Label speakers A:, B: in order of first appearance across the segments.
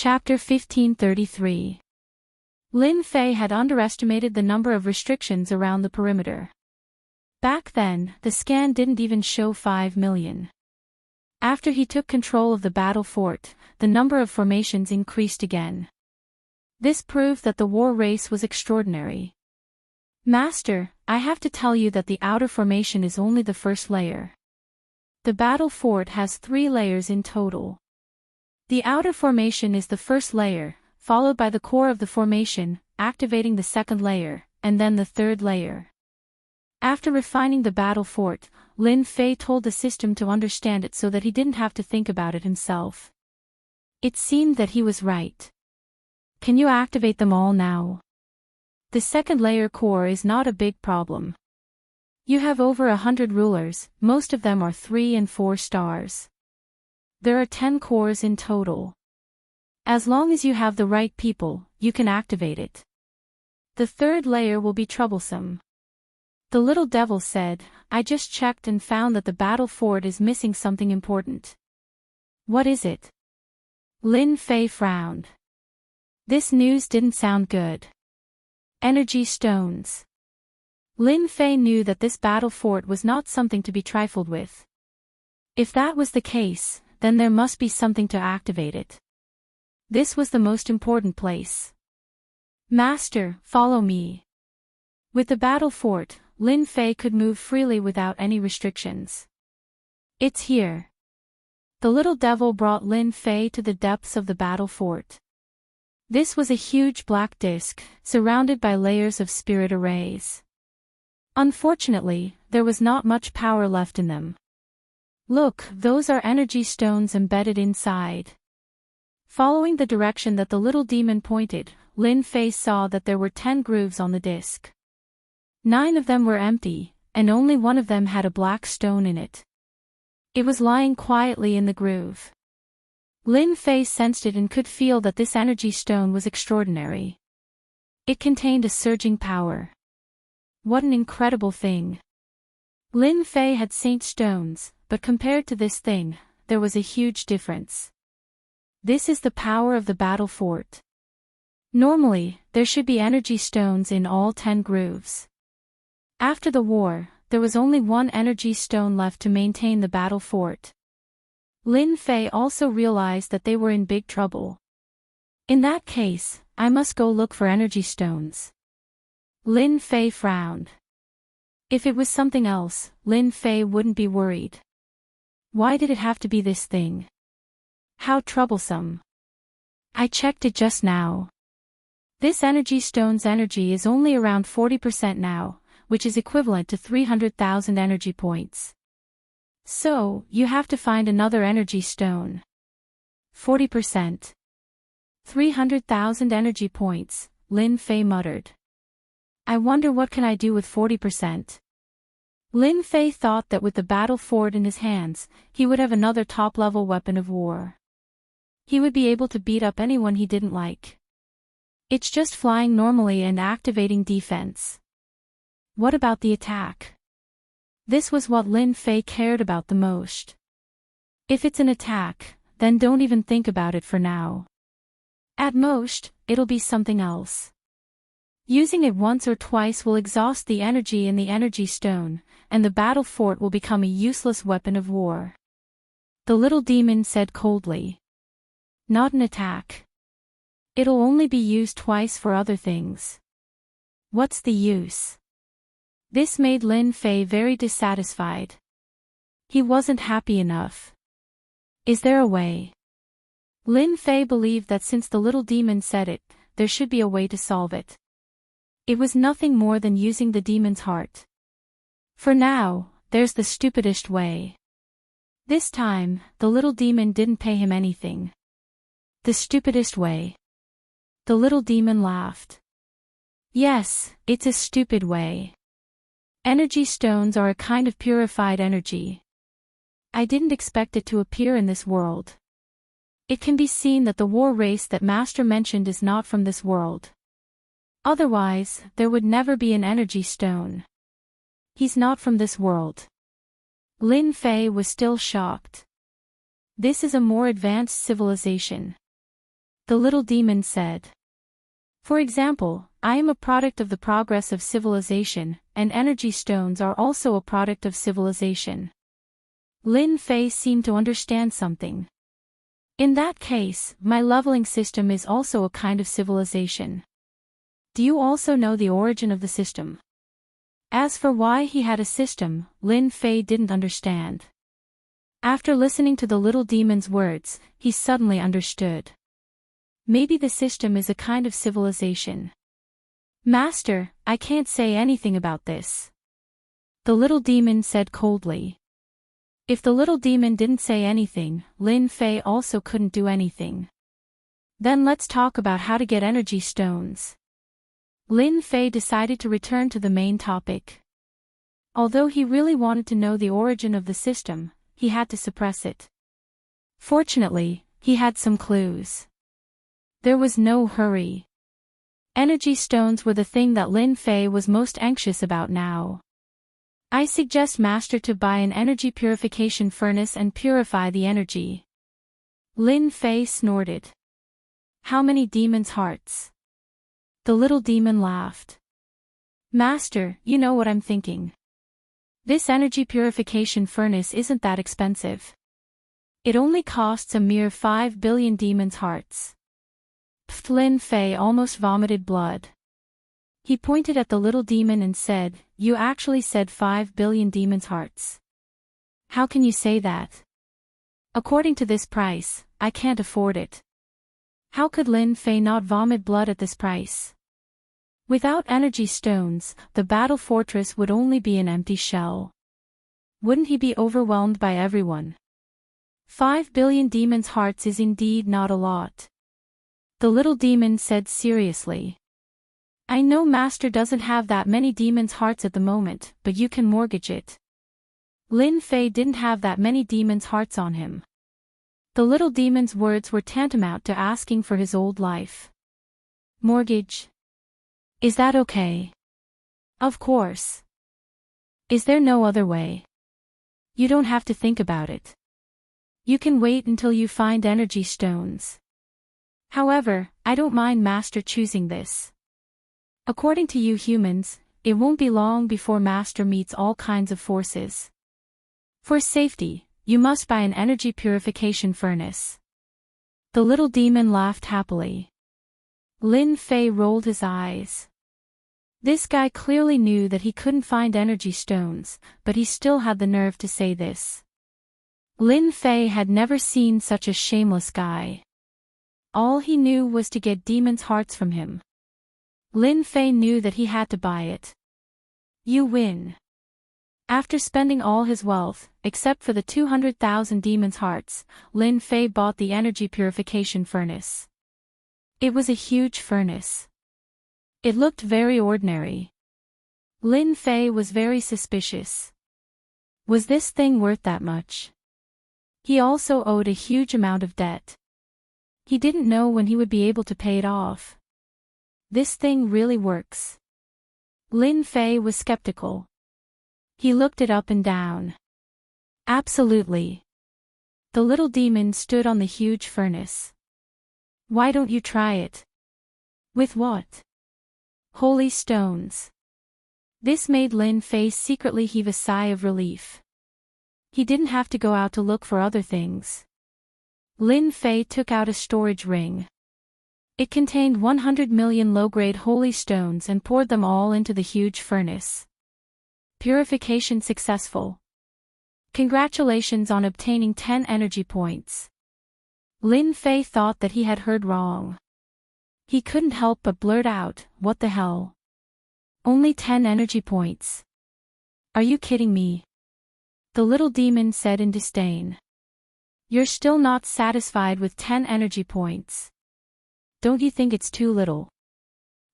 A: Chapter 1533. Lin Fei had underestimated the number of restrictions around the perimeter. Back then, the scan didn't even show 5 million. After he took control of the battle fort, the number of formations increased again. This proved that the war race was extraordinary. Master, I have to tell you that the outer formation is only the first layer. The battle fort has 3 layers in total. The outer formation is the first layer, followed by the core of the formation, activating the second layer, and then the third layer. After refining the battle fort, Lin Fei told the system to understand it so that he didn't have to think about it himself. It seemed that he was right. Can you activate them all now? The second layer core is not a big problem. You have over 100 rulers, most of them are 3 and 4 stars. There are 10 cores in total. As long as you have the right people, you can activate it. The third layer will be troublesome. The little devil said, I just checked and found that the battle fort is missing something important. What is it? Lin Fei frowned. This news didn't sound good. Energy stones. Lin Fei knew that this battle fort was not something to be trifled with. If that was the case, then there must be something to activate it. This was the most important place. Master, follow me. With the battle fort, Lin Fei could move freely without any restrictions. It's here. The little devil brought Lin Fei to the depths of the battle fort. This was a huge black disc, surrounded by layers of spirit arrays. Unfortunately, there was not much power left in them. Look, those are energy stones embedded inside. Following the direction that the little demon pointed, Lin Fei saw that there were 10 grooves on the disc. 9 of them were empty, and only one of them had a black stone in it. It was lying quietly in the groove. Lin Fei sensed it and could feel that this energy stone was extraordinary. It contained a surging power. What an incredible thing. Lin Fei had saint stones, but compared to this thing, there was a huge difference. This is the power of the battle fort. Normally, there should be energy stones in all 10 grooves. After the war, there was only 1 energy stone left to maintain the battle fort. Lin Fei also realized that they were in big trouble. In that case, I must go look for energy stones. Lin Fei frowned. If it was something else, Lin Fei wouldn't be worried. Why did it have to be this thing? How troublesome. I checked it just now. This energy stone's energy is only around 40% now, which is equivalent to 300,000 energy points. So, you have to find another energy stone. 40%. 300,000 energy points, Lin Fei muttered. I wonder what can I do with 40%. Lin Fei thought that with the battle fort in his hands, he would have another top-level weapon of war. He would be able to beat up anyone he didn't like. It's just flying normally and activating defense. What about the attack? This was what Lin Fei cared about the most. If it's an attack, then don't even think about it for now. At most, it'll be something else. Using it once or twice will exhaust the energy in the energy stone, and the battle fort will become a useless weapon of war. The little demon said coldly. Not an attack. It'll only be used twice for other things. What's the use? This made Lin Fei very dissatisfied. He wasn't happy enough. Is there a way? Lin Fei believed that since the little demon said it, there should be a way to solve it. It was nothing more than using the demon's heart. For now, there's the stupidest way. This time, the little demon didn't pay him anything. The stupidest way. The little demon laughed. Yes, it's a stupid way. Energy stones are a kind of purified energy. I didn't expect it to appear in this world. It can be seen that the war race that Master mentioned is not from this world. Otherwise, there would never be an energy stone. He's not from this world. Lin Fei was still shocked. This is a more advanced civilization. The little demon said. For example, I am a product of the progress of civilization, and energy stones are also a product of civilization. Lin Fei seemed to understand something. In that case, my leveling system is also a kind of civilization. Do you also know the origin of the system? As for why he had a system, Lin Fei didn't understand. After listening to the little demon's words, he suddenly understood. Maybe the system is a kind of civilization. Master, I can't say anything about this. The little demon said coldly. If the little demon didn't say anything, Lin Fei also couldn't do anything. Then let's talk about how to get energy stones. Lin Fei decided to return to the main topic. Although he really wanted to know the origin of the system, he had to suppress it. Fortunately, he had some clues. There was no hurry. Energy stones were the thing that Lin Fei was most anxious about now. I suggest Master to buy an energy purification furnace and purify the energy. Lin Fei snorted. How many demons' hearts? The little demon laughed. Master, you know what I'm thinking. This energy purification furnace isn't that expensive. It only costs a mere 5 billion demons' hearts. Pfft, Lin Fei almost vomited blood. He pointed at the little demon and said, You actually said 5 billion demons' hearts. How can you say that? According to this price, I can't afford it. How could Lin Fei not vomit blood at this price? Without energy stones, the battle fortress would only be an empty shell. Wouldn't he be overwhelmed by everyone? 5 billion demons' hearts is indeed not a lot. The little demon said seriously. I know Master doesn't have that many demons' hearts at the moment, but you can mortgage it. Lin Fei didn't have that many demons' hearts on him. The little demon's words were tantamount to asking for his old life. Mortgage? Is that okay? Of course. Is there no other way? You don't have to think about it. You can wait until you find energy stones. However, I don't mind Master choosing this. According to you humans, it won't be long before Master meets all kinds of forces. For safety, you must buy an energy purification furnace. The little demon laughed happily. Lin Fei rolled his eyes. This guy clearly knew that he couldn't find energy stones, but he still had the nerve to say this. Lin Fei had never seen such a shameless guy. All he knew was to get demons' hearts from him. Lin Fei knew that he had to buy it. You win. After spending all his wealth, except for the 200,000 demons' hearts, Lin Fei bought the energy purification furnace. It was a huge furnace. It looked very ordinary. Lin Fei was very suspicious. Was this thing worth that much? He also owed a huge amount of debt. He didn't know when he would be able to pay it off. This thing really works. Lin Fei was skeptical. He looked it up and down. Absolutely. The little demon stood on the huge furnace. Why don't you try it? With what? Holy stones. This made Lin Fei secretly heave a sigh of relief. He didn't have to go out to look for other things. Lin Fei took out a storage ring. It contained 100 million low-grade holy stones and poured them all into the huge furnace. Purification successful. Congratulations on obtaining 10 energy points. Lin Fei thought that he had heard wrong. He couldn't help but blurt out, What the hell? Only 10 energy points. Are you kidding me? The little demon said in disdain. You're still not satisfied with 10 energy points. Don't you think it's too little?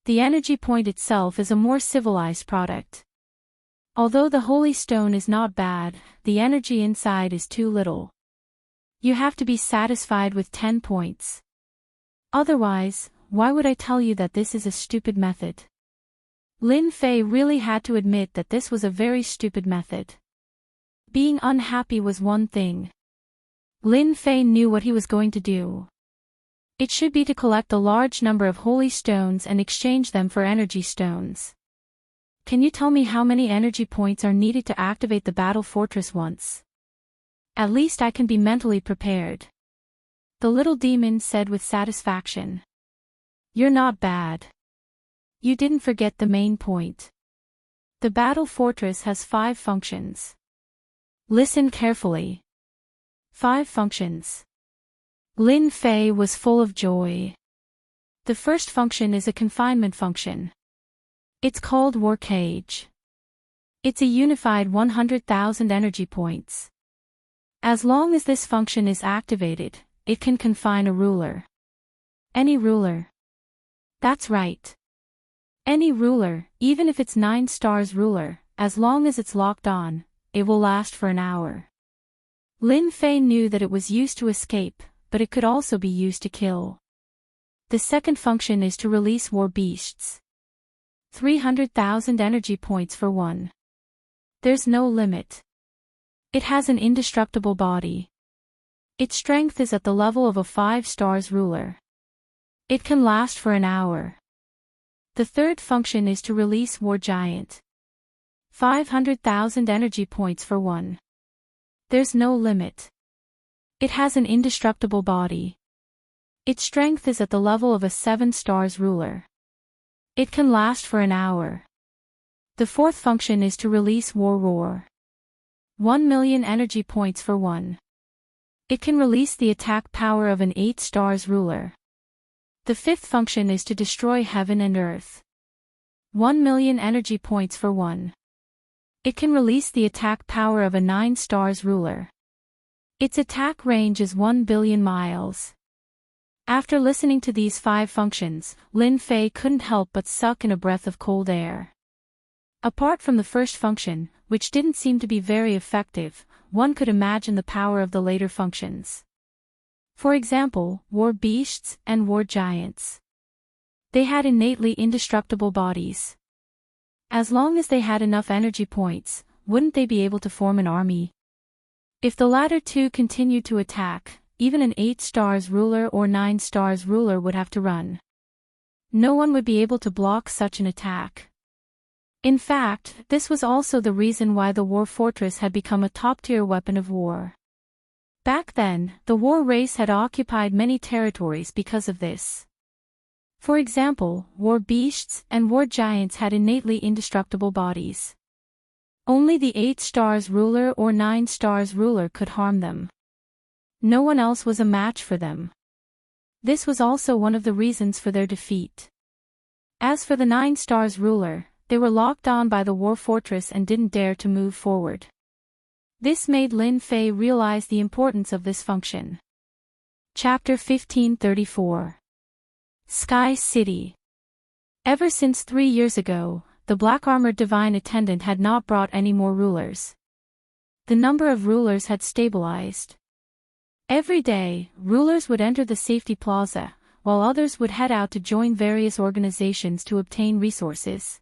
A: The energy point itself is a more civilized product. Although the holy stone is not bad, the energy inside is too little. You have to be satisfied with 10 points. Otherwise, why would I tell you that this is a stupid method? Lin Fei really had to admit that this was a very stupid method. Being unhappy was one thing. Lin Fei knew what he was going to do. It should be to collect a large number of holy stones and exchange them for energy stones. Can you tell me how many energy points are needed to activate the battle fortress once? At least I can be mentally prepared. The little demon said with satisfaction. You're not bad. You didn't forget the main point. The battle fortress has 5 functions. Listen carefully. 5 functions. Lin Fei was full of joy. The first function is a confinement function. It's called War Cage. It's a unified 100,000 energy points. As long as this function is activated, it can confine a ruler. Any ruler. That's right. Any ruler, even if it's 9 stars ruler, as long as it's locked on, it will last for an hour. Lin Fei knew that it was used to escape, but it could also be used to kill. The second function is to release war beasts. 300,000 energy points for one. There's no limit. It has an indestructible body. Its strength is at the level of a 5 stars ruler. It can last for an hour. The third function is to release war giant. 500,000 energy points for one. There's no limit. It has an indestructible body. Its strength is at the level of a 7 stars ruler. It can last for an hour. The fourth function is to release war roar. 1 million energy points for one. It can release the attack power of an 8 stars ruler. The fifth function is to destroy heaven and earth. 1 million energy points for one. It can release the attack power of a 9 stars ruler. Its attack range is 1 billion miles. After listening to these 5 functions, Lin Fei couldn't help but suck in a breath of cold air. Apart from the first function, which didn't seem to be very effective, one could imagine the power of the later functions. For example, war beasts and war giants. They had innately indestructible bodies. As long as they had enough energy points, wouldn't they be able to form an army? If the latter two continued to attack, even an 8 stars ruler or 9 stars ruler would have to run. No one would be able to block such an attack. In fact, this was also the reason why the war fortress had become a top-tier weapon of war. Back then, the war race had occupied many territories because of this. For example, war beasts and war giants had innately indestructible bodies. Only the 8 stars ruler or 9 stars ruler could harm them. No one else was a match for them. This was also one of the reasons for their defeat. As for the 9 stars ruler, they were locked on by the war fortress and didn't dare to move forward. This made Lin Fei realize the importance of this function. Chapter 1534. Sky City. Ever since 3 years ago, the black-armored divine attendant had not brought any more rulers. The number of rulers had stabilized. Every day, rulers would enter the safety plaza, while others would head out to join various organizations to obtain resources.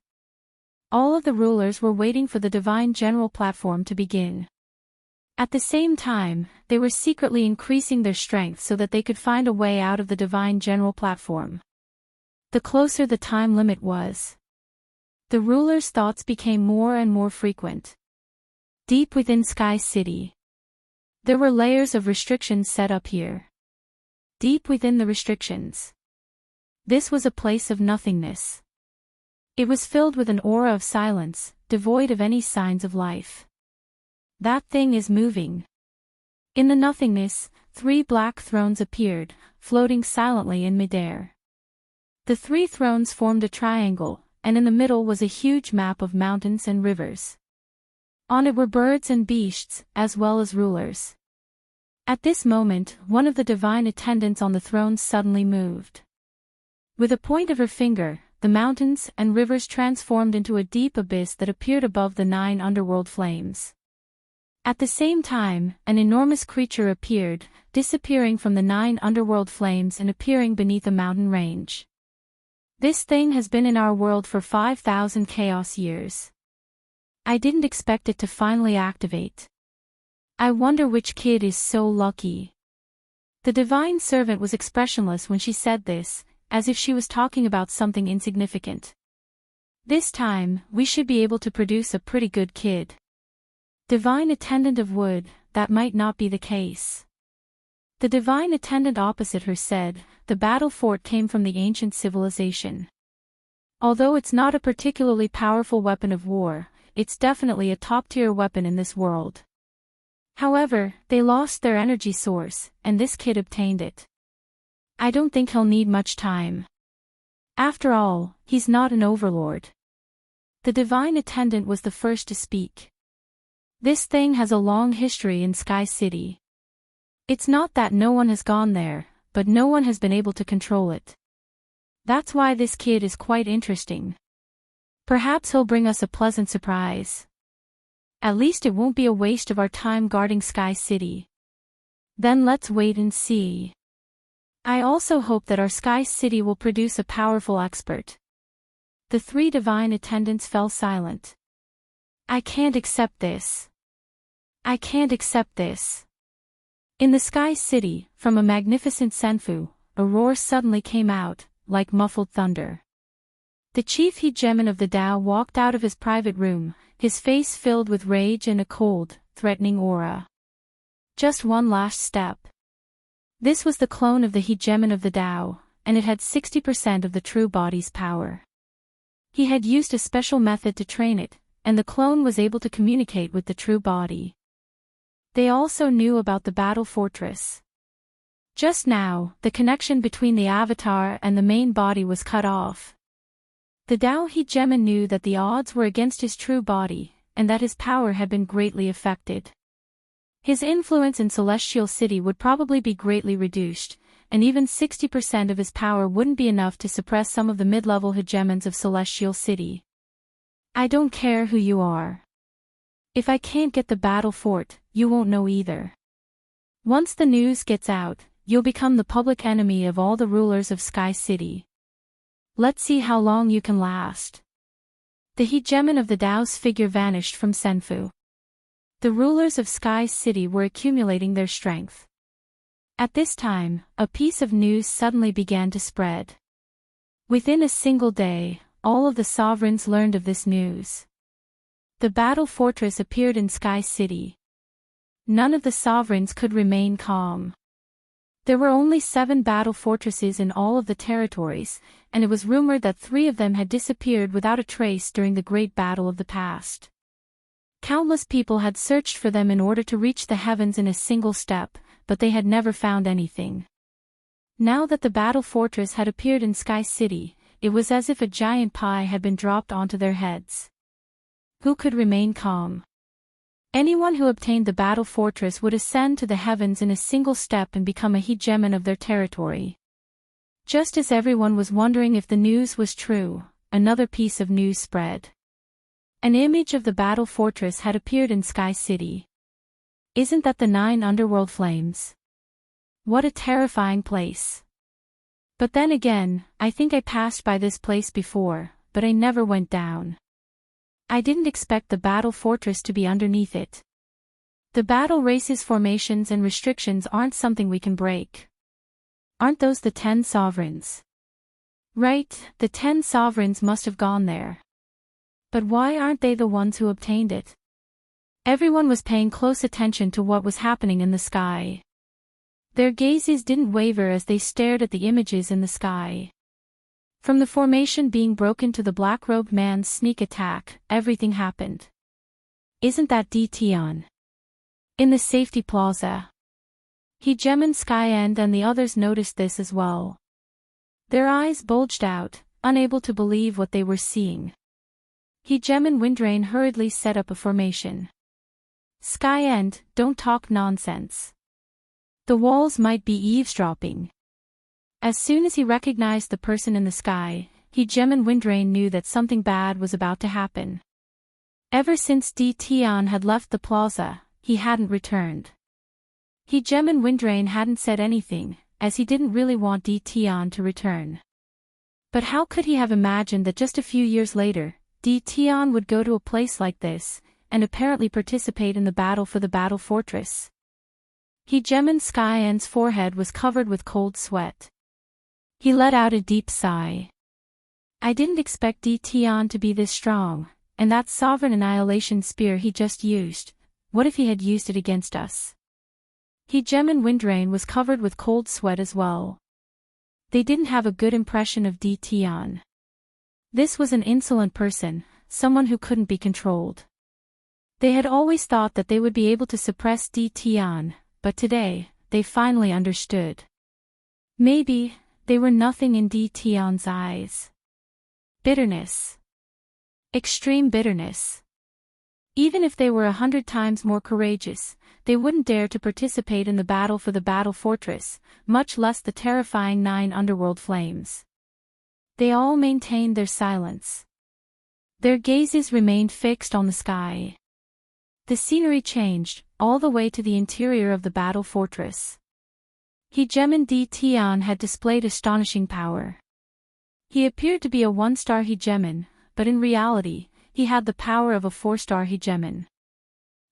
A: All of the rulers were waiting for the divine general platform to begin. At the same time, they were secretly increasing their strength so that they could find a way out of the divine general platform. The closer the time limit was, the rulers' thoughts became more and more frequent. Deep within Sky City, there were layers of restrictions set up here. Deep within the restrictions, this was a place of nothingness. It was filled with an aura of silence, devoid of any signs of life. That thing is moving. In the nothingness, 3 black thrones appeared, floating silently in midair. The 3 thrones formed a triangle, and in the middle was a huge map of mountains and rivers. On it were birds and beasts, as well as rulers. At this moment, one of the divine attendants on the throne suddenly moved. With a point of her finger, the mountains and rivers transformed into a deep abyss that appeared above the 9 underworld flames. At the same time, an enormous creature appeared, disappearing from the 9 underworld flames and appearing beneath a mountain range. This thing has been in our world for 5,000 chaos years. I didn't expect it to finally activate. I wonder which kid is so lucky. The divine servant was expressionless when she said this, as if she was talking about something insignificant. This time, we should be able to produce a pretty good kid. Divine attendant of wood, that might not be the case. The divine attendant opposite her said, the battle fort came from the ancient civilization. Although it's not a particularly powerful weapon of war, it's definitely a top-tier weapon in this world. However, they lost their energy source, and this kid obtained it. I don't think he'll need much time. After all, he's not an overlord. The divine attendant was the first to speak. This thing has a long history in Sky City. It's not that no one has gone there, but no one has been able to control it. That's why this kid is quite interesting. Perhaps he'll bring us a pleasant surprise. At least it won't be a waste of our time guarding Sky City. Then let's wait and see. I also hope that our Sky City will produce a powerful expert. The three divine attendants fell silent. I can't accept this. I can't accept this. In the Sky City, from a magnificent senfu, a roar suddenly came out, like muffled thunder. The chief hegemon of the Tao walked out of his private room, his face filled with rage and a cold, threatening aura. Just one last step. This was the clone of the hegemon of the Tao, and it had 60% of the true body's power. He had used a special method to train it, and the clone was able to communicate with the true body. They also knew about the battle fortress. Just now, the connection between the avatar and the main body was cut off. The Tao hegemon knew that the odds were against his true body, and that his power had been greatly affected. His influence in Celestial City would probably be greatly reduced, and even 60% of his power wouldn't be enough to suppress some of the mid-level hegemons of Celestial City. I don't care who you are. If I can't get the battle fort, you won't know either. Once the news gets out, you'll become the public enemy of all the rulers of Sky City. Let's see how long you can last. The hegemon of the Tao's figure vanished from Senfu. The rulers of Sky City were accumulating their strength. At this time, a piece of news suddenly began to spread. Within a single day, all of the sovereigns learned of this news. The battle fortress appeared in Sky City. None of the sovereigns could remain calm. There were only 7 battle fortresses in all of the territories, and it was rumored that 3 of them had disappeared without a trace during the great battle of the past. Countless people had searched for them in order to reach the heavens in a single step, but they had never found anything. Now that the battle fortress had appeared in Sky City, it was as if a giant pie had been dropped onto their heads. Who could remain calm? Anyone who obtained the battle fortress would ascend to the heavens in a single step and become a hegemon of their territory. Just as everyone was wondering if the news was true, another piece of news spread. An image of the battle fortress had appeared in Sky City. Isn't that the 9 underworld flames? What a terrifying place. But then again, I think I passed by this place before, but I never went down. I didn't expect the battle fortress to be underneath it. The battle race's formations and restrictions aren't something we can break. Aren't those the 10 sovereigns? Right, the 10 sovereigns must have gone there. But why aren't they the ones who obtained it? Everyone was paying close attention to what was happening in the sky. Their gazes didn't waver as they stared at the images in the sky. From the formation being broken to the black-robed man's sneak attack, everything happened. Isn't that Tion? In the safety plaza. Hegemon Skyend and the others noticed this as well. Their eyes bulged out, unable to believe what they were seeing. Hegemon Windrain hurriedly set up a formation. Skyend, don't talk nonsense. The walls might be eavesdropping. As soon as he recognized the person in the sky, Hegemon Windrain knew that something bad was about to happen. Ever since Tion had left the plaza, he hadn't returned. Hegemon Windrain hadn't said anything, as he didn't really want Tion to return. But how could he have imagined that just a few years later, Tion would go to a place like this, and apparently participate in the battle for the battle fortress? Hegemon Sky-End's forehead was covered with cold sweat. He let out a deep sigh. I didn't expect DTon to be this strong, and that sovereign annihilation spear he just used, what if he had used it against us? Hegemon Windrain was covered with cold sweat as well. They didn't have a good impression of DTon. This was an insolent person, someone who couldn't be controlled. They had always thought that they would be able to suppress DTon, but today, they finally understood. Maybe, they were nothing in DTon's eyes. Bitterness. Extreme bitterness. Even if they were 100 times more courageous, they wouldn't dare to participate in the battle for the battle fortress, much less the terrifying 9 underworld flames. They all maintained their silence. Their gazes remained fixed on the sky. The scenery changed, all the way to the interior of the battle fortress. Hegemon DTon had displayed astonishing power. He appeared to be a 1-star Hegemon, but in reality, he had the power of a 4-star Hegemon.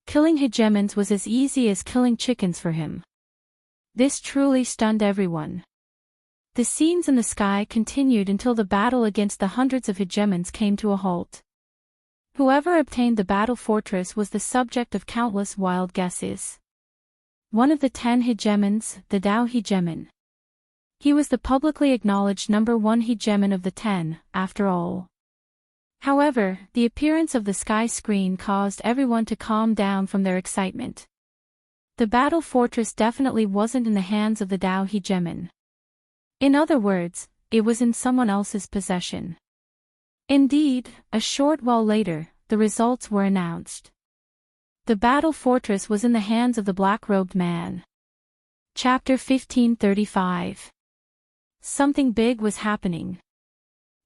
A: Killing Hegemons was as easy as killing chickens for him. This truly stunned everyone. The scenes in the sky continued until the battle against the hundreds of Hegemons came to a halt. Whoever obtained the battle fortress was the subject of countless wild guesses. One of the 10 Hegemons, the Tao Hegemon. He was the publicly acknowledged number 1 Hegemon of the 10, after all. However, the appearance of the sky screen caused everyone to calm down from their excitement. The battle fortress definitely wasn't in the hands of the Tao Hegemon. In other words, it was in someone else's possession. Indeed, a short while later, the results were announced. The battle fortress was in the hands of the black-robed man. Chapter 1535. Something big was happening.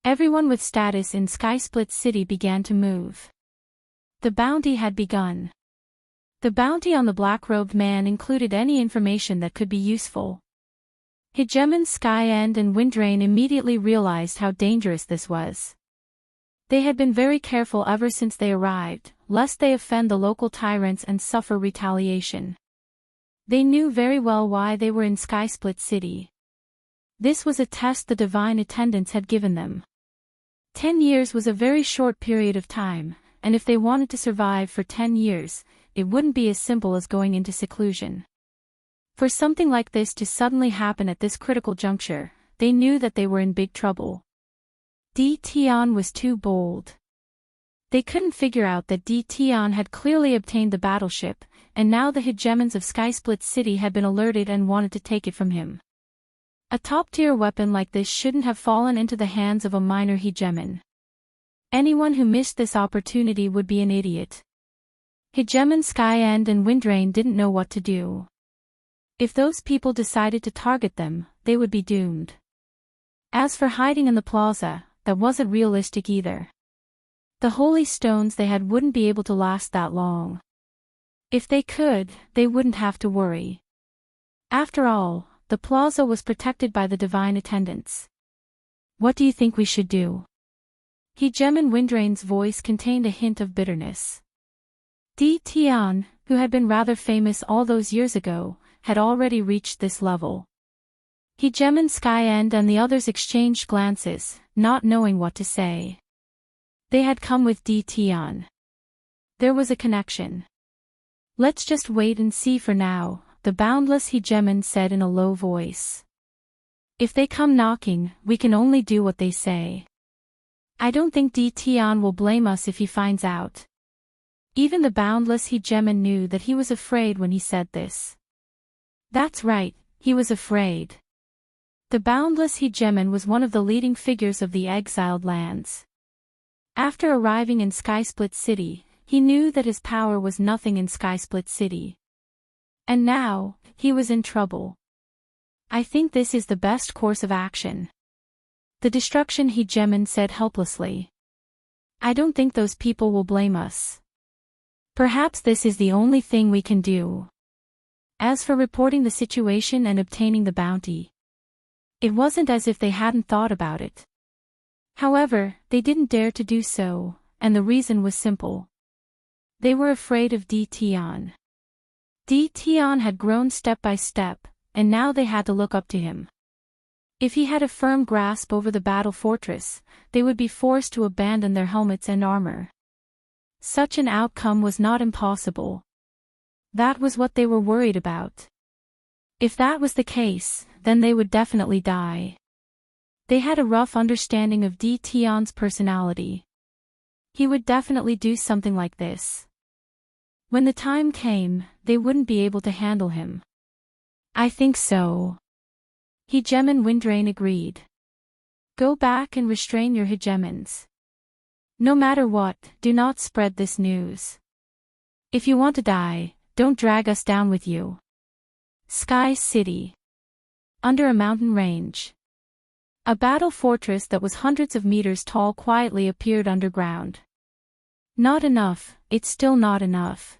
A: Everyone with status in Skysplit City began to move. The bounty had begun. The bounty on the black-robed man included any information that could be useful. Hegemon Sky-End and Windrain immediately realized how dangerous this was. They had been very careful ever since they arrived, lest they offend the local tyrants and suffer retaliation. They knew very well why they were in Skysplit City. This was a test the divine attendants had given them. 10 years was a very short period of time, and if they wanted to survive for 10 years, it wouldn't be as simple as going into seclusion. For something like this to suddenly happen at this critical juncture, they knew that they were in big trouble. DTon was too bold. They couldn't figure out that DTon had clearly obtained the battleship, and now the Hegemons of Skysplit City had been alerted and wanted to take it from him. A top-tier weapon like this shouldn't have fallen into the hands of a minor Hegemon. Anyone who missed this opportunity would be an idiot. Hegemon Sky-End and Windrain didn't know what to do. If those people decided to target them, they would be doomed. As for hiding in the plaza, that wasn't realistic either. The holy stones they had wouldn't be able to last that long. If they could, they wouldn't have to worry. After all, the plaza was protected by the divine attendants. What do you think we should do? Hegemon Windrain's voice contained a hint of bitterness. DTon, who had been rather famous all those years ago, had already reached this level. Hegemon Sky-End and the others exchanged glances, not knowing what to say. They had come with DTon. There was a connection. Let's just wait and see for now, the Boundless Hegemon said in a low voice. If they come knocking, we can only do what they say. I don't think DTon will blame us if he finds out. Even the Boundless Hegemon knew that he was afraid when he said this. That's right, he was afraid. The Boundless Hegemon was one of the leading figures of the exiled lands. After arriving in Skysplit City, he knew that his power was nothing in Skysplit City. And now, he was in trouble. I think this is the best course of action. The Destruction Hegemon said helplessly. I don't think those people will blame us. Perhaps this is the only thing we can do. As for reporting the situation and obtaining the bounty, it wasn't as if they hadn't thought about it. However, they didn't dare to do so, and the reason was simple. They were afraid of DTon. Tion had grown step by step, and now they had to look up to him. If he had a firm grasp over the battle fortress, they would be forced to abandon their helmets and armor. Such an outcome was not impossible. That was what they were worried about. If that was the case, then they would definitely die. They had a rough understanding of Tion's personality. He would definitely do something like this. When the time came, they wouldn't be able to handle him. I think so. Hegemon Windrain agreed. Go back and restrain your hegemons. No matter what, do not spread this news. If you want to die, don't drag us down with you. Sky City. Under a mountain range. A battle fortress that was hundreds of meters tall quietly appeared underground. Not enough, it's still not enough.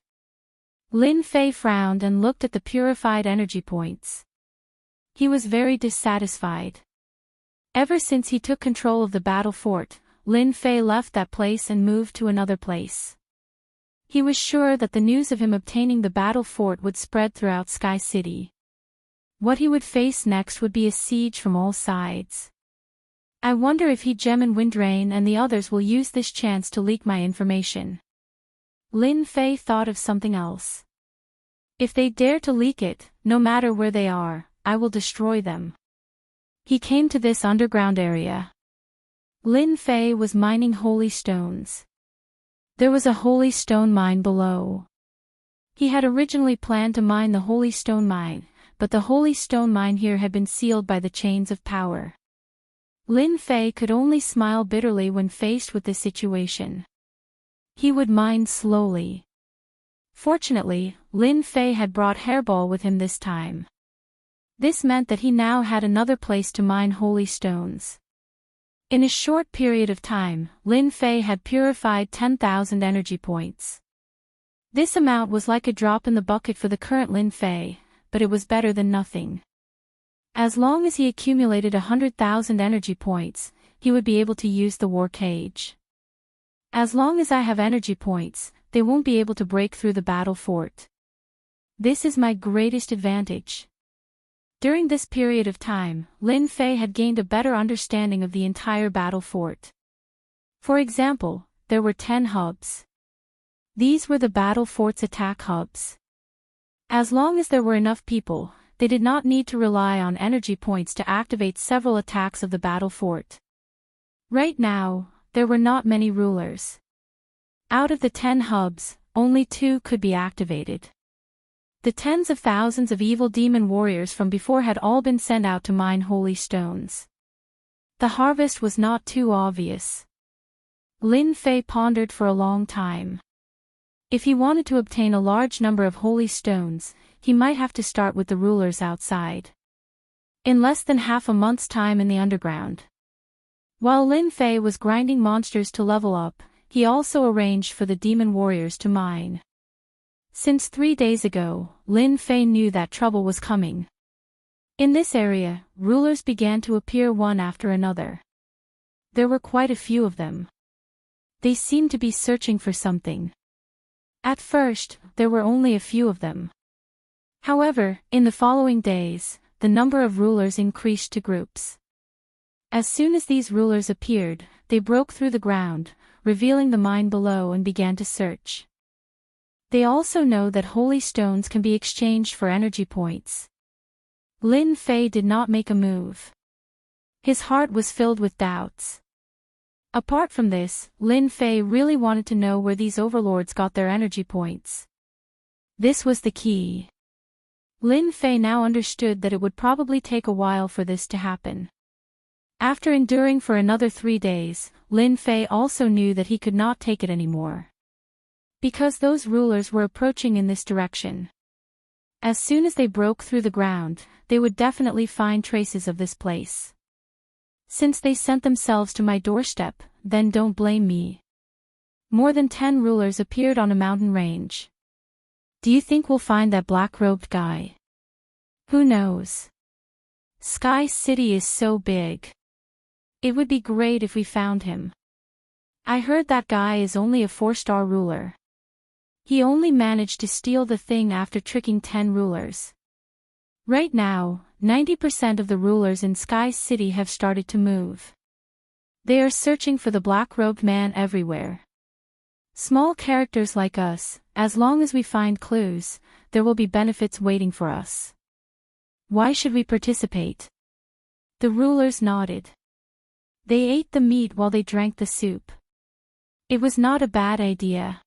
A: Lin Fei frowned and looked at the purified energy points. He was very dissatisfied. Ever since he took control of the battle fort, Lin Fei left that place and moved to another place. He was sure that the news of him obtaining the battle fort would spread throughout Sky City. What he would face next would be a siege from all sides. I wonder if Hegemon Windrain and the others will use this chance to leak my information. Lin Fei thought of something else. If they dare to leak it, no matter where they are, I will destroy them. He came to this underground area. Lin Fei was mining holy stones. There was a holy stone mine below. He had originally planned to mine the holy stone mine, but the holy stone mine here had been sealed by the chains of power. Lin Fei could only smile bitterly when faced with this situation. He would mine slowly. Fortunately, Lin Fei had brought Hairball with him this time. This meant that he now had another place to mine holy stones. In a short period of time, Lin Fei had purified 10,000 energy points. This amount was like a drop in the bucket for the current Lin Fei, but it was better than nothing. As long as he accumulated 100,000 energy points, he would be able to use the war cage. As long as I have energy points, they won't be able to break through the battle fort. This is my greatest advantage. During this period of time, Lin Fei had gained a better understanding of the entire battle fort. For example, there were 10 hubs. These were the battle fort's attack hubs. As long as there were enough people, they did not need to rely on energy points to activate several attacks of the battle fort. Right now, there were not many rulers. Out of the 10 hubs, only 2 could be activated. The tens of thousands of evil demon warriors from before had all been sent out to mine holy stones. The harvest was not too obvious. Lin Fei pondered for a long time. If he wanted to obtain a large number of holy stones, he might have to start with the rulers outside. In less than half a month's time in the underground. While Lin Fei was grinding monsters to level up, he also arranged for the demon warriors to mine. Since 3 days ago, Lin Fei knew that trouble was coming. In this area, rulers began to appear one after another. There were quite a few of them. They seemed to be searching for something. At first, there were only a few of them. However, in the following days, the number of rulers increased to groups. As soon as these rulers appeared, they broke through the ground, revealing the mine below and began to search. They also know that holy stones can be exchanged for energy points. Lin Fei did not make a move. His heart was filled with doubts. Apart from this, Lin Fei really wanted to know where these overlords got their energy points. This was the key. Lin Fei now understood that it would probably take a while for this to happen. After enduring for another 3 days, Lin Fei also knew that he could not take it anymore. Because those rulers were approaching in this direction. As soon as they broke through the ground, they would definitely find traces of this place. Since they sent themselves to my doorstep, then don't blame me. More than 10 rulers appeared on a mountain range. Do you think we'll find that black-robed guy? Who knows? Sky City is so big. It would be great if we found him. I heard that guy is only a 4-star ruler. He only managed to steal the thing after tricking 10 rulers. Right now, 90% of the rulers in Sky City have started to move. They are searching for the black-robed man everywhere. Small characters like us, as long as we find clues, there will be benefits waiting for us. Why should we participate? The rulers nodded. They ate the meat while they drank the soup. It was not a bad idea.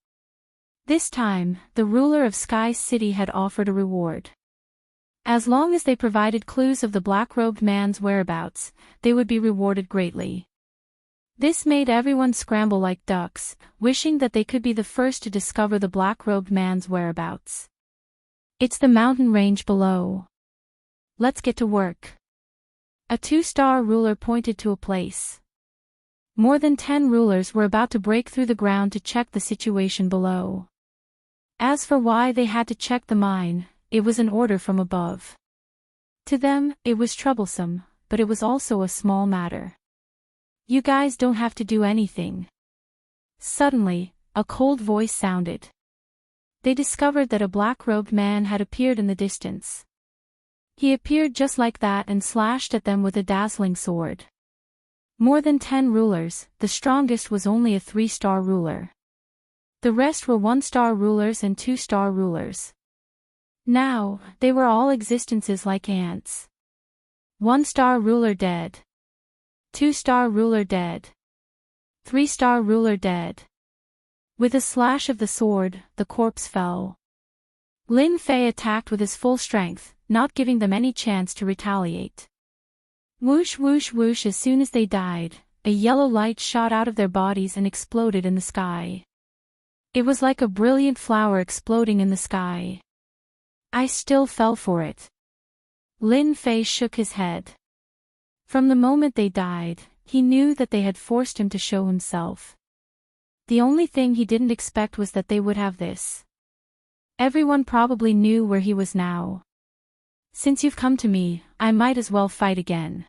A: This time, the ruler of Sky City had offered a reward. As long as they provided clues of the black-robed man's whereabouts, they would be rewarded greatly. This made everyone scramble like ducks, wishing that they could be the first to discover the black-robed man's whereabouts. It's the mountain range below. Let's get to work. A 2-star ruler pointed to a place. More than 10 rulers were about to break through the ground to check the situation below. As for why they had to check the mine, it was an order from above. To them, it was troublesome, but it was also a small matter. You guys don't have to do anything. Suddenly, a cold voice sounded. They discovered that a black-robed man had appeared in the distance. He appeared just like that and slashed at them with a dazzling sword. More than 10 rulers, the strongest was only a 3-star ruler. The rest were 1-star rulers and 2-star rulers. Now, they were all existences like ants. 1-star ruler dead. 2-star ruler dead. 3-star ruler dead. With a slash of the sword, the corpse fell. Lin Fei attacked with his full strength, not giving them any chance to retaliate. Whoosh whoosh whoosh. As soon as they died, a yellow light shot out of their bodies and exploded in the sky. It was like a brilliant flower exploding in the sky. I still fell for it. Lin Fei shook his head. From the moment they died, he knew that they had forced him to show himself. The only thing he didn't expect was that they would have this. Everyone probably knew where he was now. Since you've come to me, I might as well fight again.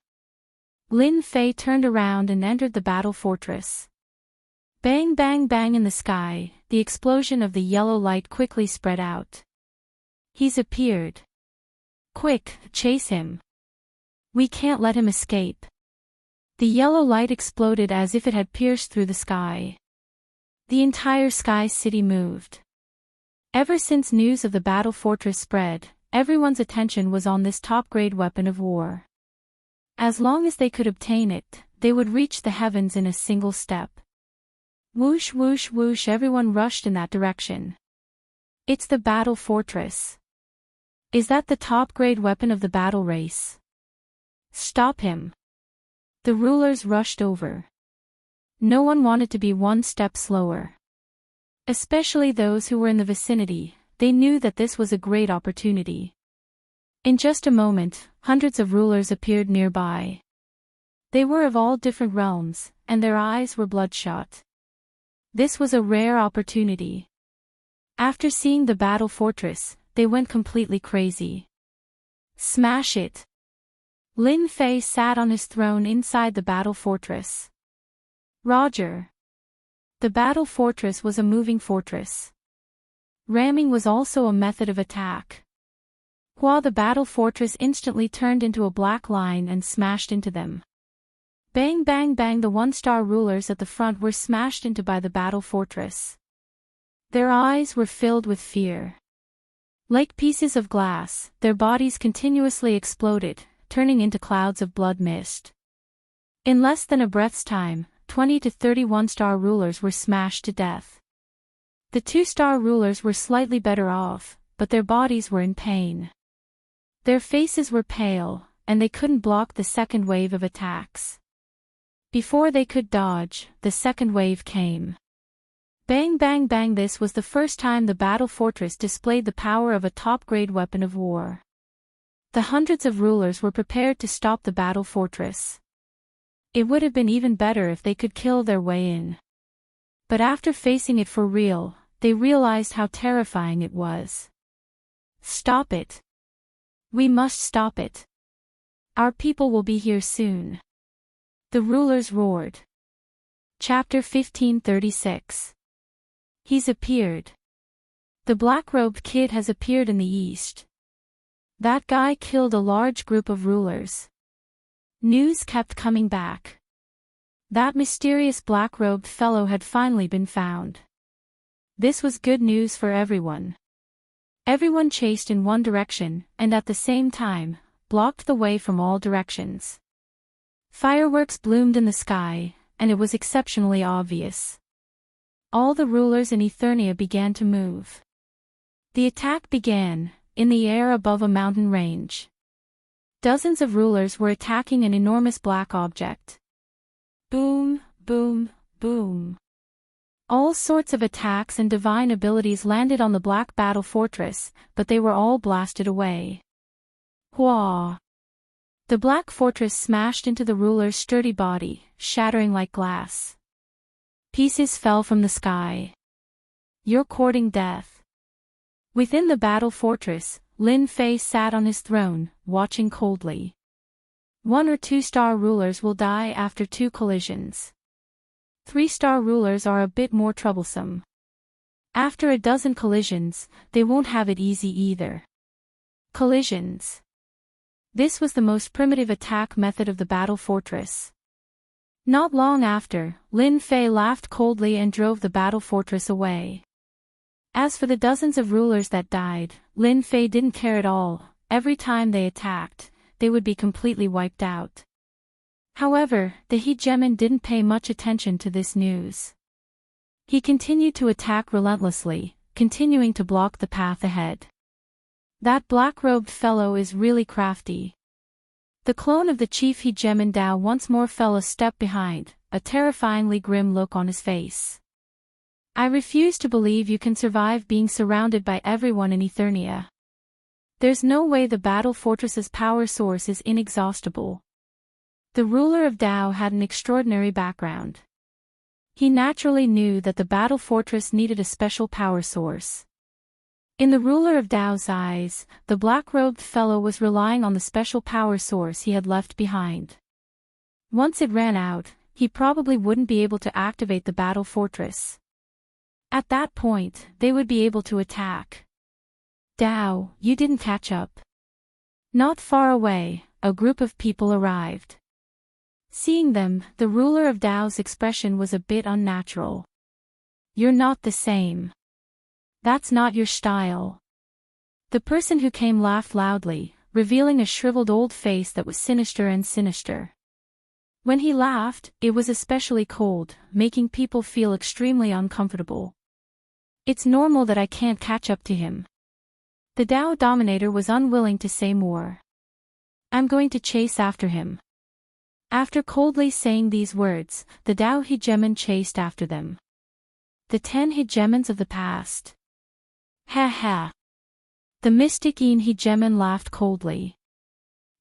A: Lin Fei turned around and entered the battle fortress. Bang bang bang in the sky, the explosion of the yellow light quickly spread out. He's appeared. Quick, chase him. We can't let him escape. The yellow light exploded as if it had pierced through the sky. The entire Sky City moved. Ever since news of the battle fortress spread, everyone's attention was on this top-grade weapon of war. As long as they could obtain it, they would reach the heavens in a single step. Whoosh whoosh whoosh, everyone rushed in that direction. It's the battle fortress. Is that the top-grade weapon of the battle race? Stop him. The rulers rushed over. No one wanted to be one step slower. Especially those who were in the vicinity, they knew that this was a great opportunity. In just a moment, hundreds of rulers appeared nearby. They were of all different realms, and their eyes were bloodshot. This was a rare opportunity. After seeing the battle fortress, they went completely crazy. Smash it! Lin Fei sat on his throne inside the battle fortress. Roger. The battle fortress was a moving fortress. Ramming was also a method of attack. While the battle fortress instantly turned into a black line and smashed into them. Bang bang bang, the 1-star rulers at the front were smashed into by the battle fortress. Their eyes were filled with fear. Like pieces of glass, their bodies continuously exploded, turning into clouds of blood mist. In less than a breath's time, 20 to 30 1-star rulers were smashed to death. The 2-star rulers were slightly better off, but their bodies were in pain. Their faces were pale, and they couldn't block the second wave of attacks. Before they could dodge, the second wave came. Bang bang bang, this was the first time the battle fortress displayed the power of a top-grade weapon of war. The hundreds of rulers were prepared to stop the battle fortress. It would have been even better if they could kill their way in. But after facing it for real, they realized how terrifying it was. Stop it. We must stop it. Our people will be here soon. The rulers roared. Chapter 1536. He's appeared. The black-robed kid has appeared in the east. That guy killed a large group of rulers. News kept coming back. That mysterious black-robed fellow had finally been found. This was good news for everyone. Everyone chased in one direction, and at the same time, blocked the way from all directions. Fireworks bloomed in the sky, and it was exceptionally obvious. All the rulers in Eternia began to move. The attack began, in the air above a mountain range. Dozens of rulers were attacking an enormous black object. Boom, boom, boom. All sorts of attacks and divine abilities landed on the black battle fortress, but they were all blasted away. Hwah! The black fortress smashed into the ruler's sturdy body, shattering like glass. Pieces fell from the sky. You're courting death. Within the battle fortress, Lin Fei sat on his throne, watching coldly. 1 or 2-star rulers will die after 2 collisions. 3-star rulers are a bit more troublesome. After a dozen collisions, they won't have it easy either. Collisions. This was the most primitive attack method of the battle fortress. Not long after, Lin Fei laughed coldly and drove the battle fortress away. As for the dozens of rulers that died, Lin Fei didn't care at all. Every time they attacked, they would be completely wiped out. However, the hegemon didn't pay much attention to this news. He continued to attack relentlessly, continuing to block the path ahead. That black-robed fellow is really crafty. The clone of the chief hegemon Dao once more fell a step behind, a terrifyingly grim look on his face. I refuse to believe you can survive being surrounded by everyone in Eternia. There's no way the battle fortress's power source is inexhaustible. The ruler of Dao had an extraordinary background. He naturally knew that the battle fortress needed a special power source. In the ruler of Dao's eyes, the black-robed fellow was relying on the special power source he had left behind. Once it ran out, he probably wouldn't be able to activate the battle fortress. At that point, they would be able to attack. Dao, you didn't catch up. Not far away, a group of people arrived. Seeing them, the ruler of Dao's expression was a bit unnatural. You're not the same. That's not your style. The person who came laughed loudly, revealing a shriveled old face that was sinister and sinister. When he laughed, it was especially cold, making people feel extremely uncomfortable. It's normal that I can't catch up to him. The Dao Dominator was unwilling to say more. I'm going to chase after him. After coldly saying these words, the Dao hegemon chased after them. The 10 hegemons of the past. Ha ha. The mystic Yin hegemon laughed coldly.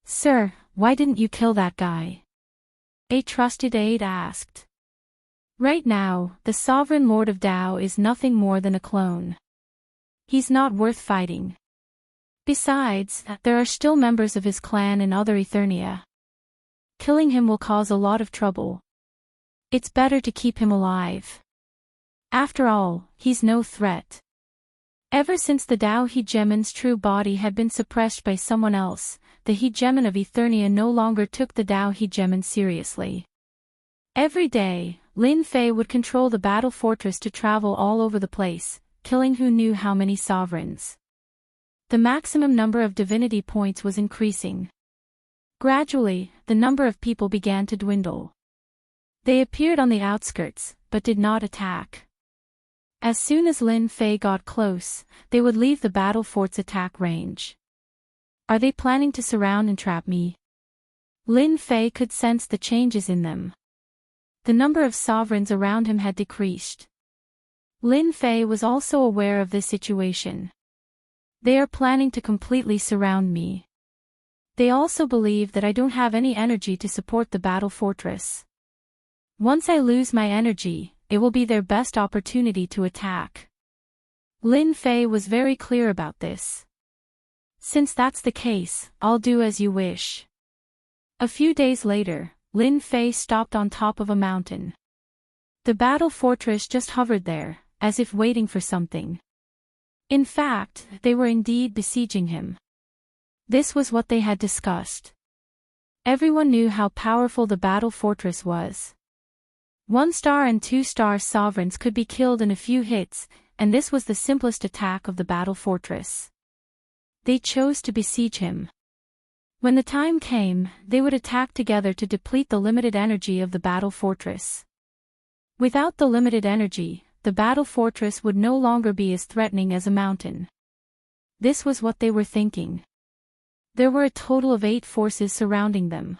A: Sir, why didn't you kill that guy? A trusted aide asked. Right now, the sovereign lord of Dao is nothing more than a clone. He's not worth fighting. Besides, there are still members of his clan in other Eternia. Killing him will cause a lot of trouble. It's better to keep him alive. After all, he's no threat. Ever since the Dao hegemon's true body had been suppressed by someone else, the hegemon of Eternia no longer took the Dao hegemon seriously. Every day, Lin Fei would control the battle fortress to travel all over the place, killing who knew how many sovereigns. The maximum number of divinity points was increasing. Gradually, the number of people began to dwindle. They appeared on the outskirts, but did not attack. As soon as Lin Fei got close, they would leave the battle fort's attack range. Are they planning to surround and trap me? Lin Fei could sense the changes in them. The number of sovereigns around him had decreased. Lin Fei was also aware of this situation. They are planning to completely surround me. They also believe that I don't have any energy to support the battle fortress. Once I lose my energy, it will be their best opportunity to attack. Lin Fei was very clear about this. Since that's the case, I'll do as you wish. A few days later, Lin Fei stopped on top of a mountain. The battle fortress just hovered there, as if waiting for something. In fact, they were indeed besieging him. This was what they had discussed. Everyone knew how powerful the battle fortress was. 1-star and 2-star sovereigns could be killed in a few hits, and this was the simplest attack of the battle fortress. They chose to besiege him. When the time came, they would attack together to deplete the limited energy of the battle fortress. Without the limited energy, the battle fortress would no longer be as threatening as a mountain. This was what they were thinking. There were a total of 8 forces surrounding them.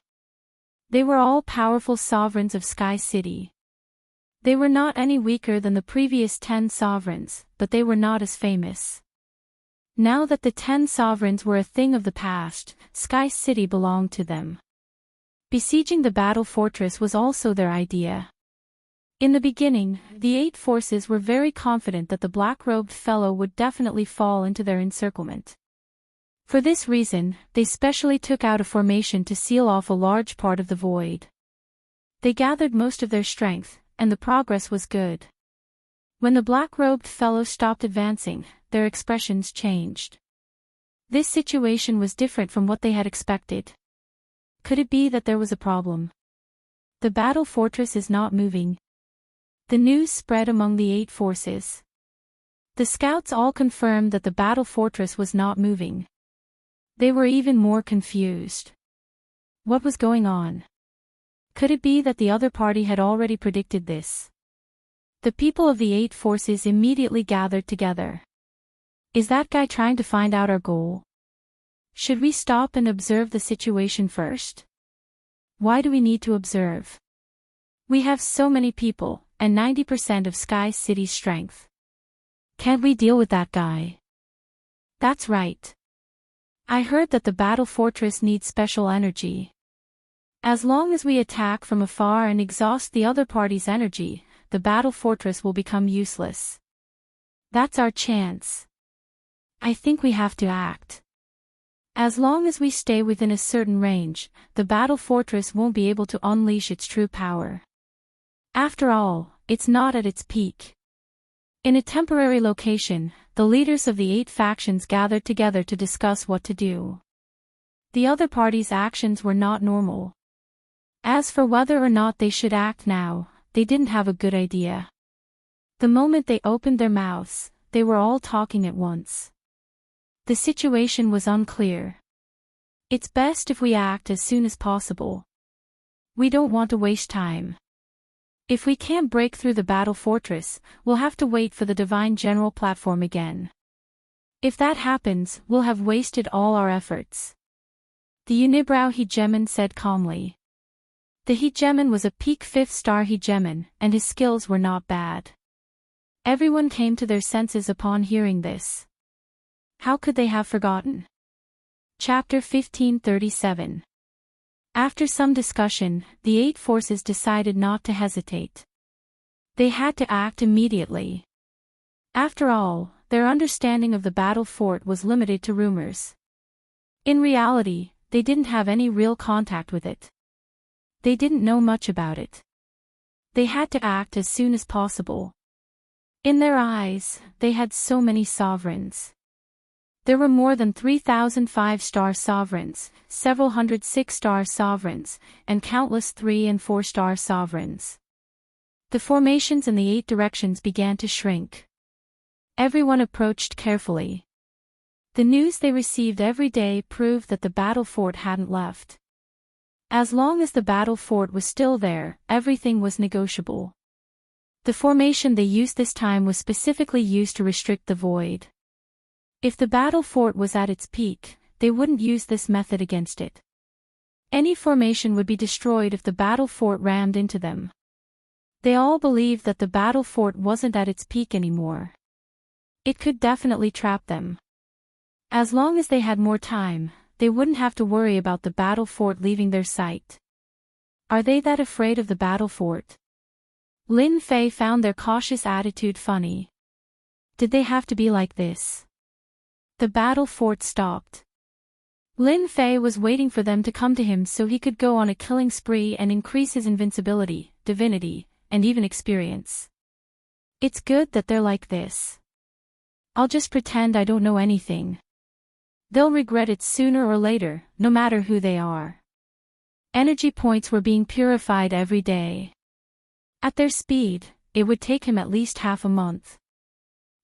A: They were all powerful sovereigns of Sky City. They were not any weaker than the previous 10 sovereigns, but they were not as famous. Now that the 10 sovereigns were a thing of the past, Sky City belonged to them. Besieging the battle fortress was also their idea. In the beginning, the 8 forces were very confident that the black-robed fellow would definitely fall into their encirclement. For this reason, they specially took out a formation to seal off a large part of the void. They gathered most of their strength, and the progress was good. When the black-robed fellow stopped advancing, their expressions changed. This situation was different from what they had expected. Could it be that there was a problem? The battle fortress is not moving. The news spread among the 8 forces. The scouts all confirmed that the battle fortress was not moving. They were even more confused. What was going on? Could it be that the other party had already predicted this? The people of the 8 forces immediately gathered together. Is that guy trying to find out our goal? Should we stop and observe the situation first? Why do we need to observe? We have so many people, and 90% of Sky City's strength. Can't we deal with that guy? That's right. I heard that the battle fortress needs special energy. As long as we attack from afar and exhaust the other party's energy, the battle fortress will become useless. That's our chance. I think we have to act. As long as we stay within a certain range, the battle fortress won't be able to unleash its true power. After all, it's not at its peak. In a temporary location, the leaders of the 8 factions gathered together to discuss what to do. The other party's actions were not normal. As for whether or not they should act now, they didn't have a good idea. The moment they opened their mouths, they were all talking at once. The situation was unclear. It's best if we act as soon as possible. We don't want to waste time. If we can't break through the battle fortress, we'll have to wait for the Divine General platform again. If that happens, we'll have wasted all our efforts. The Unibrow Hegemon said calmly. The Hegemon was a peak 5th-star Hegemon, and his skills were not bad. Everyone came to their senses upon hearing this. How could they have forgotten? Chapter 1537. After some discussion, the 8 forces decided not to hesitate. They had to act immediately. After all, their understanding of the battle fort was limited to rumors. In reality, they didn't have any real contact with it. They didn't know much about it. They had to act as soon as possible. In their eyes, they had so many sovereigns. There were more than 3,000 5-star sovereigns, several hundred 6-star sovereigns, and countless 3- and 4-star sovereigns. The formations in the 8 directions began to shrink. Everyone approached carefully. The news they received every day proved that the battle fort hadn't left. As long as the battle fort was still there, everything was negotiable. The formation they used this time was specifically used to restrict the void. If the battle fort was at its peak, they wouldn't use this method against it. Any formation would be destroyed if the battle fort rammed into them. They all believed that the battle fort wasn't at its peak anymore. It could definitely trap them. As long as they had more time, they wouldn't have to worry about the battle fort leaving their sight. Are they that afraid of the battle fort? Lin Fei found their cautious attitude funny. Did they have to be like this? The battle fort stopped. Lin Fei was waiting for them to come to him so he could go on a killing spree and increase his invincibility, divinity, and even experience. It's good that they're like this. I'll just pretend I don't know anything. They'll regret it sooner or later, no matter who they are. Energy points were being purified every day. At their speed, it would take him at least half a month.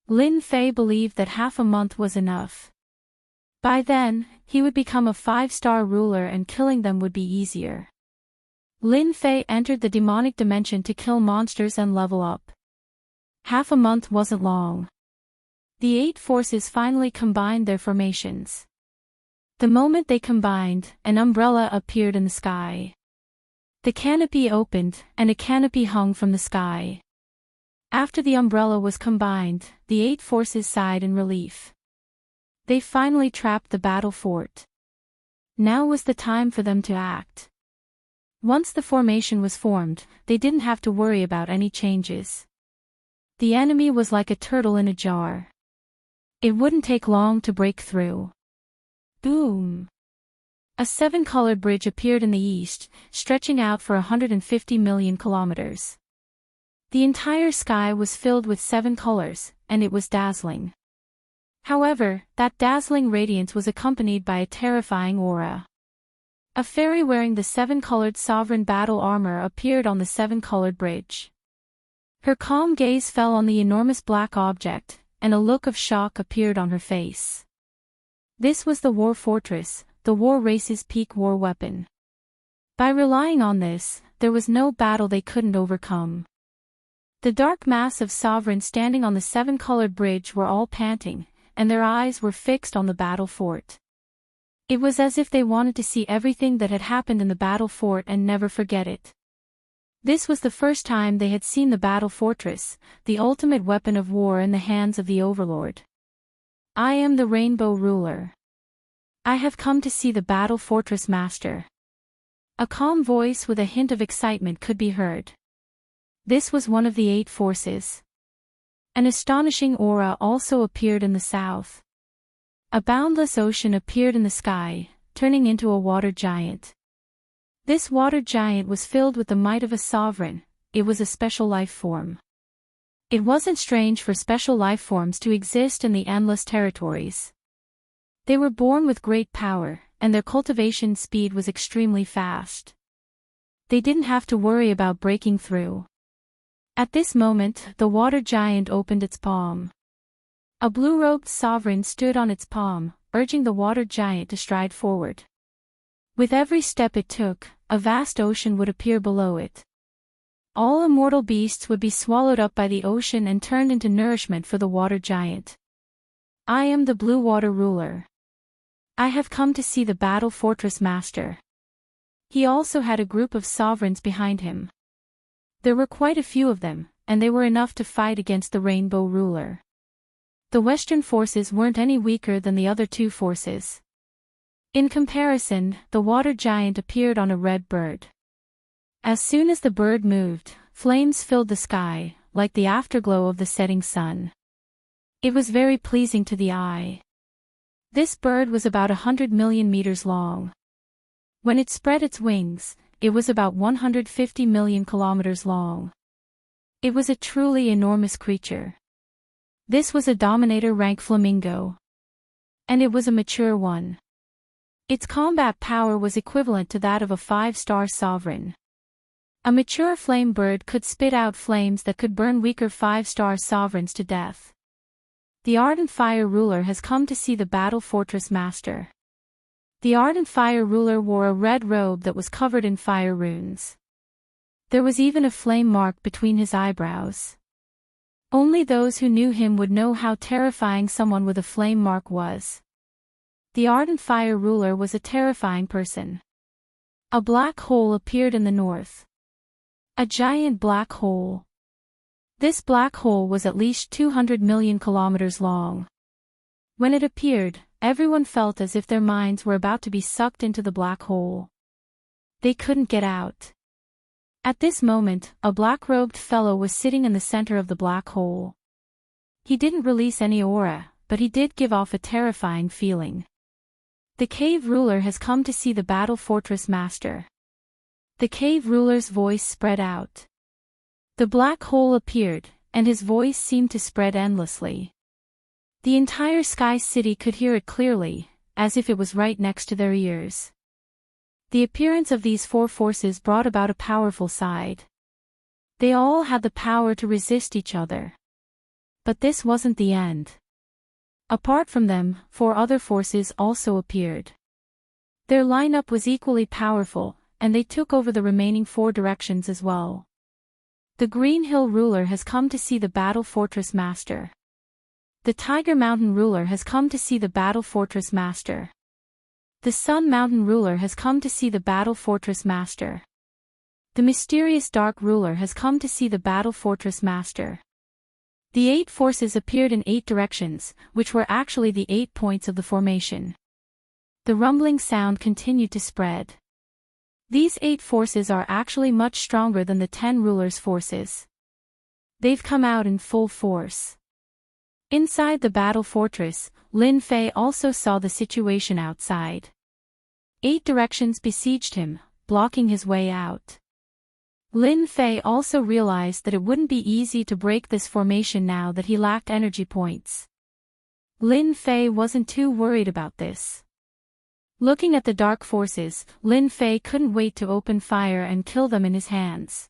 A: Lin Fei believed that half a month was enough. By then, he would become a 5-star ruler and killing them would be easier. Lin Fei entered the demonic dimension to kill monsters and level up. Half a month wasn't long. The 8 forces finally combined their formations. The moment they combined, an umbrella appeared in the sky. The canopy opened, and a canopy hung from the sky. After the umbrella was combined, the 8 forces sighed in relief. They finally trapped the battle fort. Now was the time for them to act. Once the formation was formed, they didn't have to worry about any changes. The enemy was like a turtle in a jar. It wouldn't take long to break through. Boom! A 7-colored bridge appeared in the east, stretching out for 150 million kilometers. The entire sky was filled with 7 colors, and it was dazzling. However, that dazzling radiance was accompanied by a terrifying aura. A fairy wearing the 7-colored sovereign battle armor appeared on the 7-colored bridge. Her calm gaze fell on the enormous black object, and a look of shock appeared on her face. This was the War Fortress, the war race's peak war weapon. By relying on this, there was no battle they couldn't overcome. The dark mass of sovereigns standing on the 7-colored bridge were all panting, and their eyes were fixed on the battle fort. It was as if they wanted to see everything that had happened in the battle fort and never forget it. This was the first time they had seen the battle fortress, the ultimate weapon of war in the hands of the overlord. I am the Rainbow Ruler. I have come to see the battle fortress master. A calm voice with a hint of excitement could be heard. This was one of the 8 forces. An astonishing aura also appeared in the south. A boundless ocean appeared in the sky, turning into a water giant. This water giant was filled with the might of a sovereign. It was a special life form. It wasn't strange for special life forms to exist in the endless territories. They were born with great power, and their cultivation speed was extremely fast. They didn't have to worry about breaking through. At this moment, the water giant opened its palm. A blue-robed sovereign stood on its palm, urging the water giant to stride forward. With every step it took, a vast ocean would appear below it. All immortal beasts would be swallowed up by the ocean and turned into nourishment for the water giant. I am the Blue Water Ruler. I have come to see the battle fortress master. He also had a group of sovereigns behind him. There were quite a few of them, and they were enough to fight against the Rainbow Ruler. The Western forces weren't any weaker than the other 2 forces. In comparison, the water giant appeared on a red bird. As soon as the bird moved, flames filled the sky, like the afterglow of the setting sun. It was very pleasing to the eye. This bird was about 100 million meters long. When it spread its wings, it was about 150 million kilometers long. It was a truly enormous creature. This was a Dominator rank flamingo. And it was a mature one. Its combat power was equivalent to that of a 5-star sovereign. A mature flame bird could spit out flames that could burn weaker 5-star sovereigns to death. The Ardent Fire Ruler has come to see the Battle Fortress Master. The Ardent Fire Ruler wore a red robe that was covered in fire runes. There was even a flame mark between his eyebrows. Only those who knew him would know how terrifying someone with a flame mark was. The Ardent Fire Ruler was a terrifying person. A black hole appeared in the north. A giant black hole. This black hole was at least 200 million kilometers long. When it appeared, everyone felt as if their minds were about to be sucked into the black hole. They couldn't get out. At this moment, a black-robed fellow was sitting in the center of the black hole. He didn't release any aura, but he did give off a terrifying feeling. The Cave Ruler has come to see the Battle Fortress Master. The Cave Ruler's voice spread out. The black hole appeared, and his voice seemed to spread endlessly. The entire Sky City could hear it clearly, as if it was right next to their ears. The appearance of these four forces brought about a powerful side. They all had the power to resist each other. But this wasn't the end. Apart from them, four other forces also appeared. Their lineup was equally powerful, and they took over the remaining four directions as well. The Green Hill ruler has come to see the Battle Fortress Master. The Tiger Mountain ruler has come to see the Battle Fortress Master. The Sun Mountain ruler has come to see the Battle Fortress Master. The Mysterious Dark ruler has come to see the Battle Fortress Master. The 8 forces appeared in 8 directions, which were actually the 8 points of the formation. The rumbling sound continued to spread. These 8 forces are actually much stronger than the 10 rulers' forces. They've come out in full force. Inside the battle fortress, Lin Fei also saw the situation outside. 8 directions besieged him, blocking his way out. Lin Fei also realized that it wouldn't be easy to break this formation now that he lacked energy points. Lin Fei wasn't too worried about this. Looking at the dark forces, Lin Fei couldn't wait to open fire and kill them in his hands.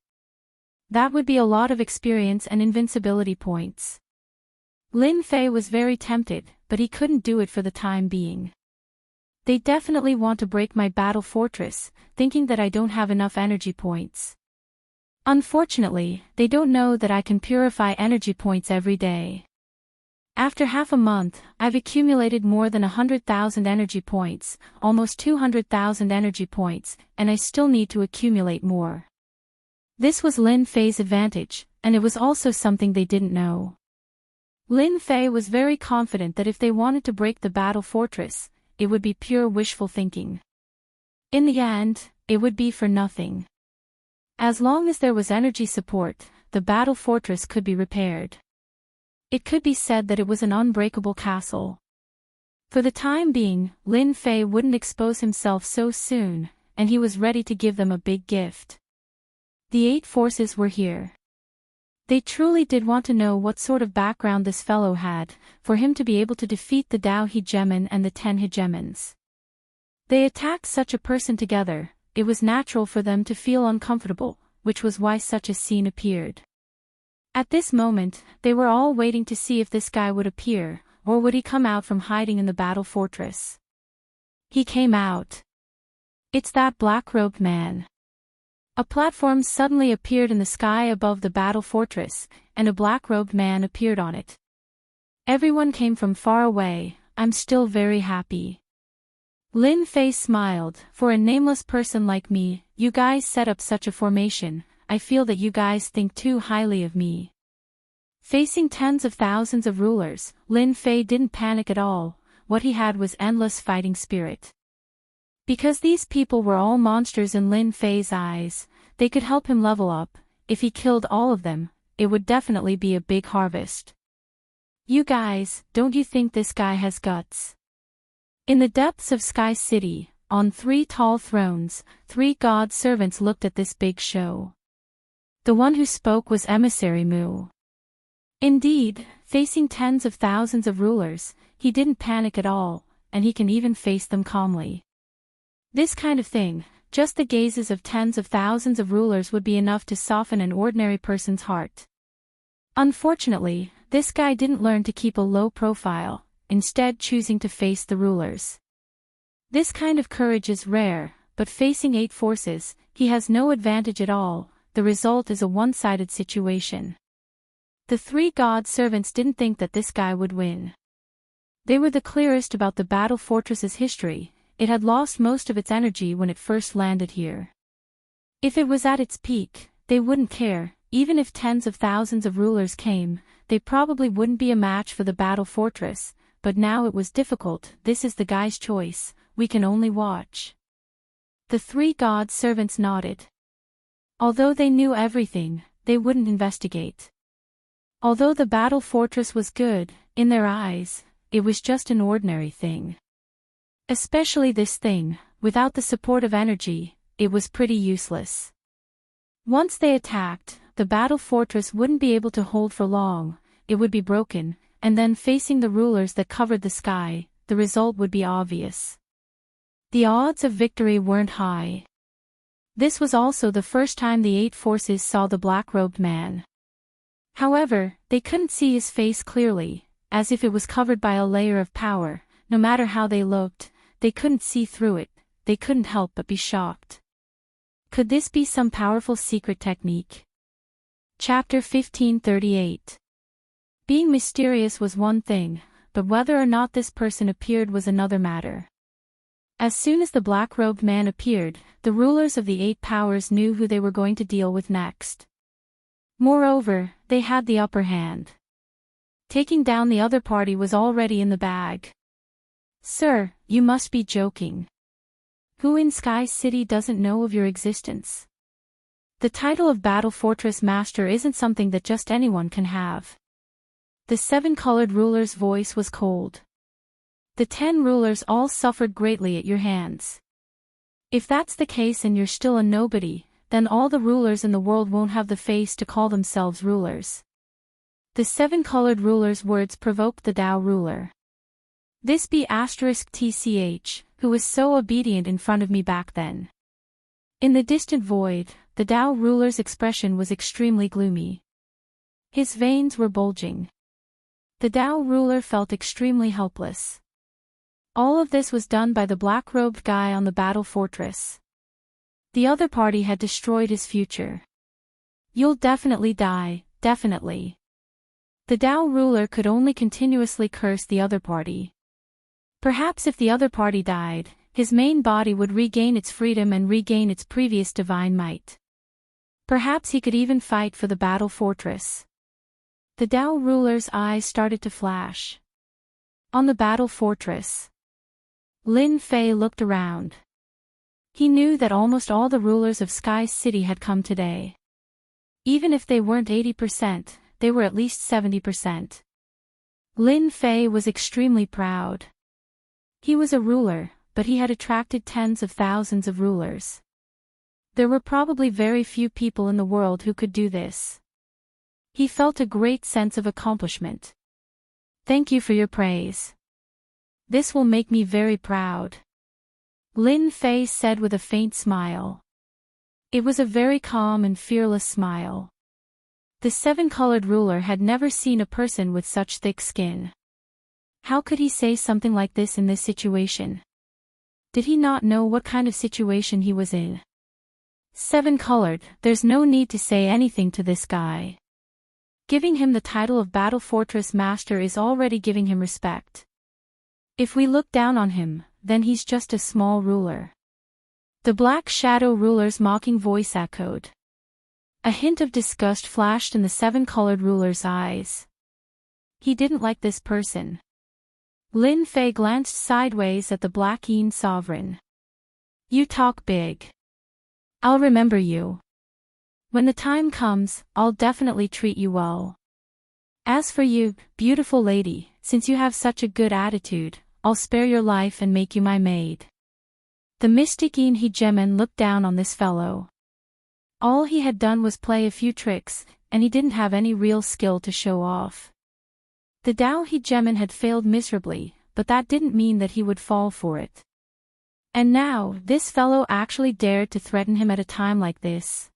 A: That would be a lot of experience and invincibility points. Lin Fei was very tempted, but he couldn't do it for the time being. They definitely want to break my battle fortress, thinking that I don't have enough energy points. Unfortunately, they don't know that I can purify energy points every day. After half a month, I've accumulated more than 100,000 energy points, almost 200,000 energy points, and I still need to accumulate more. This was Lin Fei's advantage, and it was also something they didn't know. Lin Fei was very confident that if they wanted to break the battle fortress, it would be pure wishful thinking. In the end, it would be for nothing. As long as there was energy support, the battle fortress could be repaired. It could be said that it was an unbreakable castle. For the time being, Lin Fei wouldn't expose himself so soon, and he was ready to give them a big gift. The 8 forces were here. They truly did want to know what sort of background this fellow had, for him to be able to defeat the Dao Hegemon and the 10 Hegemons. They attacked such a person together, it was natural for them to feel uncomfortable, which was why such a scene appeared. At this moment, they were all waiting to see if this guy would appear, or would he come out from hiding in the battle fortress. He came out. It's that black-robed man. A platform suddenly appeared in the sky above the battle fortress, and a black-robed man appeared on it. Everyone came from far away. I'm still very happy. Lin Fei smiled. For a nameless person like me, you guys set up such a formation. I feel that you guys think too highly of me. Facing tens of thousands of rulers, Lin Fei didn't panic at all. What he had was endless fighting spirit. Because these people were all monsters in Lin Fei's eyes, they could help him level up. If he killed all of them, it would definitely be a big harvest. You guys, don't you think this guy has guts? In the depths of Sky City, on 3 tall thrones, 3 god servants looked at this big show. The one who spoke was Emissary Mu. Indeed, facing tens of thousands of rulers, he didn't panic at all, and he can even face them calmly. This kind of thing, just the gazes of tens of thousands of rulers would be enough to soften an ordinary person's heart. Unfortunately, this guy didn't learn to keep a low profile, instead choosing to face the rulers. This kind of courage is rare, but facing 8 forces, he has no advantage at all. The result is a one-sided situation. The 3 god servants didn't think that this guy would win. They were the clearest about the battle fortress's history. It had lost most of its energy when it first landed here. If it was at its peak, they wouldn't care. Even if tens of thousands of rulers came, they probably wouldn't be a match for the battle fortress, but now it was difficult. This is the guy's choice, we can only watch. The 3 god servants nodded. Although they knew everything, they wouldn't investigate. Although the battle fortress was good, in their eyes, it was just an ordinary thing. Especially this thing, without the support of energy, it was pretty useless. Once they attacked, the battle fortress wouldn't be able to hold for long, it would be broken, and then facing the rulers that covered the sky, the result would be obvious. The odds of victory weren't high. This was also the first time the 8 forces saw the black-robed man. However, they couldn't see his face clearly, as if it was covered by a layer of power. No matter how they looked, they couldn't see through it. They couldn't help but be shocked. Could this be some powerful secret technique? Chapter 1538. Being mysterious was one thing, but whether or not this person appeared was another matter. As soon as the black-robed man appeared, the rulers of the 8 powers knew who they were going to deal with next. Moreover, they had the upper hand. Taking down the other party was already in the bag. Sir, you must be joking. Who in Sky City doesn't know of your existence? The title of Battle Fortress Master isn't something that just anyone can have. The 7-colored ruler's voice was cold. The 10 rulers all suffered greatly at your hands. If that's the case and you're still a nobody, then all the rulers in the world won't have the face to call themselves rulers. The 7-colored ruler's words provoked the Tao ruler. This be *TCH, who was so obedient in front of me back then. In the distant void, the Tao ruler's expression was extremely gloomy. His veins were bulging. The Tao ruler felt extremely helpless. All of this was done by the black-robed guy on the battle fortress. The other party had destroyed his future. You'll definitely die, definitely. The Tao ruler could only continuously curse the other party. Perhaps if the other party died, his main body would regain its freedom and regain its previous divine might. Perhaps he could even fight for the battle fortress. The Tao ruler's eyes started to flash. On the battle fortress, Lin Fei looked around. He knew that almost all the rulers of Sky City had come today. Even if they weren't 80%, they were at least 70%. Lin Fei was extremely proud. He was a ruler, but he had attracted tens of thousands of rulers. There were probably very few people in the world who could do this. He felt a great sense of accomplishment. Thank you for your praise. This will make me very proud. Lin Fei said with a faint smile. It was a very calm and fearless smile. The 7-colored ruler had never seen a person with such thick skin. How could he say something like this in this situation? Did he not know what kind of situation he was in? 7-colored, there's no need to say anything to this guy. Giving him the title of Battle Fortress Master is already giving him respect. If we look down on him, then he's just a small ruler. The Black Shadow ruler's mocking voice echoed. A hint of disgust flashed in the 7-colored ruler's eyes. He didn't like this person. Lin Fei glanced sideways at the Black Yin sovereign. You talk big. I'll remember you. When the time comes, I'll definitely treat you well. As for you, beautiful lady, since you have such a good attitude, I'll spare your life and make you my maid. The mystic Yin Hegemon looked down on this fellow. All he had done was play a few tricks, and he didn't have any real skill to show off. The Tao Hegemon had failed miserably, but that didn't mean that he would fall for it. And now, this fellow actually dared to threaten him at a time like this.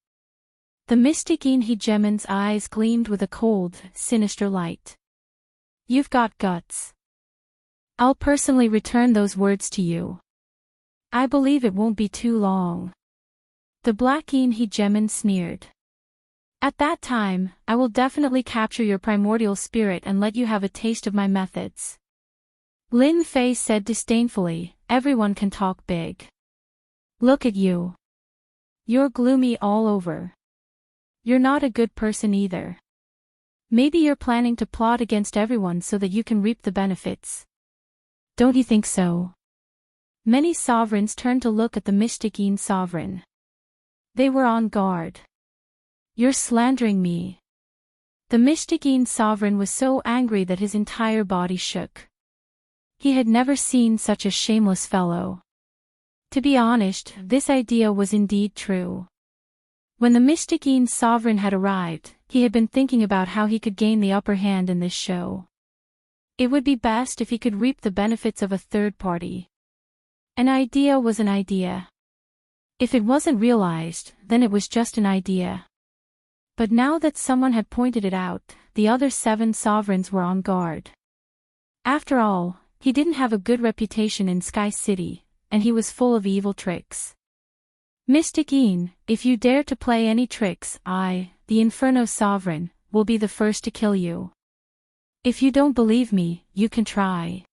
A: The mystic Yin Hegemon's eyes gleamed with a cold, sinister light. You've got guts. I'll personally return those words to you. I believe it won't be too long. The Black Yin Hegemon sneered. At that time, I will definitely capture your primordial spirit and let you have a taste of my methods. Lin Fei said disdainfully, everyone can talk big. Look at you. You're gloomy all over. You're not a good person either. Maybe you're planning to plot against everyone so that you can reap the benefits. Don't you think so? Many sovereigns turned to look at the mystic Yin sovereign. They were on guard. You're slandering me. The mystic Yin sovereign was so angry that his entire body shook. He had never seen such a shameless fellow. To be honest, this idea was indeed true. When the mystic Yin sovereign had arrived, he had been thinking about how he could gain the upper hand in this show. It would be best if he could reap the benefits of a third party. An idea was an idea. If it wasn't realized, then it was just an idea. But now that someone had pointed it out, the other 7 sovereigns were on guard. After all, he didn't have a good reputation in Sky City, and he was full of evil tricks. Mystic Een, if you dare to play any tricks, I, the Inferno Sovereign, will be the first to kill you. If you don't believe me, you can try.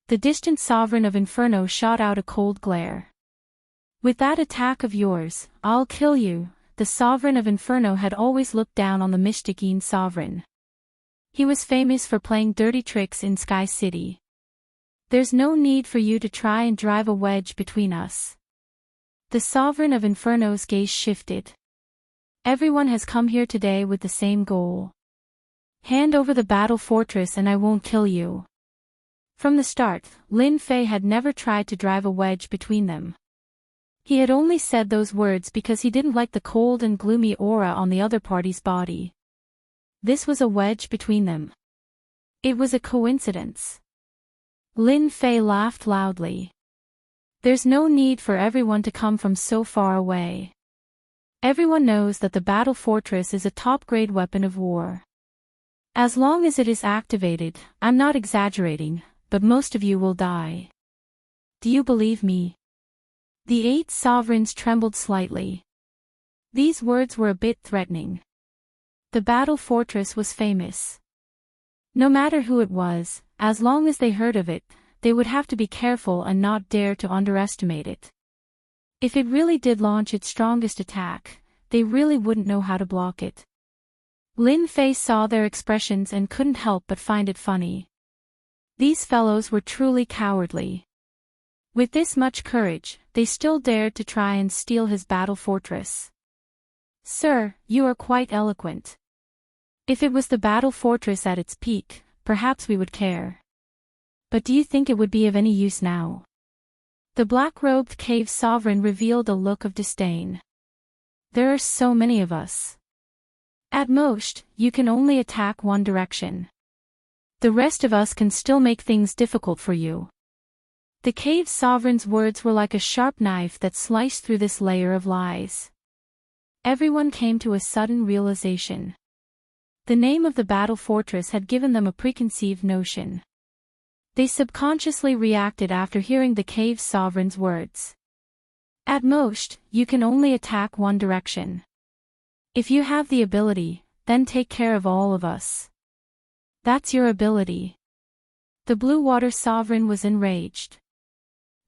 A: The distant Sovereign of Inferno shot out a cold glare. With that attack of yours, I'll kill you. The Sovereign of Inferno had always looked down on the Mystic Een Sovereign. He was famous for playing dirty tricks in Sky City. There's no need for you to try and drive a wedge between us. The Sovereign of Inferno's gaze shifted. Everyone has come here today with the same goal. Hand over the battle fortress and I won't kill you. From the start, Lin Fei had never tried to drive a wedge between them. He had only said those words because he didn't like the cold and gloomy aura on the other party's body. This was a wedge between them. It was a coincidence. Lin Fei laughed loudly. There's no need for everyone to come from so far away. Everyone knows that the battle fortress is a top-grade weapon of war. As long as it is activated, I'm not exaggerating, but most of you will die. Do you believe me? The 8 sovereigns trembled slightly. These words were a bit threatening. The battle fortress was famous. No matter who it was, as long as they heard of it, they would have to be careful and not dare to underestimate it. If it really did launch its strongest attack, they really wouldn't know how to block it. Lin Fei saw their expressions and couldn't help but find it funny. These fellows were truly cowardly. With this much courage, they still dared to try and steal his battle fortress. Sir, you are quite eloquent. If it was the battle fortress at its peak, perhaps we would care. But do you think it would be of any use now? The black-robed cave sovereign revealed a look of disdain. There are so many of us. At most, you can only attack one direction. The rest of us can still make things difficult for you. The cave sovereign's words were like a sharp knife that sliced through this layer of lies. Everyone came to a sudden realization. The name of the battle fortress had given them a preconceived notion. They subconsciously reacted after hearing the cave sovereign's words. At most, you can only attack one direction. If you have the ability, then take care of all of us. That's your ability. The Blue Water Sovereign was enraged.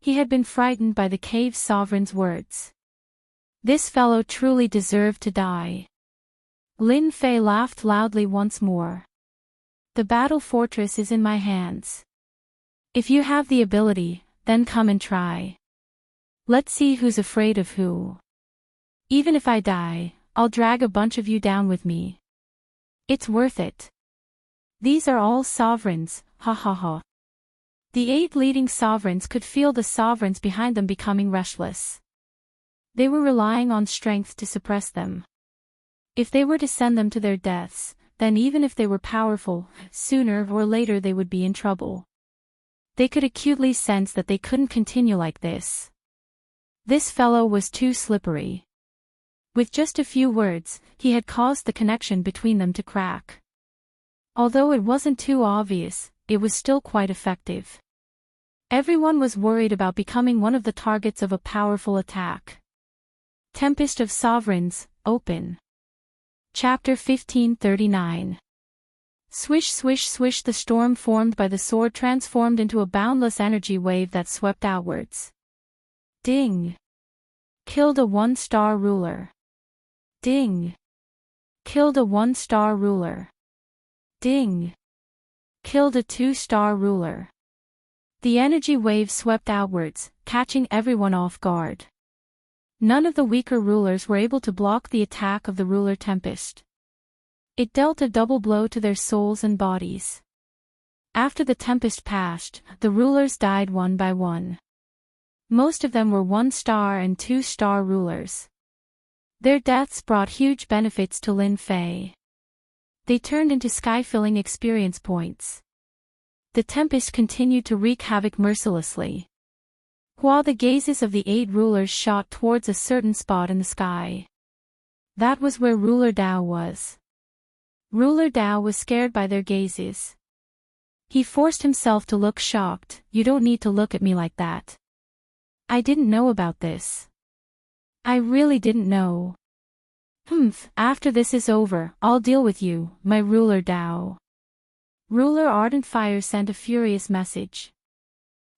A: He had been frightened by the cave sovereign's words. This fellow truly deserved to die. Lin Fei laughed loudly once more. The battle fortress is in my hands. If you have the ability, then come and try. Let's see who's afraid of who. Even if I die, I'll drag a bunch of you down with me. It's worth it. These are all sovereigns, ha ha ha. The 8 leading sovereigns could feel the sovereigns behind them becoming restless. They were relying on strength to suppress them. If they were to send them to their deaths, then even if they were powerful, sooner or later they would be in trouble. They could acutely sense that they couldn't continue like this. This fellow was too slippery. With just a few words, he had caused the connection between them to crack. Although it wasn't too obvious, it was still quite effective. Everyone was worried about becoming one of the targets of a powerful attack. Tempest of Sovereigns, open. Chapter 1539. Swish swish swish, the storm formed by the sword transformed into a boundless energy wave that swept outwards. Ding! Killed a 1-star ruler. Ding! Killed a 1-star ruler. Ding! Killed a 2-star ruler. The energy wave swept outwards, catching everyone off guard. None of the weaker rulers were able to block the attack of the ruler Tempest. It dealt a double blow to their souls and bodies. After the Tempest passed, the rulers died one by one. Most of them were 1-star and 2-star rulers. Their deaths brought huge benefits to Lin Fei. They turned into sky-filling experience points. The tempest continued to wreak havoc mercilessly, while the gazes of the 8 rulers shot towards a certain spot in the sky. That was where Ruler Dao was. Ruler Dao was scared by their gazes. He forced himself to look shocked. "You don't need to look at me like that. I didn't know about this. I really didn't know. After this is over, I'll deal with you, my Ruler Dao." Ruler Ardent Fire sent a furious message.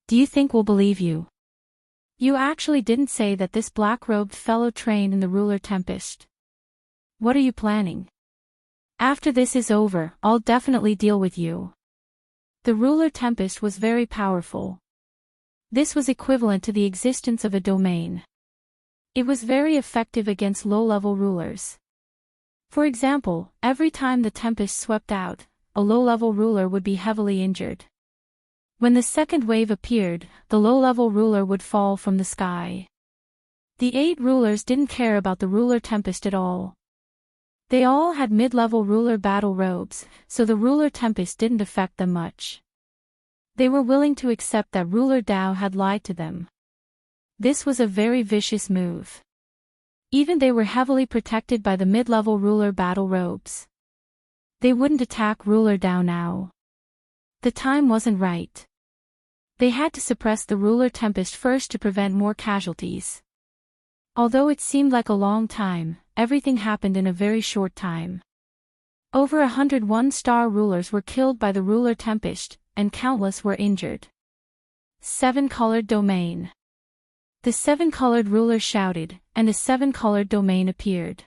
A: "Do you think we'll believe you? You actually didn't say that this black-robed fellow trained in the Ruler Tempest. What are you planning? After this is over, I'll definitely deal with you." The Ruler Tempest was very powerful. This was equivalent to the existence of a domain. It was very effective against low-level rulers. For example, every time the Tempest swept out, a low-level ruler would be heavily injured. When the second wave appeared, the low-level ruler would fall from the sky. The 8 rulers didn't care about the Ruler Tempest at all. They all had mid-level ruler battle robes, so the Ruler Tempest didn't affect them much. They were willing to accept that Ruler Dao had lied to them. This was a very vicious move. Even they were heavily protected by the mid-level ruler battle robes. They wouldn't attack Ruler Dao now. The time wasn't right. They had to suppress the Ruler Tempest first to prevent more casualties. Although it seemed like a long time, everything happened in a very short time. Over 101 star rulers were killed by the Ruler Tempest, and countless were injured. 7-colored domain. The 7-colored ruler shouted, and a 7-colored domain appeared.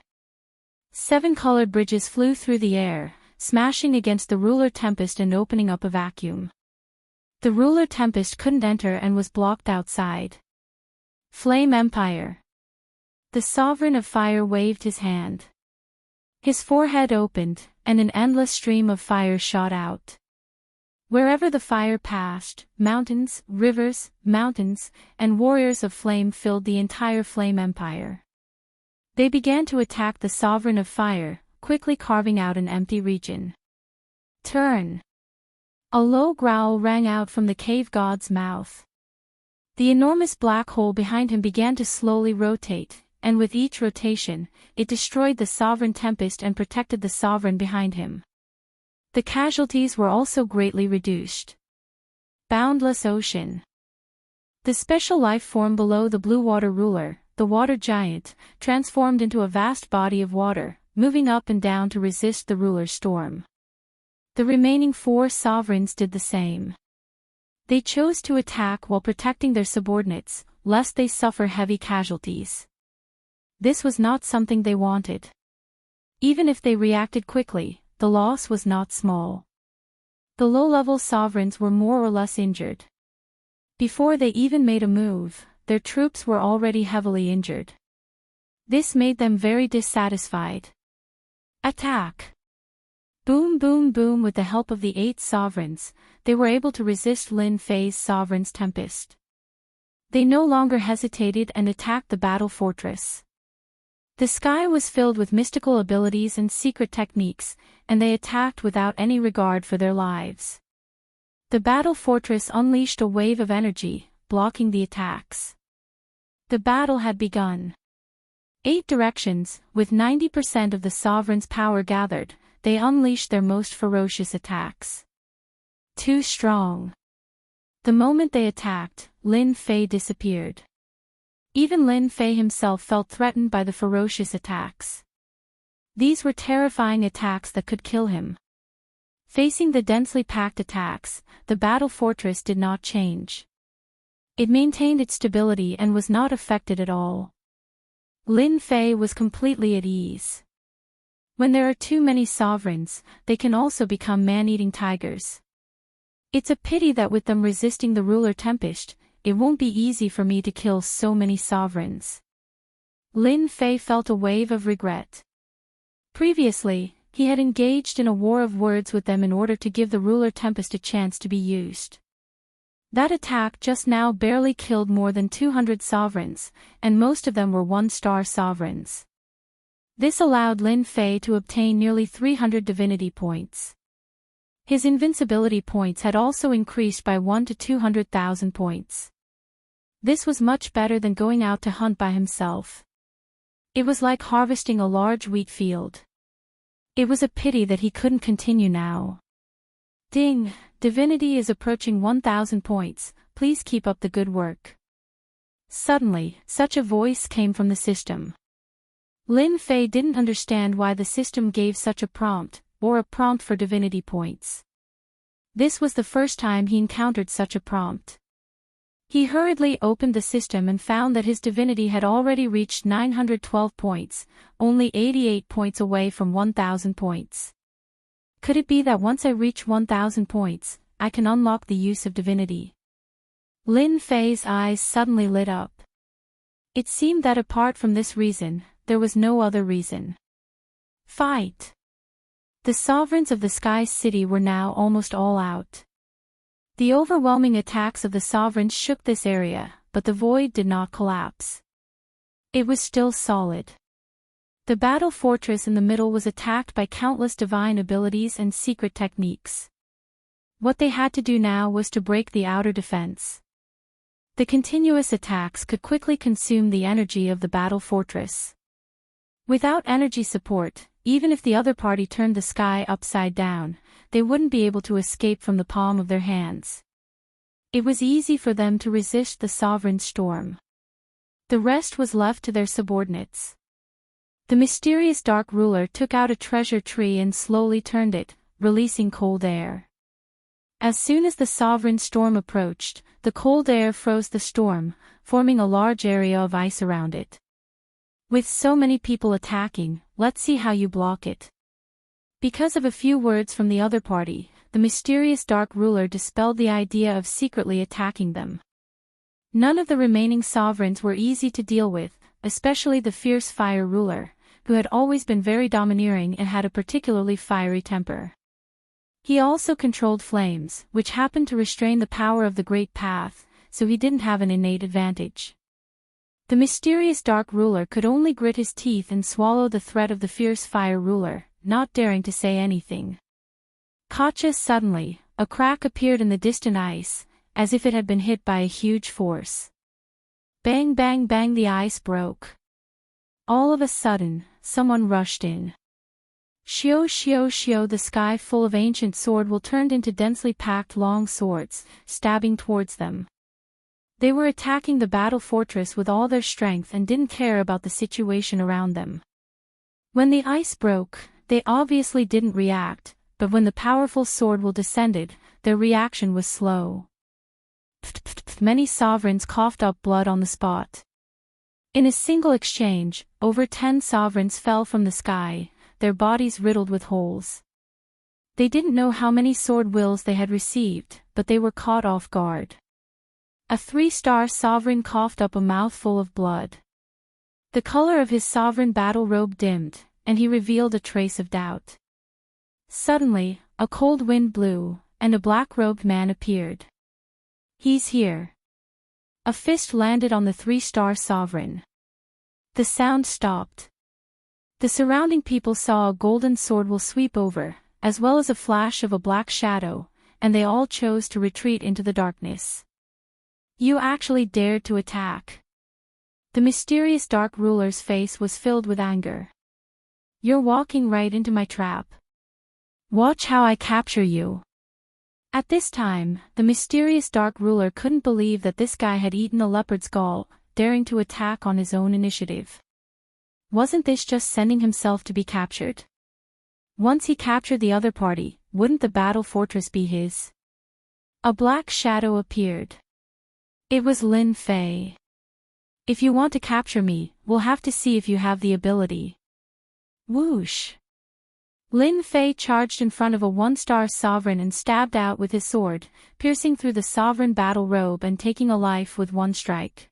A: 7-colored bridges flew through the air, smashing against the Ruler Tempest and opening up a vacuum. The Ruler Tempest couldn't enter and was blocked outside. Flame Empire. The Sovereign of Fire waved his hand. His forehead opened, and an endless stream of fire shot out. Wherever the fire passed, mountains, rivers, mountains, and warriors of flame filled the entire Flame Empire. They began to attack the Sovereign of Fire, quickly carving out an empty region. Turn! A low growl rang out from the cave god's mouth. The enormous black hole behind him began to slowly rotate, and with each rotation, it destroyed the Sovereign Tempest and protected the Sovereign behind him. The casualties were also greatly reduced. Boundless Ocean. The special life form below the blue water ruler, the water giant, transformed into a vast body of water, moving up and down to resist the ruler's storm. The remaining 4 sovereigns did the same. They chose to attack while protecting their subordinates, lest they suffer heavy casualties. This was not something they wanted. Even if they reacted quickly, the loss was not small. The low-level sovereigns were more or less injured. Before they even made a move, their troops were already heavily injured. This made them very dissatisfied. Attack! Boom boom boom. With the help of the 8 sovereigns, they were able to resist Lin Fei's Sovereign's Tempest. They no longer hesitated and attacked the battle fortress. The sky was filled with mystical abilities and secret techniques, and they attacked without any regard for their lives. The battle fortress unleashed a wave of energy, blocking the attacks. The battle had begun. 8 directions, with 90% of the sovereign's power gathered, they unleashed their most ferocious attacks. Too strong. The moment they attacked, Lin Fei disappeared. Even Lin Fei himself felt threatened by the ferocious attacks. These were terrifying attacks that could kill him. Facing the densely packed attacks, the battle fortress did not change. It maintained its stability and was not affected at all. Lin Fei was completely at ease. When there are too many sovereigns, they can also become man-eating tigers. It's a pity that with them resisting the Ruler Tempest, it won't be easy for me to kill so many sovereigns. Lin Fei felt a wave of regret. Previously, he had engaged in a war of words with them in order to give the Ruler Tempest a chance to be used. That attack just now barely killed more than 200 sovereigns, and most of them were 1-star sovereigns. This allowed Lin Fei to obtain nearly 300 divinity points. His invincibility points had also increased by 1 to 200,000 points. This was much better than going out to hunt by himself. It was like harvesting a large wheat field. It was a pity that he couldn't continue now. Ding! Divinity is approaching 1,000 points, please keep up the good work. Suddenly, such a voice came from the system. Lin Fei didn't understand why the system gave such a prompt, or a prompt for divinity points. This was the first time he encountered such a prompt. He hurriedly opened the system and found that his divinity had already reached 912 points, only 88 points away from 1,000 points. Could it be that once I reach 1,000 points, I can unlock the use of divinity? Lin Fei's eyes suddenly lit up. It seemed that apart from this reason, there was no other reason. Fight! The sovereigns of the Sky City were now almost all out. The overwhelming attacks of the sovereigns shook this area, but the void did not collapse. It was still solid. The battle fortress in the middle was attacked by countless divine abilities and secret techniques. What they had to do now was to break the outer defense. The continuous attacks could quickly consume the energy of the battle fortress. Without energy support, even if the other party turned the sky upside down, they wouldn't be able to escape from the palm of their hands. It was easy for them to resist the sovereign storm. The rest was left to their subordinates. The mysterious dark ruler took out a treasure tree and slowly turned it, releasing cold air. As soon as the sovereign storm approached, the cold air froze the storm, forming a large area of ice around it. With so many people attacking, let's see how you block it. Because of a few words from the other party, the mysterious dark ruler dispelled the idea of secretly attacking them. None of the remaining sovereigns were easy to deal with, especially the fierce fire ruler, who had always been very domineering and had a particularly fiery temper. He also controlled flames, which happened to restrain the power of the Great Path, so he didn't have an innate advantage. The mysterious dark ruler could only grit his teeth and swallow the threat of the fierce fire ruler, not daring to say anything. Gotcha! Suddenly, a crack appeared in the distant ice, as if it had been hit by a huge force. Bang bang bang, the ice broke. All of a sudden, someone rushed in. Shio shio shio, the sky full of ancient sword will turned into densely packed long swords, stabbing towards them. They were attacking the battle fortress with all their strength and didn't care about the situation around them. When the ice broke, they obviously didn't react, but when the powerful sword will descended, their reaction was slow. Many sovereigns coughed up blood on the spot. In a single exchange, over 10 sovereigns fell from the sky, their bodies riddled with holes. They didn't know how many sword wills they had received, but they were caught off guard. A 3-star sovereign coughed up a mouthful of blood. The color of his sovereign battle robe dimmed, and he revealed a trace of doubt. Suddenly, a cold wind blew, and a black-robed man appeared. He's here. A fist landed on the 3-star sovereign. The sound stopped. The surrounding people saw a golden sword will sweep over, as well as a flash of a black shadow, and they all chose to retreat into the darkness. You actually dared to attack. The mysterious dark ruler's face was filled with anger. You're walking right into my trap. Watch how I capture you. At this time, the mysterious dark ruler couldn't believe that this guy had eaten a leopard's gall, daring to attack on his own initiative. Wasn't this just sending himself to be captured? Once he captured the other party, wouldn't the battle fortress be his? A black shadow appeared. It was Lin Fei. If you want to capture me, we'll have to see if you have the ability. Whoosh! Lin Fei charged in front of a 1-star sovereign and stabbed out with his sword, piercing through the sovereign battle robe and taking a life with one strike.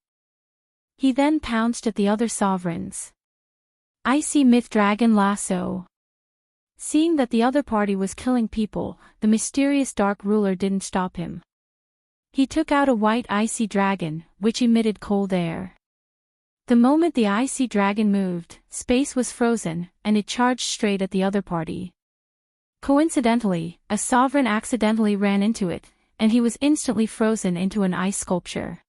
A: He then pounced at the other sovereigns. Icy Myth Dragon Lasso. Seeing that the other party was killing people, the mysterious dark ruler didn't stop him. He took out a white icy dragon, which emitted cold air. The moment the icy dragon moved, space was frozen, and it charged straight at the other party. Coincidentally, a sovereign accidentally ran into it, and he was instantly frozen into an ice sculpture.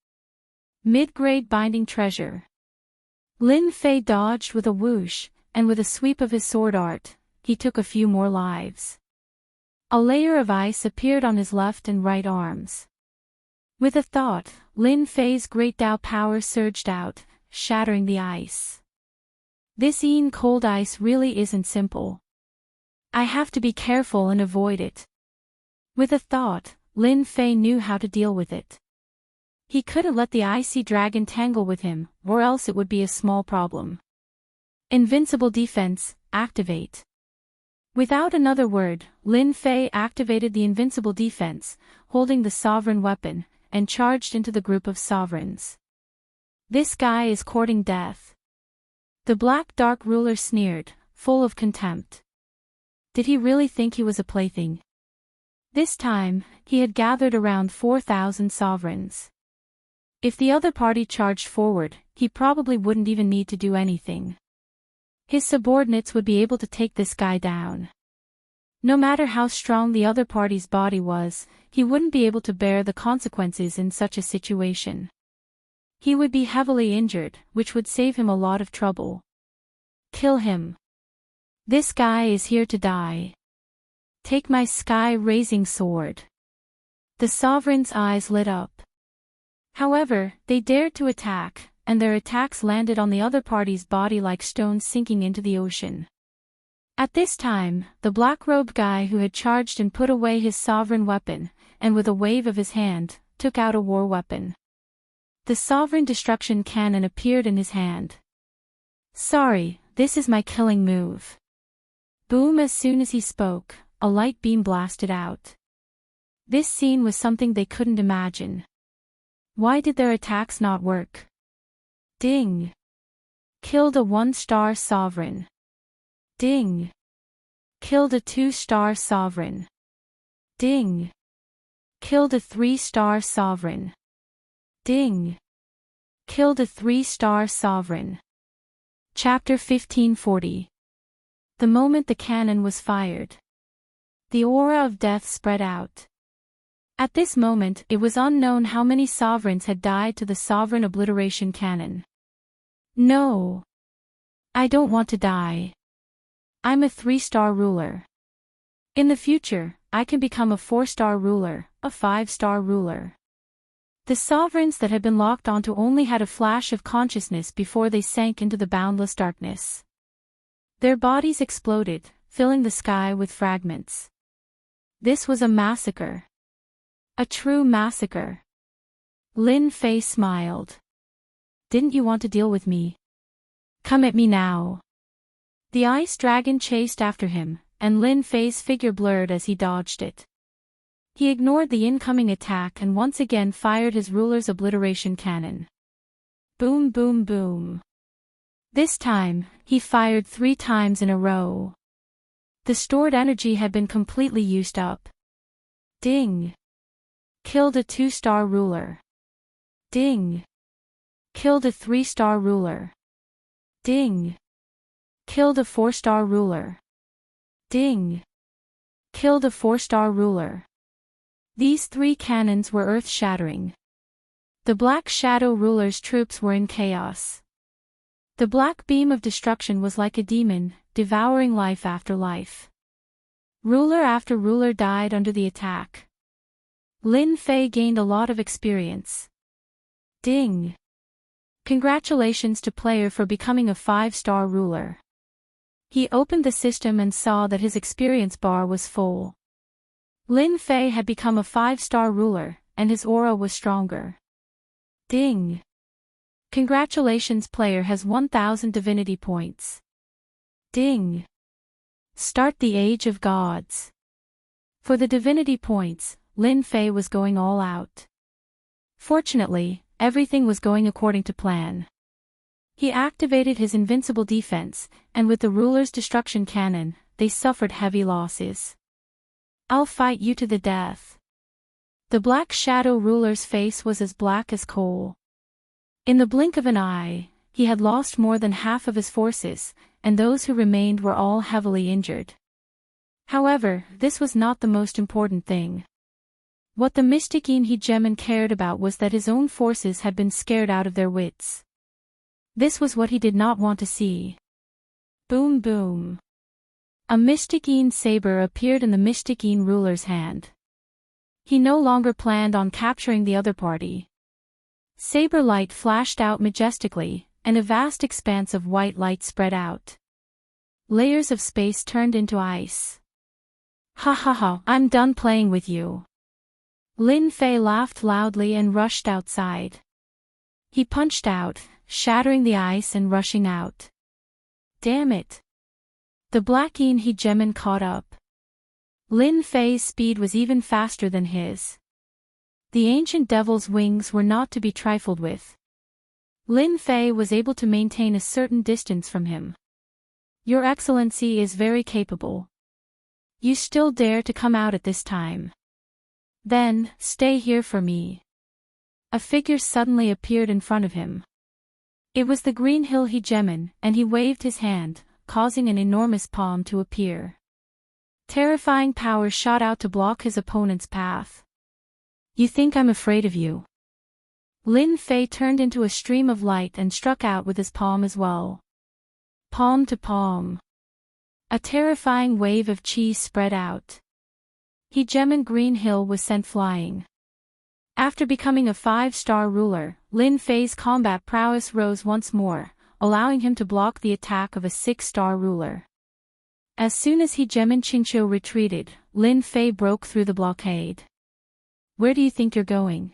A: Mid-grade binding treasure. Lin Fei dodged with a whoosh, and with a sweep of his sword art, he took a few more lives. A layer of ice appeared on his left and right arms. With a thought, Lin Fei's great Dao power surged out, shattering the ice. This cold ice really isn't simple. I have to be careful and avoid it. With a thought, Lin Fei knew how to deal with it. He couldn't let the icy dragon tangle with him, or else it would be a small problem. Invincible defense, activate. Without another word, Lin Fei activated the invincible defense, holding the sovereign weapon, and charged into the group of sovereigns. This guy is courting death. The Black Dark Ruler sneered, full of contempt. Did he really think he was a plaything? This time, he had gathered around 4,000 sovereigns. If the other party charged forward, he probably wouldn't even need to do anything. His subordinates would be able to take this guy down. No matter how strong the other party's body was, he wouldn't be able to bear the consequences in such a situation. He would be heavily injured, which would save him a lot of trouble. Kill him. This guy is here to die. Take my sky-raising sword. The sovereign's eyes lit up. However, they dared to attack, and their attacks landed on the other party's body like stones sinking into the ocean. At this time, the black-robed guy who had charged and put away his sovereign weapon, and with a wave of his hand, took out a war weapon. The sovereign destruction cannon appeared in his hand. Sorry, this is my killing move. Boom! As soon as he spoke, a light beam blasted out. This scene was something they couldn't imagine. Why did their attacks not work? Ding! Killed a 1-star sovereign. Ding! Killed a 2-star sovereign. Ding! Killed a 3-star sovereign. Ding! Killed a 3-star sovereign. Chapter 1540. The moment the cannon was fired, the aura of death spread out. At this moment, it was unknown how many sovereigns had died to the sovereign obliteration cannon. No! I don't want to die. I'm a 3-star ruler. In the future, I can become a 4-star ruler, a 5-star ruler. The sovereigns that had been locked onto only had a flash of consciousness before they sank into the boundless darkness. Their bodies exploded, filling the sky with fragments. This was a massacre. A true massacre. Lin Fei smiled. Didn't you want to deal with me? Come at me now. The ice dragon chased after him, and Lin Fei's figure blurred as he dodged it. He ignored the incoming attack and once again fired his ruler's obliteration cannon. Boom, boom, boom. This time, he fired 3 times in a row. The stored energy had been completely used up. Ding! Killed a 2-star ruler. Ding! Killed a 3-star ruler. Ding! Killed a 4-star ruler. Ding! Killed a 4-star ruler. These 3 cannons were earth-shattering. The Black Shadow ruler's troops were in chaos. The black beam of destruction was like a demon, devouring life after life. Ruler after ruler died under the attack. Lin Fei gained a lot of experience. Ding! Congratulations to player for becoming a 5-star ruler. He opened the system and saw that his experience bar was full. Lin Fei had become a 5-star ruler, and his aura was stronger. Ding! Congratulations, player has 1,000 divinity points. Ding! Start the Age of Gods. For the divinity points, Lin Fei was going all out. Fortunately, everything was going according to plan. He activated his invincible defense, and with the ruler's destruction cannon, they suffered heavy losses. I'll fight you to the death. The Black Shadow ruler's face was as black as coal. In the blink of an eye, he had lost more than half of his forces, and those who remained were all heavily injured. However, this was not the most important thing. What the mystic Hegemen cared about was that his own forces had been scared out of their wits. This was what he did not want to see. Boom boom. A mystic saber appeared in the mystic ruler's hand. He no longer planned on capturing the other party. Saber light flashed out majestically, and a vast expanse of white light spread out. Layers of space turned into ice. Ha ha ha, I'm done playing with you. Lin Fei laughed loudly and rushed outside. He punched out, shattering the ice and rushing out. Damn it. The black Hegemen caught up. Lin Fei's speed was even faster than his. The ancient devil's wings were not to be trifled with. Lin Fei was able to maintain a certain distance from him. Your Excellency is very capable. You still dare to come out at this time. Then, stay here for me. A figure suddenly appeared in front of him. It was the Green Hill Hegemen, and he waved his hand, causing an enormous palm to appear. Terrifying power shot out to block his opponent's path. You think I'm afraid of you? Lin Fei turned into a stream of light and struck out with his palm as well. Palm to palm. A terrifying wave of chi spread out. Hegemen Green Hill was sent flying. After becoming a 5-star ruler, Lin Fei's combat prowess rose once more, allowing him to block the attack of a 6-star ruler. As soon as Hegemen Qingqiu retreated, Lin Fei broke through the blockade. Where do you think you're going?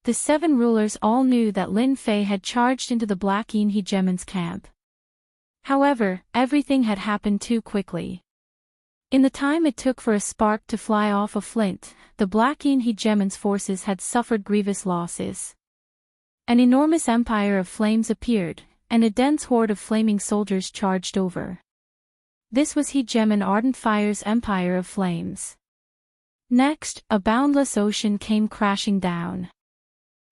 A: The 7 rulers all knew that Lin Fei had charged into the Black Hegemen's camp. However, everything had happened too quickly. In the time it took for a spark to fly off a flint, the Black Hegemen's forces had suffered grievous losses. An enormous empire of flames appeared, and a dense horde of flaming soldiers charged over. This was Hegemen Ardent Fire's empire of flames. Next, a boundless ocean came crashing down.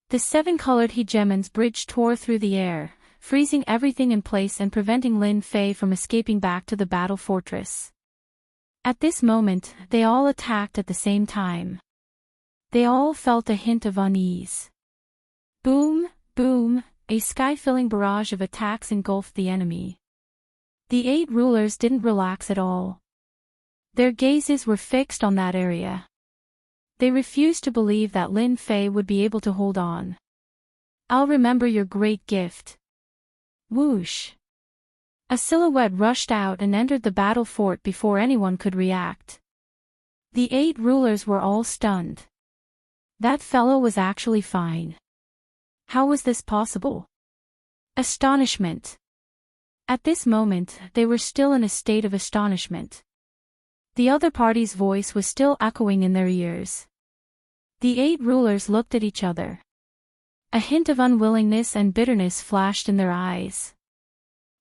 A: The 7-colored Hegemen's bridge tore through the air, freezing everything in place and preventing Lin Fei from escaping back to the battle fortress. At this moment, they all attacked at the same time. They all felt a hint of unease. Boom, boom, a sky-filling barrage of attacks engulfed the enemy. The 8 rulers didn't relax at all. Their gazes were fixed on that area. They refused to believe that Lin Fei would be able to hold on. I'll remember your great gift. Whoosh! A silhouette rushed out and entered the battle fort before anyone could react. The 8 rulers were all stunned. That fellow was actually fine. How was this possible? Astonishment. At this moment, they were still in a state of astonishment. The other party's voice was still echoing in their ears. The 8 rulers looked at each other. A hint of unwillingness and bitterness flashed in their eyes.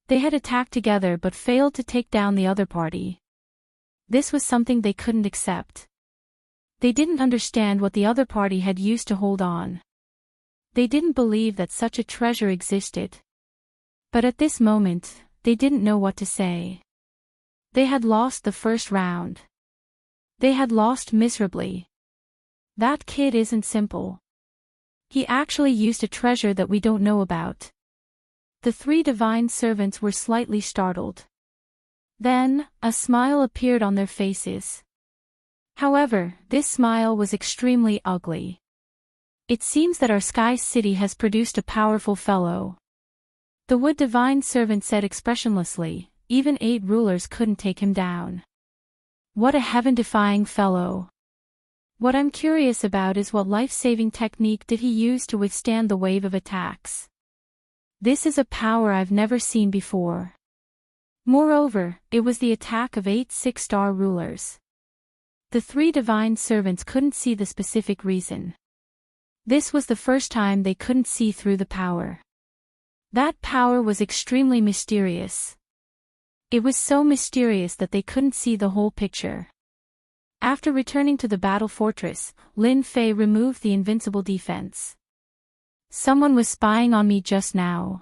A: They had attacked together but failed to take down the other party. This was something they couldn't accept. They didn't understand what the other party had used to hold on. They didn't believe that such a treasure existed. But at this moment, they didn't know what to say. They had lost the first round. They had lost miserably. That kid isn't simple. He actually used a treasure that we don't know about. The 3 divine servants were slightly startled. Then, a smile appeared on their faces. However, this smile was extremely ugly. It seems that our sky city has produced a powerful fellow. The wood divine servant said expressionlessly, even 8 rulers couldn't take him down. What a heaven-defying fellow. What I'm curious about is what life-saving technique did he use to withstand the wave of attacks. This is a power I've never seen before. Moreover, it was the attack of 8 6-star rulers. The 3 divine servants couldn't see the specific reason. This was the first time they couldn't see through the power. That power was extremely mysterious. It was so mysterious that they couldn't see the whole picture. After returning to the battle fortress, Lin Fei removed the invincible defense. Someone was spying on me just now.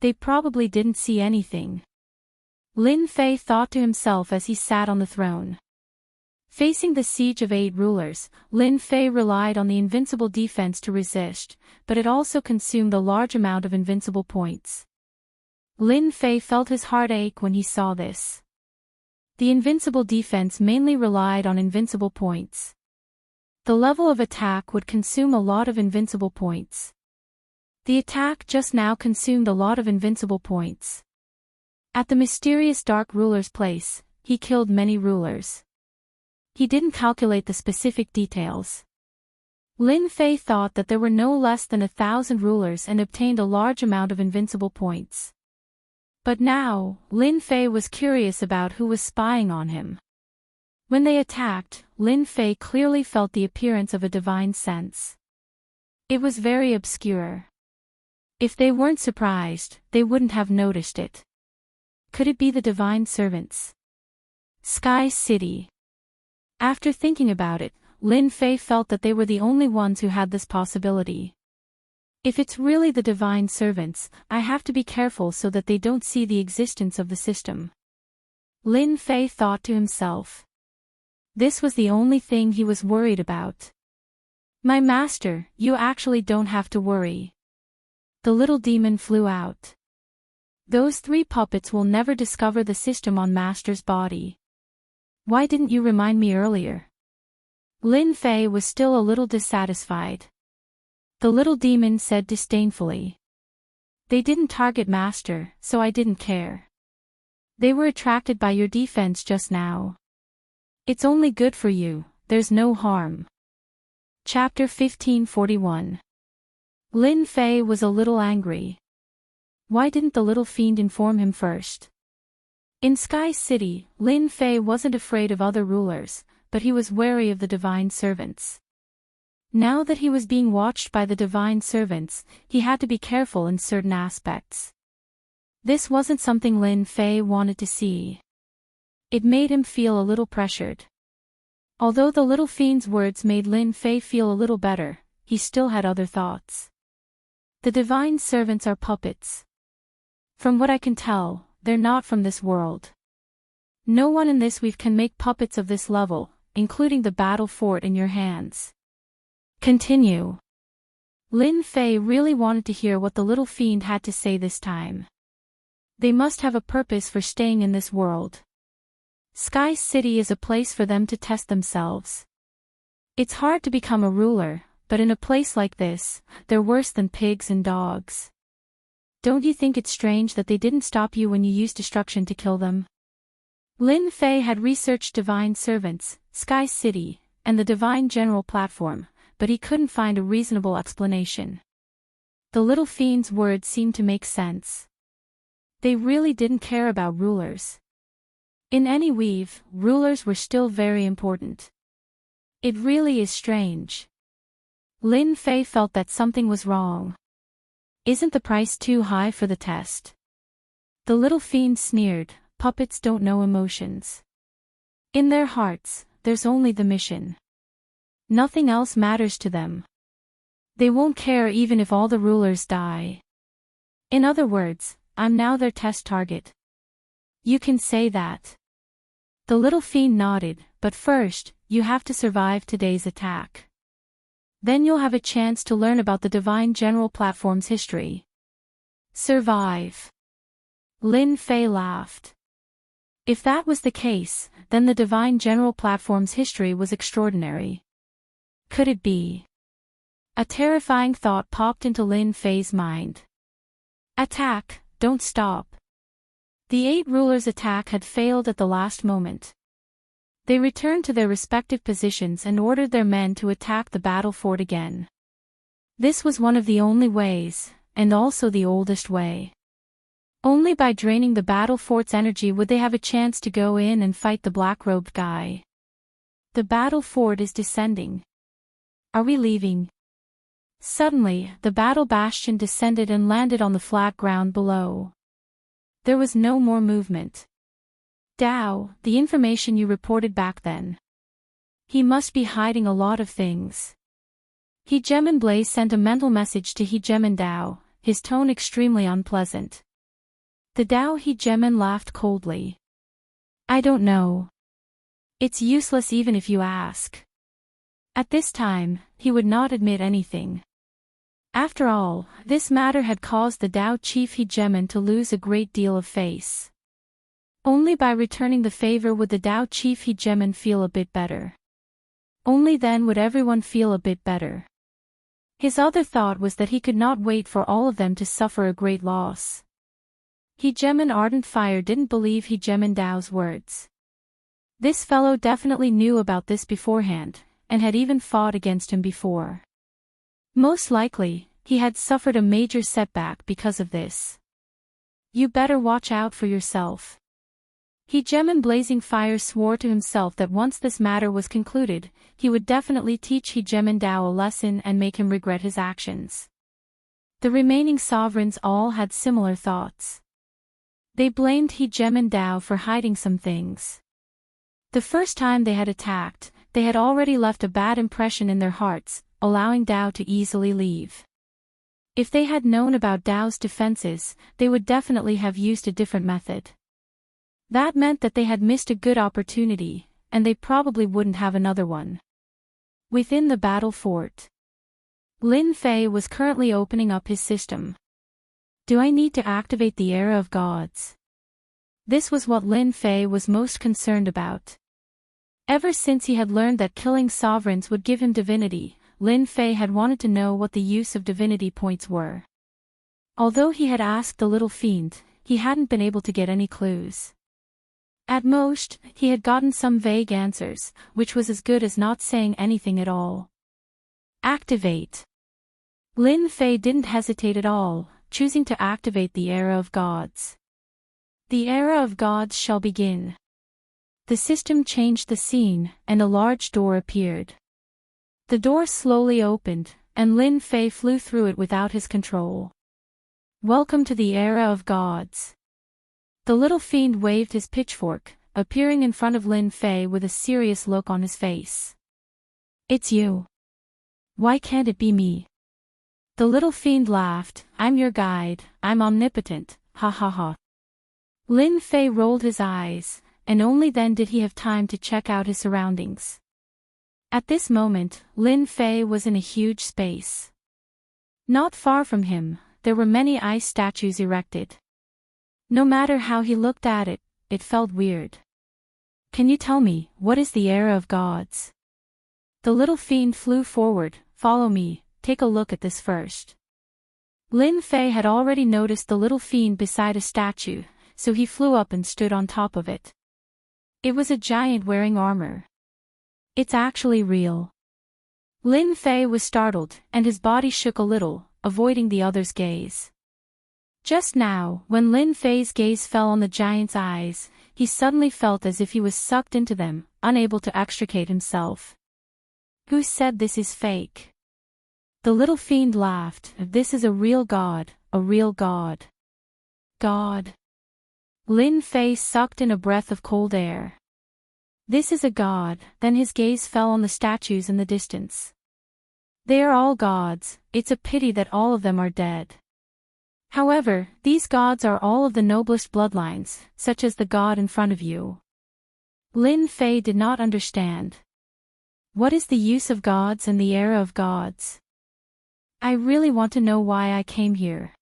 A: They probably didn't see anything. Lin Fei thought to himself as he sat on the throne. Facing the siege of 8 rulers, Lin Fei relied on the invincible defense to resist, but it also consumed a large amount of invincible points. Lin Fei felt his heart ache when he saw this. The invincible defense mainly relied on invincible points. The level of attack would consume a lot of invincible points. The attack just now consumed a lot of invincible points. At the mysterious Dark Ruler's place, he killed many rulers. He didn't calculate the specific details. Lin Fei thought that there were no less than 1,000 rulers and obtained a large amount of invincible points. But now, Lin Fei was curious about who was spying on him. When they attacked, Lin Fei clearly felt the appearance of a divine sense. It was very obscure. If they weren't surprised, they wouldn't have noticed it. Could it be the divine servants? Sky City. After thinking about it, Lin Fei felt that they were the only ones who had this possibility. If it's really the divine servants, I have to be careful so that they don't see the existence of the system. Lin Fei thought to himself. This was the only thing he was worried about. My master, you actually don't have to worry. The little demon flew out. Those 3 puppets will never discover the system on master's body. Why didn't you remind me earlier? Lin Fei was still a little dissatisfied. The little demon said disdainfully. They didn't target master, so I didn't care. They were attracted by your defense just now. It's only good for you, there's no harm. Chapter 1541. Lin Fei was a little angry. Why didn't the little fiend inform him first? In Sky City, Lin Fei wasn't afraid of other rulers, but he was wary of the divine servants. Now that he was being watched by the divine servants, he had to be careful in certain aspects. This wasn't something Lin Fei wanted to see. It made him feel a little pressured. Although the little fiend's words made Lin Fei feel a little better, he still had other thoughts. The divine servants are puppets. From what I can tell, they're not from this world. No one in this weave can make puppets of this level, including the battle fort in your hands. Continue. Lin Fei really wanted to hear what the little fiend had to say this time. They must have a purpose for staying in this world. Sky City is a place for them to test themselves. It's hard to become a ruler, but in a place like this, they're worse than pigs and dogs. Don't you think it's strange that they didn't stop you when you used destruction to kill them? Lin Fei had researched divine servants, Sky City, and the divine general platform, but he couldn't find a reasonable explanation. The little fiend's words seemed to make sense. They really didn't care about rulers. In any weave, rulers were still very important. It really is strange. Lin Fei felt that something was wrong. Isn't the price too high for the test? The little fiend sneered, puppets don't know emotions. In their hearts, there's only the mission. Nothing else matters to them. They won't care even if all the rulers die. In other words, I'm now their test target. You can say that. The little fiend nodded, but first, you have to survive today's attack. Then you'll have a chance to learn about the Divine General Platform's history. Survive. Lin Fei laughed. If that was the case, then the Divine General Platform's history was extraordinary. Could it be? A terrifying thought popped into Lin Fei's mind. Attack, don't stop. The 8 rulers' attack had failed at the last moment. They returned to their respective positions and ordered their men to attack the battle fort again. This was one of the only ways, and also the oldest way. Only by draining the battle fort's energy would they have a chance to go in and fight the black-robed guy. The battle fort is descending. Are we leaving? Suddenly, the battle bastion descended and landed on the flat ground below. There was no more movement. Dao, the information you reported back then. He must be hiding a lot of things. He Gemin Blaze sent a mental message to He Gemin Dao, his tone extremely unpleasant. The Dao Hegemon laughed coldly. I don't know. It's useless even if you ask. At this time, he would not admit anything. After all, this matter had caused the Dao Chief Hegemon to lose a great deal of face. Only by returning the favor would the Dao Chief Hegemon feel a bit better. Only then would everyone feel a bit better. His other thought was that he could not wait for all of them to suffer a great loss. Hegemon Ardent Fire didn't believe Hegemon Dao's words. This fellow definitely knew about this beforehand, and had even fought against him before. Most likely, he had suffered a major setback because of this. You better watch out for yourself. Hegemon Blazing Fire swore to himself that once this matter was concluded, he would definitely teach Hegemon Dao a lesson and make him regret his actions. The remaining sovereigns all had similar thoughts. They blamed Hegemon Dao for hiding some things. The first time they had attacked, they had already left a bad impression in their hearts, allowing Dao to easily leave. If they had known about Dao's defenses, they would definitely have used a different method. That meant that they had missed a good opportunity, and they probably wouldn't have another one. Within the battle fort, Lin Fei was currently opening up his system. Do I need to activate the Era of Gods? This was what Lin Fei was most concerned about. Ever since he had learned that killing sovereigns would give him divinity, Lin Fei had wanted to know what the use of divinity points were. Although he had asked the little fiend, he hadn't been able to get any clues. At most, he had gotten some vague answers, which was as good as not saying anything at all. Activate. Lin Fei didn't hesitate at all, choosing to activate the Era of Gods. The Era of Gods shall begin. The system changed the scene, and a large door appeared. The door slowly opened, and Lin Fei flew through it without his control. Welcome to the Era of Gods. The little fiend waved his pitchfork, appearing in front of Lin Fei with a serious look on his face. It's you. Why can't it be me? The little fiend laughed. I'm your guide, I'm omnipotent, ha ha ha. Lin Fei rolled his eyes, and only then did he have time to check out his surroundings. At this moment, Lin Fei was in a huge space. Not far from him, there were many ice statues erected. No matter how he looked at it, it felt weird. Can you tell me, what is the Era of Gods? The little fiend flew forward. Follow me, take a look at this first. Lin Fei had already noticed the little fiend beside a statue, so he flew up and stood on top of it. It was a giant wearing armor. It's actually real. Lin Fei was startled, and his body shook a little, avoiding the other's gaze. Just now, when Lin Fei's gaze fell on the giant's eyes, he suddenly felt as if he was sucked into them, unable to extricate himself. Who said this is fake? The little fiend laughed. This is a real god, a real god. God. Lin Fei sucked in a breath of cold air. This is a god. Then his gaze fell on the statues in the distance. They are all gods, it's a pity that all of them are dead. However, these gods are all of the noblest bloodlines, such as the god in front of you. Lin Fei did not understand. What is the use of gods and the Era of Gods? I really want to know why I came here.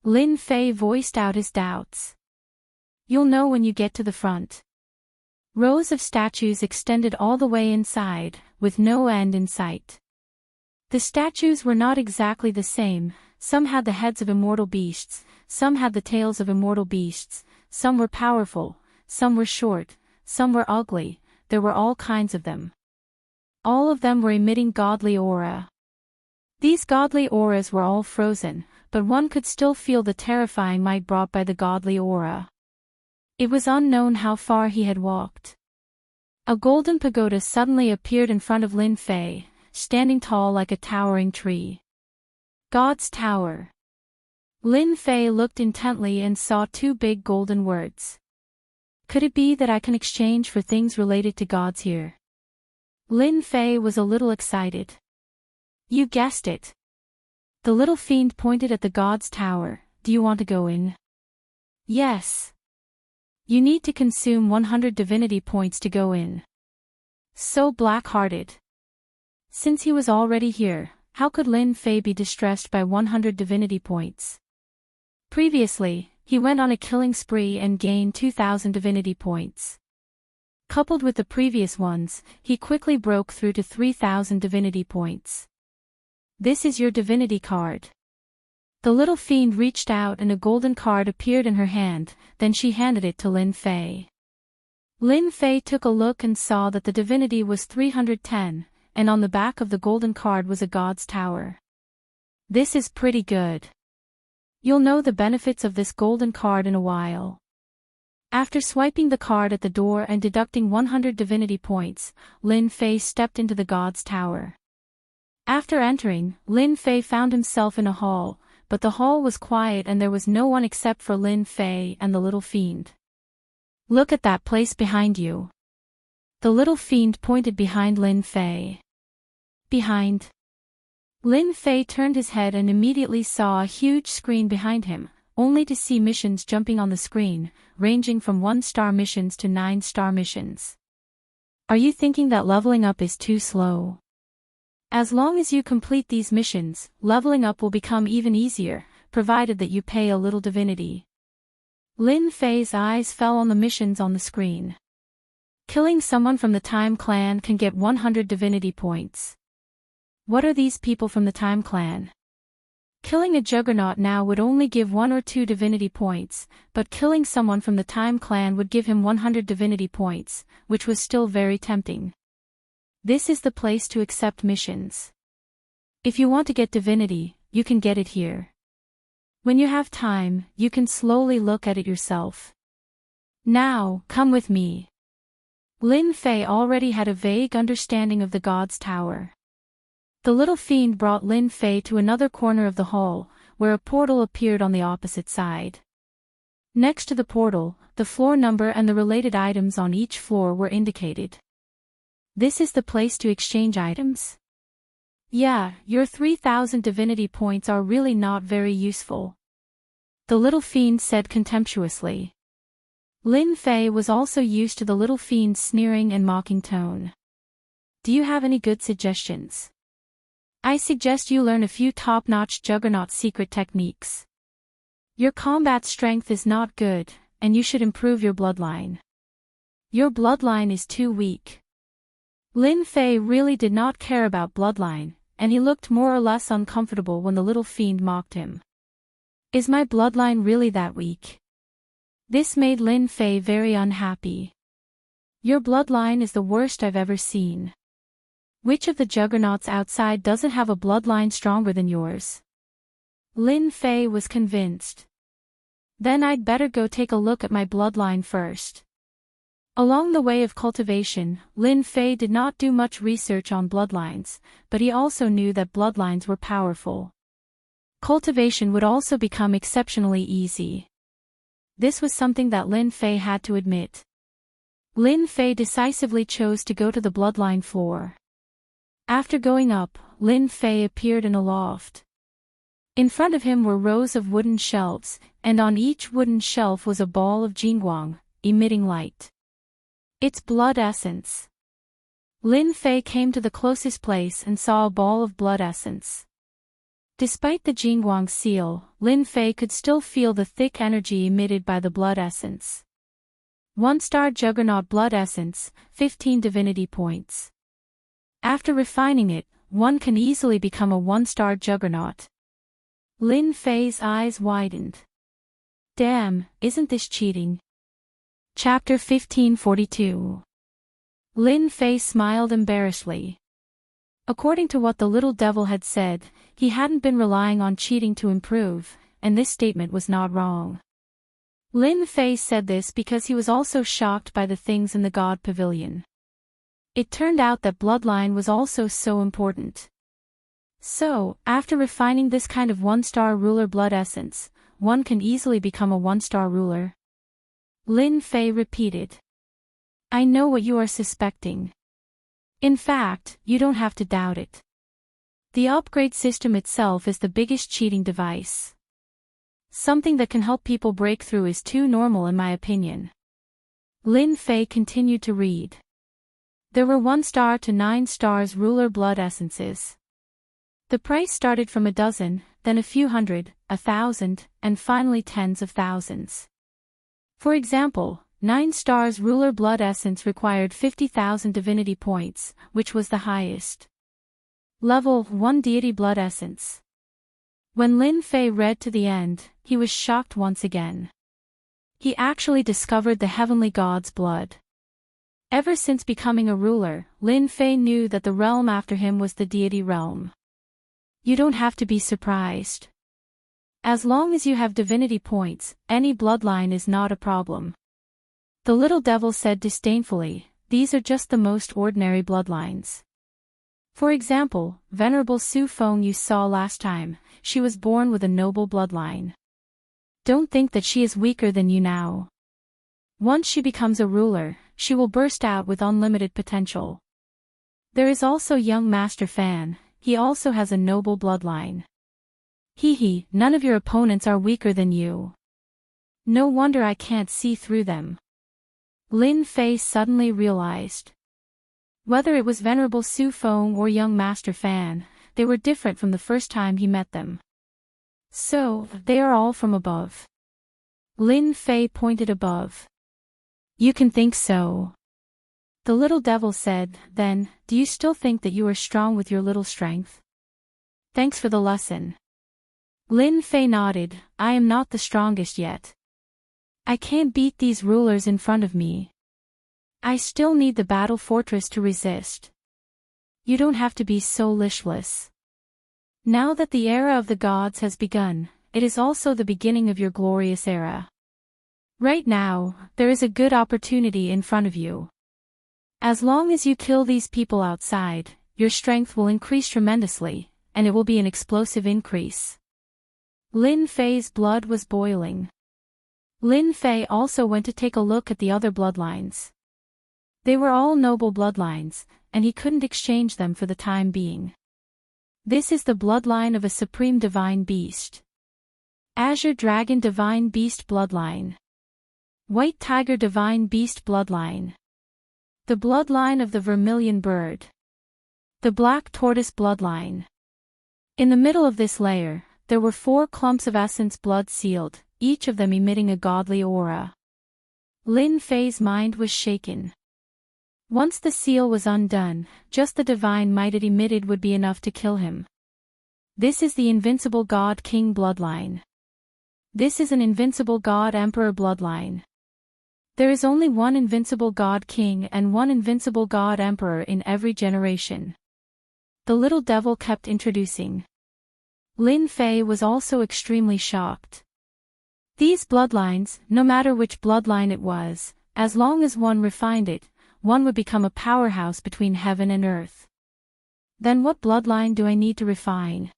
A: Lin Fei voiced out his doubts. You'll know when you get to the front. Rows of statues extended all the way inside, with no end in sight. The statues were not exactly the same. Some had the heads of immortal beasts, some had the tails of immortal beasts, some were powerful, some were short, some were ugly, there were all kinds of them. All of them were emitting godly aura. These godly auras were all frozen, but one could still feel the terrifying might brought by the godly aura. It was unknown how far he had walked. A golden pagoda suddenly appeared in front of Lin Fei, standing tall like a towering tree. God's Tower. Lin Fei looked intently and saw two big golden words. Could it be that I can exchange for things related to gods here? Lin Fei was a little excited. You guessed it. The little fiend pointed at the God's Tower. Do you want to go in? Yes. You need to consume 100 divinity points to go in. So black-hearted. Since he was already here, how could Lin Fei be distressed by 100 divinity points? Previously, he went on a killing spree and gained 2,000 divinity points. Coupled with the previous ones, he quickly broke through to 3,000 divinity points. This is your divinity card. The little fiend reached out and a golden card appeared in her hand, then she handed it to Lin Fei. Lin Fei took a look and saw that the divinity was 310, and on the back of the golden card was a god's tower. This is pretty good. You'll know the benefits of this golden card in a while. After swiping the card at the door and deducting 100 divinity points, Lin Fei stepped into the god's tower. After entering, Lin Fei found himself in a hall, but the hall was quiet and there was no one except for Lin Fei and the little fiend. Look at that place behind you. The little fiend pointed behind Lin Fei. Behind? Lin Fei turned his head and immediately saw a huge screen behind him, only to see missions jumping on the screen, ranging from 1-star missions to 9-star missions. Are you thinking that leveling up is too slow? As long as you complete these missions, leveling up will become even easier, provided that you pay a little divinity. Lin Fei's eyes fell on the missions on the screen. Killing someone from the Time Clan can get 100 divinity points. What are these people from the Time Clan? Killing a Juggernaut now would only give 1 or 2 divinity points, but killing someone from the Time Clan would give him 100 divinity points, which was still very tempting. This is the place to accept missions. If you want to get divinity, you can get it here. When you have time, you can slowly look at it yourself. Now, come with me. Lin Fei already had a vague understanding of the God's Tower. The little fiend brought Lin Fei to another corner of the hall, where a portal appeared on the opposite side. Next to the portal, the floor number and the related items on each floor were indicated. This is the place to exchange items? Yeah, your 3,000 divinity points are really not very useful. The little fiend said contemptuously. Lin Fei was also used to the little fiend's sneering and mocking tone. Do you have any good suggestions? I suggest you learn a few top-notch Juggernaut secret techniques. Your combat strength is not good, and you should improve your bloodline. Your bloodline is too weak. Lin Fei really did not care about bloodline, and he looked more or less uncomfortable when the little fiend mocked him. Is my bloodline really that weak? This made Lin Fei very unhappy. Your bloodline is the worst I've ever seen. Which of the Juggernauts outside doesn't have a bloodline stronger than yours? Lin Fei was convinced. Then I'd better go take a look at my bloodline first. Along the way of cultivation, Lin Fei did not do much research on bloodlines, but he also knew that bloodlines were powerful. Cultivation would also become exceptionally easy. This was something that Lin Fei had to admit. Lin Fei decisively chose to go to the bloodline floor. After going up, Lin Fei appeared in a loft. In front of him were rows of wooden shelves, and on each wooden shelf was a ball of jingguang, emitting light. It's blood essence. Lin Fei came to the closest place and saw a ball of blood essence. Despite the jingguang seal, Lin Fei could still feel the thick energy emitted by the blood essence. 1-star Juggernaut blood essence, 15 divinity points. After refining it, one can easily become a 1-star Juggernaut. Lin Fei's eyes widened. Damn, isn't this cheating? Chapter 1542. Lin Fei smiled embarrassedly. According to what the little devil had said, he hadn't been relying on cheating to improve, and this statement was not wrong. Lin Fei said this because he was also shocked by the things in the God Pavilion. It turned out that bloodline was also so important. So, after refining this kind of 1-star ruler blood essence, one can easily become a 1-star ruler. Lin Fei repeated. I know what you are suspecting. In fact, you don't have to doubt it. The upgrade system itself is the biggest cheating device. Something that can help people break through is too normal in my opinion. Lin Fei continued to read. There were 1 star to 9 stars ruler blood essences. The price started from a dozen, then a few hundred, 1,000, and finally tens of thousands. For example, 9 stars ruler blood essence required 50,000 divinity points, which was the highest. Level 1 deity blood essence. When Lin Fei read to the end, he was shocked once again. He actually discovered the heavenly god's blood. Ever since becoming a ruler, Lin Fei knew that the realm after him was the deity realm. You don't have to be surprised. As long as you have divinity points, any bloodline is not a problem. The little devil said disdainfully, these are just the most ordinary bloodlines. For example, Venerable Su Feng you saw last time, she was born with a noble bloodline. Don't think that she is weaker than you now. Once she becomes a ruler, she will burst out with unlimited potential. There is also young Master Fan, he also has a noble bloodline. Hee, none of your opponents are weaker than you. No wonder I can't see through them. Lin Fei suddenly realized. Whether it was Venerable Su Feng or young Master Fan, they were different from the first time he met them. So, they are all from above. Lin Fei pointed above. You can think so. The little devil said, then, do you still think that you are strong with your little strength? Thanks for the lesson. Lin Fei nodded, I am not the strongest yet. I can't beat these rulers in front of me. I still need the battle fortress to resist. You don't have to be so listless. Now that the era of the gods has begun, it is also the beginning of your glorious era. Right now, there is a good opportunity in front of you. As long as you kill these people outside, your strength will increase tremendously, and it will be an explosive increase. Lin Fei's blood was boiling. Lin Fei also went to take a look at the other bloodlines. They were all noble bloodlines, and he couldn't exchange them for the time being. This is the bloodline of a supreme divine beast. Azure Dragon Divine Beast Bloodline. White Tiger Divine Beast Bloodline. The bloodline of the Vermilion Bird. The Black Tortoise Bloodline. In the middle of this layer, there were 4 clumps of essence blood sealed, each of them emitting a godly aura. Lin Fei's mind was shaken. Once the seal was undone, just the divine might it emitted would be enough to kill him. This is the invincible God King bloodline. This is an invincible God Emperor bloodline. There is only one invincible God King and one invincible God Emperor in every generation. The little devil kept introducing. Lin Fei was also extremely shocked. These bloodlines, no matter which bloodline it was, as long as one refined it, one would become a powerhouse between heaven and earth. Then what bloodline do I need to refine?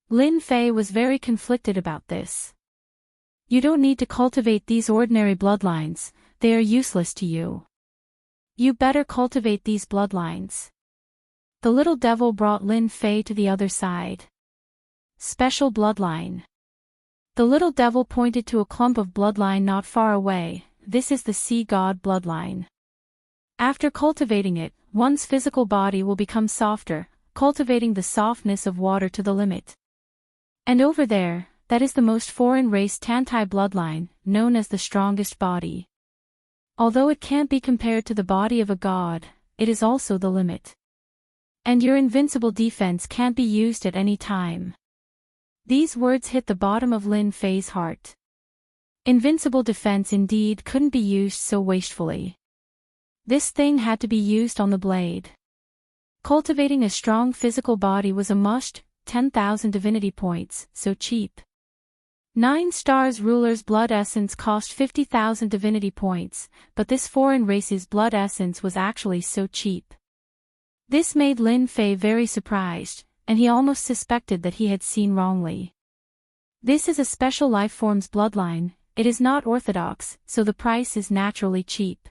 A: Lin Fei was very conflicted about this. You don't need to cultivate these ordinary bloodlines, they are useless to you. You better cultivate these bloodlines. The little devil brought Lin Fei to the other side. Special bloodline. The little devil pointed to a clump of bloodline not far away, this is the sea god bloodline. After cultivating it, one's physical body will become softer, cultivating the softness of water to the limit. And over there, that is the most foreign race Tantai bloodline, known as the strongest body. Although it can't be compared to the body of a god, it is also the limit. And your invincible defense can't be used at any time. These words hit the bottom of Lin Fei's heart. Invincible defense indeed couldn't be used so wastefully. This thing had to be used on the blade. Cultivating a strong physical body was a must, 10,000 divinity points, so cheap. 9 stars ruler's blood essence cost 50,000 divinity points, but this foreign race's blood essence was actually so cheap. This made Lin Fei very surprised, and he almost suspected that he had seen wrongly. This is a special lifeform's bloodline, it is not orthodox, so the price is naturally cheap.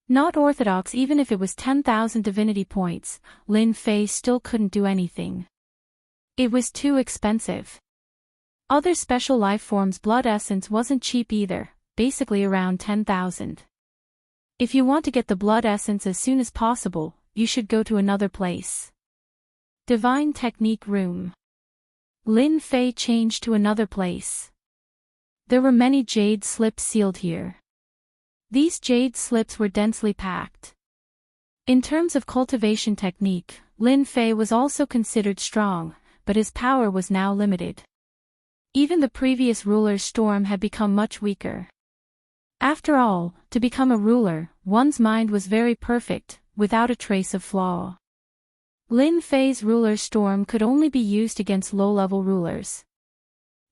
A: Not orthodox even if it was 10,000 divinity points, Lin Fei still couldn't do anything. It was too expensive. Other special life forms' blood essence wasn't cheap either, basically around 10,000. If you want to get the blood essence as soon as possible, you should go to another place. Divine Technique Room. Lin Fei changed to another place. There were many jade slips sealed here. These jade slips were densely packed. In terms of cultivation technique, Lin Fei was also considered strong, but his power was now limited. Even the previous ruler's storm had become much weaker. After all, to become a ruler, one's mind was very perfect, without a trace of flaw. Lin Fei's ruler's storm could only be used against low-level rulers.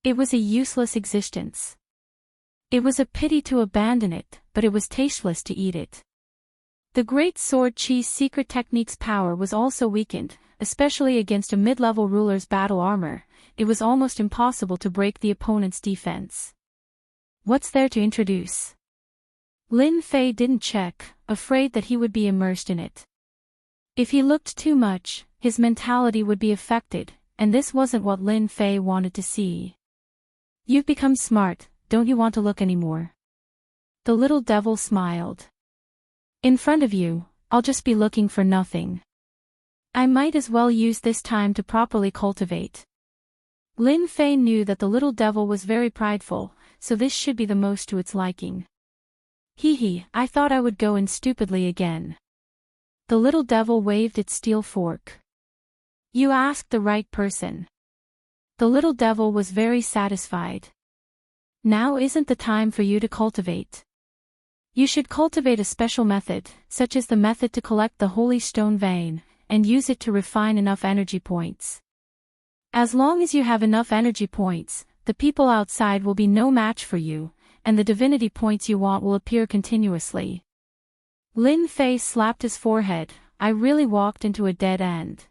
A: It was a useless existence. It was a pity to abandon it, but it was tasteless to eat it. The Great Sword Chi's secret technique's power was also weakened, especially against a mid-level ruler's battle armor. It was almost impossible to break the opponent's defense. What's there to introduce? Lin Fei didn't check, afraid that he would be immersed in it. If he looked too much, his mentality would be affected, and this wasn't what Lin Fei wanted to see. You've become smart, don't you want to look anymore? The little devil smiled. In front of you, I'll just be looking for nothing. I might as well use this time to properly cultivate. Lin Fei knew that the little devil was very prideful, so this should be the most to its liking. Hee, I thought I would go in stupidly again. The little devil waved its steel fork. You asked the right person. The little devil was very satisfied. Now isn't the time for you to cultivate. You should cultivate a special method, such as the method to collect the holy stone vein, and use it to refine enough energy points. As long as you have enough energy points, the people outside will be no match for you, and the divinity points you want will appear continuously. Lin Fei slapped his forehead. I really walked into a dead end.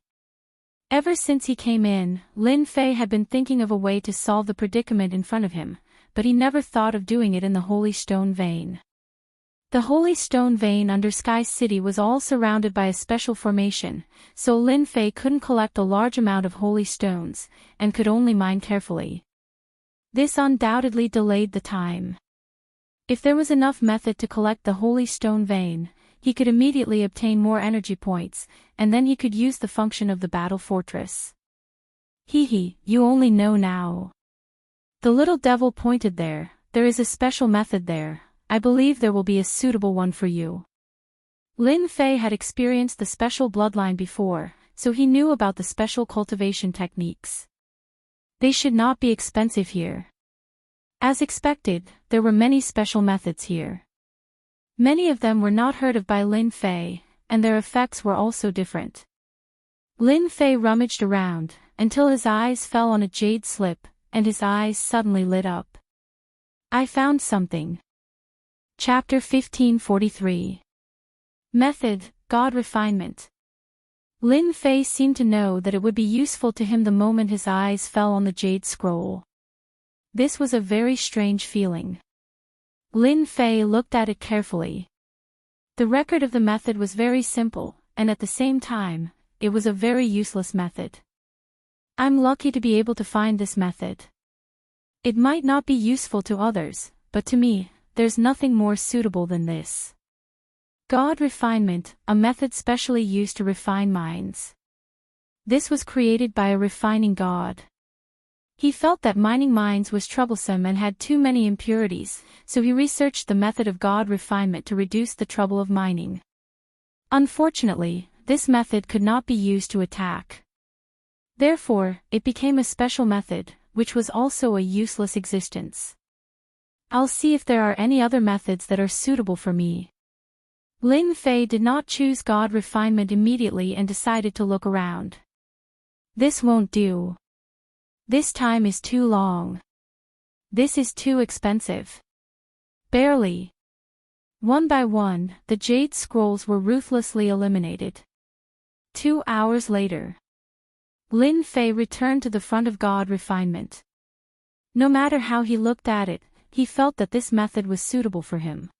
A: Ever since he came in, Lin Fei had been thinking of a way to solve the predicament in front of him, but he never thought of doing it in the Holy Stone Vein. The Holy Stone Vein under Sky City was all surrounded by a special formation, so Lin Fei couldn't collect a large amount of holy stones, and could only mine carefully. This undoubtedly delayed the time. If there was enough method to collect the Holy Stone Vein, he could immediately obtain more energy points, and then he could use the function of the battle fortress. Hee, you only know now. The little devil pointed there. There is a special method there. I believe there will be a suitable one for you. Lin Fei had experienced the special bloodline before, so he knew about the special cultivation techniques. They should not be expensive here. As expected, there were many special methods here. Many of them were not heard of by Lin Fei, and their effects were also different. Lin Fei rummaged around, until his eyes fell on a jade slip, and his eyes suddenly lit up. I found something. Chapter 1543. Method, God Refinement. Lin Fei seemed to know that it would be useful to him the moment his eyes fell on the jade scroll. This was a very strange feeling. Lin Fei looked at it carefully. The record of the method was very simple, and at the same time, it was a very useless method. I'm lucky to be able to find this method. It might not be useful to others, but to me, there's nothing more suitable than this. God Refinement, a method specially used to refine minds. This was created by a refining god. He felt that mining minds was troublesome and had too many impurities, so he researched the method of God Refinement to reduce the trouble of mining. Unfortunately, this method could not be used to attack. Therefore, it became a special method, which was also a useless existence. I'll see if there are any other methods that are suitable for me. Lin Fei did not choose God Refinement immediately and decided to look around. This won't do. This time is too long. This is too expensive. Barely. One by one, the jade scrolls were ruthlessly eliminated. 2 hours later, Lin Fei returned to the front of God Refinement. No matter how he looked at it, he felt that this method was suitable for him.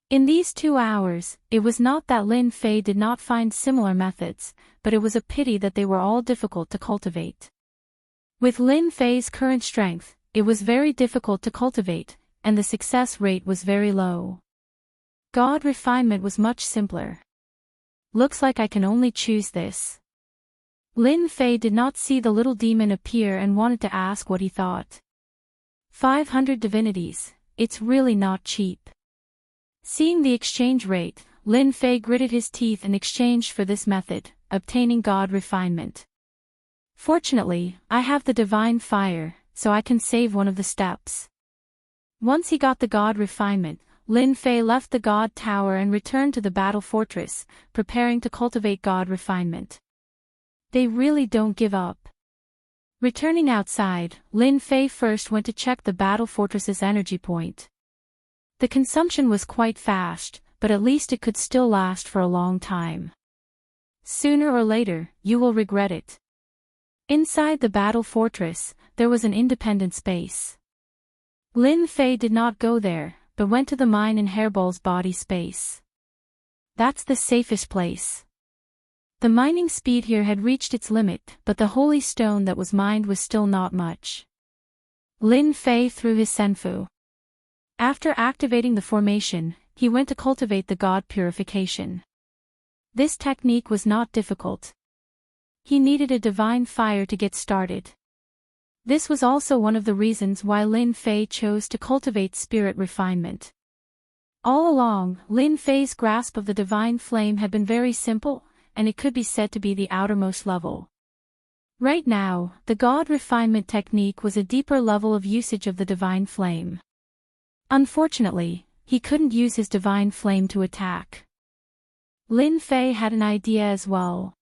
A: In these 2 hours, it was not that Lin Fei did not find similar methods, but it was a pity that they were all difficult to cultivate. With Lin Fei's current strength, it was very difficult to cultivate, and the success rate was very low. God refinement was much simpler. Looks like I can only choose this. Lin Fei did not see the little demon appear and wanted to ask what he thought. 500 divinities, it's really not cheap. Seeing the exchange rate, Lin Fei gritted his teeth and exchanged for this method, obtaining God refinement. Fortunately, I have the divine fire, so I can save one of the steps. Once he got the God refinement, Lin Fei left the God Tower and returned to the battle fortress, preparing to cultivate God refinement. They really don't give up. Returning outside, Lin Fei first went to check the battle fortress's energy point. The consumption was quite fast, but at least it could still last for a long time. Sooner or later, you will regret it. Inside the battle fortress, there was an independent space. Lin Fei did not go there, but went to the mine in Hairball's body space. That's the safest place. The mining speed here had reached its limit, but the holy stone that was mined was still not much. Lin Fei threw his senfu. After activating the formation, he went to cultivate the God purification. This technique was not difficult. He needed a divine fire to get started. This was also one of the reasons why Lin Fei chose to cultivate spirit refinement. All along, Lin Fei's grasp of the divine flame had been very simple, and it could be said to be the outermost level. Right now, the God refinement technique was a deeper level of usage of the divine flame. Unfortunately, he couldn't use his divine flame to attack. Lin Fei had an idea as well.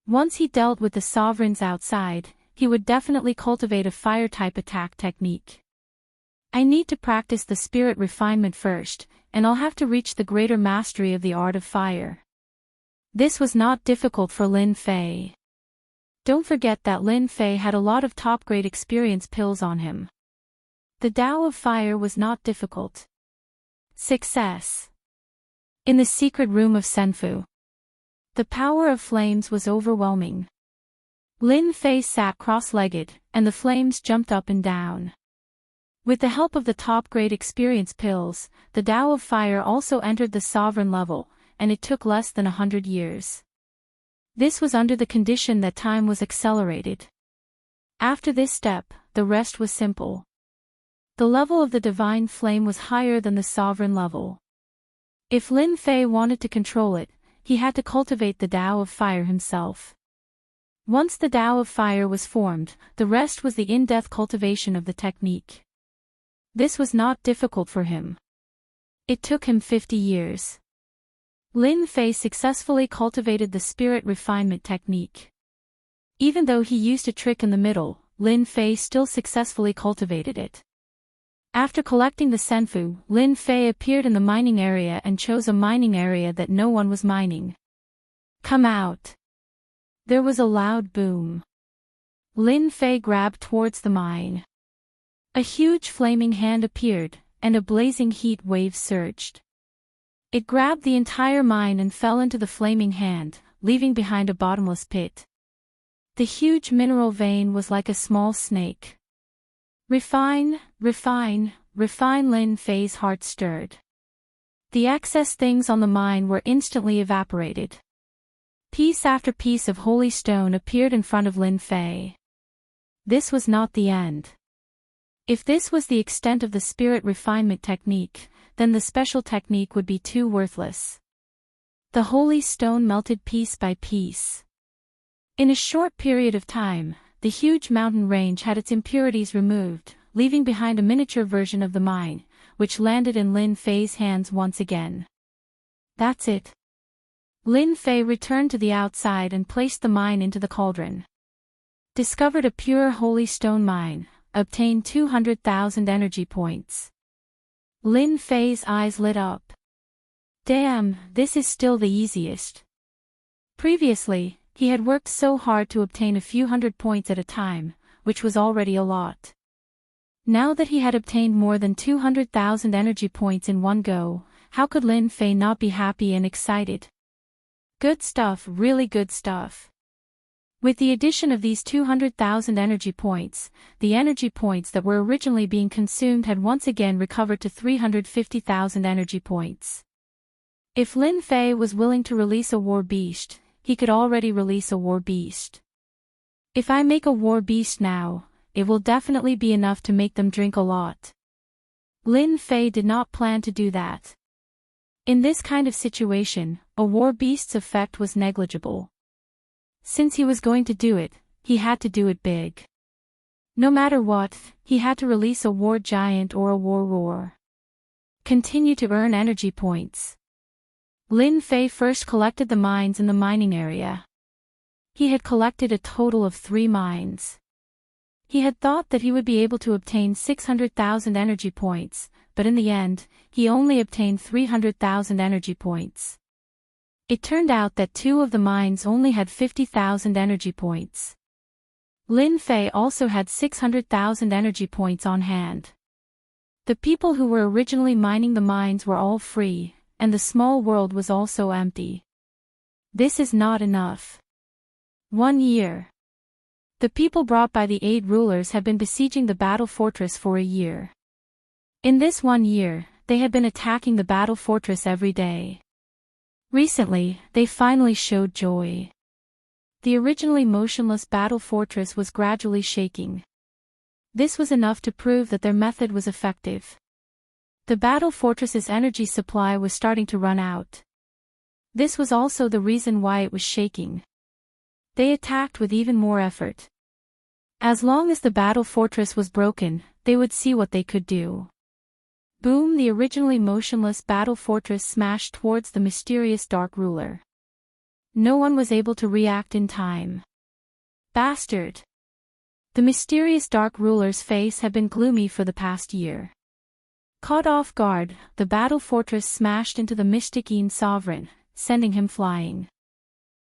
A: Once he dealt with the sovereigns outside, he would definitely cultivate a fire-type attack technique. I need to practice the spirit refinement first, and I'll have to reach the greater mastery of the art of fire. This was not difficult for Lin Fei. Don't forget that Lin Fei had a lot of top-grade experience pills on him. The Tao of Fire was not difficult. Success. In the secret room of Senfu. The power of flames was overwhelming. Lin Fei sat cross-legged, and the flames jumped up and down. With the help of the top-grade experience pills, the Tao of Fire also entered the sovereign level, and it took less than 100 years. This was under the condition that time was accelerated. After this step, the rest was simple. The level of the divine flame was higher than the sovereign level. If Lin Fei wanted to control it, he had to cultivate the Tao of Fire himself. Once the Tao of Fire was formed, the rest was the in-depth cultivation of the technique. This was not difficult for him. It took him 50 years. Lin Fei successfully cultivated the spirit refinement technique. Even though he used a trick in the middle, Lin Fei still successfully cultivated it. After collecting the senfu, Lin Fei appeared in the mining area and chose a mining area that no one was mining. Come out! There was a loud boom. Lin Fei grabbed towards the mine. A huge flaming hand appeared, and a blazing heat wave surged. It grabbed the entire mine and fell into the flaming hand, leaving behind a bottomless pit. The huge mineral vein was like a small snake. Refine, refine, refine. Lin Fei's heart stirred. The excess things on the mine were instantly evaporated. Piece after piece of holy stone appeared in front of Lin Fei. This was not the end. If this was the extent of the spirit refinement technique, then the special technique would be too worthless. The holy stone melted piece by piece. In a short period of time, the huge mountain range had its impurities removed, leaving behind a miniature version of the mine, which landed in Lin Fei's hands once again. That's it. Lin Fei returned to the outside and placed the mine into the cauldron. Discovered a pure holy stone mine, obtained 200,000 energy points. Lin Fei's eyes lit up. Damn, this is still the easiest. Previously, he had worked so hard to obtain a few hundred points at a time, which was already a lot. Now that he had obtained more than 200,000 energy points in one go, how could Lin Fei not be happy and excited? Good stuff, really good stuff. With the addition of these 200,000 energy points, the energy points that were originally being consumed had once again recovered to 350,000 energy points. If Lin Fei was willing to release a war beast, he could already release a war beast. If I make a war beast now, it will definitely be enough to make them drink a lot. Lin Fei did not plan to do that. In this kind of situation, a war beast's effect was negligible. Since he was going to do it, he had to do it big. No matter what, he had to release a war giant or a war roar. Continue to earn energy points. Lin Fei first collected the mines in the mining area. He had collected a total of 3 mines. He had thought that he would be able to obtain 600,000 energy points, but in the end, he only obtained 300,000 energy points. It turned out that 2 of the mines only had 50,000 energy points. Lin Fei also had 600,000 energy points on hand. The people who were originally mining the mines were all free, and the small world was also empty. This is not enough. 1 year. The people brought by the 8 rulers had been besieging the battle fortress for a year. In this 1 year, they had been attacking the battle fortress every day. Recently, they finally showed joy. The originally motionless battle fortress was gradually shaking. This was enough to prove that their method was effective. The battle fortress's energy supply was starting to run out. This was also the reason why it was shaking. They attacked with even more effort. As long as the battle fortress was broken, they would see what they could do. Boom! The originally motionless battle fortress smashed towards the mysterious dark ruler. No one was able to react in time. Bastard! The mysterious dark ruler's face had been gloomy for the past year. Caught off guard, the battle fortress smashed into the mystic sovereign, sending him flying.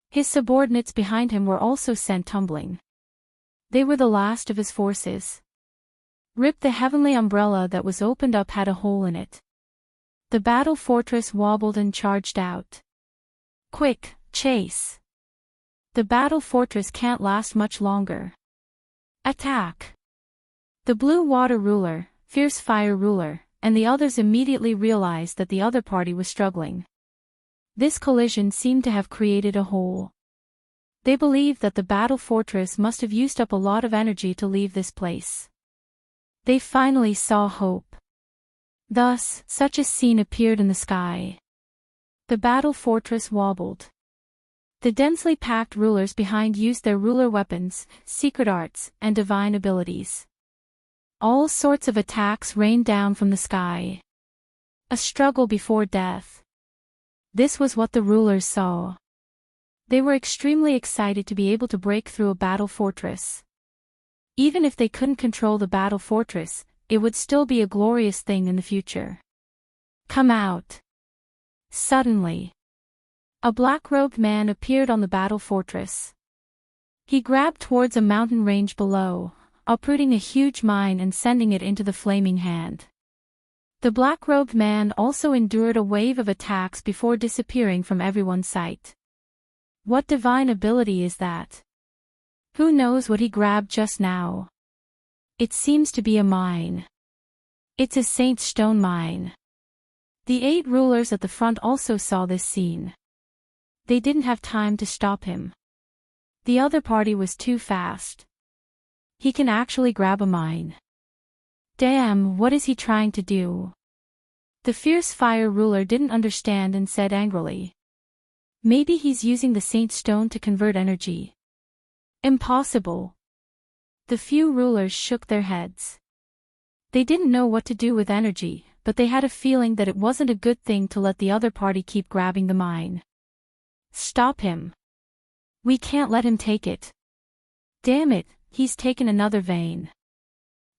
A: His subordinates behind him were also sent tumbling. They were the last of his forces. Rip! The heavenly umbrella that was opened up had a hole in it. The battle fortress wobbled and charged out. Quick, chase! The battle fortress can't last much longer. Attack! The blue water ruler, fierce fire ruler, and the others immediately realized that the other party was struggling. This collision seemed to have created a hole. They believed that the battle fortress must have used up a lot of energy to leave this place. They finally saw hope. Thus, such a scene appeared in the sky. The battle fortress wobbled. The densely packed rulers behind used their ruler weapons, secret arts, and divine abilities. All sorts of attacks rained down from the sky. A struggle before death. This was what the rulers saw. They were extremely excited to be able to break through a battle fortress. Even if they couldn't control the battle fortress, it would still be a glorious thing in the future. Come out! Suddenly, a black-robed man appeared on the battle fortress. He grabbed towards a mountain range below, uprooting a huge mine and sending it into the flaming hand. The black-robed man also endured a wave of attacks before disappearing from everyone's sight. What divine ability is that? Who knows what he grabbed just now? It seems to be a mine. It's a Saint's stone mine. The 8 rulers at the front also saw this scene. They didn't have time to stop him. The other party was too fast. He can actually grab a mine. Damn, what is he trying to do? The fierce fire ruler didn't understand and said angrily. Maybe he's using the Saint Stone to convert energy. Impossible. The few rulers shook their heads. They didn't know what to do with energy, but they had a feeling that it wasn't a good thing to let the other party keep grabbing the mine. Stop him. We can't let him take it. Damn it, he's taken another vein.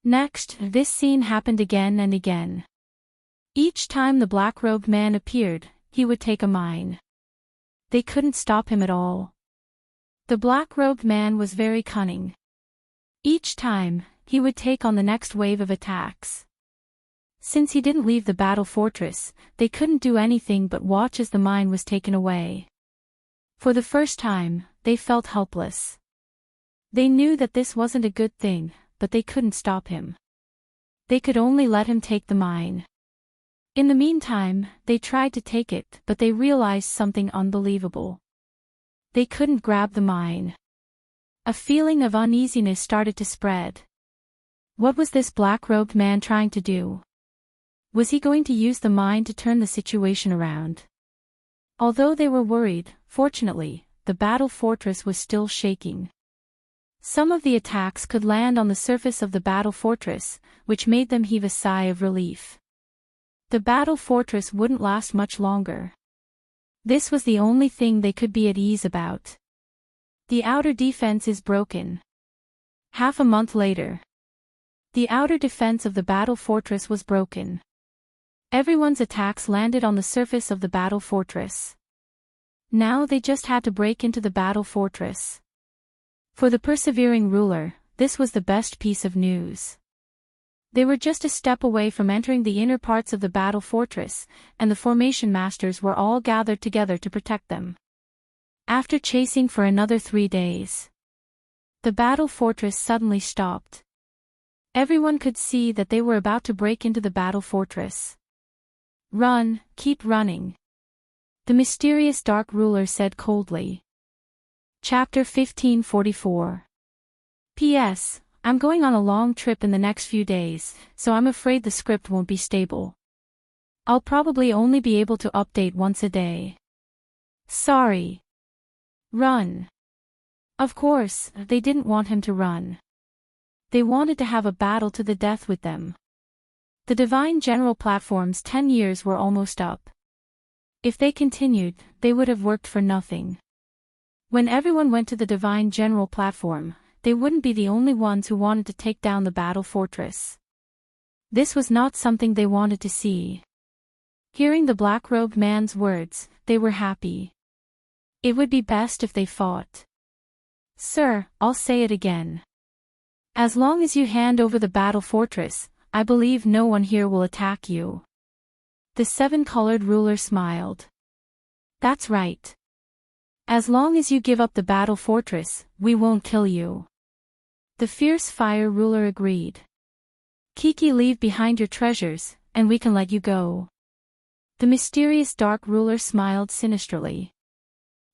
A: Next, this scene happened again and again. Each time the black-robed man appeared, he would take a mine. They couldn't stop him at all. The black-robed man was very cunning. Each time, he would take on the next wave of attacks. Since he didn't leave the battle fortress, they couldn't do anything but watch as the mine was taken away. For the first time, they felt helpless. They knew that this wasn't a good thing, but they couldn't stop him. They could only let him take the mine. In the meantime, they tried to take it, but they realized something unbelievable. They couldn't grab the mine. A feeling of uneasiness started to spread. What was this black-robed man trying to do? Was he going to use the mine to turn the situation around? Although they were worried, fortunately, the battle fortress was still shaking. Some of the attacks could land on the surface of the battle fortress, which made them heave a sigh of relief. The battle fortress wouldn't last much longer. This was the only thing they could be at ease about. The outer defense is broken. Half a month later. The outer defense of the battle fortress was broken. Everyone's attacks landed on the surface of the battle fortress. Now they just had to break into the battle fortress. For the persevering ruler, this was the best piece of news. They were just a step away from entering the inner parts of the battle fortress, and the formation masters were all gathered together to protect them. After chasing for another 3 days, the battle fortress suddenly stopped. Everyone could see that they were about to break into the battle fortress. "Run, keep running," the mysterious dark ruler said coldly. Chapter 1544. P.S. I'm going on a long trip in the next few days, so I'm afraid the script won't be stable. I'll probably only be able to update once a day. Sorry. Run. Of course, they didn't want him to run. They wanted to have a battle to the death with them. The Divine General Platform's 10 years were almost up. If they continued, they would have worked for nothing. When everyone went to the Divine General Platform, they wouldn't be the only ones who wanted to take down the battle fortress. This was not something they wanted to see. Hearing the black-robed man's words, they were happy. It would be best if they fought. "Sir, I'll say it again. As long as you hand over the battle fortress, I believe no one here will attack you." The seven-colored ruler smiled. "That's right. As long as you give up the battle fortress, we won't kill you." The fierce fire ruler agreed. "Kiki, leave behind your treasures, and we can let you go." The mysterious dark ruler smiled sinisterly.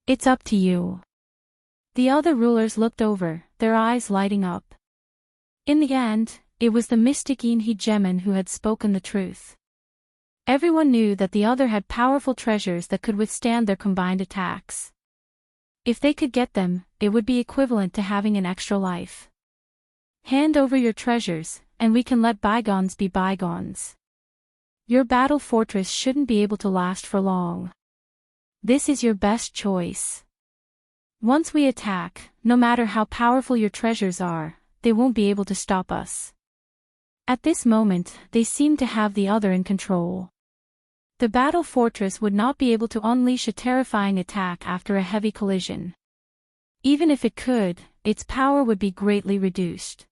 A: "It's up to you." The other rulers looked over, their eyes lighting up. In the end, it was the mystic Gemin who had spoken the truth. Everyone knew that the other had powerful treasures that could withstand their combined attacks. If they could get them, it would be equivalent to having an extra life. "Hand over your treasures, and we can let bygones be bygones. Your battle fortress shouldn't be able to last for long. This is your best choice. Once we attack, no matter how powerful your treasures are, they won't be able to stop us." At this moment, they seemed to have the other in control. The battle fortress would not be able to unleash a terrifying attack after a heavy collision. Even if it could, its power would be greatly reduced.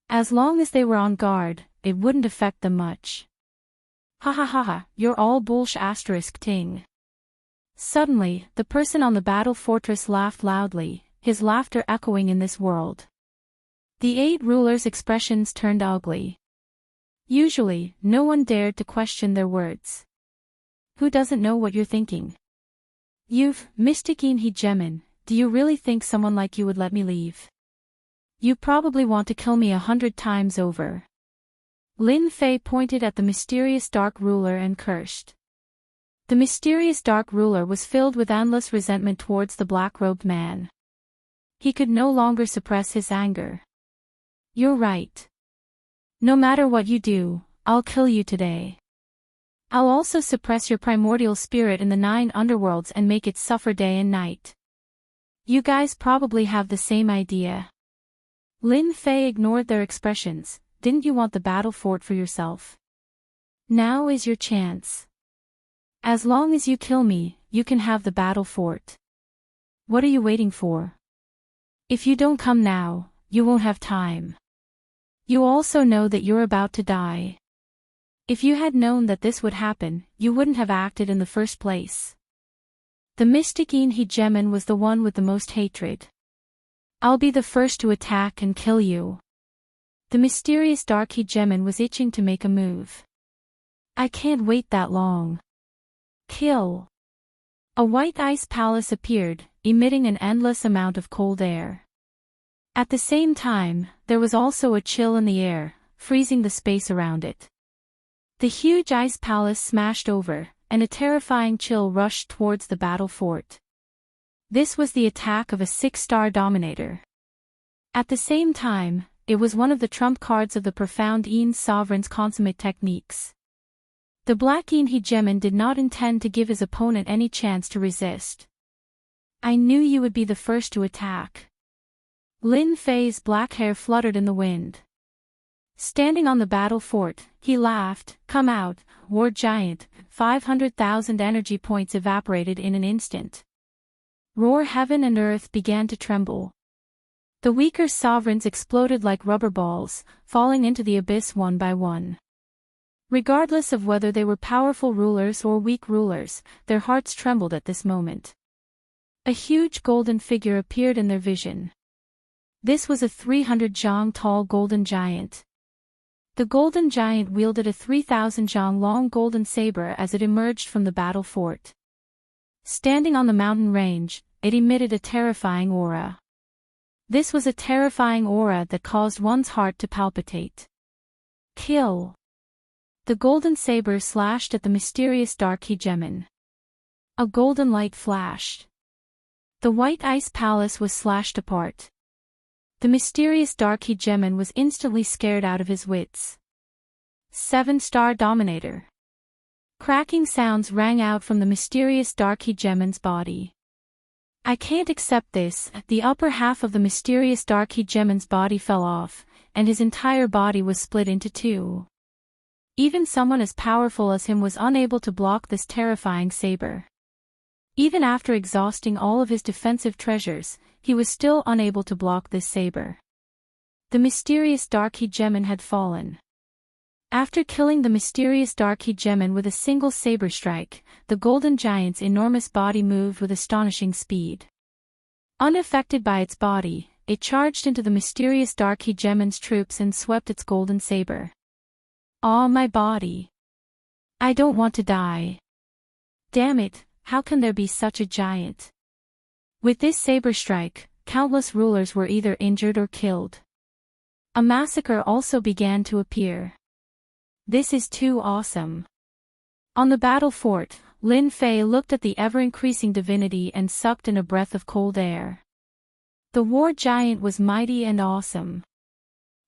A: As long as they were on guard, it wouldn't affect them much. "Ha ha ha ha, you're all bullsh** ting." Suddenly, the person on the battle fortress laughed loudly, his laughter echoing in this world. The 8 rulers' expressions turned ugly. Usually, no one dared to question their words. "Who doesn't know what you're thinking? You've, Mystic Gemin, do you really think someone like you would let me leave? You probably want to kill me 100 times over." Lin Fei pointed at the mysterious dark ruler and cursed. The mysterious dark ruler was filled with endless resentment towards the black-robed man. He could no longer suppress his anger. "You're right. No matter what you do, I'll kill you today. I'll also suppress your primordial spirit in the 9 underworlds and make it suffer day and night. You guys probably have the same idea." Lin Fei ignored their expressions. "Didn't you want the battle fort for yourself? Now is your chance. As long as you kill me, you can have the battle fort. What are you waiting for? If you don't come now, you won't have time. You also know that you're about to die. If you had known that this would happen, you wouldn't have acted in the first place." The mystic Gemin was the one with the most hatred. I'll be the first to attack and kill you. The mysterious dark hegemon was itching to make a move. I can't wait that long. Kill. A white ice palace appeared, emitting an endless amount of cold air. At the same time, there was also a chill in the air, freezing the space around it. The huge ice palace smashed over, and a terrifying chill rushed towards the battle fort. This was the attack of a 6-star dominator. At the same time, it was one of the trump cards of the profound Een sovereign's consummate techniques. The black Een hegemon did not intend to give his opponent any chance to resist. I knew you would be the first to attack. Lin Fei's black hair fluttered in the wind. Standing on the battle fort, he laughed. Come out, war giant. 500,000 energy points evaporated in an instant. Roar heaven and earth began to tremble. The weaker sovereigns exploded like rubber balls, falling into the abyss one by one. Regardless of whether they were powerful rulers or weak rulers, their hearts trembled at this moment. A huge golden figure appeared in their vision. This was a 300 zhang tall golden giant. The golden giant wielded a 3,000 zhang long golden saber as it emerged from the battle fort. Standing on the mountain range, it emitted a terrifying aura. This was a terrifying aura that caused one's heart to palpitate. Kill. The golden saber slashed at the mysterious dark hegemon. A golden light flashed. The white ice palace was slashed apart. The mysterious dark hegemon was instantly scared out of his wits. 7-star dominator. Cracking sounds rang out from the mysterious dark hegemon's body. I can't accept this. The upper half of the mysterious dark hegemon's body fell off, and his entire body was split into two. Even someone as powerful as him was unable to block this terrifying saber. Even after exhausting all of his defensive treasures, he was still unable to block this saber. The mysterious dark hegemon had fallen. After killing the mysterious dark hegemon with a single saber strike, the golden giant's enormous body moved with astonishing speed. Unaffected by its body, it charged into the mysterious dark hegemon's troops and swept its golden saber. Ah, my body. I don't want to die. Damn it, how can there be such a giant? With this saber strike, countless rulers were either injured or killed. A massacre also began to appear. This is too awesome. On the battle fort, Lin Fei looked at the ever-increasing divinity and sucked in a breath of cold air. The war giant was mighty and awesome.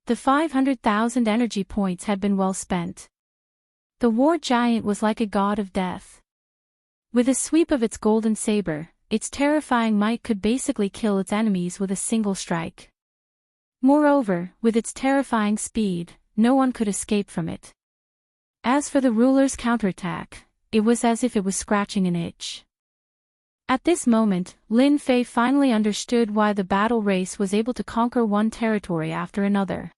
A: The 500,000 energy points had been well spent. The war giant was like a god of death. With a sweep of its golden saber, its terrifying might could basically kill its enemies with a single strike. Moreover, with its terrifying speed, no one could escape from it. As for the ruler's counterattack, it was as if it was scratching an itch. At this moment, Lin Fei finally understood why the battle race was able to conquer one territory after another.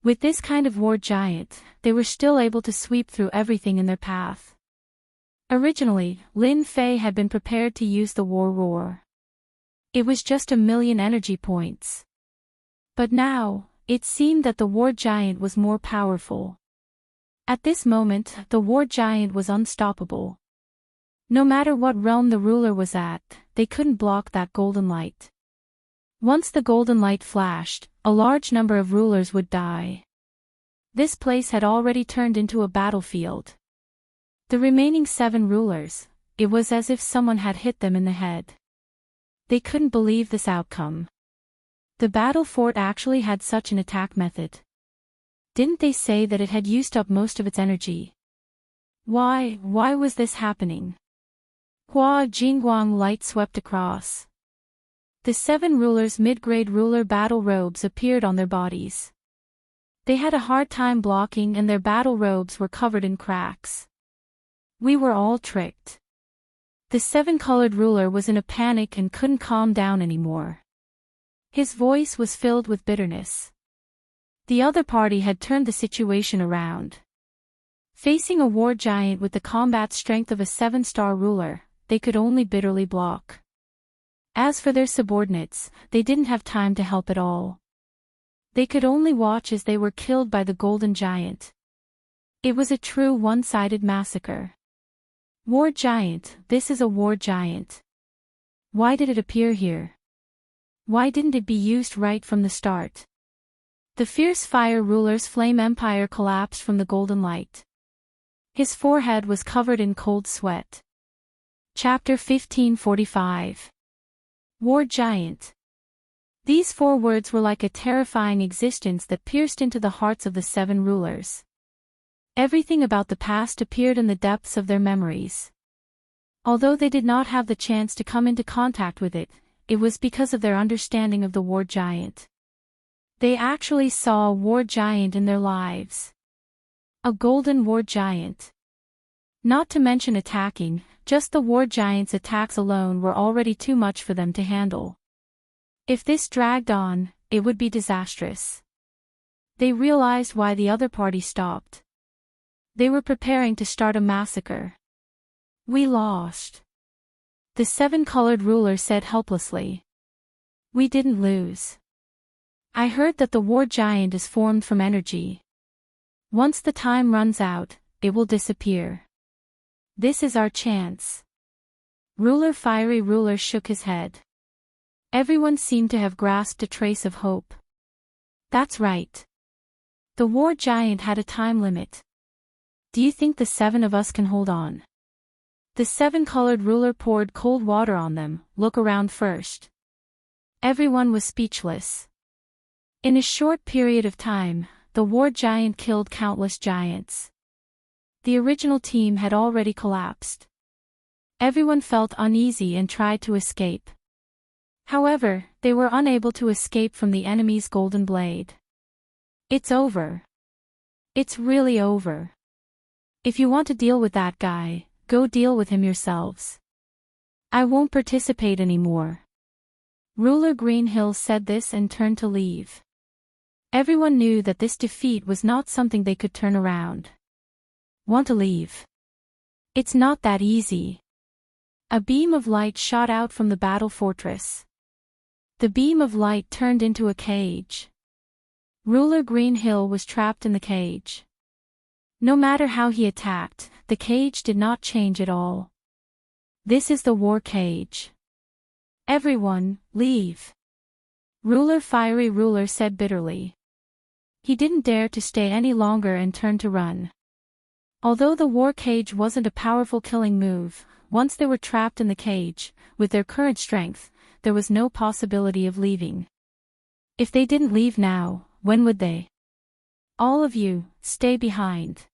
A: With this kind of war giant, they were still able to sweep through everything in their path. Originally, Lin Fei had been prepared to use the war roar. It was just 1,000,000 energy points. But now, it seemed that the war giant was more powerful. At this moment, the war giant was unstoppable. No matter what realm the ruler was at, they couldn't block that golden light. Once the golden light flashed, a large number of rulers would die. This place had already turned into a battlefield. The remaining 7 rulers, it was as if someone had hit them in the head. They couldn't believe this outcome. The battle fort actually had such an attack method. Didn't they say that it had used up most of its energy? Why was this happening? Hua Jingguang light swept across. The 7 rulers' mid-grade ruler battle robes appeared on their bodies. They had a hard time blocking and their battle robes were covered in cracks. We were all tricked. The 7-colored ruler was in a panic and couldn't calm down anymore. His voice was filled with bitterness. The other party had turned the situation around. Facing a war giant with the combat strength of a 7-star ruler, they could only bitterly block. As for their subordinates, they didn't have time to help at all. They could only watch as they were killed by the golden giant. It was a true one-sided massacre. War giant, this is a war giant. Why did it appear here? Why didn't it be used right from the start? The fierce fire ruler's flame empire collapsed from the golden light. His forehead was covered in cold sweat. Chapter 1545. War Giant. These 4 words were like a terrifying existence that pierced into the hearts of the 7 rulers. Everything about the past appeared in the depths of their memories. Although they did not have the chance to come into contact with it, it was because of their understanding of the war giant. They actually saw a war giant in their lives. A golden war giant. Not to mention attacking, just the war giant's attacks alone were already too much for them to handle. If this dragged on, it would be disastrous. They realized why the other party stopped. They were preparing to start a massacre. We lost. The 7-colored ruler said helplessly. We didn't lose. I heard that the war giant is formed from energy. Once the time runs out, it will disappear. This is our chance. Fiery Ruler shook his head. Everyone seemed to have grasped a trace of hope. That's right. The war giant had a time limit. Do you think the 7 of us can hold on? The 7-colored ruler poured cold water on them. Look around first. Everyone was speechless. In a short period of time, the war giant killed countless giants. The original team had already collapsed. Everyone felt uneasy and tried to escape. However, they were unable to escape from the enemy's golden blade. It's over. It's really over. If you want to deal with that guy, go deal with him yourselves. I won't participate anymore. Ruler Greenhill said this and turned to leave. Everyone knew that this defeat was not something they could turn around. Want to leave? It's not that easy. A beam of light shot out from the battle fortress. The beam of light turned into a cage. Ruler Greenhill was trapped in the cage. No matter how he attacked, the cage did not change at all. This is the war cage. Everyone, leave. Fiery Ruler said bitterly. He didn't dare to stay any longer and turned to run. Although the war cage wasn't a powerful killing move, once they were trapped in the cage, with their current strength, there was no possibility of leaving. If they didn't leave now, when would they? All of you, stay behind.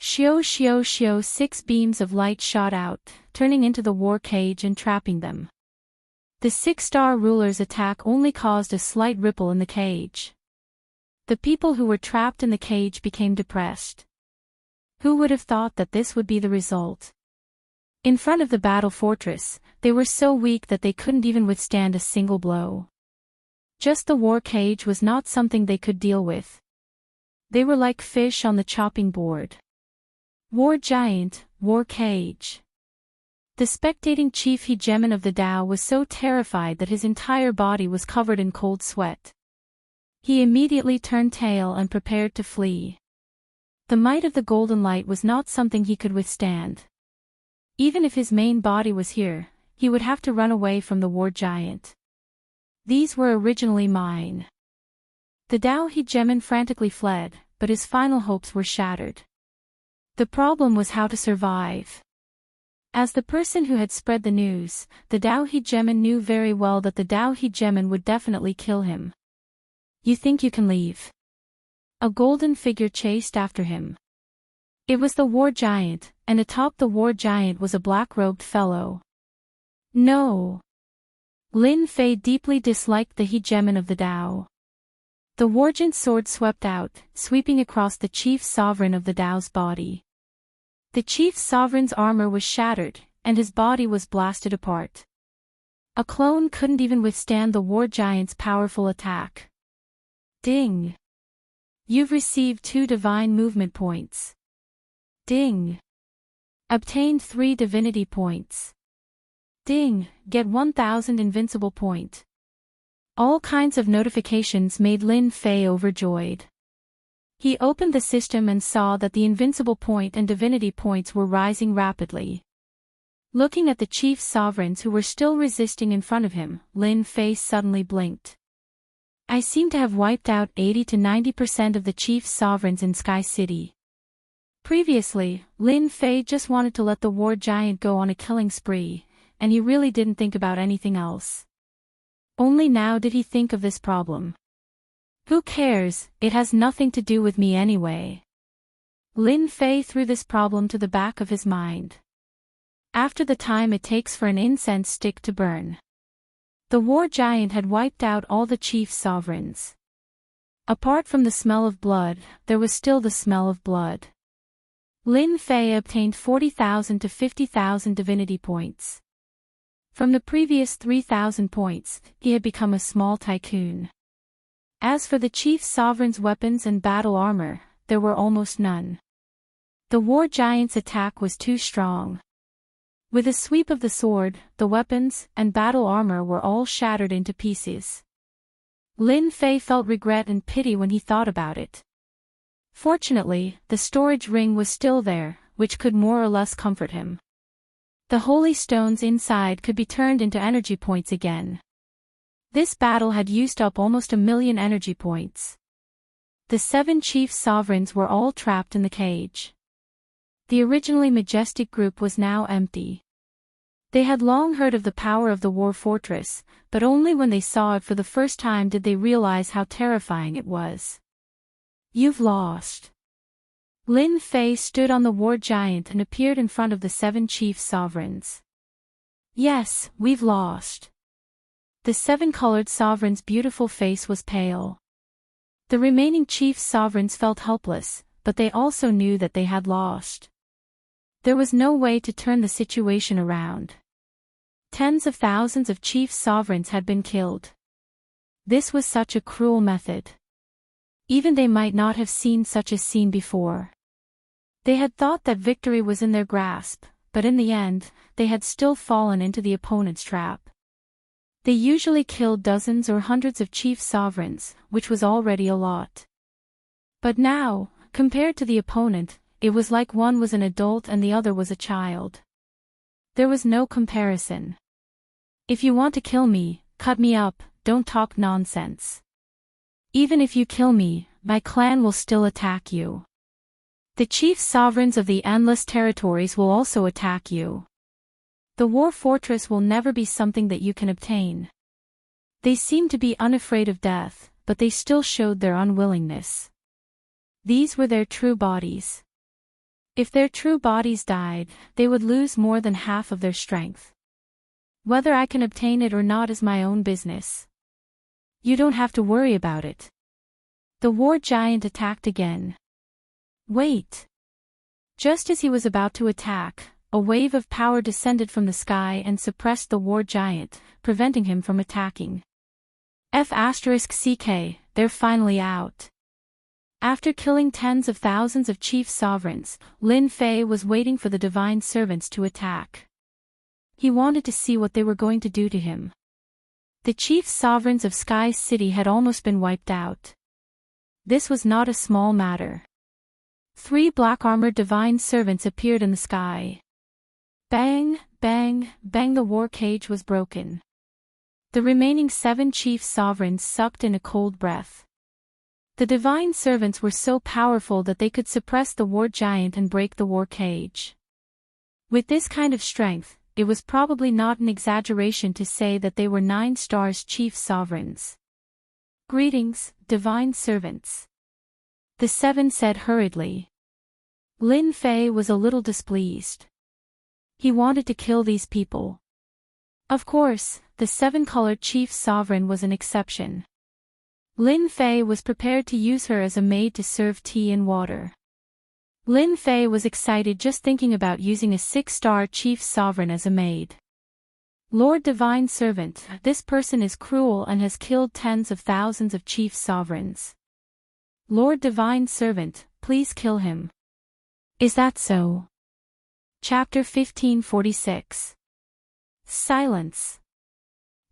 A: Shio shio shio 6 beams of light shot out, turning into the war cage and trapping them. The 6-star ruler's attack only caused a slight ripple in the cage. The people who were trapped in the cage became depressed. Who would have thought that this would be the result? In front of the battle fortress, they were so weak that they couldn't even withstand a single blow. Just the war cage was not something they could deal with. They were like fish on the chopping board. War giant, war cage. The spectating chief hegemon of the Tao was so terrified that his entire body was covered in cold sweat. He immediately turned tail and prepared to flee. The might of the golden light was not something he could withstand. Even if his main body was here, he would have to run away from the war giant. These were originally mine. The Tao hegemon frantically fled, but his final hopes were shattered. The problem was how to survive. As the person who had spread the news, the Tao hegemon knew very well that the Tao hegemon would definitely kill him. You think you can leave? A golden figure chased after him. It was the war giant, and atop the war giant was a black-robed fellow. No. Lin Fei deeply disliked the hegemon of the Tao. The wargent's sword swept out, sweeping across the chief sovereign of the Tao's body. The chief sovereign's armor was shattered, and his body was blasted apart. A clone couldn't even withstand the war giant's powerful attack. Ding! You've received 2 divine movement points. Ding! Obtained 3 divinity points. Ding, get 1000 invincible point. All kinds of notifications made Lin Fei overjoyed. He opened the system and saw that the invincible point and divinity points were rising rapidly. Looking at the chief sovereigns who were still resisting in front of him, Lin Fei suddenly blinked. I seem to have wiped out 80 to 90% of the chief sovereigns in Sky City. Previously, Lin Fei just wanted to let the war giant go on a killing spree, and he really didn't think about anything else. Only now did he think of this problem. Who cares, it has nothing to do with me anyway. Lin Fei threw this problem to the back of his mind. After the time it takes for an incense stick to burn. The war giant had wiped out all the chief sovereigns. Apart from the smell of blood, there was still the smell of blood. Lin Fei obtained 40,000 to 50,000 divinity points. From the previous 3,000 points, he had become a small tycoon. As for the chief sovereign's weapons and battle armor, there were almost none. The war giant's attack was too strong. With a sweep of the sword, the weapons and battle armor were all shattered into pieces. Lin Fei felt regret and pity when he thought about it. Fortunately, the storage ring was still there, which could more or less comfort him. The holy stones inside could be turned into energy points again. This battle had used up almost 1,000,000 energy points. The 7 chief sovereigns were all trapped in the cage. The originally majestic group was now empty. They had long heard of the power of the war fortress, but only when they saw it for the first time did they realize how terrifying it was. You've lost. Lin Fei stood on the war giant and appeared in front of the 7 chief sovereigns. Yes, we've lost. The 7-colored sovereign's beautiful face was pale. The remaining chief sovereigns felt helpless, but they also knew that they had lost. There was no way to turn the situation around. Tens of thousands of chief sovereigns had been killed. This was such a cruel method. Even they might not have seen such a scene before. They had thought that victory was in their grasp, but in the end, they had still fallen into the opponent's trap. They usually killed dozens or hundreds of chief sovereigns, which was already a lot. But now, compared to the opponent, it was like one was an adult and the other was a child. There was no comparison. If you want to kill me, cut me up, don't talk nonsense. Even if you kill me, my clan will still attack you. The chief sovereigns of the endless territories will also attack you. The war fortress will never be something that you can obtain. They seemed to be unafraid of death, but they still showed their unwillingness. These were their true bodies. If their true bodies died, they would lose more than half of their strength. Whether I can obtain it or not is my own business. You don't have to worry about it. The war giant attacked again. Wait. Just as he was about to attack, a wave of power descended from the sky and suppressed the war giant, preventing him from attacking. F***ck, they're finally out. After killing tens of thousands of chief sovereigns, Lin Fei was waiting for the divine servants to attack. He wanted to see what they were going to do to him. The chief sovereigns of Sky City had almost been wiped out. This was not a small matter. 3 black-armored divine servants appeared in the sky. Bang, bang, bang, the war cage was broken. The remaining 7 chief sovereigns sucked in a cold breath. The divine servants were so powerful that they could suppress the war giant and break the war cage. With this kind of strength, it was probably not an exaggeration to say that they were 9 stars chief sovereigns. Greetings, divine servants. The 7 said hurriedly. Lin Fei was a little displeased. He wanted to kill these people. Of course, the 7-colored chief sovereign was an exception. Lin Fei was prepared to use her as a maid to serve tea and water. Lin Fei was excited just thinking about using a 6-star chief sovereign as a maid. Lord Divine Servant, this person is cruel and has killed tens of thousands of chief sovereigns. Lord Divine Servant, please kill him. Is that so? Chapter 1546. Silence.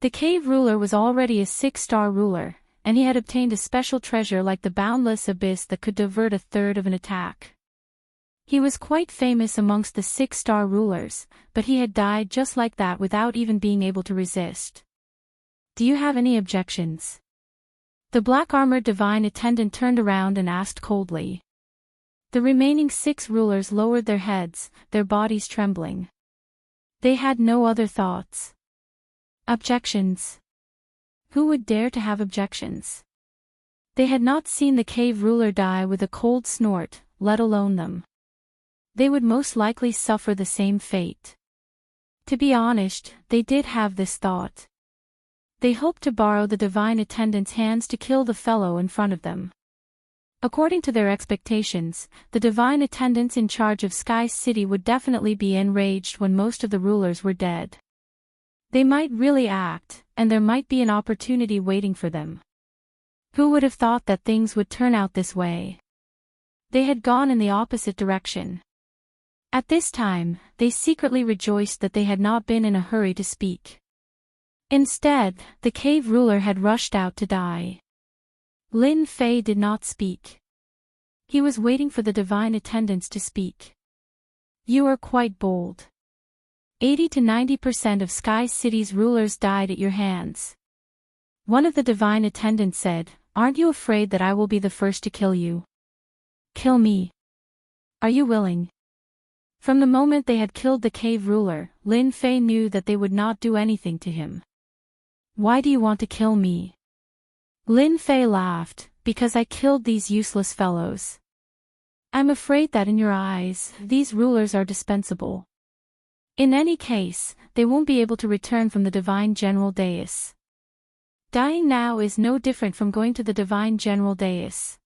A: The cave ruler was already a 6-star ruler, and he had obtained a special treasure like the Boundless abyss that could divert a third of an attack. He was quite famous amongst the 6-star rulers, but he had died just like that without even being able to resist. Do you have any objections? The black-armored divine attendant turned around and asked coldly. The remaining 6 rulers lowered their heads, their bodies trembling. They had no other thoughts. Objections. Who would dare to have objections? They had not seen the cave ruler die with a cold snort, let alone them. They would most likely suffer the same fate. To be honest, they did have this thought. They hoped to borrow the divine attendant's hands to kill the fellow in front of them. According to their expectations, the divine attendants in charge of Sky City would definitely be enraged when most of the rulers were dead. They might really act, and there might be an opportunity waiting for them. Who would have thought that things would turn out this way? They had gone in the opposite direction. At this time, they secretly rejoiced that they had not been in a hurry to speak. Instead, the cave ruler had rushed out to die. Lin Fei did not speak. He was waiting for the divine attendants to speak. You are quite bold. 80 to 90% of Sky City's rulers died at your hands. One of the divine attendants said, "Aren't you afraid that I will be the first to kill you? Kill me. Are you willing?" From the moment they had killed the cave ruler, Lin Fei knew that they would not do anything to him. Why do you want to kill me? Lin Fei laughed, because I killed these useless fellows. I'm afraid that in your eyes, these rulers are dispensable. In any case, they won't be able to return from the divine general dais. Dying now is no different from going to the divine general dais.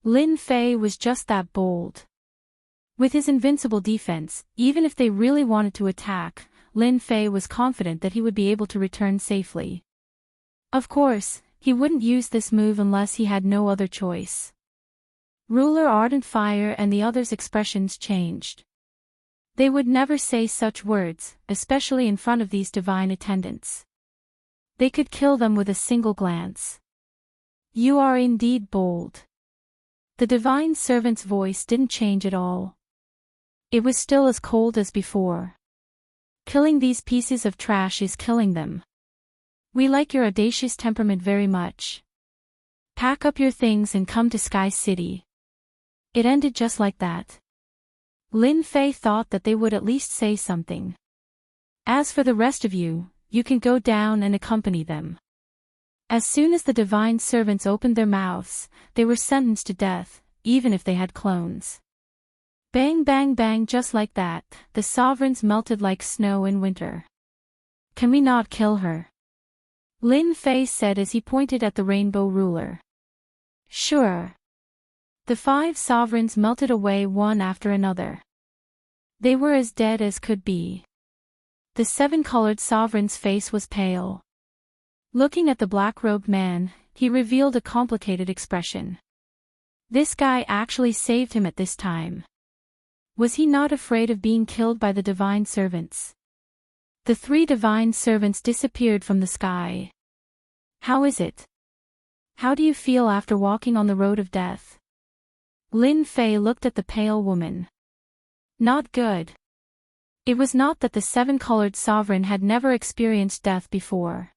A: Lin Fei was just that bold. With his invincible defense, even if they really wanted to attack, Lin Fei was confident that he would be able to return safely. Of course, he wouldn't use this move unless he had no other choice. Ruler Ardent Fire and the others' expressions changed. They would never say such words, especially in front of these divine attendants. They could kill them with a single glance. You are indeed bold. The divine servant's voice didn't change at all. It was still as cold as before. Killing these pieces of trash is killing them. We like your audacious temperament very much. Pack up your things and come to Sky City. It ended just like that. Lin Fei thought that they would at least say something. As for the rest of you, you can go down and accompany them. As soon as the divine servants opened their mouths, they were sentenced to death, even if they had clones. Bang bang bang, just like that, the sovereigns melted like snow in winter. Can we not kill her? Lin Fei said as he pointed at the rainbow ruler. Sure. The 5 sovereigns melted away one after another. They were as dead as could be. The 7-colored sovereign's face was pale. Looking at the black-robed man, he revealed a complicated expression. This guy actually saved him at this time. Was he not afraid of being killed by the divine servants? The 3 divine servants disappeared from the sky. How is it? How do you feel after walking on the road of death? Lin Fei looked at the pale woman. Not good. It was not that the 7-colored sovereign had never experienced death before.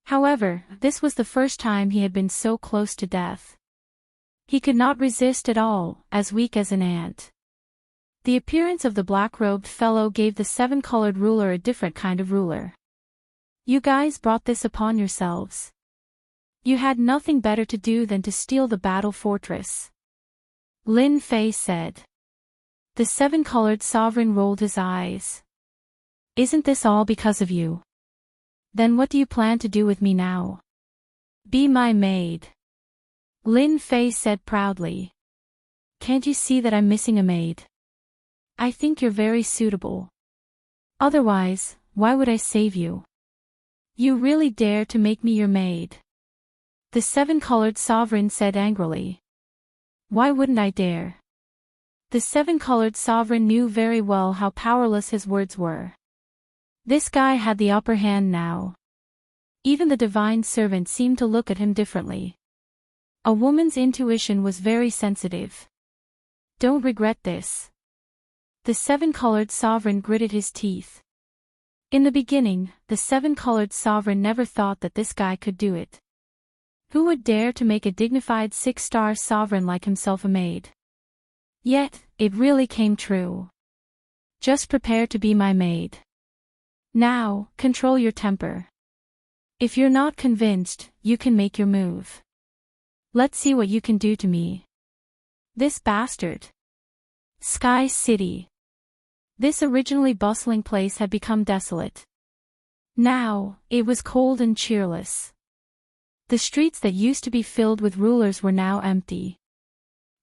A: However, this was the first time he had been so close to death. He could not resist at all, as weak as an ant. The appearance of the black-robed fellow gave the 7-colored ruler a different kind of ruler. You guys brought this upon yourselves. You had nothing better to do than to steal the battle fortress. Lin Fei said. The 7-colored sovereign rolled his eyes. Isn't this all because of you? Then what do you plan to do with me now? Be my maid. Lin Fei said proudly. Can't you see that I'm missing a maid? I think you're very suitable. Otherwise, why would I save you? You really dare to make me your maid? The 7-colored sovereign said angrily. Why wouldn't I dare? The 7-colored sovereign knew very well how powerless his words were. This guy had the upper hand now. Even the divine servant seemed to look at him differently. A woman's intuition was very sensitive. Don't regret this. The seven-colored sovereign gritted his teeth. In the beginning, the seven-colored sovereign never thought that this guy could do it. Who would dare to make a dignified six-star sovereign like himself a maid? Yet, it really came true. Just prepare to be my maid. Now, control your temper. If you're not convinced, you can make your move. Let's see what you can do to me. This bastard. Sky City. This originally bustling place had become desolate. Now, it was cold and cheerless. The streets that used to be filled with rulers were now empty.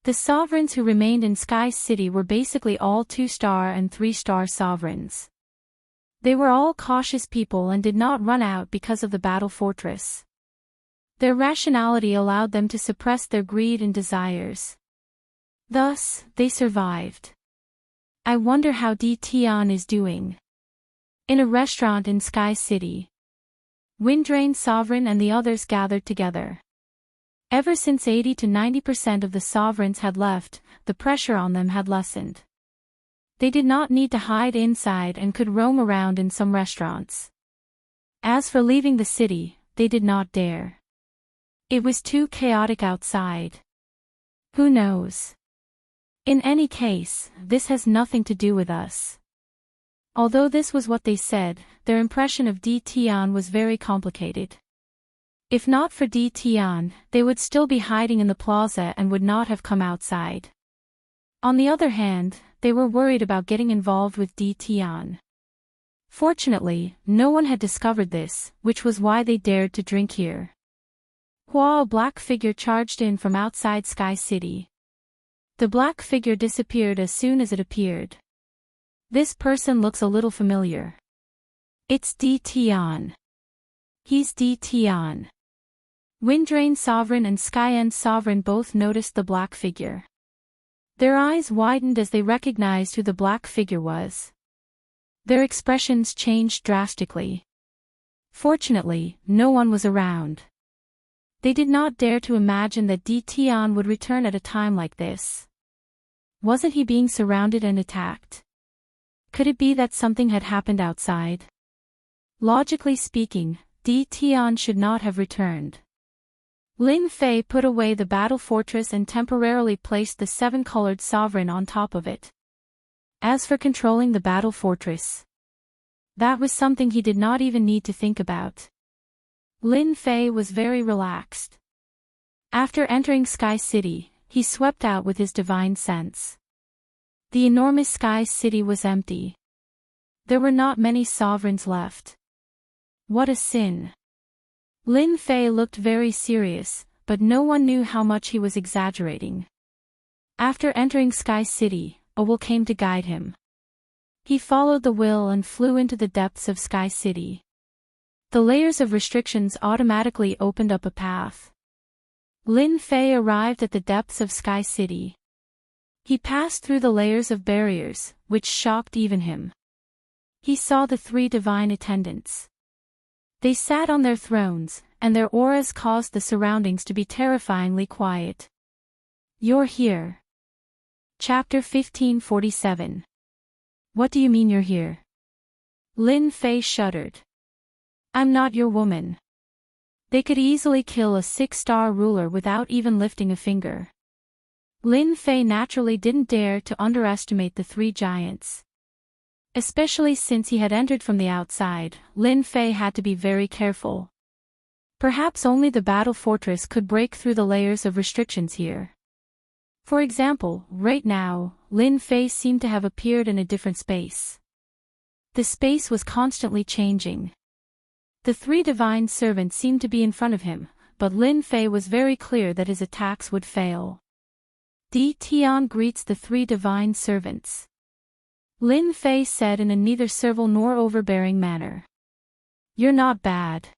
A: The sovereigns who remained in Sky City were basically all 2-star and 3-star sovereigns. They were all cautious people and did not run out because of the battle fortress. Their rationality allowed them to suppress their greed and desires. Thus, they survived. I wonder how Tian is doing. In a restaurant in Sky City. Windrain Sovereign and the others gathered together. Ever since 80 to 90% of the sovereigns had left, the pressure on them had lessened. They did not need to hide inside and could roam around in some restaurants. As for leaving the city, they did not dare. It was too chaotic outside. Who knows? In any case, this has nothing to do with us. Although this was what they said, their impression of Tian was very complicated. If not for Tian, they would still be hiding in the plaza and would not have come outside. On the other hand, they were worried about getting involved with Tian. Fortunately, no one had discovered this, which was why they dared to drink here. A black figure charged in from outside Sky City. The black figure disappeared as soon as it appeared. This person looks a little familiar. It's Tian. He's Tian. Windrain Sovereign and Skyend Sovereign both noticed the black figure. Their eyes widened as they recognized who the black figure was. Their expressions changed drastically. Fortunately, no one was around. They did not dare to imagine that Tian would return at a time like this. Wasn't he being surrounded and attacked? Could it be that something had happened outside? Logically speaking, Tian should not have returned. Lin Fei put away the battle fortress and temporarily placed the seven-colored sovereign on top of it. As for controlling the battle fortress, that was something he did not even need to think about. Lin Fei was very relaxed. After entering Sky City, he swept out with his divine sense. The enormous Sky City was empty. There were not many sovereigns left. What a sin. Lin Fei looked very serious, but no one knew how much he was exaggerating. After entering Sky City, a will came to guide him. He followed the will and flew into the depths of Sky City. The layers of restrictions automatically opened up a path. Lin Fei arrived at the depths of Sky City. He passed through the layers of barriers, which shocked even him. He saw the three divine attendants. They sat on their thrones, and their auras caused the surroundings to be terrifyingly quiet. You're here. Chapter 1547. What do you mean you're here? Lin Fei shuddered. I'm not your woman. They could easily kill a 6-star ruler without even lifting a finger. Lin Fei naturally didn't dare to underestimate the three giants. Especially since he had entered from the outside, Lin Fei had to be very careful. Perhaps only the battle fortress could break through the layers of restrictions here. For example, right now, Lin Fei seemed to have appeared in a different space. The space was constantly changing. The three divine servants seemed to be in front of him, but Lin Fei was very clear that his attacks would fail. Tian greets the three divine servants. Lin Fei said in a neither servile nor overbearing manner. You're not bad.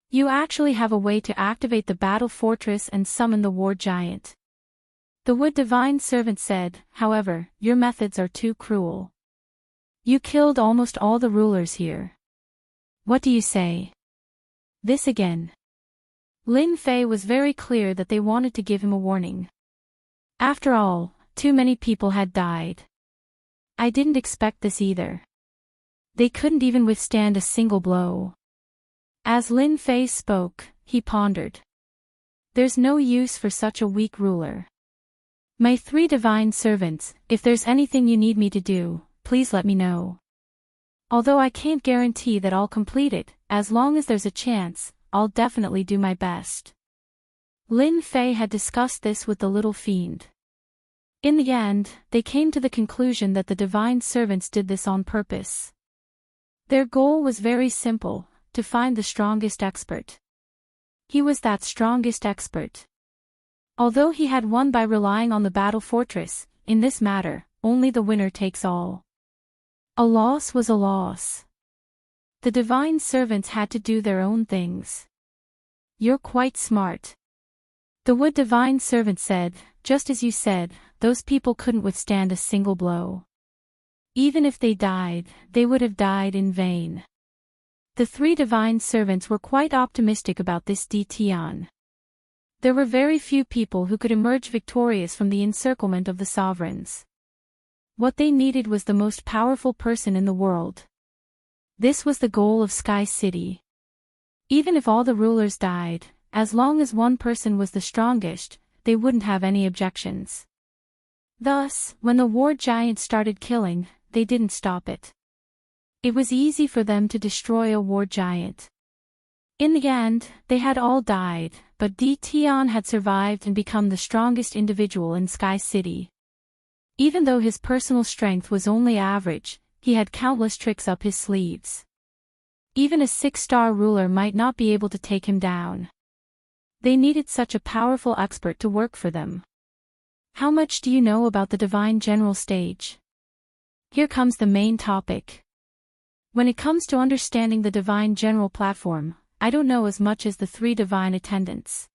A: You actually have a way to activate the battle fortress and summon the war giant. The wood divine servant said, however, your methods are too cruel. You killed almost all the rulers here. What do you say? This again. Lin Fei was very clear that they wanted to give him a warning. After all, too many people had died. I didn't expect this either. They couldn't even withstand a single blow. As Lin Fei spoke, he pondered. There's no use for such a weak ruler. My 3 divine servants, if there's anything you need me to do, please let me know. Although I can't guarantee that I'll complete it, as long as there's a chance, I'll definitely do my best. Lin Fei had discussed this with the little fiend. In the end, they came to the conclusion that the divine servants did this on purpose. Their goal was very simple, to find the strongest expert. He was that strongest expert. Although he had won by relying on the battle fortress, in this matter, only the winner takes all. A loss was a loss. The divine servants had to do their own things. You're quite smart. The wood divine servant said, just as you said, those people couldn't withstand a single blow. Even if they died, they would have died in vain. The 3 divine servants were quite optimistic about this Tian. There were very few people who could emerge victorious from the encirclement of the sovereigns. What they needed was the most powerful person in the world. This was the goal of Sky City. Even if all the rulers died, as long as one person was the strongest, they wouldn't have any objections. Thus, when the war giant started killing, they didn't stop it. It was easy for them to destroy a war giant. In the end, they had all died, but Tian had survived and become the strongest individual in Sky City. Even though his personal strength was only average, he had countless tricks up his sleeves. Even a 6-star ruler might not be able to take him down. They needed such a powerful expert to work for them. How much do you know about the Divine General stage? Here comes the main topic. When it comes to understanding the Divine General platform, I don't know as much as the 3 divine attendants.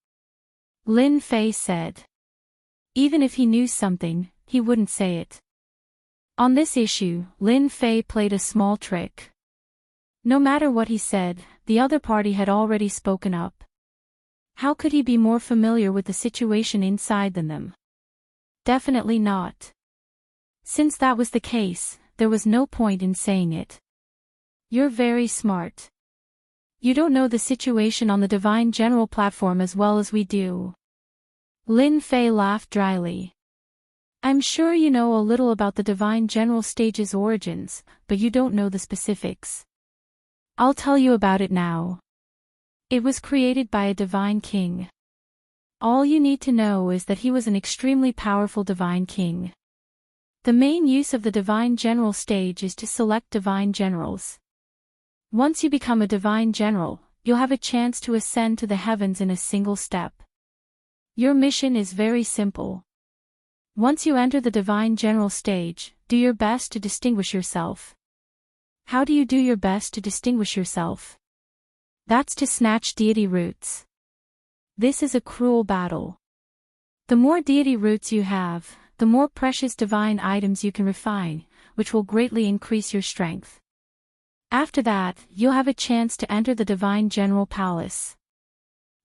A: Lin Fei said. Even if he knew something, he wouldn't say it. On this issue, Lin Fei played a small trick. No matter what he said, the other party had already spoken up. How could he be more familiar with the situation inside than them? Definitely not. Since that was the case, there was no point in saying it. You're very smart. You don't know the situation on the Divine General platform as well as we do. Lin Fei laughed dryly. I'm sure you know a little about the Divine General stage's origins, but you don't know the specifics. I'll tell you about it now. It was created by a divine king. All you need to know is that he was an extremely powerful divine king. The main use of the Divine General stage is to select divine generals. Once you become a divine general, you'll have a chance to ascend to the heavens in a single step. Your mission is very simple. Once you enter the Divine General stage, do your best to distinguish yourself. How do you do your best to distinguish yourself? That's to snatch deity roots. This is a cruel battle. The more deity roots you have, the more precious divine items you can refine, which will greatly increase your strength. After that, you'll have a chance to enter the Divine General Palace.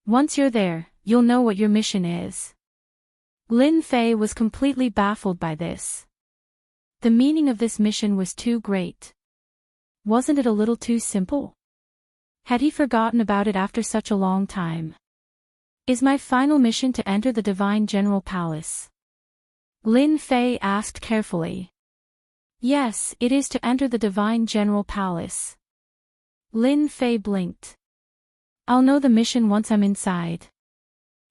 A: Once you're there, you'll know what your mission is. Lin Fei was completely baffled by this. The meaning of this mission was too great. Wasn't it a little too simple? Had he forgotten about it after such a long time? Is my final mission to enter the Divine General Palace? Lin Fei asked carefully. Yes, it is to enter the Divine General Palace. Lin Fei blinked. I'll know the mission once I'm inside.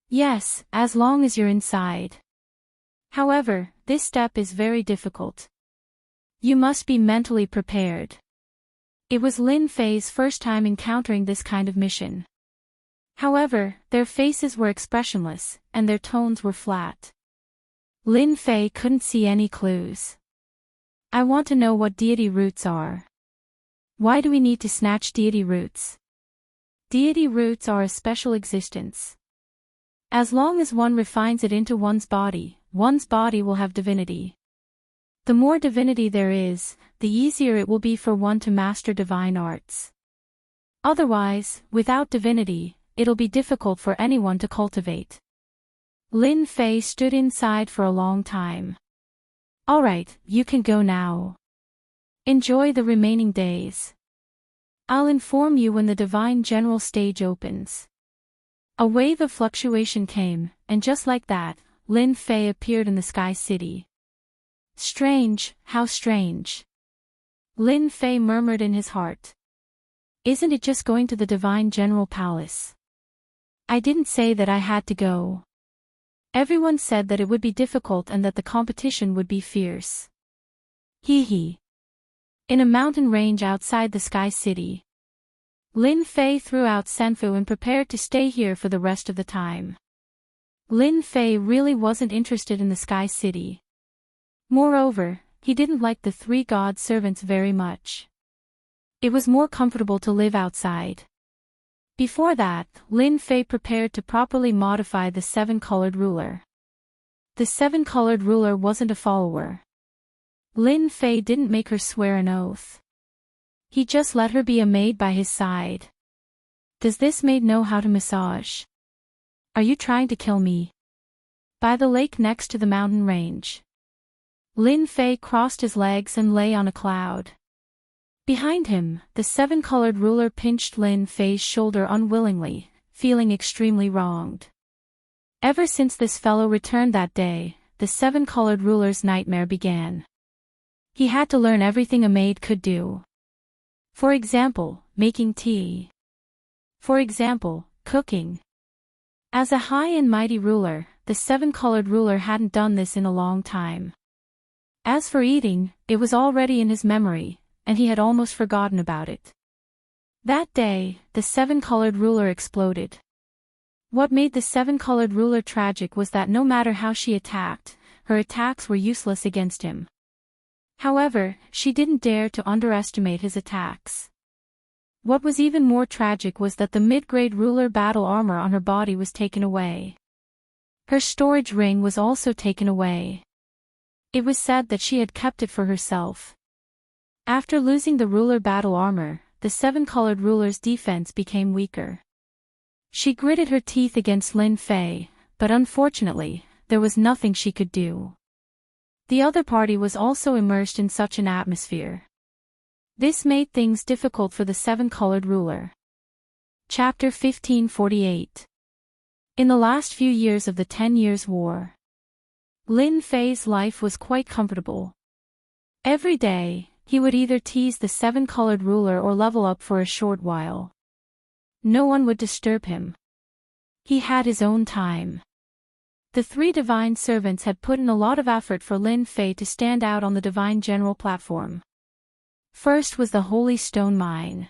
A: Yes, as long as you're inside. However, this step is very difficult. You must be mentally prepared. It was Lin Fei's first time encountering this kind of mission. However, their faces were expressionless, and their tones were flat. Lin Fei couldn't see any clues. I want to know what deity roots are. Why do we need to snatch deity roots? Deity roots are a special existence. As long as one refines it into one's body will have divinity. The more divinity there is, the easier it will be for one to master divine arts. Otherwise, without divinity, it'll be difficult for anyone to cultivate. Lin Fei stood inside for a long time. Alright, you can go now. Enjoy the remaining days. I'll inform you when the Divine General stage opens. A wave of fluctuation came, and just like that, Lin Fei appeared in the Sky City. Strange, how strange. Lin Fei murmured in his heart. Isn't it just going to the Divine General Palace? I didn't say that I had to go. Everyone said that it would be difficult and that the competition would be fierce. Hee hee. In a mountain range outside the Sky City, Lin Fei threw out Senfu and prepared to stay here for the rest of the time. Lin Fei really wasn't interested in the Sky City. Moreover, he didn't like the three god servants very much. It was more comfortable to live outside. Before that, Lin Fei prepared to properly modify the seven-colored ruler. The seven-colored ruler wasn't a follower. Lin Fei didn't make her swear an oath. He just let her be a maid by his side. Does this maid know how to massage? Are you trying to kill me? By the lake next to the mountain range, Lin Fei crossed his legs and lay on a cloud. Behind him, the seven-colored ruler pinched Lin Fei's shoulder unwillingly, feeling extremely wronged. Ever since this fellow returned that day, the seven-colored ruler's nightmare began. He had to learn everything a maid could do. For example, making tea. For example, cooking. As a high and mighty ruler, the seven-colored ruler hadn't done this in a long time. As for eating, it was already in his memory, and he had almost forgotten about it. That day, the seven-colored ruler exploded. What made the seven-colored ruler tragic was that no matter how she attacked, her attacks were useless against him. However, she didn't dare to underestimate his attacks. What was even more tragic was that the mid-grade ruler battle armor on her body was taken away. Her storage ring was also taken away. It was said that she had kept it for herself. After losing the ruler battle armor, the seven-colored ruler's defense became weaker. She gritted her teeth against Lin Fei, but unfortunately, there was nothing she could do. The other party was also immersed in such an atmosphere. This made things difficult for the seven-colored ruler. Chapter 1548. In the last few years of the 10 Years' War, Lin Fei's life was quite comfortable. Every day, he would either tease the seven-colored ruler or level up for a short while. No one would disturb him. He had his own time. The three divine servants had put in a lot of effort for Lin Fei to stand out on the Divine General platform. First was the Holy Stone Mine.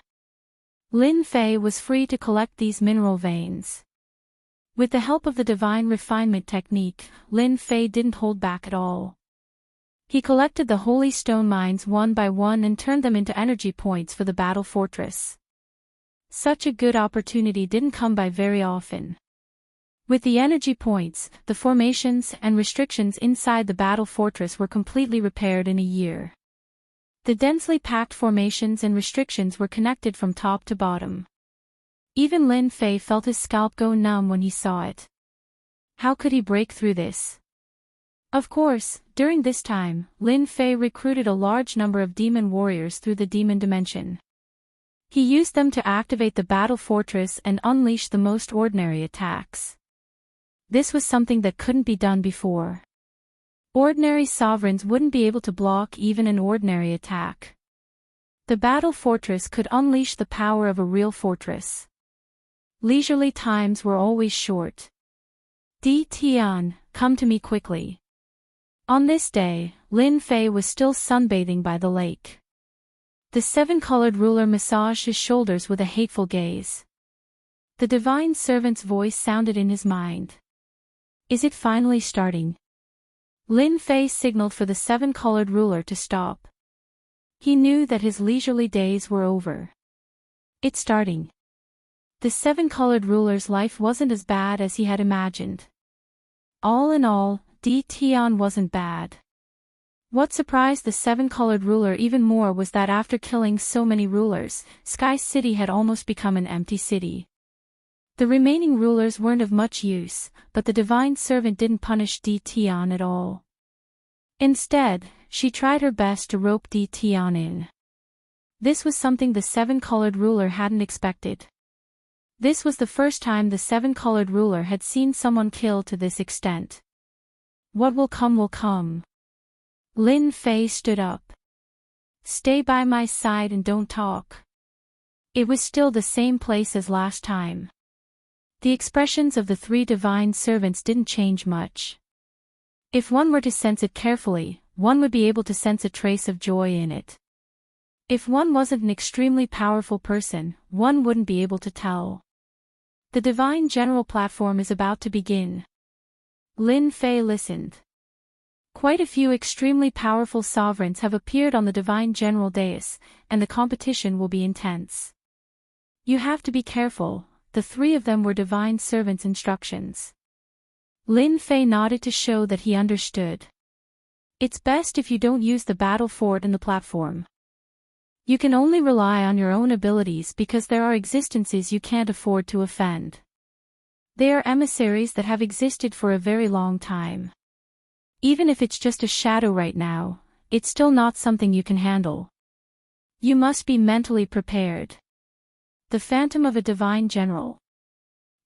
A: Lin Fei was free to collect these mineral veins. With the help of the Divine Refinement technique, Lin Fei didn't hold back at all. He collected the Holy Stone Mines one by one and turned them into energy points for the battle fortress. Such a good opportunity didn't come by very often. With the energy points, the formations and restrictions inside the battle fortress were completely repaired in a year. The densely packed formations and restrictions were connected from top to bottom. Even Lin Fei felt his scalp go numb when he saw it. How could he break through this? Of course, during this time, Lin Fei recruited a large number of demon warriors through the demon dimension. He used them to activate the battle fortress and unleash the most ordinary attacks. This was something that couldn't be done before. Ordinary sovereigns wouldn't be able to block even an ordinary attack. The battle fortress could unleash the power of a real fortress. Leisurely times were always short. Di Tian, come to me quickly. On this day, Lin Fei was still sunbathing by the lake. The seven-colored ruler massaged his shoulders with a hateful gaze. The divine servant's voice sounded in his mind. Is it finally starting? Lin Fei signaled for the seven-colored ruler to stop. He knew that his leisurely days were over. It's starting. The seven-colored ruler's life wasn't as bad as he had imagined. All in all, Di Tian wasn't bad. What surprised the seven-colored ruler even more was that after killing so many rulers, Sky City had almost become an empty city. The remaining rulers weren't of much use, but the divine servant didn't punish Tion at all. Instead, she tried her best to rope Tion in. This was something the seven-colored ruler hadn't expected. This was the first time the seven-colored ruler had seen someone killed to this extent. What will come will come. Lin Fei stood up. Stay by my side and don't talk. It was still the same place as last time. The expressions of the three divine servants didn't change much. If one were to sense it carefully, one would be able to sense a trace of joy in it. If one wasn't an extremely powerful person, one wouldn't be able to tell. The divine general platform is about to begin. Lin Fei listened. Quite a few extremely powerful sovereigns have appeared on the divine general dais, and the competition will be intense. You have to be careful. The three of them were divine servants' instructions. Lin Fei nodded to show that he understood. It's best if you don't use the battle fort in the platform. You can only rely on your own abilities because there are existences you can't afford to offend. They are emissaries that have existed for a very long time. Even if it's just a shadow right now, it's still not something you can handle. You must be mentally prepared. The phantom of a divine general.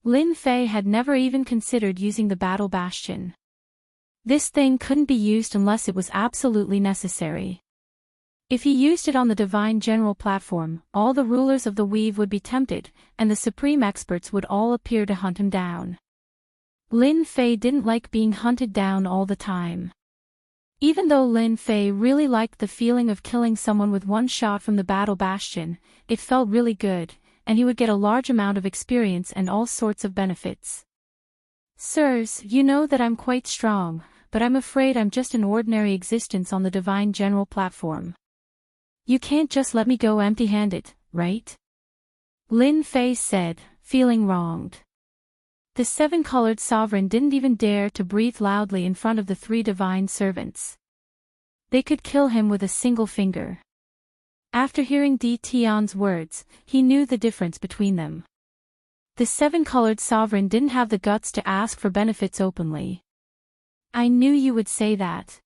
A: Lin Fei had never even considered using the battle bastion. This thing couldn't be used unless it was absolutely necessary. If he used it on the divine general platform, all the rulers of the weave would be tempted, and the supreme experts would all appear to hunt him down. Lin Fei didn't like being hunted down all the time. Even though Lin Fei really liked the feeling of killing someone with one shot from the battle bastion, it felt really good, and he would get a large amount of experience and all sorts of benefits. Sirs, you know that I'm quite strong, but I'm afraid I'm just an ordinary existence on the divine general platform. You can't just let me go empty-handed, right? Lin Fei said, feeling wronged. The seven-colored sovereign didn't even dare to breathe loudly in front of the three divine servants. They could kill him with a single finger. After hearing Tion's words, he knew the difference between them. The seven-colored sovereign didn't have the guts to ask for benefits openly. I knew you would say that.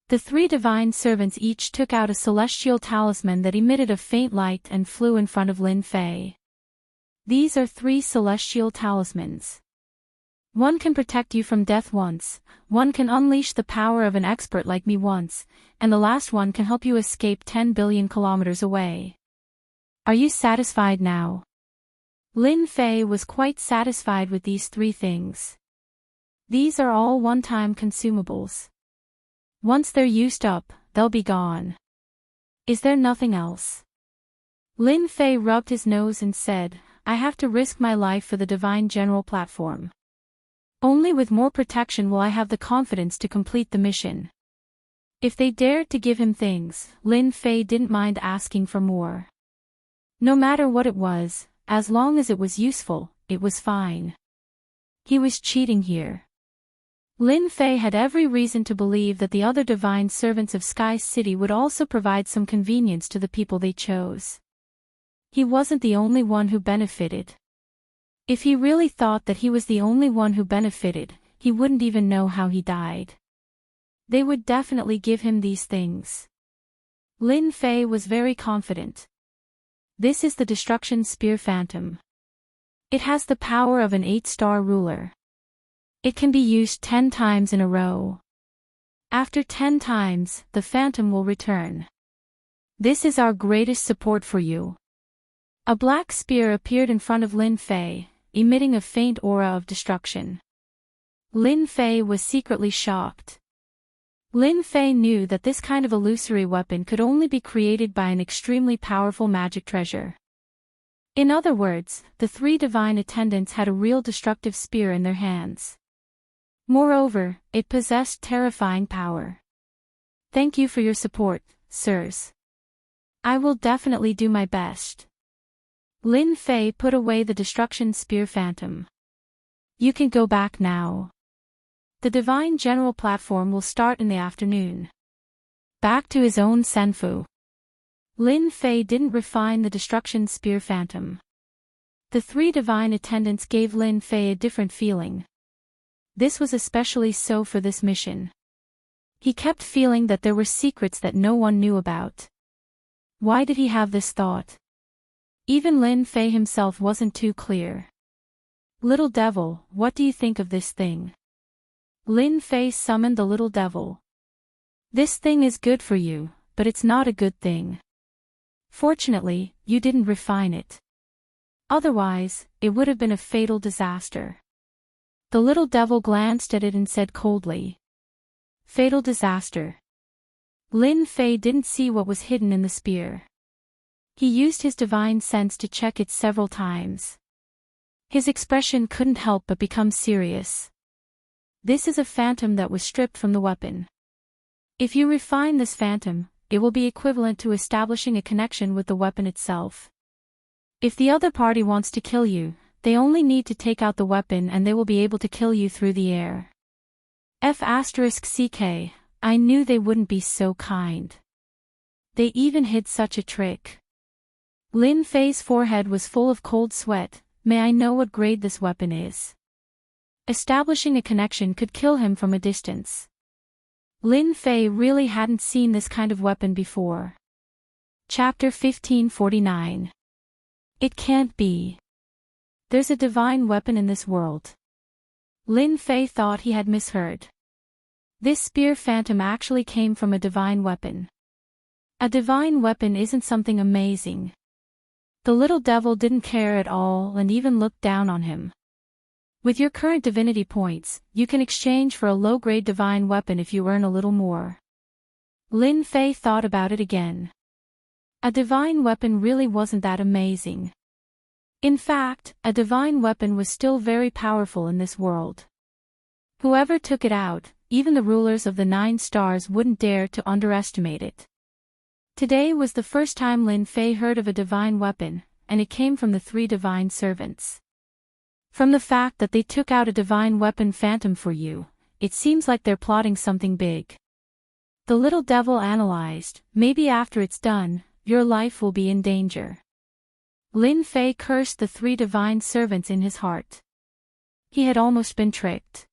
A: The three divine servants each took out a celestial talisman that emitted a faint light and flew in front of Lin Fei. These are three celestial talismans. One can protect you from death once, one can unleash the power of an expert like me once, and the last one can help you escape 10 billion kilometers away. Are you satisfied now? Lin Fei was quite satisfied with these three things. These are all one-time consumables. Once they're used up, they'll be gone. Is there nothing else? Lin Fei rubbed his nose and said, I have to risk my life for the divine general platform. Only with more protection will I have the confidence to complete the mission. If they dared to give him things, Lin Fei didn't mind asking for more. No matter what it was, as long as it was useful, it was fine. He was cheating here. Lin Fei had every reason to believe that the other divine servants of Sky City would also provide some convenience to the people they chose. He wasn't the only one who benefited. If he really thought that he was the only one who benefited, he wouldn't even know how he died. They would definitely give him these things. Lin Fei was very confident. This is the Destruction Spear Phantom. It has the power of an 8-star ruler. It can be used 10 times in a row. After 10 times, the Phantom will return. This is our greatest support for you. A black spear appeared in front of Lin Fei, emitting a faint aura of destruction. Lin Fei was secretly shocked. Lin Fei knew that this kind of illusory weapon could only be created by an extremely powerful magic treasure. In other words, the three divine attendants had a real destructive spear in their hands. Moreover, it possessed terrifying power. Thank you for your support, sirs. I will definitely do my best. Lin Fei put away the Destruction Spear Phantom. You can go back now. The Divine General platform will start in the afternoon. Back to his own senfu. Lin Fei didn't refine the destruction spear phantom. The three divine attendants gave Lin Fei a different feeling. This was especially so for this mission. He kept feeling that there were secrets that no one knew about. Why did he have this thought? Even Lin Fei himself wasn't too clear. Little devil, what do you think of this thing? Lin Fei summoned the little devil. This thing is good for you, but it's not a good thing. Fortunately, you didn't refine it. Otherwise, it would have been a fatal disaster. The little devil glanced at it and said coldly. Fatal disaster. Lin Fei didn't see what was hidden in the spear. He used his divine sense to check it several times. His expression couldn't help but become serious. This is a phantom that was stripped from the weapon. If you refine this phantom, it will be equivalent to establishing a connection with the weapon itself. If the other party wants to kill you, they only need to take out the weapon and they will be able to kill you through the air. *CK, I knew they wouldn't be so kind. They even hid such a trick. Lin Fei's forehead was full of cold sweat. May I know what grade this weapon is? Establishing a connection could kill him from a distance. Lin Fei really hadn't seen this kind of weapon before. Chapter 1549. It can't be. There's a divine weapon in this world. Lin Fei thought he had misheard. This spear phantom actually came from a divine weapon. A divine weapon isn't something amazing. The little devil didn't care at all and even looked down on him. With your current divinity points, you can exchange for a low-grade divine weapon if you earn a little more. Lin Fei thought about it again. A divine weapon really wasn't that amazing. In fact, a divine weapon was still very powerful in this world. Whoever took it out, even the rulers of the 9 stars wouldn't dare to underestimate it. Today was the first time Lin Fei heard of a divine weapon, and it came from the 3 divine servants. From the fact that they took out a divine weapon phantom for you, it seems like they're plotting something big. The little devil analyzed, maybe after it's done, your life will be in danger. Lin Fei cursed the 3 divine servants in his heart. He had almost been tricked.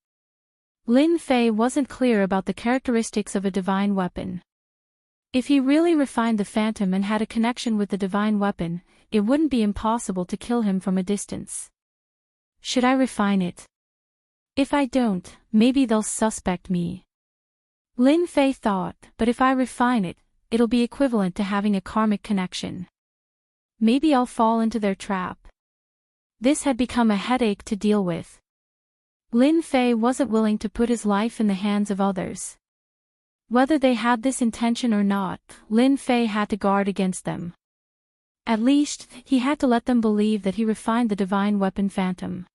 A: Lin Fei wasn't clear about the characteristics of a divine weapon. If he really refined the phantom and had a connection with the divine weapon, it wouldn't be impossible to kill him from a distance. Should I refine it? If I don't, maybe they'll suspect me. Lin Fei thought, but if I refine it, it'll be equivalent to having a karmic connection. Maybe I'll fall into their trap. This had become a headache to deal with. Lin Fei wasn't willing to put his life in the hands of others. Whether they had this intention or not, Lin Fei had to guard against them. At least, he had to let them believe that he refined the divine weapon phantom.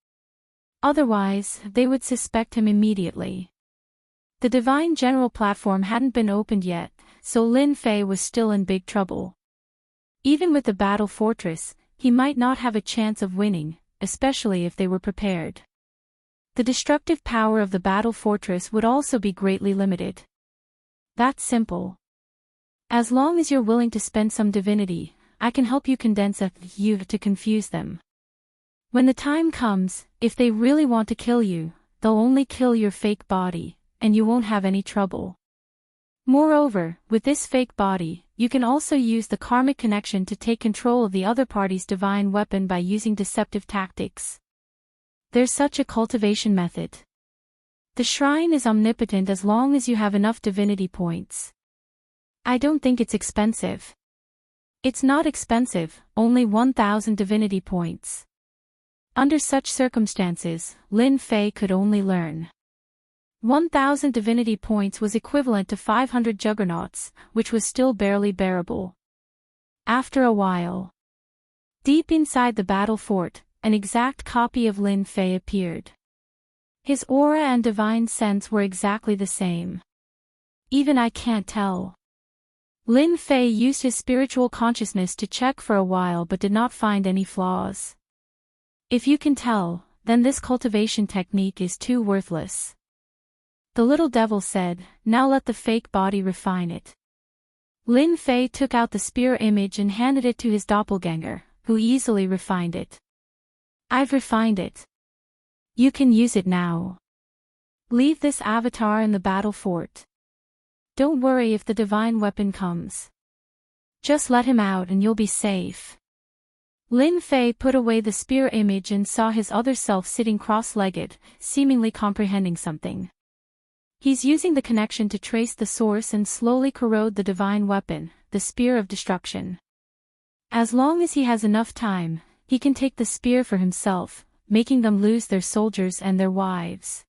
A: Otherwise, they would suspect him immediately. The divine general platform hadn't been opened yet, so Lin Fei was still in big trouble. Even with the battle fortress, he might not have a chance of winning, especially if they were prepared. The destructive power of the battle fortress would also be greatly limited. That's simple. As long as you're willing to spend some divinity, I can help you condense you to confuse them. When the time comes, if they really want to kill you, they'll only kill your fake body, and you won't have any trouble. Moreover, with this fake body, you can also use the karmic connection to take control of the other party's divine weapon by using deceptive tactics. There's such a cultivation method. The shrine is omnipotent as long as you have enough divinity points. I don't think it's expensive. It's not expensive, only 1,000 divinity points. Under such circumstances, Lin Fei could only learn. 1,000 divinity points was equivalent to 500 juggernauts, which was still barely bearable. After a while, deep inside the battle fort, an exact copy of Lin Fei appeared. His aura and divine sense were exactly the same. Even I can't tell. Lin Fei used his spiritual consciousness to check for a while but did not find any flaws. If you can tell, then this cultivation technique is too worthless. The little devil said, now let the fake body refine it. Lin Fei took out the spear image and handed it to his doppelganger, who easily refined it. I've refined it. You can use it now. Leave this avatar in the battle fort. Don't worry if the divine weapon comes. Just let him out and you'll be safe. Lin Fei put away the spear image and saw his other self sitting cross-legged, seemingly comprehending something. He's using the connection to trace the source and slowly corrode the divine weapon, the spear of destruction. As long as he has enough time, he can take the spear for himself, making them lose their soldiers and their wives.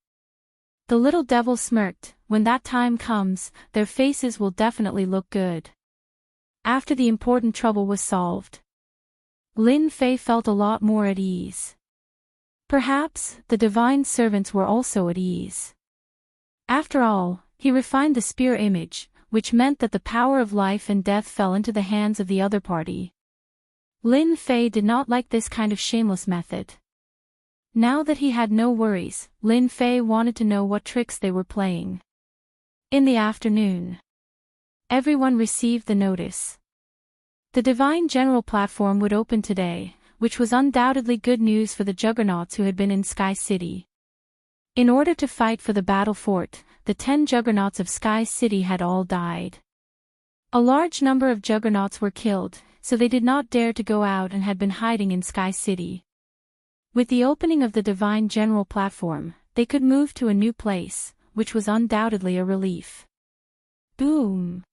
A: The little devil smirked. When that time comes, their faces will definitely look good. After the important trouble was solved, Lin Fei felt a lot more at ease. Perhaps the divine servants were also at ease. After all, he refined the spear image, which meant that the power of life and death fell into the hands of the other party. Lin Fei did not like this kind of shameless method. Now that he had no worries, Lin Fei wanted to know what tricks they were playing. In the afternoon, everyone received the notice. The Divine General platform would open today, which was undoubtedly good news for the juggernauts who had been in Sky City. In order to fight for the battle fort, the 10 juggernauts of Sky City had all died. A large number of juggernauts were killed, so they did not dare to go out and had been hiding in Sky City. With the opening of the Divine General platform, they could move to a new place, which was undoubtedly a relief. Boom!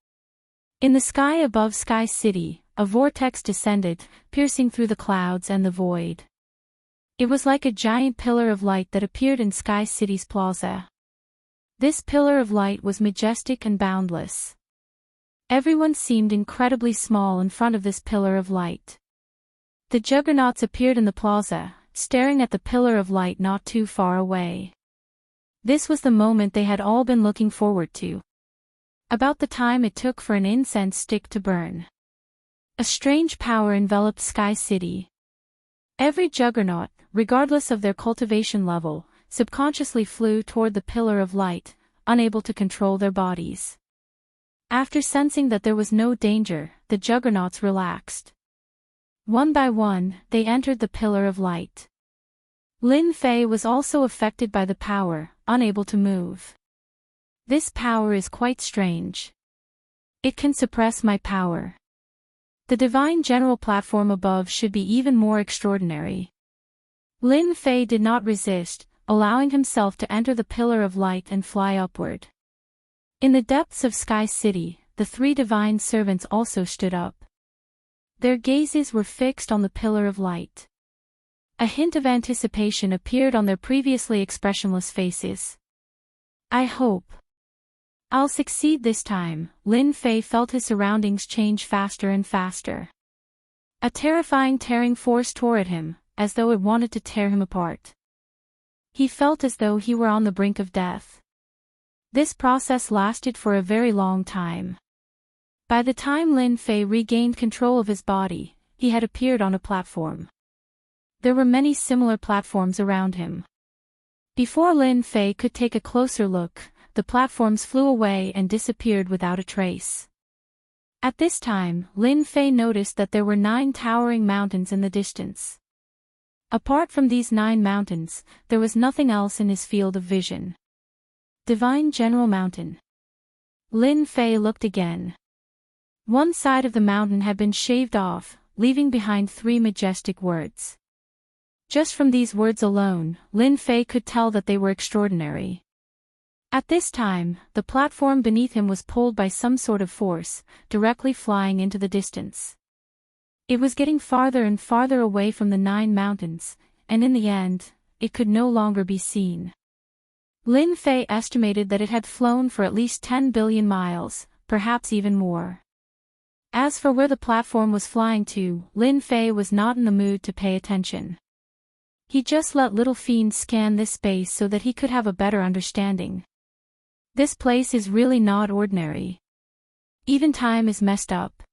A: In the sky above Sky City, a vortex descended, piercing through the clouds and the void. It was like a giant pillar of light that appeared in Sky City's plaza. This pillar of light was majestic and boundless. Everyone seemed incredibly small in front of this pillar of light. The juggernauts appeared in the plaza, staring at the pillar of light not too far away. This was the moment they had all been looking forward to. About the time it took for an incense stick to burn. A strange power enveloped Sky City. Every juggernaut, regardless of their cultivation level, subconsciously flew toward the pillar of light, unable to control their bodies. After sensing that there was no danger, the juggernauts relaxed. One by one, they entered the pillar of light. Lin Fei was also affected by the power, unable to move. This power is quite strange. It can suppress my power. The Divine General platform above should be even more extraordinary. Lin Fei did not resist, allowing himself to enter the pillar of light and fly upward. In the depths of Sky City, the 3 divine servants also stood up. Their gazes were fixed on the pillar of light. A hint of anticipation appeared on their previously expressionless faces. I hope I'll succeed this time. Lin Fei felt his surroundings change faster and faster. A terrifying tearing force tore at him, as though it wanted to tear him apart. He felt as though he were on the brink of death. This process lasted for a very long time. By the time Lin Fei regained control of his body, he had appeared on a platform. There were many similar platforms around him. Before Lin Fei could take a closer look, the platforms flew away and disappeared without a trace. At this time, Lin Fei noticed that there were 9 towering mountains in the distance. Apart from these 9 mountains, there was nothing else in his field of vision. Divine General Mountain. Lin Fei looked again. One side of the mountain had been shaved off, leaving behind 3 majestic words. Just from these words alone, Lin Fei could tell that they were extraordinary. At this time, the platform beneath him was pulled by some sort of force, directly flying into the distance. It was getting farther and farther away from the 9 mountains, and in the end, it could no longer be seen. Lin Fei estimated that it had flown for at least 10 billion miles, perhaps even more. As for where the platform was flying to, Lin Fei was not in the mood to pay attention. He just let Little Fiend scan this space so that he could have a better understanding. This place is really not ordinary. Even time is messed up.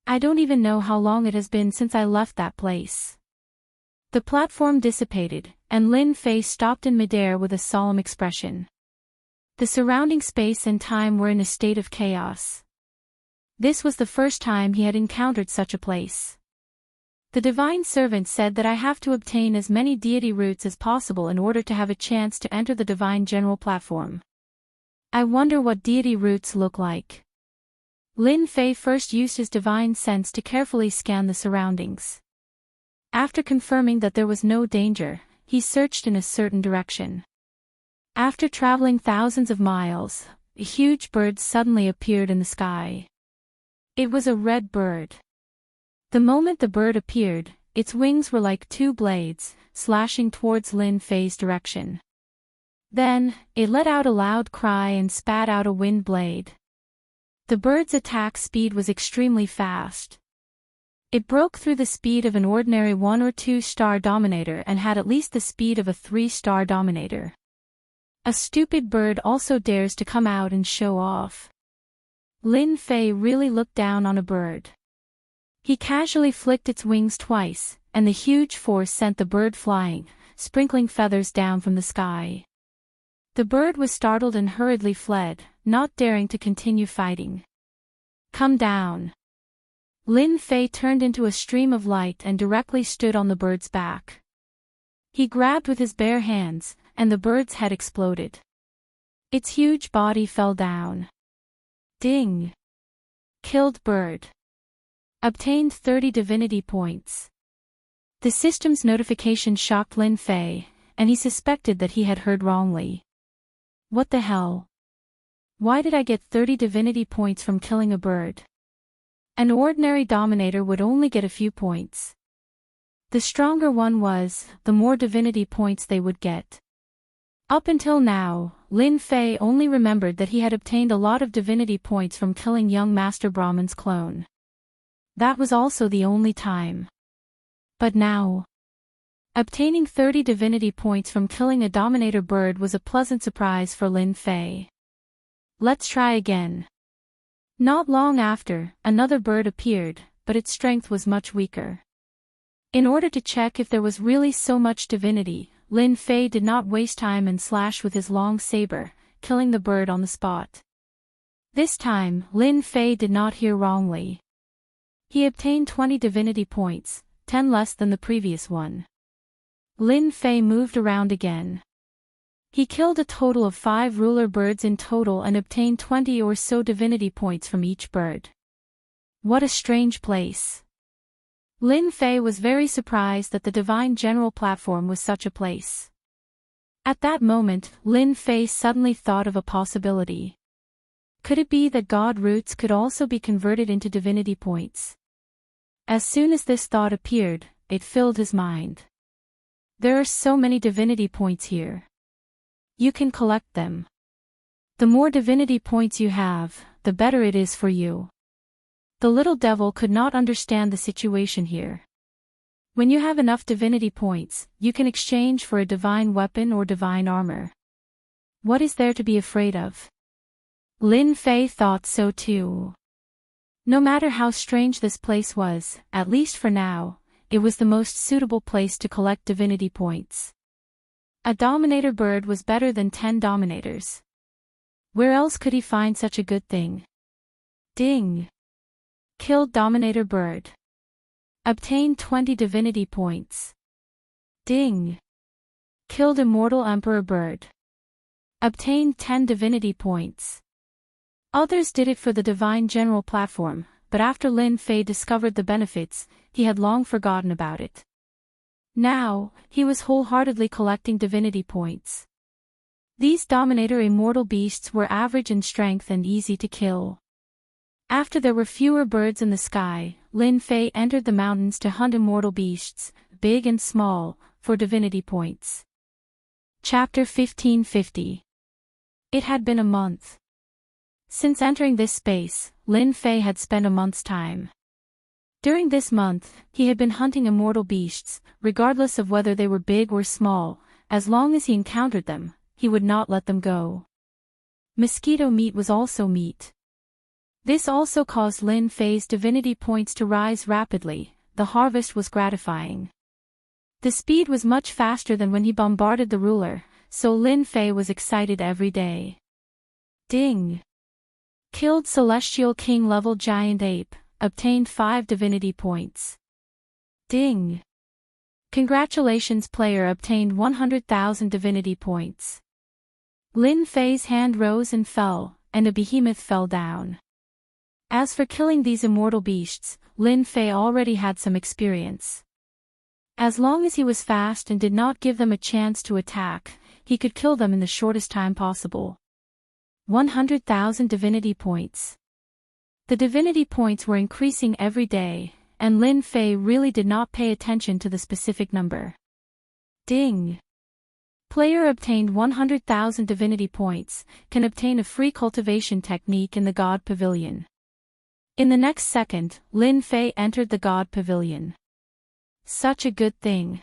A: I don't even know how long it has been since I left that place. The platform dissipated, and Lin Fei stopped in midair with a solemn expression. The surrounding space and time were in a state of chaos. This was the first time he had encountered such a place. The divine servant said that I have to obtain as many deity roots as possible in order to have a chance to enter the divine general platform. I wonder what deity roots look like. Lin Fei first used his divine sense to carefully scan the surroundings. After confirming that there was no danger, he searched in a certain direction. After traveling thousands of miles, a huge bird suddenly appeared in the sky. It was a red bird. The moment the bird appeared, its wings were like two blades, slashing towards Lin Fei's direction. Then, it let out a loud cry and spat out a wind blade. The bird's attack speed was extremely fast. It broke through the speed of an ordinary 1 or 2 star dominator and had at least the speed of a 3-star dominator. A stupid bird also dares to come out and show off. Lin Fei really looked down on a bird. He casually flicked its wings twice, and the huge force sent the bird flying, sprinkling feathers down from the sky. The bird was startled and hurriedly fled, not daring to continue fighting. Come down. Lin Fei turned into a stream of light and directly stood on the bird's back. He grabbed with his bare hands, and the bird's head exploded. Its huge body fell down. Ding! Killed bird. Obtained 30 divinity points. The system's notification shocked Lin Fei, and he suspected that he had heard wrongly. What the hell? Why did I get 30 divinity points from killing a bird? An ordinary dominator would only get a few points. The stronger one was, the more divinity points they would get. Up until now, Lin Fei only remembered that he had obtained a lot of divinity points from killing young Master Brahman's clone. That was also the only time. But now, obtaining 30 divinity points from killing a dominator bird was a pleasant surprise for Lin Fei. Let's try again. Not long after, another bird appeared, but its strength was much weaker. In order to check if there was really so much divinity, Lin Fei did not waste time and slashed with his long saber, killing the bird on the spot. This time, Lin Fei did not hear wrongly. He obtained 20 divinity points, 10 less than the previous one. Lin Fei moved around again. He killed a total of 5 ruler birds in total and obtained 20 or so divinity points from each bird. What a strange place. Lin Fei was very surprised that the divine general platform was such a place. At that moment, Lin Fei suddenly thought of a possibility. Could it be that god roots could also be converted into divinity points? As soon as this thought appeared, it filled his mind. There are so many divinity points here. You can collect them. The more divinity points you have, the better it is for you. The little devil could not understand the situation here. When you have enough divinity points, you can exchange for a divine weapon or divine armor. What is there to be afraid of? Lin Fei thought so too. No matter how strange this place was, at least for now, it was the most suitable place to collect divinity points. A dominator bird was better than 10 dominators. Where else could he find such a good thing? Ding! Killed dominator bird. Obtained 20 divinity points. Ding! Killed immortal emperor bird. Obtained 10 divinity points. Others did it for the divine general platform, but after Lin Fei discovered the benefits, he had long forgotten about it. Now, he was wholeheartedly collecting divinity points. These dominator immortal beasts were average in strength and easy to kill. After there were fewer birds in the sky, Lin Fei entered the mountains to hunt immortal beasts, big and small, for divinity points. Chapter 1550. It had been a month. Since entering this space, Lin Fei had spent a month's time. During this month, he had been hunting immortal beasts, regardless of whether they were big or small. As long as he encountered them, he would not let them go. Mosquito meat was also meat. This also caused Lin Fei's divinity points to rise rapidly. The harvest was gratifying. The speed was much faster than when he bombarded the ruler, so Lin Fei was excited every day. Ding! Killed Celestial King level Giant Ape, obtained 5 divinity points. Ding! Congratulations, player obtained 100,000 divinity points. Lin Fei's hand rose and fell, and a behemoth fell down. As for killing these immortal beasts, Lin Fei already had some experience. As long as he was fast and did not give them a chance to attack, he could kill them in the shortest time possible. 100,000 divinity points. The divinity points were increasing every day, and Lin Fei really did not pay attention to the specific number. Ding! Player obtained 100,000 divinity points, can obtain a free cultivation technique in the God Pavilion. In the next second, Lin Fei entered the God Pavilion. Such a good thing.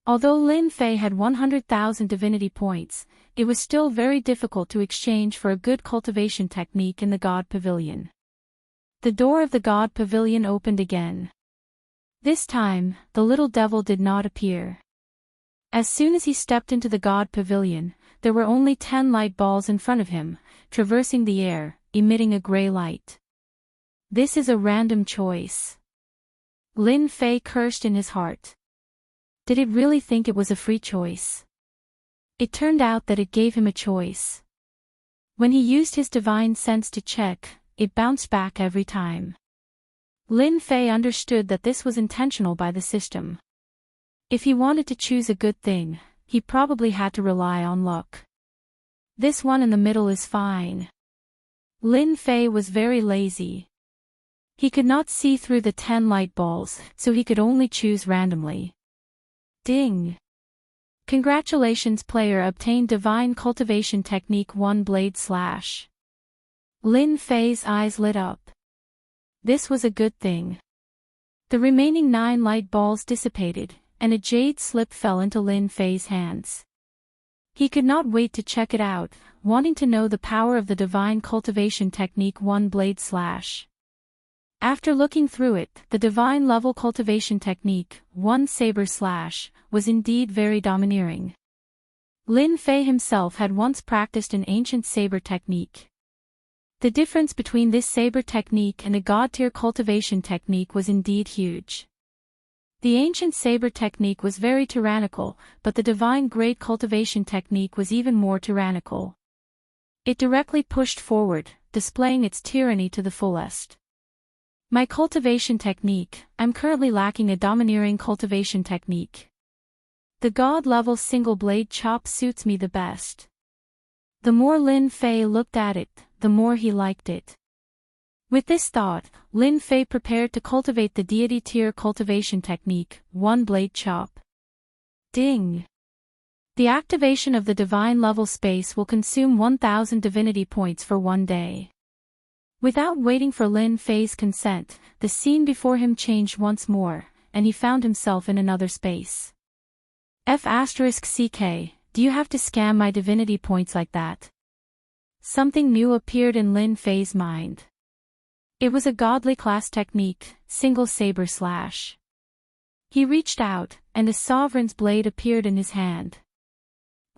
A: Although Lin Fei had 100,000 divinity points, it was still very difficult to exchange for a good cultivation technique in the God Pavilion. The door of the God Pavilion opened again. This time, the little devil did not appear. As soon as he stepped into the God Pavilion, there were only 10 light balls in front of him, traversing the air, emitting a gray light. This is a random choice. Lin Fei cursed in his heart. Did it really think it was a free choice? It turned out that it gave him a choice. When he used his divine sense to check, it bounced back every time. Lin Fei understood that this was intentional by the system. If he wanted to choose a good thing, he probably had to rely on luck. This one in the middle is fine. Lin Fei was very lazy. He could not see through the 10 light balls, so he could only choose randomly. Ding! Congratulations, player obtained Divine Cultivation Technique 1 Blade Slash. Lin Fei's eyes lit up. This was a good thing. The remaining 9 light balls dissipated, and a jade slip fell into Lin Fei's hands. He could not wait to check it out, wanting to know the power of the Divine Cultivation Technique 1 Blade Slash. After looking through it, the Divine Level Cultivation Technique, 1 Saber Slash, was indeed very domineering. Lin Fei himself had once practiced an ancient saber technique. The difference between this saber technique and a god-tier cultivation technique was indeed huge. The ancient saber technique was very tyrannical, but the divine grade cultivation technique was even more tyrannical. It directly pushed forward, displaying its tyranny to the fullest. My cultivation technique, I'm currently lacking a domineering cultivation technique. The god-level single-blade chop suits me the best. The more Lin Fei looked at it, the more he liked it. With this thought, Lin Fei prepared to cultivate the deity tier cultivation technique, 1 Blade Chop. Ding! The activation of the divine level space will consume 1,000 divinity points for 1 day. Without waiting for Lin Fei's consent, the scene before him changed once more, and he found himself in another space. F***CK, do you have to scam my divinity points like that? Something new appeared in Lin Fei's mind. It was a godly class technique, single saber slash. He reached out, and a sovereign's blade appeared in his hand.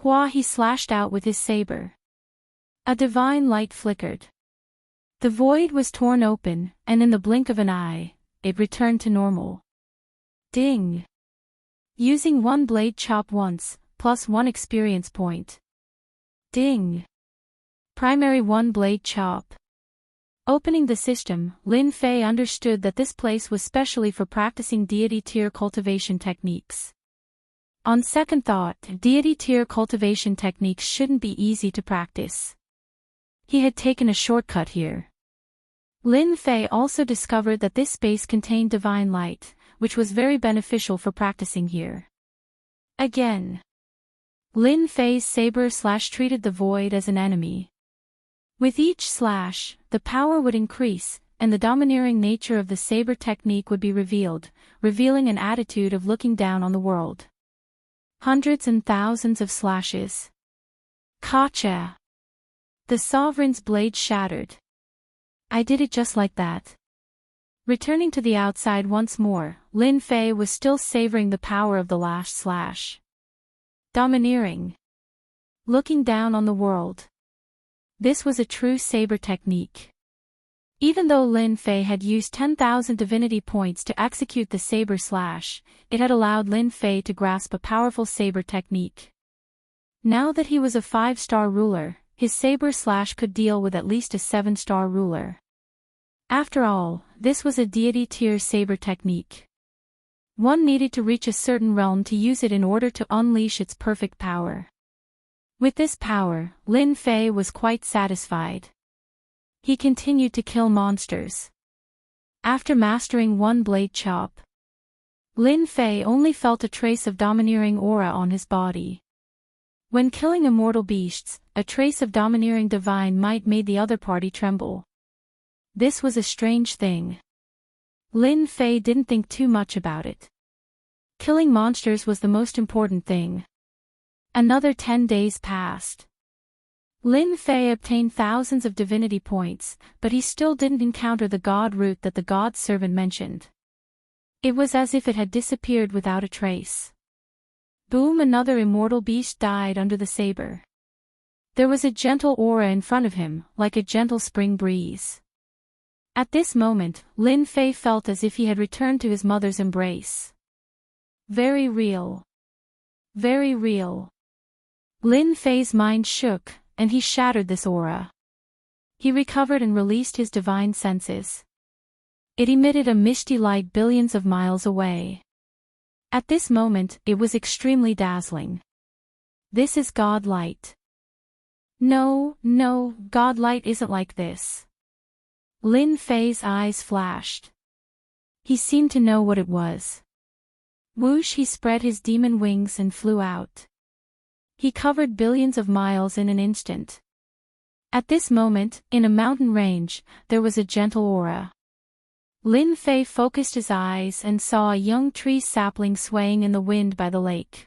A: Hua, he slashed out with his saber. A divine light flickered. The void was torn open, and in the blink of an eye, it returned to normal. Ding! Using 1 blade chop once, plus 1 experience point. Ding! Primary 1 blade chop. Opening the system, Lin Fei understood that this place was specially for practicing deity tier cultivation techniques. On second thought, deity tier cultivation techniques shouldn't be easy to practice. He had taken a shortcut here. Lin Fei also discovered that this space contained divine light, which was very beneficial for practicing here. Again. Lin Fei's saber slash treated the void as an enemy. With each slash, the power would increase, and the domineering nature of the saber technique would be revealed, revealing an attitude of looking down on the world. Hundreds and thousands of slashes. Gotcha! The sovereign's blade shattered. I did it just like that. Returning to the outside once more, Lin Fei was still savoring the power of the last slash. Domineering. Looking down on the world. This was a true saber technique. Even though Lin Fei had used 10,000 divinity points to execute the saber slash, it had allowed Lin Fei to grasp a powerful saber technique. Now that he was a 5-star ruler, his saber slash could deal with at least a 7-star ruler. After all, this was a deity-tier saber technique. One needed to reach a certain realm to use it in order to unleash its perfect power. With this power, Lin Fei was quite satisfied. He continued to kill monsters. After mastering one blade chop, Lin Fei only felt a trace of domineering aura on his body. When killing immortal beasts, a trace of domineering divine might made the other party tremble. This was a strange thing. Lin Fei didn't think too much about it. Killing monsters was the most important thing. Another 10 days passed. Lin Fei obtained thousands of divinity points, but he still didn't encounter the god root that the god servant mentioned. It was as if it had disappeared without a trace. Boom! Another immortal beast died under the saber. There was a gentle aura in front of him, like a gentle spring breeze. At this moment, Lin Fei felt as if he had returned to his mother's embrace. Very real. Very real. Lin Fei's mind shook, and he shattered this aura. He recovered and released his divine senses. It emitted a misty light billions of miles away. At this moment, it was extremely dazzling. This is God light. No, God light isn't like this. Lin Fei's eyes flashed. He seemed to know what it was. Whoosh! He spread his demon wings and flew out. He covered billions of miles in an instant. At this moment, in a mountain range, there was a gentle aura. Lin Fei focused his eyes and saw a young tree sapling swaying in the wind by the lake.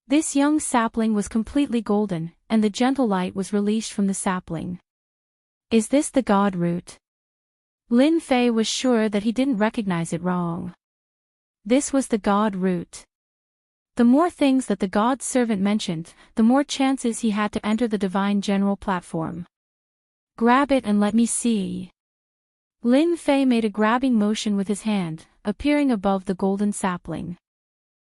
A: This young sapling was completely golden, and the gentle light was released from the sapling. Is this the god root? Lin Fei was sure that he didn't recognize it wrong. This was the god root. The more things that the god servant mentioned, the more chances he had to enter the divine general platform. Grab it and let me see. Lin Fei made a grabbing motion with his hand, appearing above the golden sapling.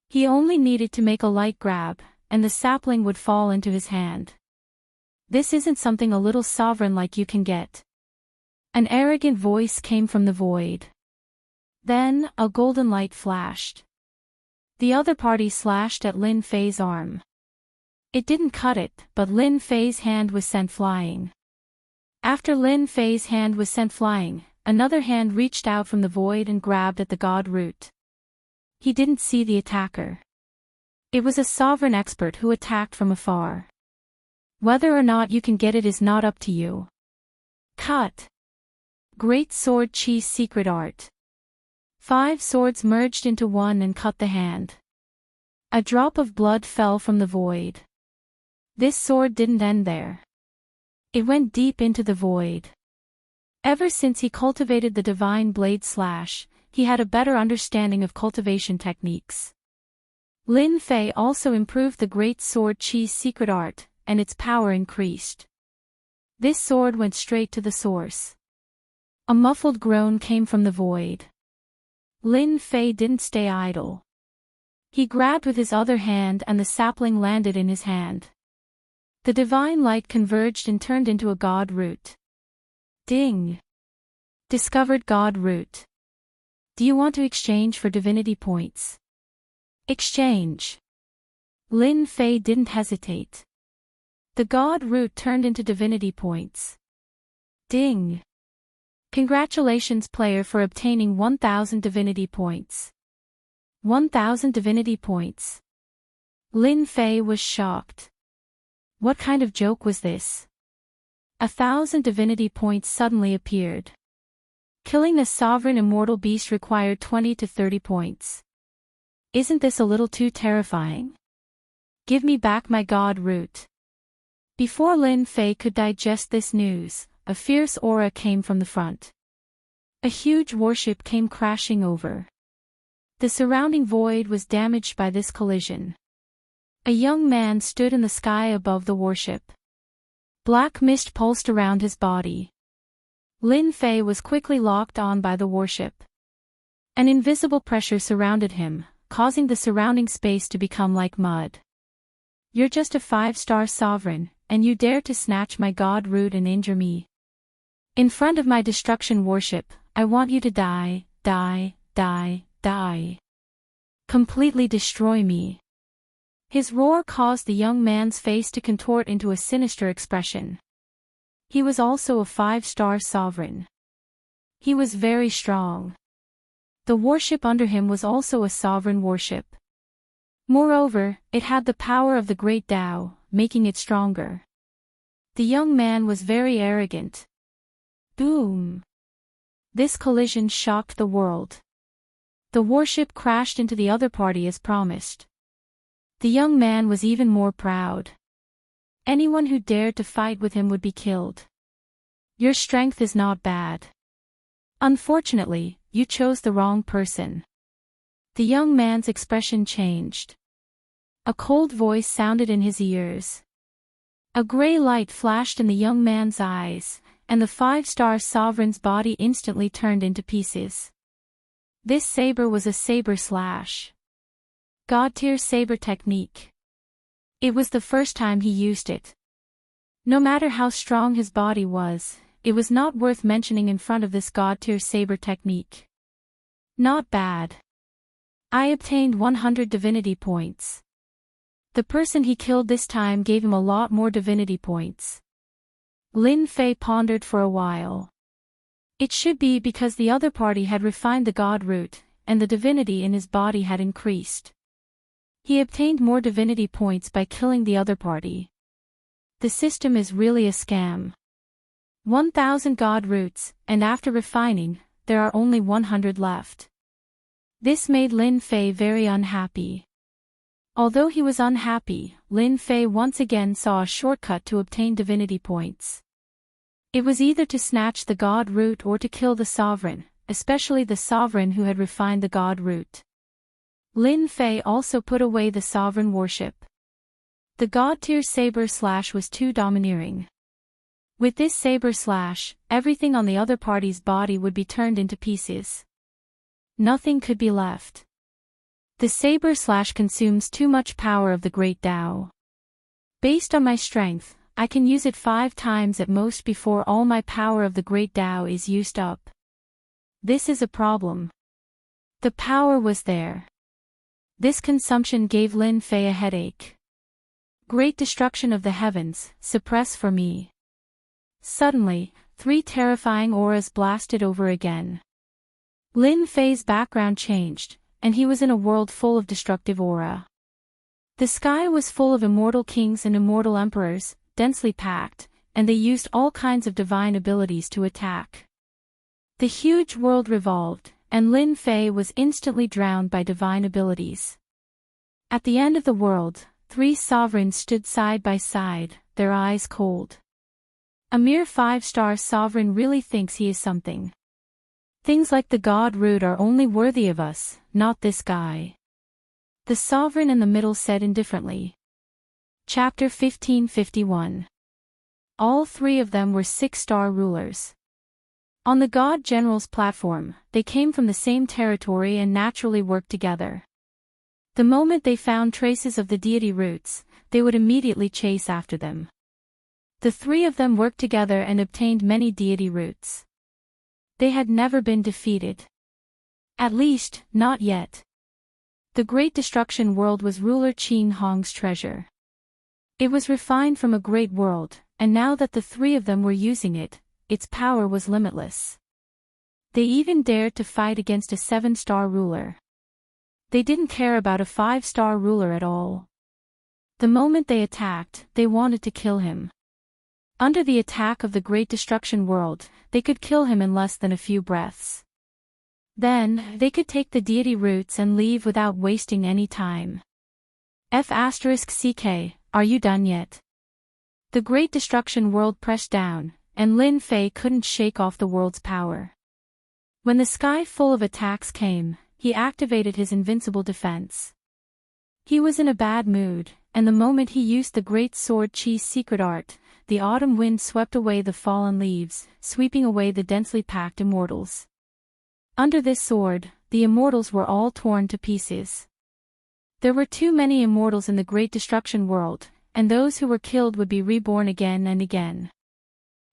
A: He only needed to make a light grab, and the sapling would fall into his hand. This isn't something a little sovereign like you can get. An arrogant voice came from the void. Then, a golden light flashed. The other party slashed at Lin Fei's arm. It didn't cut it, but Lin Fei's hand was sent flying. After Lin Fei's hand was sent flying, another hand reached out from the void and grabbed at the god root. He didn't see the attacker. It was a sovereign expert who attacked from afar. Whether or not you can get it is not up to you. Cut. Great Sword Chi's secret art. 5 swords merged into one and cut the hand. A drop of blood fell from the void. This sword didn't end there. It went deep into the void. Ever since he cultivated the divine blade slash, he had a better understanding of cultivation techniques. Lin Fei also improved the Great Sword Chi's secret art, and its power increased. This sword went straight to the source. A muffled groan came from the void. Lin Fei didn't stay idle. He grabbed with his other hand and the sapling landed in his hand. The divine light converged and turned into a god root. Ding! Discovered god root. Do you want to exchange for divinity points? Exchange. Lin Fei didn't hesitate. The god root turned into divinity points. Ding! Congratulations player for obtaining 1000 divinity points. 1000 divinity points. Lin Fei was shocked. What kind of joke was this? 1000 divinity points suddenly appeared. Killing a sovereign immortal beast required 20 to 30 points. Isn't this a little too terrifying? Give me back my god root. Before Lin Fei could digest this news, a fierce aura came from the front. A huge warship came crashing over. The surrounding void was damaged by this collision. A young man stood in the sky above the warship. Black mist pulsed around his body. Lin Fei was quickly locked on by the warship. An invisible pressure surrounded him, causing the surrounding space to become like mud. You're just a 5-star sovereign, and you dare to snatch my god root and injure me. In front of my destruction warship, I want you to die, die, die, die. Completely destroy me. His roar caused the young man's face to contort into a sinister expression. He was also a 5-star sovereign. He was very strong. The warship under him was also a sovereign warship. Moreover, it had the power of the Great Tao, making it stronger. The young man was very arrogant. Boom! This collision shocked the world. The warship crashed into the other party as promised. The young man was even more proud. Anyone who dared to fight with him would be killed. Your strength is not bad. Unfortunately, you chose the wrong person. The young man's expression changed. A cold voice sounded in his ears. A gray light flashed in the young man's eyes, and the 5-star sovereign's body instantly turned into pieces. This saber was a saber slash. God-tier saber technique. It was the first time he used it. No matter how strong his body was, it was not worth mentioning in front of this god-tier saber technique. Not bad. I obtained 100 divinity points. The person he killed this time gave him a lot more divinity points. Lin Fei pondered for a while. It should be because the other party had refined the god root, and the divinity in his body had increased. He obtained more divinity points by killing the other party. The system is really a scam. 1,000 god roots, and after refining, there are only 100 left. This made Lin Fei very unhappy. Although he was unhappy, Lin Fei once again saw a shortcut to obtain divinity points. It was either to snatch the god root or to kill the sovereign, especially the sovereign who had refined the god root. Lin Fei also put away the sovereign warship. The god-tier saber slash was too domineering. With this saber slash, everything on the other party's body would be turned into pieces. Nothing could be left. The saber slash consumes too much power of the Great Tao. Based on my strength, I can use it 5 times at most before all my power of the Great Tao is used up. This is a problem. The power was there. This consumption gave Lin Fei a headache. Great destruction of the heavens, suppress for me. Suddenly, 3 terrifying auras blasted over again. Lin Fei's background changed, and he was in a world full of destructive aura. The sky was full of immortal kings and immortal emperors, densely packed, and they used all kinds of divine abilities to attack. The huge world revolved, and Lin Fei was instantly drowned by divine abilities. At the end of the world, 3 sovereigns stood side by side, their eyes cold. A mere 5-star sovereign really thinks he is something. Things like the god root are only worthy of us, not this guy. The sovereign in the middle said indifferently. Chapter 1551. All 3 of them were 6-star rulers. On the God General's platform, they came from the same territory and naturally worked together. The moment they found traces of the deity roots, they would immediately chase after them. The 3 of them worked together and obtained many deity roots. They had never been defeated. At least, not yet. The Great Destruction World was ruler Qin Hong's treasure. It was refined from a great world, and now that the 3 of them were using it, its power was limitless. They even dared to fight against a 7-star ruler. They didn't care about a 5-star ruler at all. The moment they attacked, they wanted to kill him. Under the attack of the Great Destruction World, they could kill him in less than a few breaths. Then, they could take the deity roots and leave without wasting any time. F***CK, are you done yet? The Great Destruction World pressed down, and Lin Fei couldn't shake off the world's power. When the sky full of attacks came, he activated his invincible defense. He was in a bad mood, and the moment he used the Great Sword Chi's secret art, the autumn wind swept away the fallen leaves, sweeping away the densely packed immortals. Under this sword, the immortals were all torn to pieces. There were too many immortals in the Great Destruction world, and those who were killed would be reborn again and again.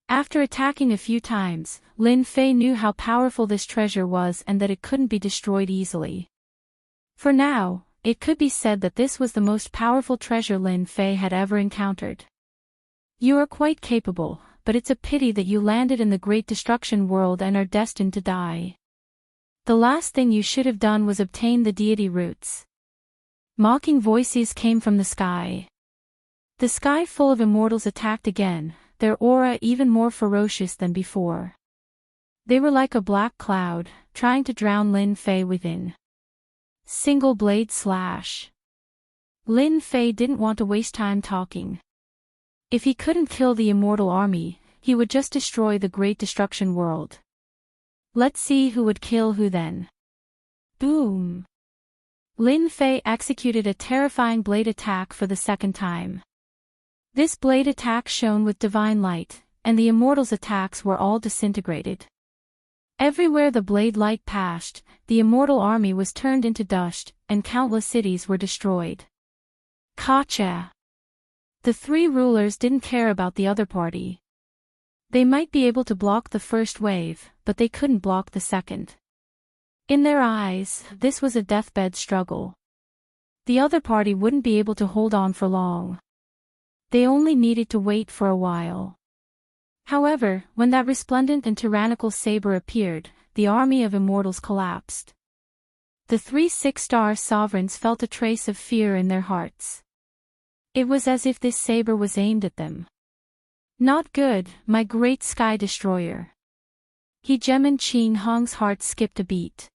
A: After attacking a few times, Lin Fei knew how powerful this treasure was and that it couldn't be destroyed easily. For now, it could be said that this was the most powerful treasure Lin Fei had ever encountered. You are quite capable, but it's a pity that you landed in the Great Destruction world and are destined to die. The last thing you should have done was obtain the deity roots. Mocking voices came from the sky. The sky full of immortals attacked again, their aura even more ferocious than before. They were like a black cloud, trying to drown Lin Fei within. Single blade slash. Lin Fei didn't want to waste time talking. If he couldn't kill the immortal army, he would just destroy the Great Destruction world. Let's see who would kill who then. Boom! Lin Fei executed a terrifying blade attack for the second time. This blade attack shone with divine light, and the immortals' attacks were all disintegrated. Everywhere the blade light passed, the immortal army was turned into dust, and countless cities were destroyed. Gotcha! The three rulers didn't care about the other party. They might be able to block the first wave, but they couldn't block the second. In their eyes, this was a deathbed struggle. The other party wouldn't be able to hold on for long. They only needed to wait for a while. However, when that resplendent and tyrannical saber appeared, the army of immortals collapsed. The 3 6-star sovereigns felt a trace of fear in their hearts. It was as if this saber was aimed at them. Not good, my great sky destroyer. Hegeman Qing Hong's heart skipped a beat.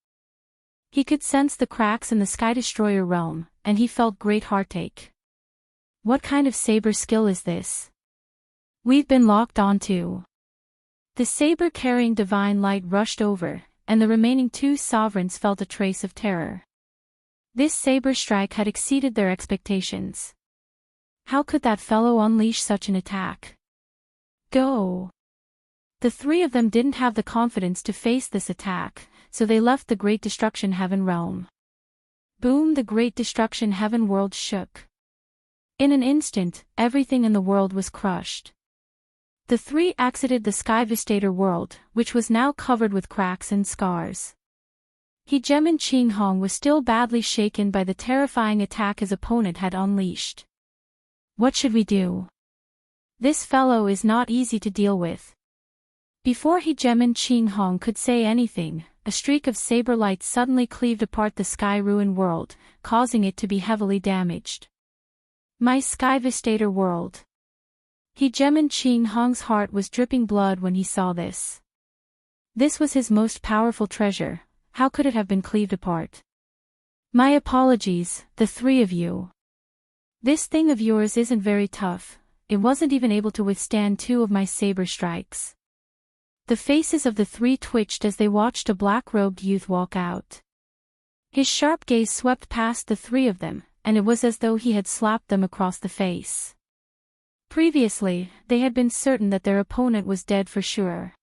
A: He could sense the cracks in the Sky Destroyer realm, and he felt great heartache. What kind of saber skill is this? We've been locked onto. The saber carrying divine light rushed over, and the remaining 2 sovereigns felt a trace of terror. This saber strike had exceeded their expectations. How could that fellow unleash such an attack? Go! The 3 of them didn't have the confidence to face this attack, so they left the Great Destruction Heaven realm. Boom! The Great Destruction Heaven world shook. In an instant, everything in the world was crushed. The 3 exited the Skyvistator world, which was now covered with cracks and scars. Hegeman Qing Hong was still badly shaken by the terrifying attack his opponent had unleashed. What should we do? This fellow is not easy to deal with. Before Hegeman Qing Hong could say anything, a streak of saber light suddenly cleaved apart the Sky Ruin world, causing it to be heavily damaged. My Skyvistator world. Hegeman Qing Hong's heart was dripping blood when he saw this. This was his most powerful treasure. How could it have been cleaved apart? My apologies, the 3 of you. This thing of yours isn't very tough. It wasn't even able to withstand 2 of my saber strikes. The faces of the 3 twitched as they watched a black-robed youth walk out. His sharp gaze swept past the 3 of them, and it was as though he had slapped them across the face. Previously, they had been certain that their opponent was dead for sure.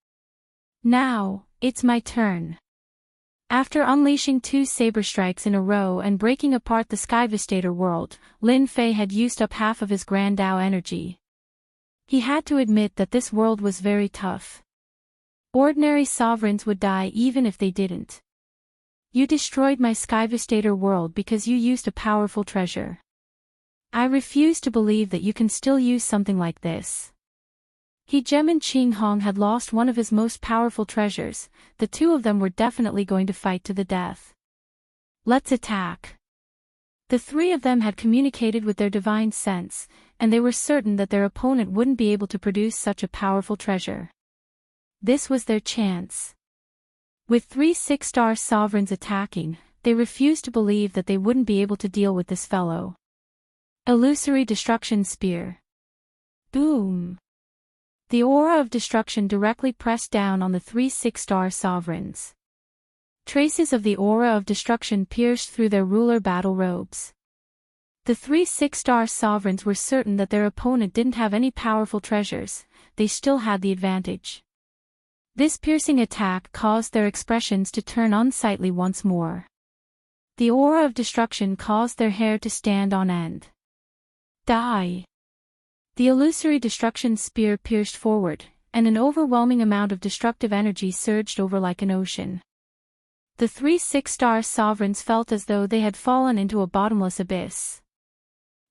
A: Now, it's my turn. After unleashing 2 saber strikes in a row and breaking apart the Skyvistator world, Lin Fei had used up half of his Grand Dao energy. He had to admit that this world was very tough. Ordinary sovereigns would die even if they didn't. You destroyed my Skyvistator world because you used a powerful treasure. I refuse to believe that you can still use something like this. Hegeman Qing Hong had lost one of his most powerful treasures. The 2 of them were definitely going to fight to the death. Let's attack. The 3 of them had communicated with their divine sense, and they were certain that their opponent wouldn't be able to produce such a powerful treasure. This was their chance. With 3 6-star sovereigns attacking, they refused to believe that they wouldn't be able to deal with this fellow. Illusory Destruction Spear. Boom! The aura of destruction directly pressed down on the 3 6-star sovereigns. Traces of the aura of destruction pierced through their ruler battle robes. The 3 6-star sovereigns were certain that their opponent didn't have any powerful treasures, they still had the advantage. This piercing attack caused their expressions to turn unsightly once more. The aura of destruction caused their hair to stand on end. Die! The illusory destruction spear pierced forward, and an overwhelming amount of destructive energy surged over like an ocean. The 3 6-star sovereigns felt as though they had fallen into a bottomless abyss.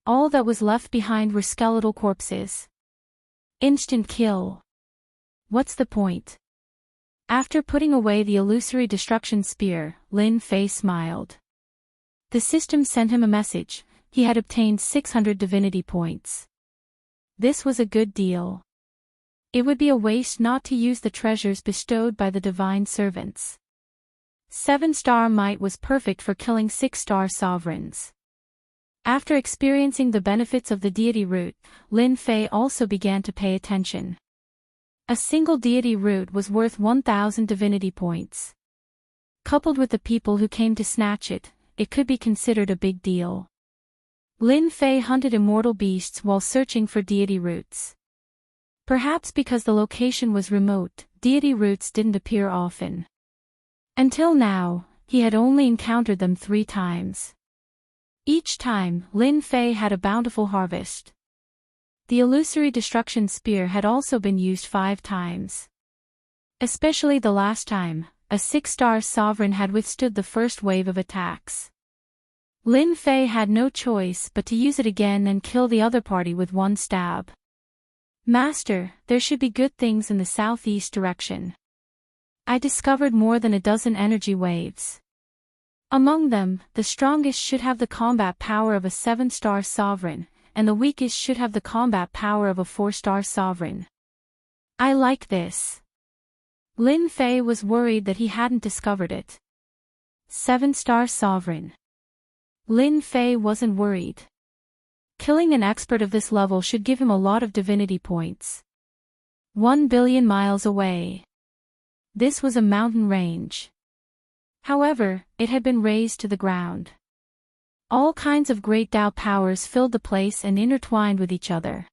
A: All that was left behind were skeletal corpses. Instant kill. What's the point? After putting away the illusory destruction spear, Lin Fei smiled. The system sent him a message. He had obtained 600 divinity points. This was a good deal. It would be a waste not to use the treasures bestowed by the divine servants. 7-star might was perfect for killing 6-star sovereigns. After experiencing the benefits of the deity root, Lin Fei also began to pay attention. A single deity root was worth 1,000 divinity points. Coupled with the people who came to snatch it, it could be considered a big deal. Lin Fei hunted immortal beasts while searching for deity roots. Perhaps because the location was remote, deity roots didn't appear often. Until now, he had only encountered them 3 times. Each time, Lin Fei had a bountiful harvest. The illusory destruction spear had also been used 5 times. Especially the last time, a 6-star sovereign had withstood the first wave of attacks. Lin Fei had no choice but to use it again and kill the other party with 1 stab. Master, there should be good things in the southeast direction. I discovered more than a dozen energy waves. Among them, the strongest should have the combat power of a 7-star sovereign, and the weakest should have the combat power of a 4-star sovereign. I like this. Lin Fei was worried that he hadn't discovered it. 7-star sovereign. Lin Fei wasn't worried. Killing an expert of this level should give him a lot of divinity points. 1 billion miles away. This was a mountain range. However, it had been razed to the ground. All kinds of great Tao powers filled the place and intertwined with each other.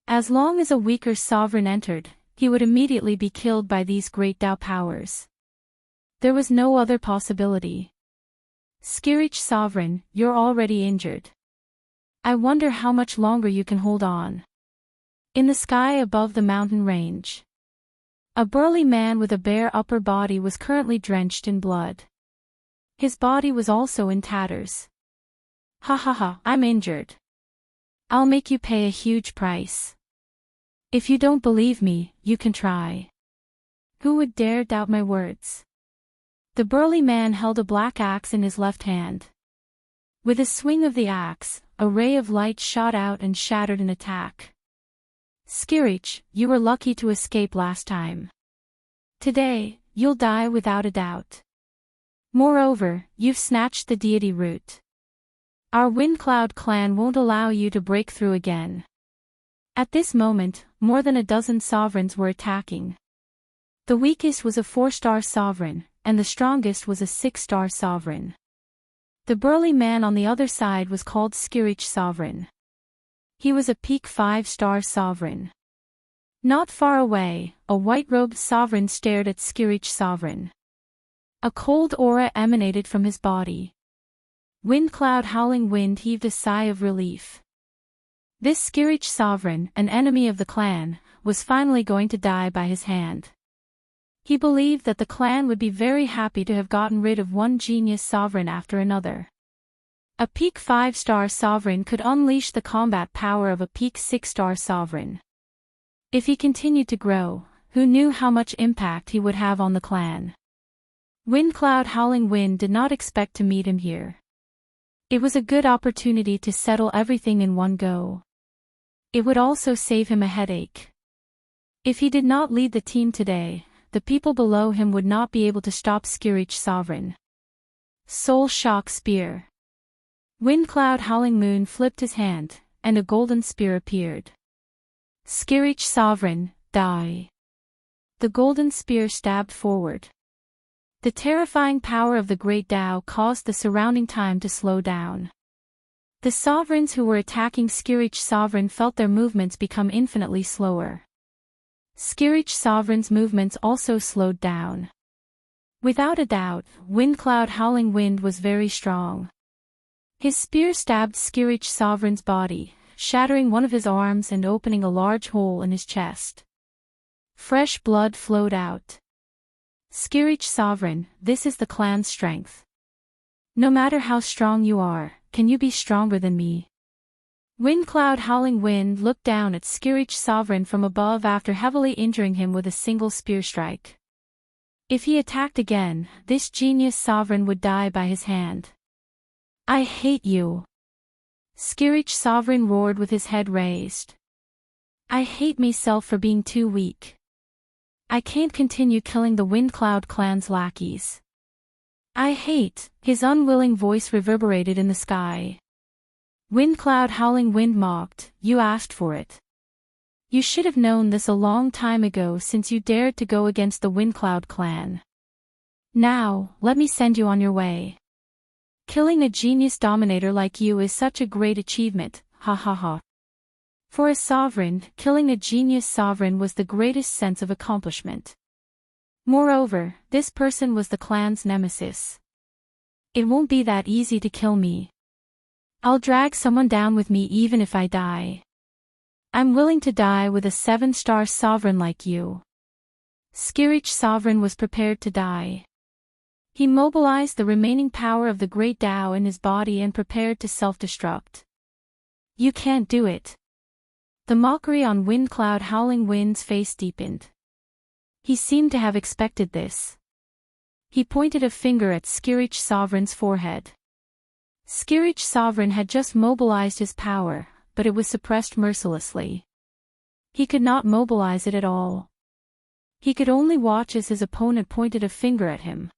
A: As long as a weaker sovereign entered, he would immediately be killed by these great Tao powers. There was no other possibility. Skirich sovereign, you're already injured. I wonder how much longer you can hold on. In the sky above the mountain range, a burly man with a bare upper body was currently drenched in blood. His body was also in tatters. Ha ha ha, I'm injured. I'll make you pay a huge price. If you don't believe me, you can try. Who would dare doubt my words? The burly man held a black axe in his left hand. With a swing of the axe, a ray of light shot out and shattered an attack. Skirich, you were lucky to escape last time. Today, you'll die without a doubt. Moreover, you've snatched the deity root. Our Windcloud clan won't allow you to break through again. At this moment, more than a dozen sovereigns were attacking. The weakest was a 4-star sovereign, and the strongest was a 6-star sovereign. The burly man on the other side was called Skirich sovereign. He was a peak 5-star sovereign. Not far away, a white-robed sovereign stared at Skirich sovereign. A cold aura emanated from his body. Windcloud Howling Wind heaved a sigh of relief. This Skirich sovereign, an enemy of the clan, was finally going to die by his hand. He believed that the clan would be very happy to have gotten rid of one genius sovereign after another. A peak 5-star sovereign could unleash the combat power of a peak 6-star sovereign. If he continued to grow, who knew how much impact he would have on the clan? Windcloud Howling Wind did not expect to meet him here. It was a good opportunity to settle everything in one go. It would also save him a headache. If he did not lead the team today, the people below him would not be able to stop Skirich sovereign. Soul Shock Spear. Windcloud Howling Moon flipped his hand, and a golden spear appeared. Skirich sovereign, die. The golden spear stabbed forward. The terrifying power of the great Tao caused the surrounding time to slow down. The sovereigns who were attacking Skirich Sovereign felt their movements become infinitely slower. Skirich Sovereign's movements also slowed down. Without a doubt, Windcloud Howling Wind was very strong. His spear stabbed Skirich Sovereign's body, shattering one of his arms and opening a large hole in his chest. Fresh blood flowed out. Skirich Sovereign, this is the clan's strength. No matter how strong you are, can you be stronger than me? Windcloud Howling Wind looked down at Skirich Sovereign from above after heavily injuring him with a single spear strike. If he attacked again, this genius sovereign would die by his hand. I hate you. Skirich Sovereign roared with his head raised. I hate myself for being too weak. I can't continue killing the Windcloud clan's lackeys. I hate, his unwilling voice reverberated in the sky. Windcloud Howling Wind mocked, you asked for it. You should have known this a long time ago since you dared to go against the Windcloud clan. Now, let me send you on your way. Killing a genius dominator like you is such a great achievement, ha ha ha. For a sovereign, killing a genius sovereign was the greatest sense of accomplishment. Moreover, this person was the clan's nemesis. It won't be that easy to kill me. I'll drag someone down with me even if I die. I'm willing to die with a 7-star sovereign like you. Skirich Sovereign was prepared to die. He mobilized the remaining power of the Great Tao in his body and prepared to self-destruct. You can't do it. The mockery on Windcloud Howling Wind's face deepened. He seemed to have expected this. He pointed a finger at Skirich Sovereign's forehead. Skirich Sovereign had just mobilized his power, but it was suppressed mercilessly. He could not mobilize it at all. He could only watch as his opponent pointed a finger at him.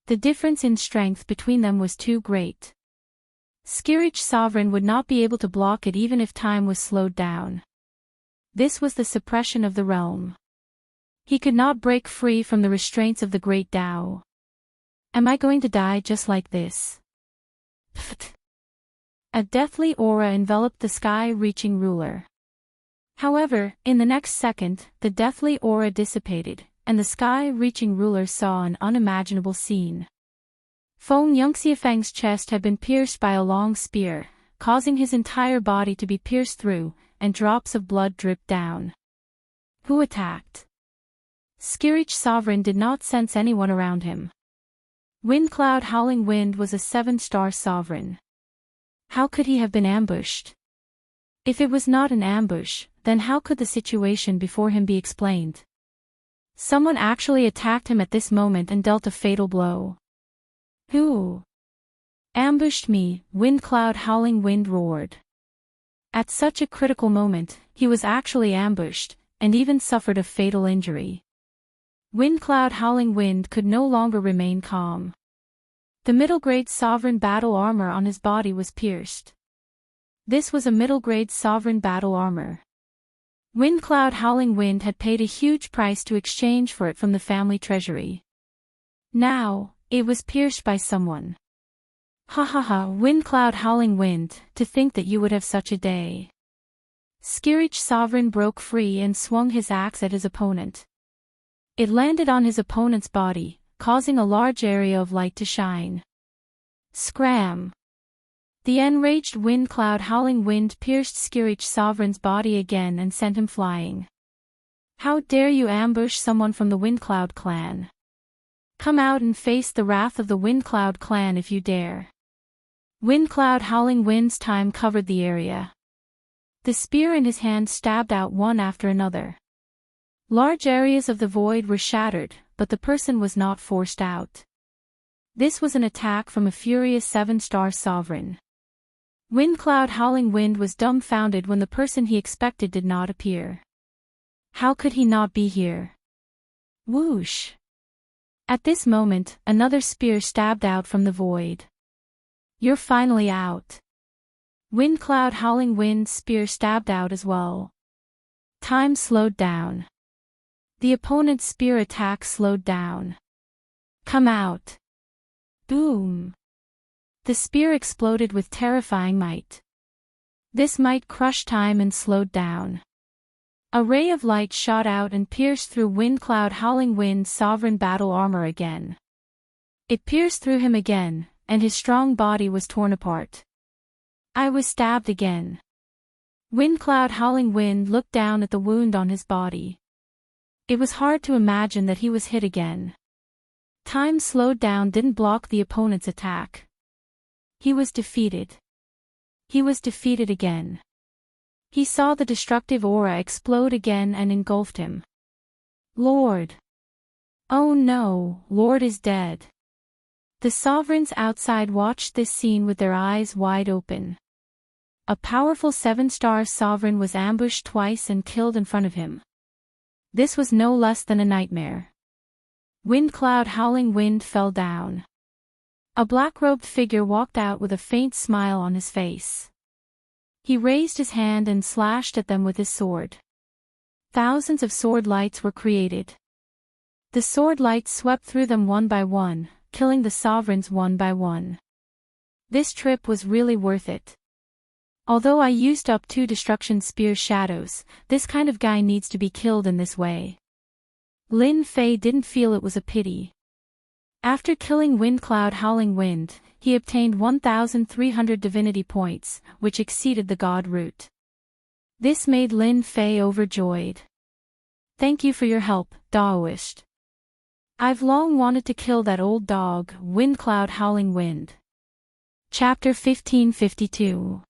A: The difference in strength between them was too great. Skirich Sovereign would not be able to block it even if time was slowed down. This was the suppression of the realm. He could not break free from the restraints of the Great Tao. Am I going to die just like this? Pfft. A deathly aura enveloped the sky-reaching ruler. However, in the next second, the deathly aura dissipated, and the sky-reaching ruler saw an unimaginable scene. Feng Yongxiafeng's chest had been pierced by a long spear, causing his entire body to be pierced through, and drops of blood dripped down. Who attacked? Skirich Sovereign did not sense anyone around him. Windcloud Howling Wind was a 7-star sovereign. How could he have been ambushed? If it was not an ambush, then how could the situation before him be explained? Someone actually attacked him at this moment and dealt a fatal blow. Who ambushed me? Windcloud Howling Wind roared. At such a critical moment, he was actually ambushed, and even suffered a fatal injury. Windcloud Howling Wind could no longer remain calm. The middle-grade sovereign battle armor on his body was pierced. This was a middle-grade sovereign battle armor. Windcloud Howling Wind had paid a huge price to exchange for it from the family treasury. Now, it was pierced by someone. Ha ha ha, Windcloud Howling Wind, to think that you would have such a day. Skirich Sovereign broke free and swung his axe at his opponent. It landed on his opponent's body, causing a large area of light to shine. Scram! The enraged Windcloud Howling Wind pierced Skirich Sovereign's body again and sent him flying. How dare you ambush someone from the Windcloud clan? Come out and face the wrath of the Windcloud clan if you dare. Windcloud Howling Wind's time covered the area. The spear in his hand stabbed out one after another. Large areas of the void were shattered, but the person was not forced out. This was an attack from a furious 7-star sovereign. Windcloud Howling Wind was dumbfounded when the person he expected did not appear. How could he not be here? Whoosh! At this moment, another spear stabbed out from the void. You're finally out. Windcloud Howling Wind's spear stabbed out as well. Time slowed down. The opponent's spear attack slowed down. Come out. Boom. The spear exploded with terrifying might. This might crushed time and slowed down. A ray of light shot out and pierced through Windcloud Howling Wind Sovereign battle armor again. It pierced through him again, and his strong body was torn apart. I was stabbed again. Windcloud Howling Wind looked down at the wound on his body. It was hard to imagine that he was hit again. Time slowed down didn't block the opponent's attack. He was defeated. He was defeated again. He saw the destructive aura explode again and engulfed him. Lord! Oh no, Lord is dead. The sovereigns outside watched this scene with their eyes wide open. A powerful 7-star sovereign was ambushed twice and killed in front of him. This was no less than a nightmare. Windcloud Howling Wind fell down. A black-robed figure walked out with a faint smile on his face. He raised his hand and slashed at them with his sword. Thousands of sword lights were created. The sword lights swept through them one by one, killing the sovereigns one by one. This trip was really worth it. Although I used up 2 destruction spear shadows, this kind of guy needs to be killed in this way. Lin Fei didn't feel it was a pity. After killing Windcloud Howling Wind, he obtained 1,300 divinity points, which exceeded the god root. This made Lin Fei overjoyed. Thank you for your help, Daoist. I've long wanted to kill that old dog, Windcloud Howling Wind. Chapter 1552.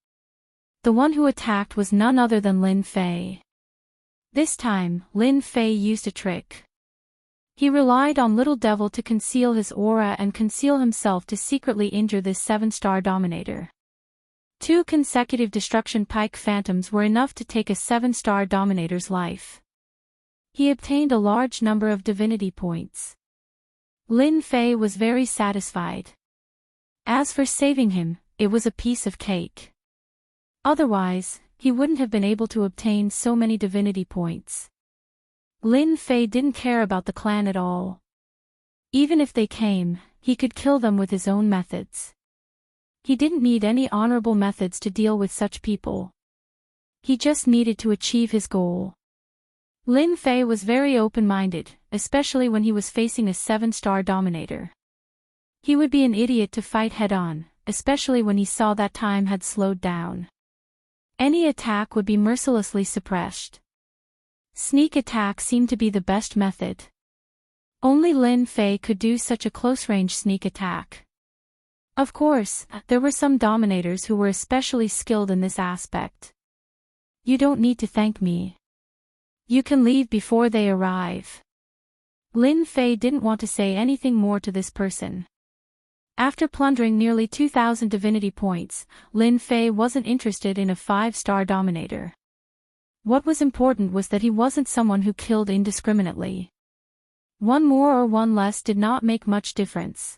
A: The one who attacked was none other than Lin Fei. This time, Lin Fei used a trick. He relied on Little Devil to conceal his aura and conceal himself to secretly injure this 7-star dominator. 2 consecutive destruction pike phantoms were enough to take a 7-star dominator's life. He obtained a large number of divinity points. Lin Fei was very satisfied. As for saving him, it was a piece of cake. Otherwise, he wouldn't have been able to obtain so many divinity points. Lin Fei didn't care about the clan at all. Even if they came, he could kill them with his own methods. He didn't need any honorable methods to deal with such people. He just needed to achieve his goal. Lin Fei was very open-minded, especially when he was facing a 7-star dominator. He would be an idiot to fight head-on, especially when he saw that time had slowed down. Any attack would be mercilessly suppressed. Sneak attack seemed to be the best method. Only Lin Fei could do such a close-range sneak attack. Of course, there were some dominators who were especially skilled in this aspect. You don't need to thank me. You can leave before they arrive. Lin Fei didn't want to say anything more to this person. After plundering nearly 2,000 divinity points, Lin Fei wasn't interested in a 5-star dominator. What was important was that he wasn't someone who killed indiscriminately. One more or one less did not make much difference.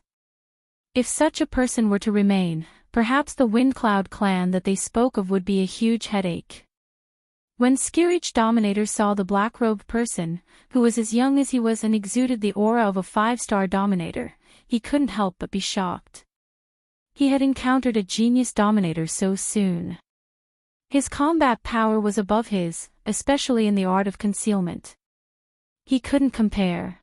A: If such a person were to remain, perhaps the Windcloud clan that they spoke of would be a huge headache. When Skirich Dominator saw the black-robed person, who was as young as he was and exuded the aura of a 5-star dominator, he couldn't help but be shocked. He had encountered a genius dominator so soon. His combat power was above his, especially in the art of concealment. He couldn't compare.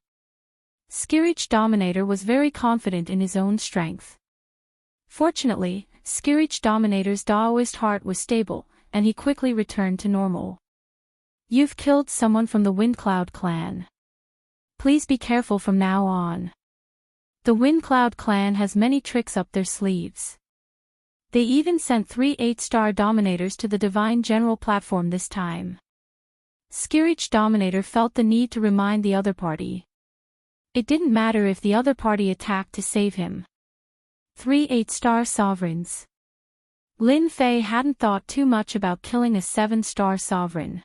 A: Skirich Dominator was very confident in his own strength. Fortunately, Skirich Dominator's Daoist heart was stable, and he quickly returned to normal. You've killed someone from the Windcloud clan. Please be careful from now on. The Windcloud clan has many tricks up their sleeves. They even sent 3 8-star dominators to the Divine General platform this time. Skirich Dominator felt the need to remind the other party. It didn't matter if the other party attacked to save him. 3 8-star sovereigns. Lin Fei hadn't thought too much about killing a 7-star sovereign.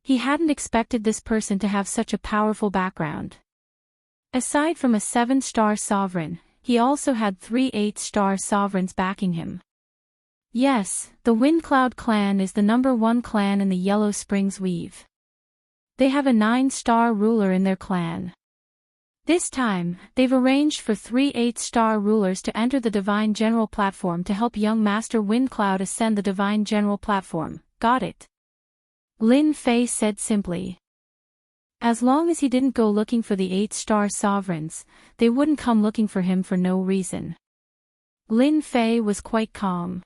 A: He hadn't expected this person to have such a powerful background. Aside from a 7-star sovereign, he also had 3 8-star sovereigns backing him. Yes, the Windcloud clan is the #1 clan in the Yellow Springs Weave. They have a 9-star ruler in their clan. This time, they've arranged for 3 8-star rulers to enter the Divine General Platform to help young Master Windcloud ascend the Divine General Platform. Got it? Lin Fei said simply. As long as he didn't go looking for the 8-star sovereigns, they wouldn't come looking for him for no reason. Lin Fei was quite calm.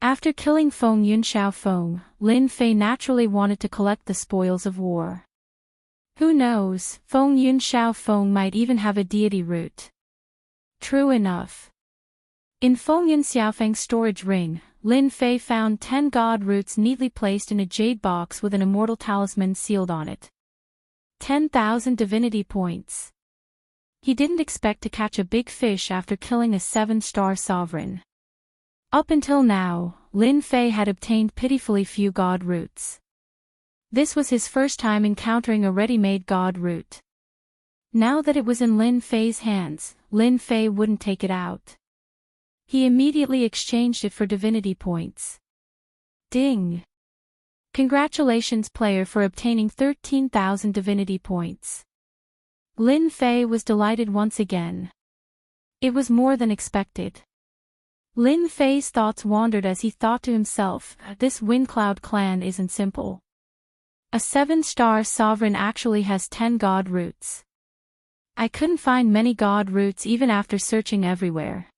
A: After killing Feng Yunxiao Feng, Lin Fei naturally wanted to collect the spoils of war. Who knows, Feng Yunxiao Feng might even have a deity root. True enough. In Feng Yunxiao Feng's storage ring, Lin Fei found 10 god roots neatly placed in a jade box with an immortal talisman sealed on it. 10,000 divinity points. He didn't expect to catch a big fish after killing a 7-star sovereign. Up until now, Lin Fei had obtained pitifully few god roots. This was his first time encountering a ready-made god root. Now that it was in Lin Fei's hands, Lin Fei wouldn't take it out. He immediately exchanged it for divinity points. Ding! Congratulations player for obtaining 13,000 divinity points. Lin Fei was delighted once again. It was more than expected. Lin Fei's thoughts wandered as he thought to himself, this Windcloud clan isn't simple. A 7-star sovereign actually has 10 god roots. I couldn't find many god roots even after searching everywhere.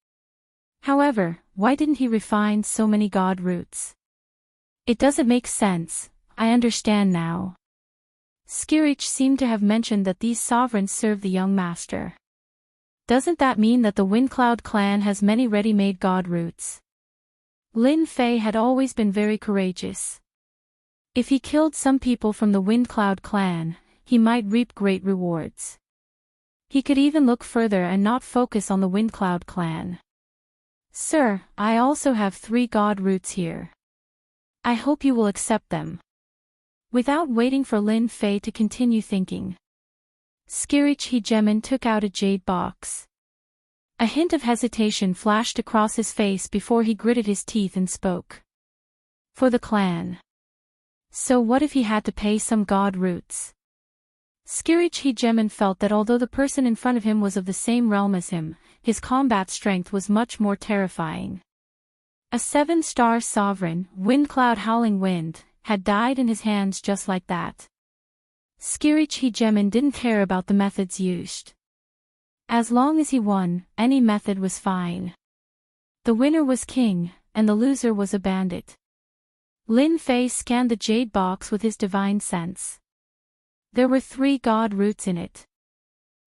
A: However, why didn't he refine so many god roots? It doesn't make sense, I understand now. Skirich seemed to have mentioned that these sovereigns serve the young master. Doesn't that mean that the Windcloud clan has many ready-made god roots? Lin Fei had always been very courageous. If he killed some people from the Windcloud clan, he might reap great rewards. He could even look further and not focus on the Windcloud clan. Sir, I also have 3 god roots here. I hope you will accept them. Without waiting for Lin Fei to continue thinking, Skirich Hegemin took out a jade box. A hint of hesitation flashed across his face before he gritted his teeth and spoke. For the clan. So what if he had to pay some god roots? Skirich Hegemin felt that although the person in front of him was of the same realm as him, his combat strength was much more terrifying. A 7-star sovereign, Windcloud Howling Wind, had died in his hands just like that. Skirich Hegemin didn't care about the methods used. As long as he won, any method was fine. The winner was king, and the loser was a bandit. Lin Fei scanned the jade box with his divine sense. There were 3 god roots in it.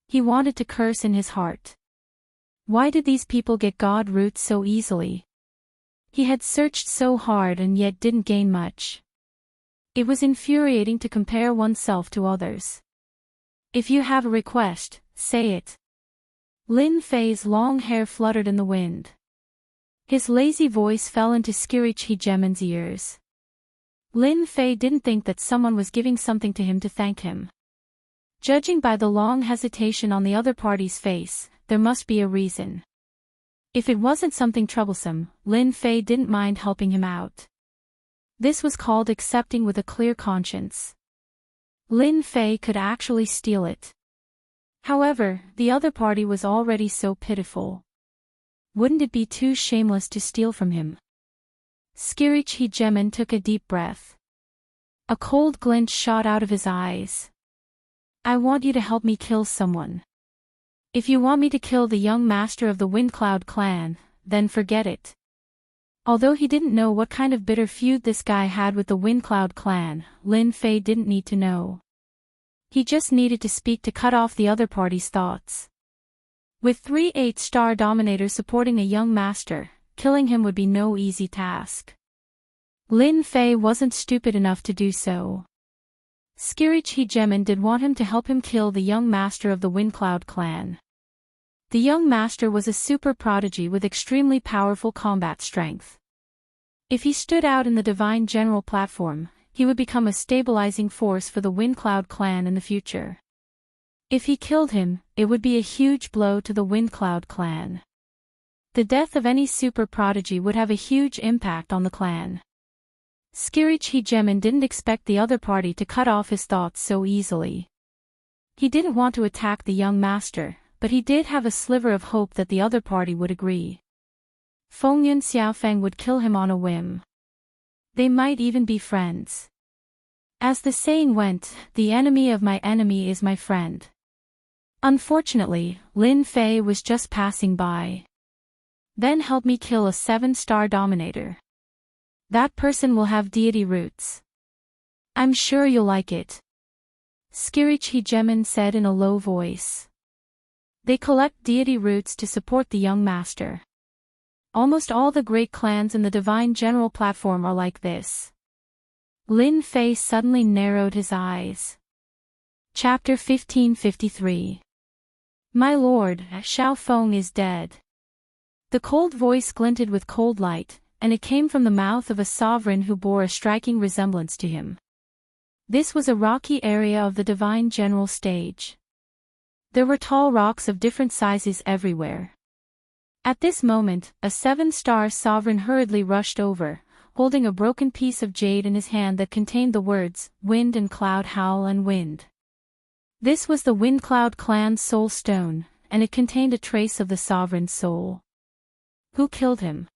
A: He wanted to curse in his heart. Why did these people get god roots so easily? He had searched so hard and yet didn't gain much. It was infuriating to compare oneself to others. If you have a request, say it. Lin Fei's long hair fluttered in the wind. His lazy voice fell into Skirich Hegemin's ears. Lin Fei didn't think that someone was giving something to him to thank him. Judging by the long hesitation on the other party's face, there must be a reason. If it wasn't something troublesome, Lin Fei didn't mind helping him out. This was called accepting with a clear conscience. Lin Fei could actually steal it. However, the other party was already so pitiful. Wouldn't it be too shameless to steal from him? Skirich Hegemin took a deep breath. A cold glint shot out of his eyes. I want you to help me kill someone. If you want me to kill the young master of the Windcloud clan, then forget it. Although he didn't know what kind of bitter feud this guy had with the Windcloud clan, Lin Fei didn't need to know. He just needed to speak to cut off the other party's thoughts. With 3 8-star dominators supporting a young master, killing him would be no easy task. Lin Fei wasn't stupid enough to do so. Skirich Hegemin did want him to help him kill the young master of the Windcloud clan. The young master was a super prodigy with extremely powerful combat strength. If he stood out in the Divine General Platform, he would become a stabilizing force for the Windcloud clan in the future. If he killed him, it would be a huge blow to the Windcloud clan. The death of any super prodigy would have a huge impact on the clan. Skirich Hegemin didn't expect the other party to cut off his thoughts so easily. He didn't want to attack the young master, but he did have a sliver of hope that the other party would agree. Fengyun Xiaofeng would kill him on a whim. They might even be friends. As the saying went, the enemy of my enemy is my friend. Unfortunately, Lin Fei was just passing by. Then help me kill a 7-star dominator. That person will have deity roots. I'm sure you'll like it. Skirich Hegemon said in a low voice. They collect deity roots to support the young master. Almost all the great clans in the Divine General platform are like this. Lin Fei suddenly narrowed his eyes. Chapter 1553. My lord, Xiao Feng is dead. The cold voice glinted with cold light, and it came from the mouth of a sovereign who bore a striking resemblance to him. This was a rocky area of the Divine General stage. There were tall rocks of different sizes everywhere. At this moment, a 7-star sovereign hurriedly rushed over, holding a broken piece of jade in his hand that contained the words, Wind and Cloud Howl and Wind. This was the Wind Cloud clan's soul stone, and it contained a trace of the sovereign's soul. Who killed him?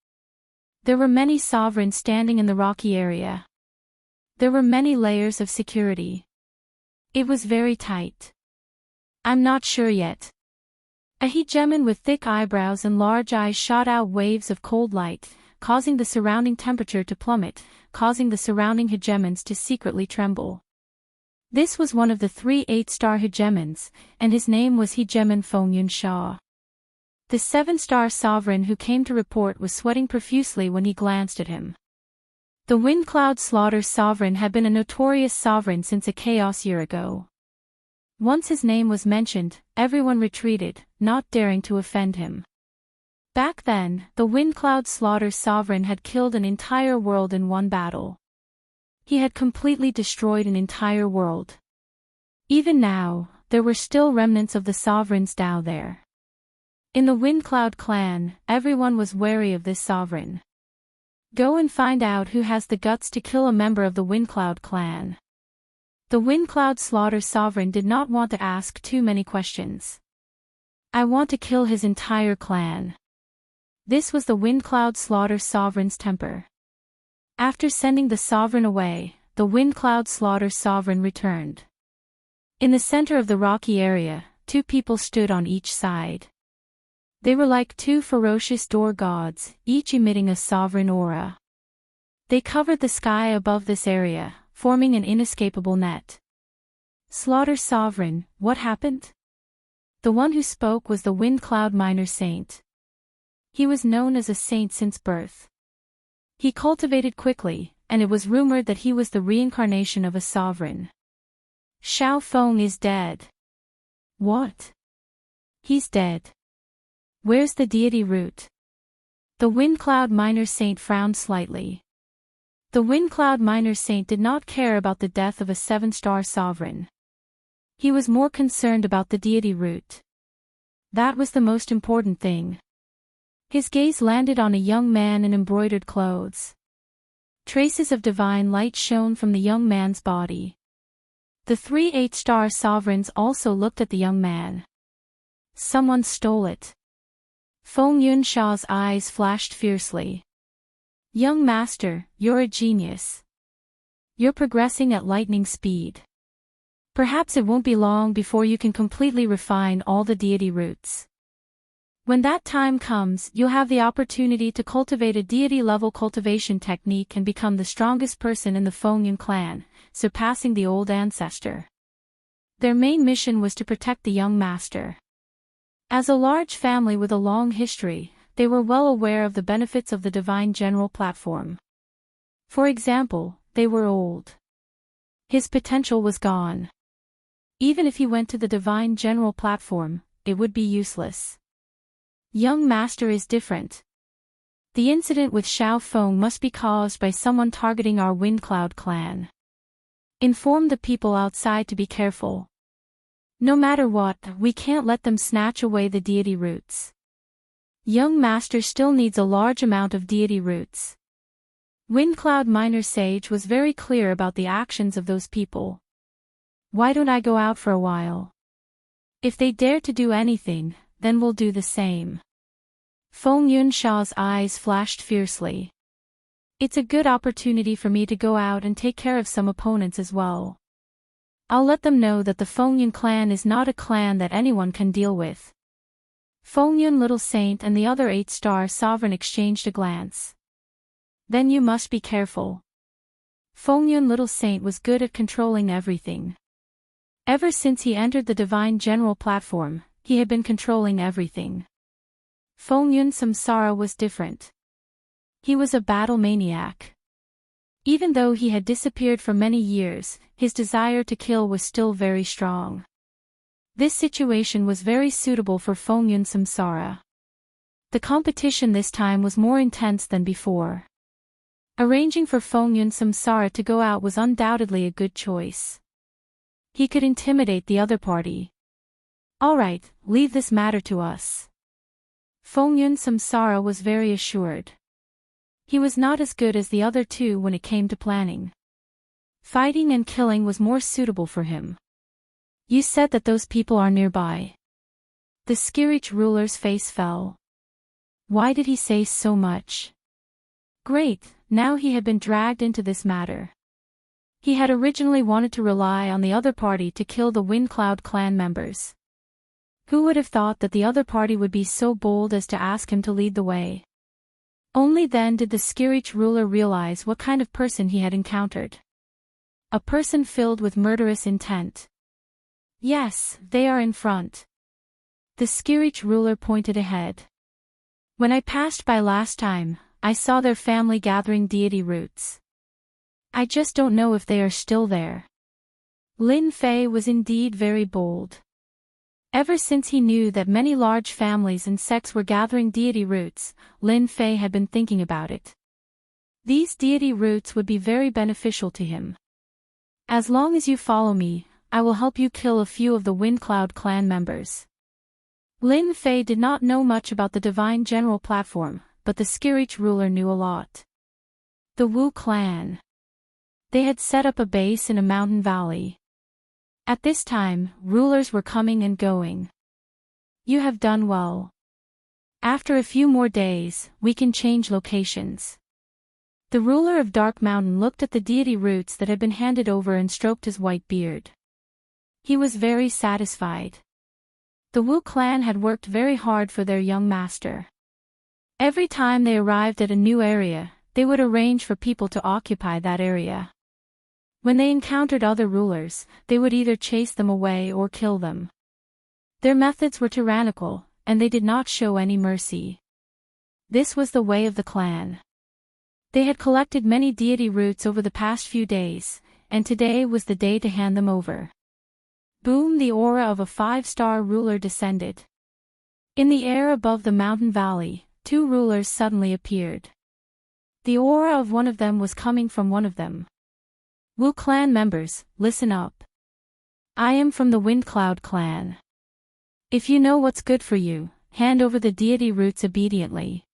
A: There were many sovereigns standing in the rocky area. There were many layers of security. It was very tight. I'm not sure yet. A hegemon with thick eyebrows and large eyes shot out waves of cold light, causing the surrounding temperature to plummet, causing the surrounding hegemons to secretly tremble. This was one of the 3 8-star hegemons, and his name was Hegemon Fengyun Sha. The 7-star sovereign who came to report was sweating profusely when he glanced at him. The Wind Cloud Slaughter sovereign had been a notorious sovereign since a chaos year ago. Once his name was mentioned, everyone retreated, not daring to offend him. Back then, the Wind Cloud Slaughter sovereign had killed an entire world in one battle. He had completely destroyed an entire world. Even now, there were still remnants of the sovereign's Tao there. In the Wind Cloud clan, everyone was wary of this sovereign. Go and find out who has the guts to kill a member of the Wind Cloud clan. The Wind Cloud Slaughter sovereign did not want to ask too many questions. I want to kill his entire clan. This was the Wind Cloud Slaughter sovereign's temper. After sending the sovereign away, the Wind Cloud Slaughter sovereign returned. In the center of the rocky area, 2 people stood on each side. They were like 2 ferocious door gods, each emitting a sovereign aura. They covered the sky above this area, forming an inescapable net. Slaughter Sovereign, what happened? The one who spoke was the Wind Cloud Minor Saint. He was known as a saint since birth. He cultivated quickly, and it was rumored that he was the reincarnation of a sovereign. Xiao Feng is dead. What? He's dead. Where's the deity root? The Wind Cloud Minor Saint frowned slightly. The Wind Cloud Minor Saint did not care about the death of a 7-star sovereign. He was more concerned about the deity root. That was the most important thing. His gaze landed on a young man in embroidered clothes. Traces of divine light shone from the young man's body. The 3 8-star sovereigns also looked at the young man. Someone stole it. Fengyun Sha's eyes flashed fiercely. Young master, you're a genius. You're progressing at lightning speed. Perhaps it won't be long before you can completely refine all the deity roots. When that time comes, you'll have the opportunity to cultivate a deity-level cultivation technique and become the strongest person in the Fengyun clan, surpassing the old ancestor. Their main mission was to protect the young master. As a large family with a long history, they were well aware of the benefits of the Divine General platform. For example, they were old. His potential was gone. Even if he went to the Divine General platform, it would be useless. Young master is different. The incident with Xiao Feng must be caused by someone targeting our Wind Cloud clan. Inform the people outside to be careful. No matter what, we can't let them snatch away the deity roots. Young master still needs a large amount of deity roots. Wind Cloud Minor Sage was very clear about the actions of those people. Why don't I go out for a while? If they dare to do anything, then we'll do the same. Feng Yunsha's eyes flashed fiercely. It's a good opportunity for me to go out and take care of some opponents as well. I'll let them know that the Fengyun clan is not a clan that anyone can deal with. Fengyun Little Saint and the other 8-star sovereign exchanged a glance. Then you must be careful. Fengyun Little Saint was good at controlling everything. Ever since he entered the Divine General platform, he had been controlling everything. Fengyun Samsara was different. He was a battle maniac. Even though he had disappeared for many years, his desire to kill was still very strong. This situation was very suitable for Fengyun Samsara. The competition this time was more intense than before. Arranging for Fengyun Samsara to go out was undoubtedly a good choice. He could intimidate the other party. Alright, leave this matter to us. Fengyun Samsara was very assured. He was not as good as the other two when it came to planning. Fighting and killing was more suitable for him. You said that those people are nearby. The Skirich ruler's face fell. Why did he say so much? Great, now he had been dragged into this matter. He had originally wanted to rely on the other party to kill the Windcloud clan members. Who would have thought that the other party would be so bold as to ask him to lead the way? Only then did the Skirich ruler realize what kind of person he had encountered. A person filled with murderous intent. Yes, they are in front. The Skirich ruler pointed ahead. When I passed by last time, I saw their family gathering deity roots. I just don't know if they are still there. Lin Fei was indeed very bold. Ever since he knew that many large families and sects were gathering deity roots, Lin Fei had been thinking about it. These deity roots would be very beneficial to him. As long as you follow me, I will help you kill a few of the Windcloud clan members. Lin Fei did not know much about the Divine General platform, but the Skirich ruler knew a lot. The Wu clan. They had set up a base in a mountain valley. At this time, rulers were coming and going. You have done well. After a few more days, we can change locations. The ruler of Dark Mountain looked at the deity roots that had been handed over and stroked his white beard. He was very satisfied. The Wu clan had worked very hard for their young master. Every time they arrived at a new area, they would arrange for people to occupy that area. When they encountered other rulers, they would either chase them away or kill them. Their methods were tyrannical, and they did not show any mercy. This was the way of the clan. They had collected many deity roots over the past few days, and today was the day to hand them over. Boom! The aura of a 5-star ruler descended. In the air above the mountain valley, 2 rulers suddenly appeared. The aura of one of them was coming from one of them. Wu clan members, listen up. I am from the Windcloud clan. If you know what's good for you, hand over the deity roots obediently.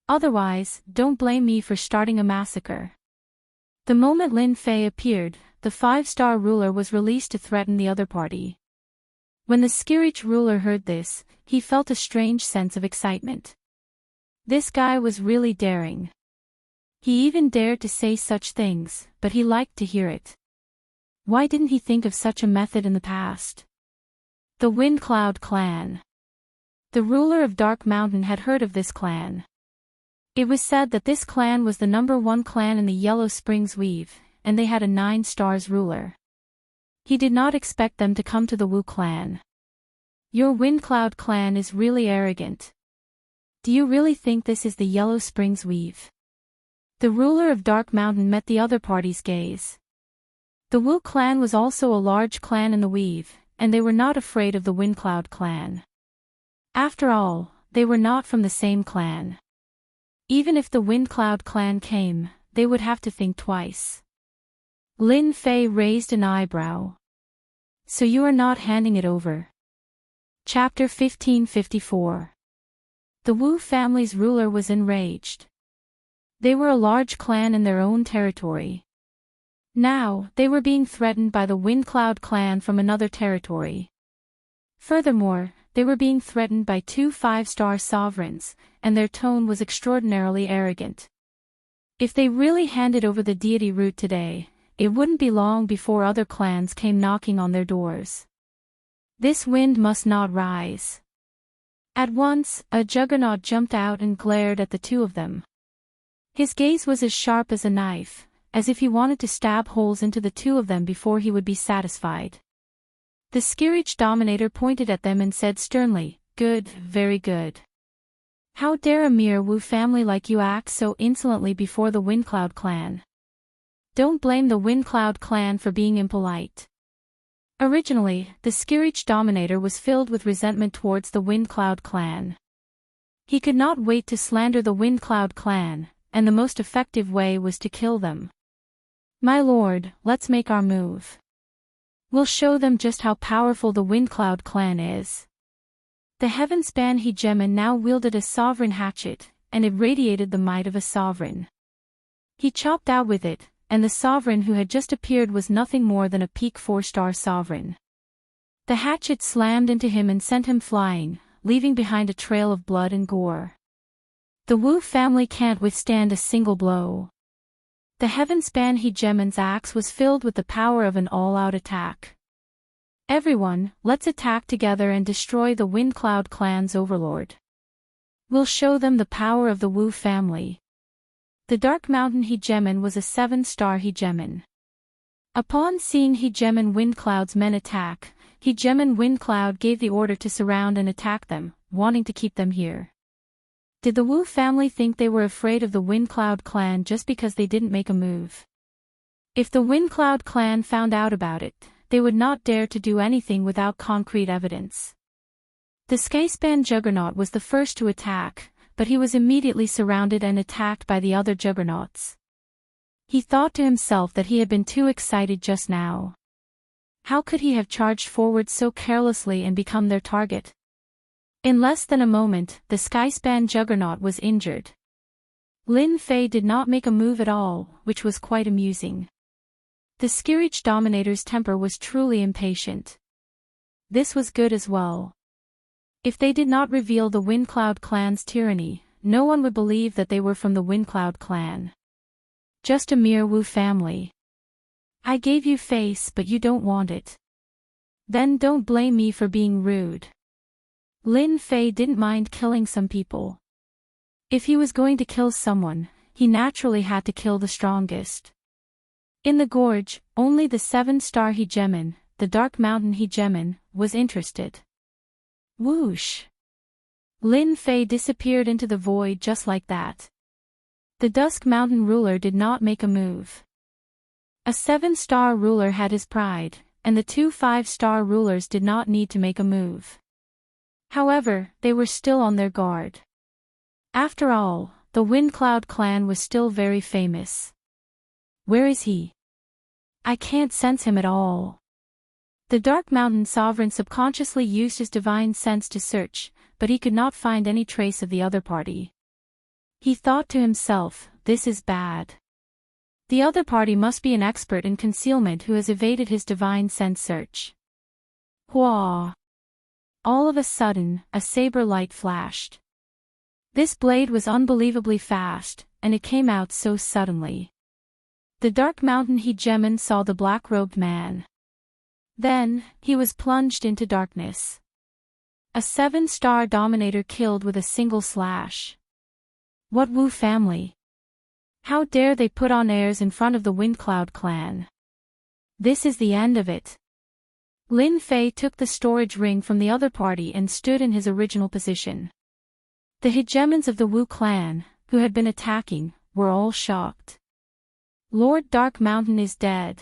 A: Otherwise, don't blame me for starting a massacre. The moment Lin Fei appeared, the 5-star ruler was released to threaten the other party. When the Skirich ruler heard this, he felt a strange sense of excitement. This guy was really daring. He even dared to say such things, but he liked to hear it. Why didn't he think of such a method in the past? The Windcloud clan. The ruler of Dark Mountain had heard of this clan. It was said that this clan was the #1 clan in the Yellow Springs Weave, and they had a 9-stars ruler. He did not expect them to come to the Wu clan. Your Windcloud clan is really arrogant. Do you really think this is the Yellow Springs Weave? The ruler of Dark Mountain met the other party's gaze. The Wu clan was also a large clan in the Weave, and they were not afraid of the Windcloud clan. After all, they were not from the same clan. Even if the Windcloud clan came, they would have to think twice. Lin Fei raised an eyebrow. So you are not handing it over. Chapter 1554. The Wu family's ruler was enraged. They were a large clan in their own territory. Now, they were being threatened by the Windcloud clan from another territory. Furthermore, they were being threatened by two 5-star sovereigns, and their tone was extraordinarily arrogant. If they really handed over the deity root today, it wouldn't be long before other clans came knocking on their doors. This wind must not rise. At once, a juggernaut jumped out and glared at the two of them. His gaze was as sharp as a knife, as if he wanted to stab holes into the two of them before he would be satisfied. The Skirich Dominator pointed at them and said sternly, "Good, very good. How dare a mere Wu family like you act so insolently before the Windcloud clan? Don't blame the Windcloud clan for being impolite." Originally, the Skirich Dominator was filled with resentment towards the Windcloud clan. He could not wait to slander the Windcloud clan, and the most effective way was to kill them. "My lord, let's make our move. We'll show them just how powerful the Windcloud clan is." The Heavenspan Hegemon now wielded a sovereign hatchet, and it radiated the might of a sovereign. He chopped out with it, and the sovereign who had just appeared was nothing more than a peak 4-star sovereign. The hatchet slammed into him and sent him flying, leaving behind a trail of blood and gore. The Wu family can't withstand a single blow. The Heavenspan Hegemon's axe was filled with the power of an all-out attack. "Everyone, let's attack together and destroy the Windcloud clan's overlord. We'll show them the power of the Wu family." The Dark Mountain Hegemon was a 7-star Hegemon. Upon seeing Hegemon Windcloud's men attack, Hegemon Windcloud gave the order to surround and attack them, wanting to keep them here. Did the Wu family think they were afraid of the Windcloud clan just because they didn't make a move? If the Windcloud clan found out about it, they would not dare to do anything without concrete evidence. The Skyspan Juggernaut was the first to attack, but he was immediately surrounded and attacked by the other juggernauts. He thought to himself that he had been too excited just now. How could he have charged forward so carelessly and become their target? In less than a moment, the Skyspan Juggernaut was injured. Lin Fei did not make a move at all, which was quite amusing. The Skirich Dominator's temper was truly impatient. This was good as well. If they did not reveal the Windcloud clan's tyranny, no one would believe that they were from the Windcloud clan. Just a mere Wu family. I gave you face but you don't want it. Then don't blame me for being rude. Lin Fei didn't mind killing some people. If he was going to kill someone, he naturally had to kill the strongest. In the gorge, only the 7-star Hegemon, the Dark Mountain Hegemon, was interested. Whoosh! Lin Fei disappeared into the void just like that. The Dusk Mountain ruler did not make a move. A 7-star ruler had his pride, and the two 5-star rulers did not need to make a move. However, they were still on their guard. After all, the Windcloud clan was still very famous. Where is he? I can't sense him at all. The Dark Mountain Sovereign subconsciously used his divine sense to search, but he could not find any trace of the other party. He thought to himself, this is bad. The other party must be an expert in concealment who has evaded his divine sense search. Hua! All of a sudden, a saber light flashed. This blade was unbelievably fast, and it came out so suddenly. The Dark Mountain Hegemon saw the black-robed man. Then, he was plunged into darkness. A 7-star Dominator killed with a single slash. What Wu family? How dare they put on airs in front of the Windcloud clan? This is the end of it. Lin Fei took the storage ring from the other party and stood in his original position. The Hegemons of the Wu clan, who had been attacking, were all shocked. Lord Dark Mountain is dead.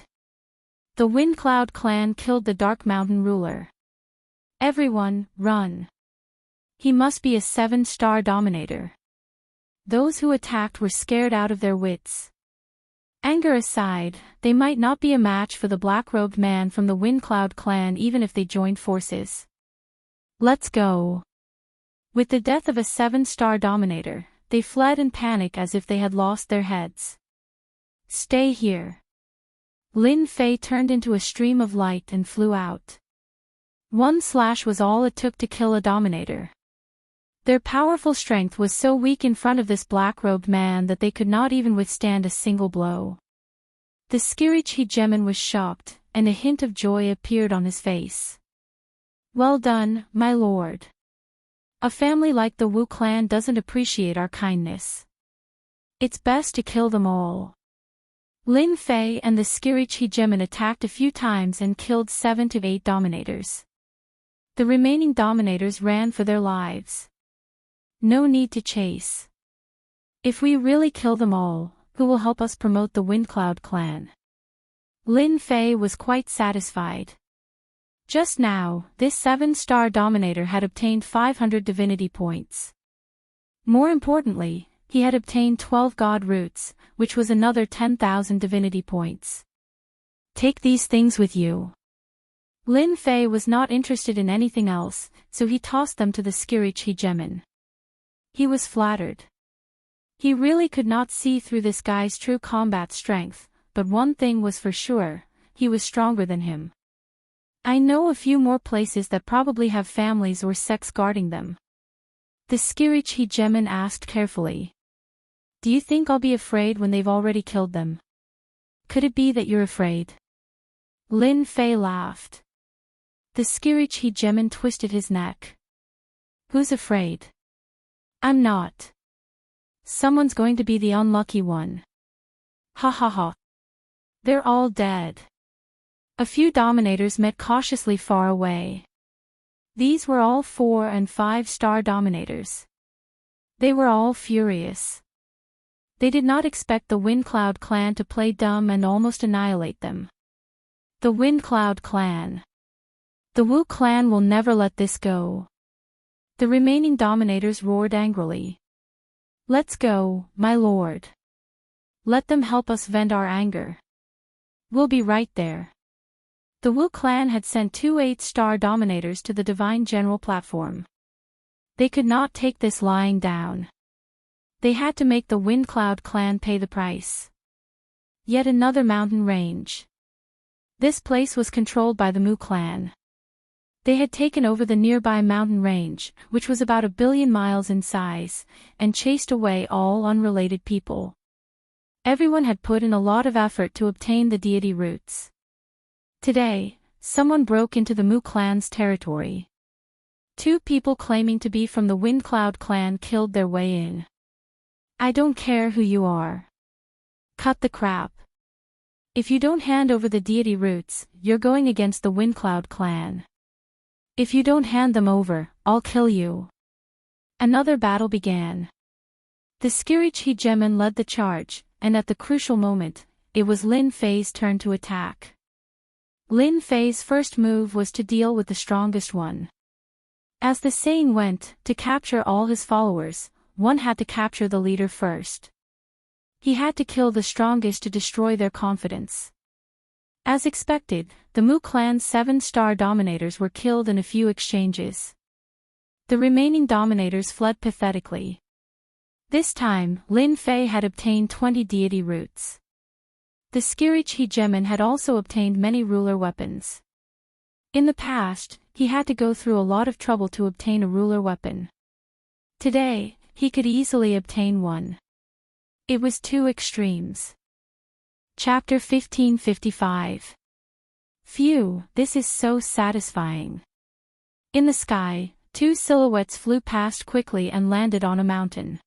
A: The Windcloud clan killed the Dark Mountain ruler. Everyone, run. He must be a 7-star Dominator. Those who attacked were scared out of their wits. Anger aside, they might not be a match for the black-robed man from the Windcloud clan even if they joined forces. Let's go. With the death of a 7-star Dominator, they fled in panic as if they had lost their heads. Stay here. Lin Fei turned into a stream of light and flew out. One slash was all it took to kill a Dominator. Their powerful strength was so weak in front of this black-robed man that they could not even withstand a single blow. The Skirich Hegemon was shocked, and a hint of joy appeared on his face. "Well done, my lord. A family like the Wu clan doesn't appreciate our kindness. It's best to kill them all." Lin Fei and the Skirich Hegemon attacked a few times and killed 7 to 8 Dominators. The remaining Dominators ran for their lives. No need to chase. If we really kill them all, who will help us promote the Windcloud clan? Lin Fei was quite satisfied. Just now, this 7-star Dominator had obtained 500 divinity points. More importantly, he had obtained 12 God Roots, which was another 10,000 divinity points. "Take these things with you." Lin Fei was not interested in anything else, so he tossed them to the Skirich Hegemon. He was flattered. He really could not see through this guy's true combat strength, but one thing was for sure, he was stronger than him. "I know a few more places that probably have families or sects guarding them." The Skirich Hegemon asked carefully. "Do you think I'll be afraid when they've already killed them? Could it be that you're afraid?" Lin Fei laughed. The Skirich Hegemon twisted his neck. "Who's afraid? I'm not. Someone's going to be the unlucky one. Ha ha ha. They're all dead." A few Dominators met cautiously far away. These were all 4- and 5-star Dominators. They were all furious. They did not expect the Windcloud clan to play dumb and almost annihilate them. The Windcloud clan. The Wu clan will never let this go. The remaining Dominators roared angrily. "Let's go, my lord. Let them help us vent our anger. We'll be right there." The Wu clan had sent 2 8-star Dominators to the Divine General platform. They could not take this lying down. They had to make the Windcloud clan pay the price. Yet another mountain range. This place was controlled by the Mu clan. They had taken over the nearby mountain range, which was about 1 billion miles in size, and chased away all unrelated people. Everyone had put in a lot of effort to obtain the deity roots. Today, someone broke into the Mu clan's territory. 2 people claiming to be from the Windcloud clan killed their way in. "I don't care who you are. Cut the crap. If you don't hand over the deity roots, you're going against the Windcloud clan. If you don't hand them over, I'll kill you." Another battle began. The Skirich Hegemon led the charge, and at the crucial moment, it was Lin Fei's turn to attack. Lin Fei's first move was to deal with the strongest one. As the saying went, to capture all his followers, one had to capture the leader first. He had to kill the strongest to destroy their confidence. As expected, the Mu clan's 7-star Dominators were killed in a few exchanges. The remaining Dominators fled pathetically. This time, Lin Fei had obtained 20 deity roots. The Skirich Hegemon had also obtained many ruler weapons. In the past, he had to go through a lot of trouble to obtain a ruler weapon. Today, he could easily obtain one. It was 2 extremes. Chapter 1555. Phew, this is so satisfying. In the sky, 2 silhouettes flew past quickly and landed on a mountain.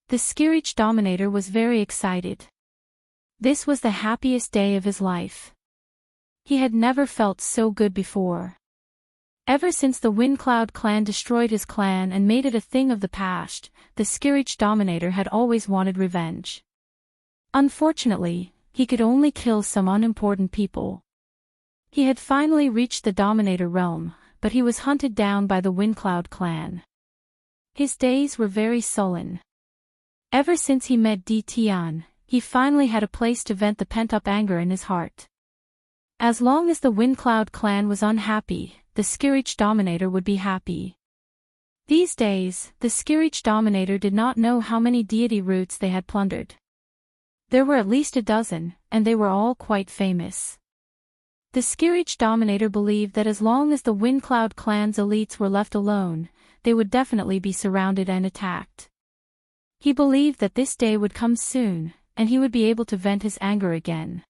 A: The Skirich Dominator was very excited. This was the happiest day of his life. He had never felt so good before. Ever since the Windcloud clan destroyed his clan and made it a thing of the past, the Skirich Dominator had always wanted revenge. Unfortunately, he could only kill some unimportant people. He had finally reached the Dominator realm, but he was hunted down by the Windcloud clan. His days were very sullen. Ever since he met Di Tian, he finally had a place to vent the pent-up anger in his heart. As long as the Windcloud clan was unhappy, the Skirich Dominator would be happy. These days, the Skirich Dominator did not know how many deity roots they had plundered. There were at least a dozen, and they were all quite famous. The Skirich Dominator believed that as long as the Windcloud clan's elites were left alone, they would definitely be surrounded and attacked. He believed that this day would come soon, and he would be able to vent his anger again.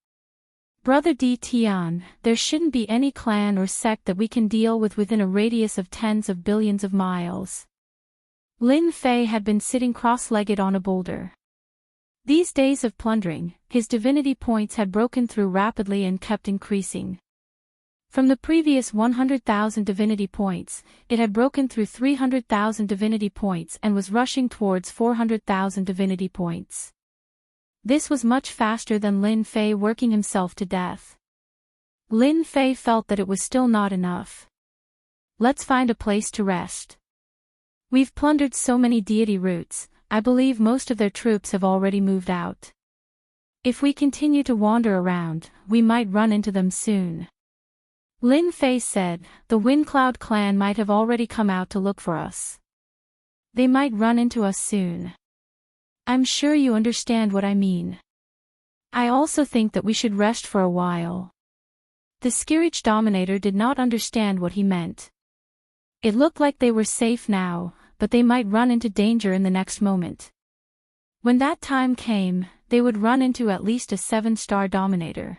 A: Brother D. Tian, there shouldn't be any clan or sect that we can deal with within a radius of tens of billions of miles. Lin Fei had been sitting cross-legged on a boulder. These days of plundering, his divinity points had broken through rapidly and kept increasing. From the previous 100,000 divinity points, it had broken through 300,000 divinity points and was rushing towards 400,000 divinity points. This was much faster than Lin Fei working himself to death. Lin Fei felt that it was still not enough. Let's find a place to rest. We've plundered so many deity roots, I believe most of their troops have already moved out. If we continue to wander around, we might run into them soon. Lin Fei said, the Windcloud clan might have already come out to look for us. They might run into us soon. I'm sure you understand what I mean. I also think that we should rest for a while. The Skirich Dominator did not understand what he meant. It looked like they were safe now, but they might run into danger in the next moment. When that time came, they would run into at least a 7-star Dominator.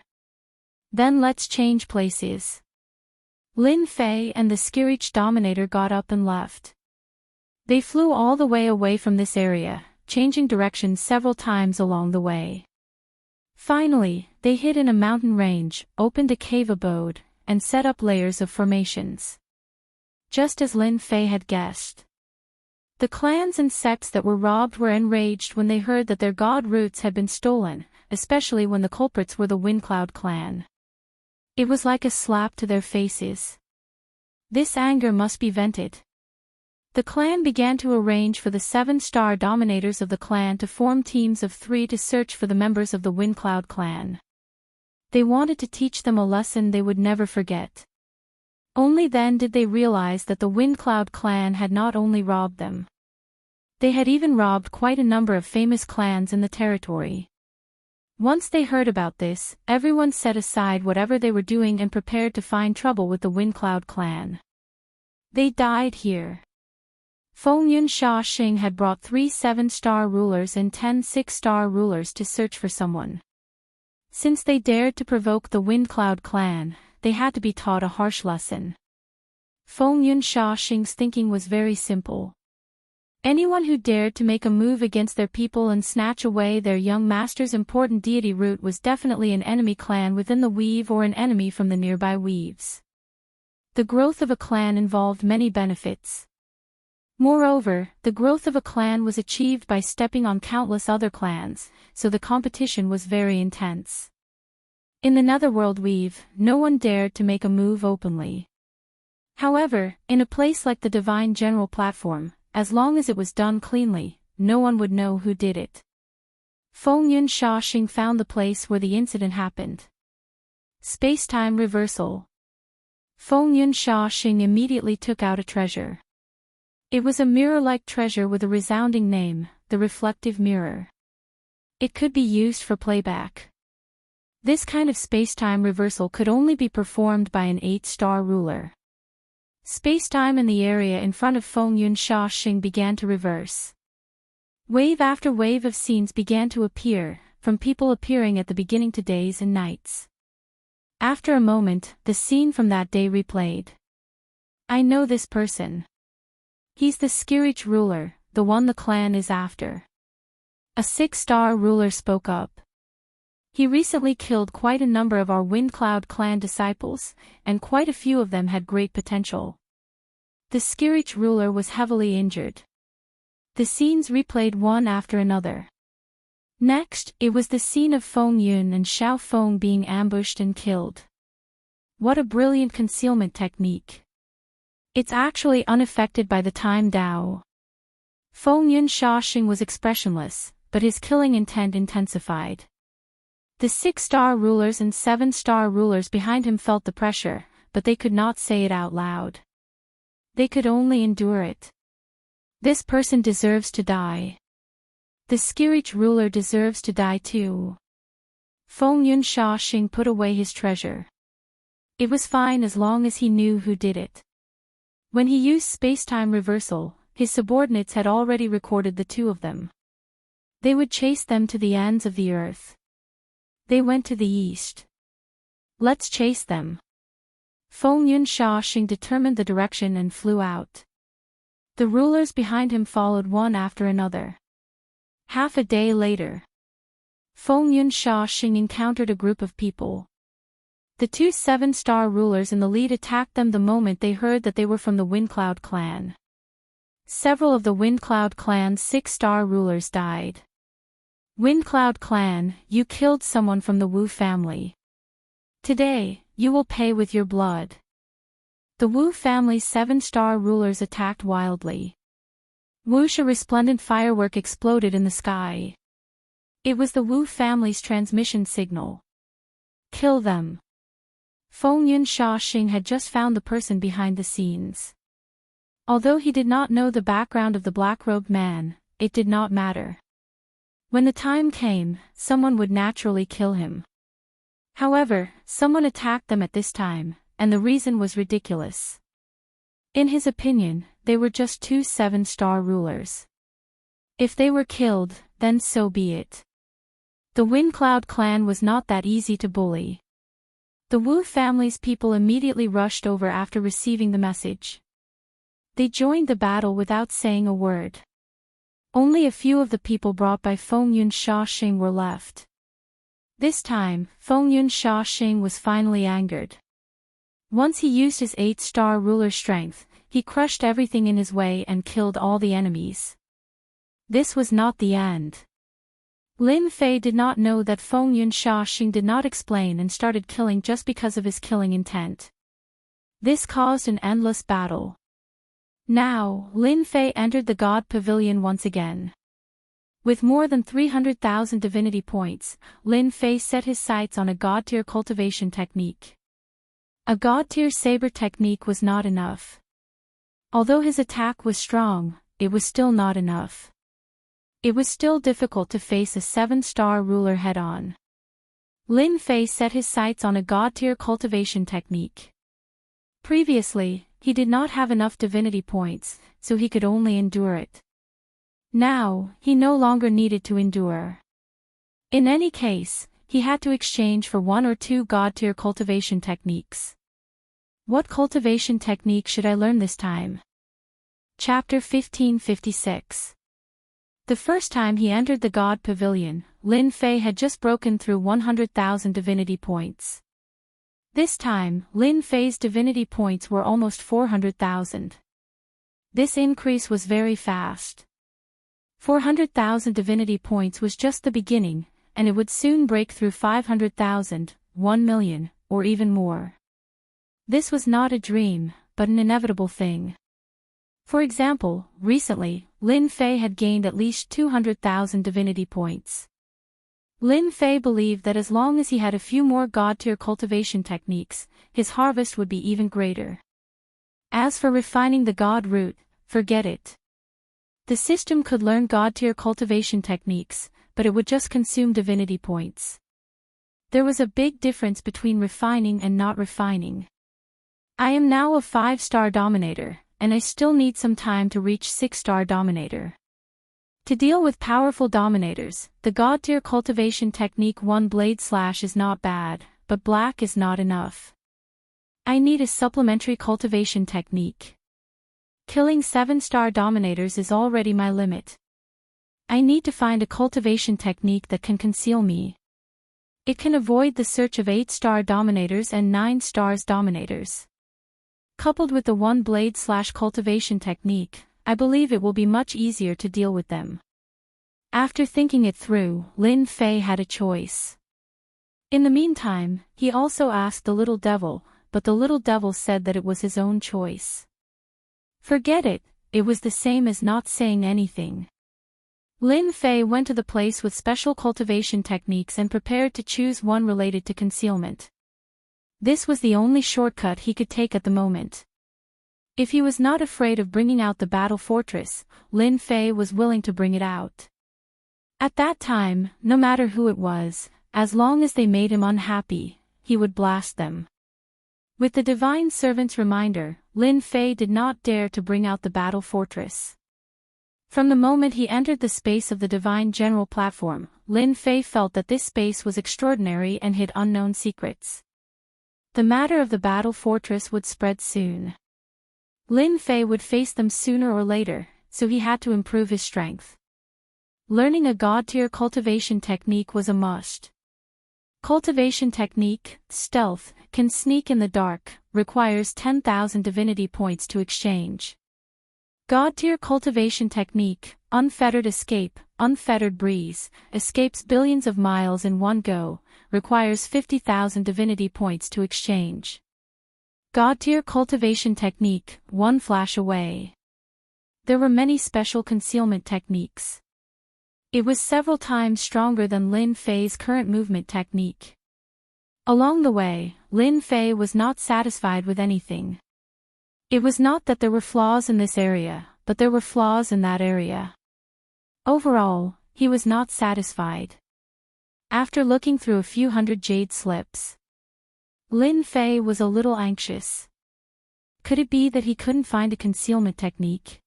A: Then let's change places. Lin Fei and the Skirich Dominator got up and left. They flew all the way away from this area, changing directions several times along the way. Finally, they hid in a mountain range, opened a cave abode, and set up layers of formations. Just as Lin Fei had guessed. The clans and sects that were robbed were enraged when they heard that their god roots had been stolen, especially when the culprits were the Windcloud clan. It was like a slap to their faces. This anger must be vented. The clan began to arrange for the 7-star dominators of the clan to form teams of 3 to search for the members of the Windcloud clan. They wanted to teach them a lesson they would never forget. Only then did they realize that the Windcloud clan had not only robbed them. They had even robbed quite a number of famous clans in the territory. Once they heard about this, everyone set aside whatever they were doing and prepared to find trouble with the Windcloud clan. They died here. Fengyun Shaoxing had brought 3 7-star rulers and 10 6-star rulers to search for someone. Since they dared to provoke the Windcloud clan, they had to be taught a harsh lesson. Fengyun Shaoxing's thinking was very simple. Anyone who dared to make a move against their people and snatch away their young master's important deity root was definitely an enemy clan within the weave or an enemy from the nearby weaves. The growth of a clan involved many benefits. Moreover, the growth of a clan was achieved by stepping on countless other clans, so the competition was very intense. In the Netherworld weave, no one dared to make a move openly. However, in a place like the Divine General Platform, as long as it was done cleanly, no one would know who did it. Fengyun Shaoxing found the place where the incident happened. Space-time reversal. Fengyun Shaoxing immediately took out a treasure. It was a mirror-like treasure with a resounding name, the reflective mirror. It could be used for playback. This kind of space-time reversal could only be performed by an 8-star ruler. Space-time in the area in front of Fengyun Shaoxing began to reverse. Wave after wave of scenes began to appear, from people appearing at the beginning to days and nights. After a moment, the scene from that day replayed. I know this person. He's the Skirich ruler, the one the clan is after. A 6-star ruler spoke up. He recently killed quite a number of our Windcloud clan disciples, and quite a few of them had great potential. The Skirich ruler was heavily injured. The scenes replayed one after another. Next, it was the scene of Fengyun and Xiao Feng being ambushed and killed. What a brilliant concealment technique. It's actually unaffected by the time Dao. Fengyun Shaoxing was expressionless, but his killing intent intensified. The 6-star rulers and 7-star rulers behind him felt the pressure, but they could not say it out loud. They could only endure it. This person deserves to die. The Skirich ruler deserves to die too. Fengyun Shaoxing put away his treasure. It was fine as long as he knew who did it. When he used space-time reversal, his subordinates had already recorded the two of them. They would chase them to the ends of the earth. They went to the east. Let's chase them. Feng Yunsha determined the direction and flew out. The rulers behind him followed one after another. Half a day later, Feng Yunsha encountered a group of people. The two 7-star rulers in the lead attacked them the moment they heard that they were from the Windcloud clan. Several of the Windcloud clan's 6-star rulers died. Windcloud clan, you killed someone from the Wu family. Today, you will pay with your blood. The Wu family's 7-star rulers attacked wildly. Whoosh, a resplendent firework exploded in the sky. It was the Wu family's transmission signal. Kill them. Feng Yunsha had just found the person behind the scenes. Although he did not know the background of the black-robed man, it did not matter. When the time came, someone would naturally kill him. However, someone attacked them at this time, and the reason was ridiculous. In his opinion, they were just two 7-star rulers. If they were killed, then so be it. The Windcloud clan was not that easy to bully. The Wu family's people immediately rushed over after receiving the message. They joined the battle without saying a word. Only a few of the people brought by Feng Yunsha were left. This time, Feng Yunsha was finally angered. Once he used his 8-star ruler strength, he crushed everything in his way and killed all the enemies. This was not the end. Lin Fei did not know that Feng Yunsha did not explain and started killing just because of his killing intent. This caused an endless battle. Now, Lin Fei entered the God Pavilion once again. With more than 300,000 divinity points, Lin Fei set his sights on a God-tier cultivation technique. A God-tier saber technique was not enough. Although his attack was strong, it was still not enough. It was still difficult to face a 7-star ruler head-on. Lin Fei set his sights on a God-tier cultivation technique. Previously, he did not have enough divinity points, so he could only endure it. Now, he no longer needed to endure. In any case, he had to exchange for 1 or 2 God-tier cultivation techniques. What cultivation technique should I learn this time? Chapter 1556. The first time he entered the God Pavilion, Lin Fei had just broken through 100,000 divinity points. This time, Lin Fei's divinity points were almost 400,000. This increase was very fast. 400,000 divinity points was just the beginning, and it would soon break through 500,000, 1 million, or even more. This was not a dream, but an inevitable thing. For example, recently, Lin Fei had gained at least 200,000 divinity points. Lin Fei believed that as long as he had a few more God-tier cultivation techniques, his harvest would be even greater. As for refining the God root, forget it. The system could learn God-tier cultivation techniques, but it would just consume divinity points. There was a big difference between refining and not refining. I am now a 5-star dominator, and I still need some time to reach 6-star dominator. To deal with powerful dominators, the God-tier cultivation technique 1 blade slash is not bad, but black is not enough. I need a supplementary cultivation technique. Killing 7-star dominators is already my limit. I need to find a cultivation technique that can conceal me. It can avoid the search of 8-star dominators and 9 stars dominators. Coupled with the 1 blade slash cultivation technique, I believe it will be much easier to deal with them. After thinking it through, Lin Fei had a choice. In the meantime, he also asked the little devil, but the little devil said that it was his own choice. Forget it, it was the same as not saying anything. Lin Fei went to the place with special cultivation techniques and prepared to choose one related to concealment. This was the only shortcut he could take at the moment. If he was not afraid of bringing out the battle fortress, Lin Fei was willing to bring it out. At that time, no matter who it was, as long as they made him unhappy, he would blast them. With the divine servant's reminder, Lin Fei did not dare to bring out the battle fortress. From the moment he entered the space of the divine general platform, Lin Fei felt that this space was extraordinary and hid unknown secrets. The matter of the battle fortress would spread soon. Lin Fei would face them sooner or later, so he had to improve his strength. Learning a god-tier cultivation technique was a must. Cultivation technique, stealth, can sneak in the dark, requires 10,000 divinity points to exchange. God-tier cultivation technique, unfettered escape, unfettered breeze, escapes billions of miles in one go, requires 50,000 divinity points to exchange. God-tier cultivation technique, one flash away. There were many special concealment techniques. It was several times stronger than Lin Fei's current movement technique. Along the way, Lin Fei was not satisfied with anything. It was not that there were flaws in this area, but there were flaws in that area. Overall, he was not satisfied. After looking through a few hundred jade slips, Lin Fei was a little anxious. Could it be that he couldn't find a concealment technique?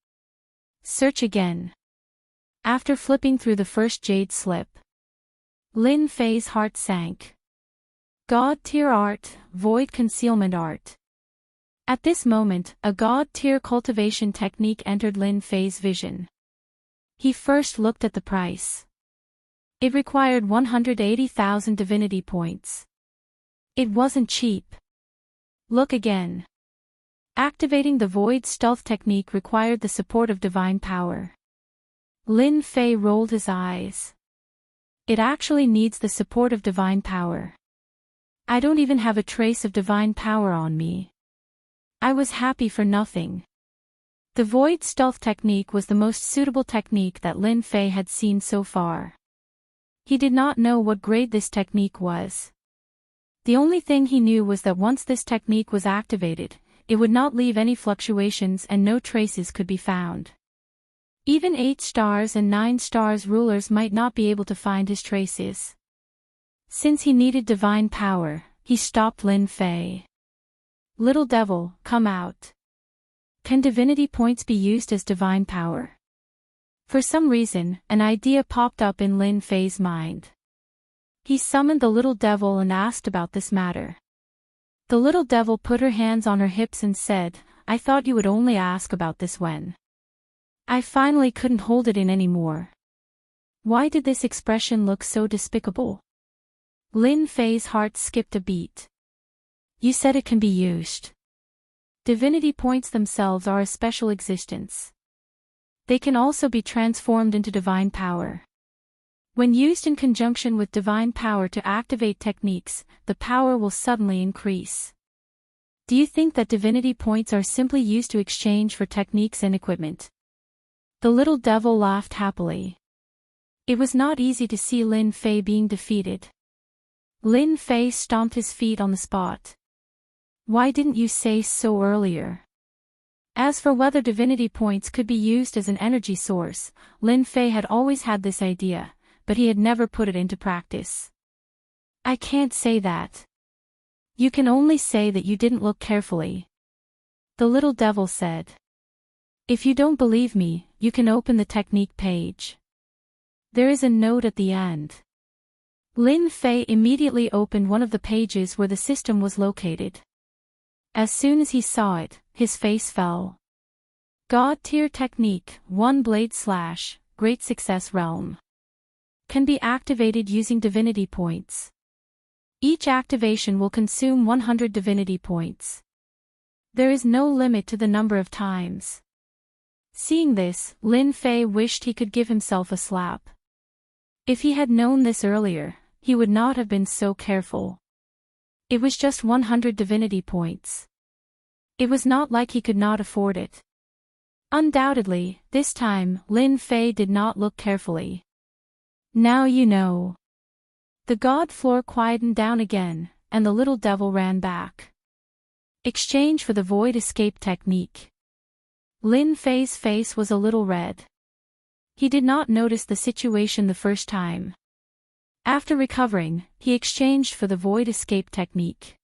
A: Search again. After flipping through the first jade slip, Lin Fei's heart sank. God-tier art, void concealment art. At this moment, a god-tier cultivation technique entered Lin Fei's vision. He first looked at the price. It required 180,000 divinity points. It wasn't cheap. Look again. Activating the void stealth technique required the support of divine power. Lin Fei rolled his eyes. It actually needs the support of divine power. I don't even have a trace of divine power on me. I was happy for nothing. The void stealth technique was the most suitable technique that Lin Fei had seen so far. He did not know what grade this technique was. The only thing he knew was that once this technique was activated, it would not leave any fluctuations and no traces could be found. Even 8 stars and 9 stars rulers might not be able to find his traces. Since he needed divine power, he stopped Lin Fei. Little devil, come out. Can divinity points be used as divine power? For some reason, an idea popped up in Lin Fei's mind. He summoned the little devil and asked about this matter. The little devil put her hands on her hips and said, I thought you would only ask about this when I finally couldn't hold it in anymore. Why did this expression look so despicable? Lin Fei's heart skipped a beat. You said it can be used. Divinity points themselves are a special existence. They can also be transformed into divine power. When used in conjunction with divine power to activate techniques, the power will suddenly increase. Do you think that divinity points are simply used to exchange for techniques and equipment? The little devil laughed happily. It was not easy to see Lin Fei being defeated. Lin Fei stomped his feet on the spot. Why didn't you say so earlier? As for whether divinity points could be used as an energy source, Lin Fei had always had this idea, but he had never put it into practice. I can't say that. You can only say that you didn't look carefully. The little devil said. If you don't believe me, you can open the technique page. There is a note at the end. Lin Fei immediately opened one of the pages where the system was located. As soon as he saw it, his face fell. God-tier technique, 1 blade slash, great success realm. Can be activated using divinity points. Each activation will consume 100 divinity points. There is no limit to the number of times. Seeing this, Lin Fei wished he could give himself a slap. If he had known this earlier, he would not have been so careful. It was just 100 divinity points. It was not like he could not afford it. Undoubtedly, this time, Lin Fei did not look carefully. Now you know. The god floor quietened down again, and the little devil ran back. Exchange for the void escape technique. Lin Fei's face was a little red. He did not notice the situation the first time. After recovering, he exchanged for the void escape technique.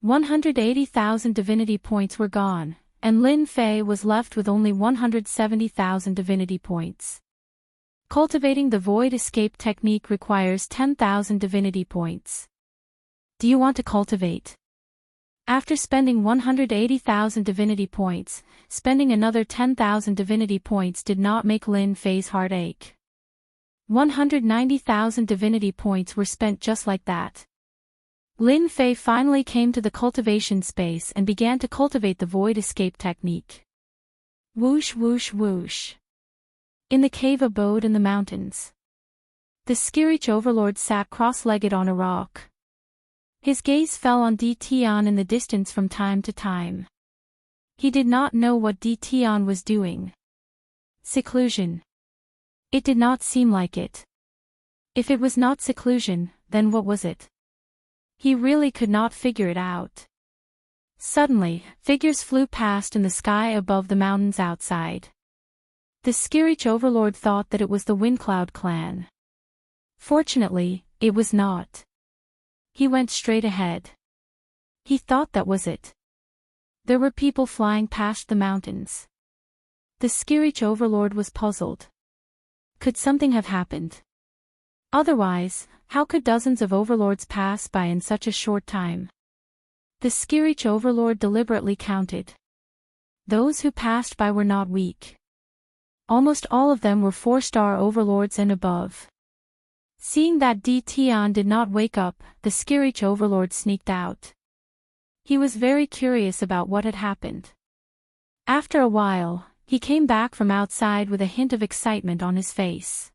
A: 180,000 divinity points were gone, and Lin Fei was left with only 170,000 divinity points. Cultivating the void escape technique requires 10,000 divinity points. Do you want to cultivate? After spending 180,000 divinity points, spending another 10,000 divinity points did not make Lin Fei's heart ache. 190,000 divinity points were spent just like that. Lin Fei finally came to the cultivation space and began to cultivate the void escape technique. Whoosh whoosh whoosh. In the cave abode in the mountains. The Skirich overlord sat cross-legged on a rock. His gaze fell on Di Tian in the distance from time to time. He did not know what Di Tian was doing. Seclusion. It did not seem like it. If it was not seclusion, then what was it? He really could not figure it out. Suddenly, figures flew past in the sky above the mountains outside. The Skirich overlord thought that it was the Windcloud clan. Fortunately, it was not. He went straight ahead. He thought that was it. There were people flying past the mountains. The Skirich overlord was puzzled. Could something have happened? Otherwise, how could dozens of overlords pass by in such a short time? The Skirich overlord deliberately counted. Those who passed by were not weak. Almost all of them were 4-star overlords and above. Seeing that Di Tian did not wake up, the Skirich overlord sneaked out. He was very curious about what had happened. After a while, he came back from outside with a hint of excitement on his face.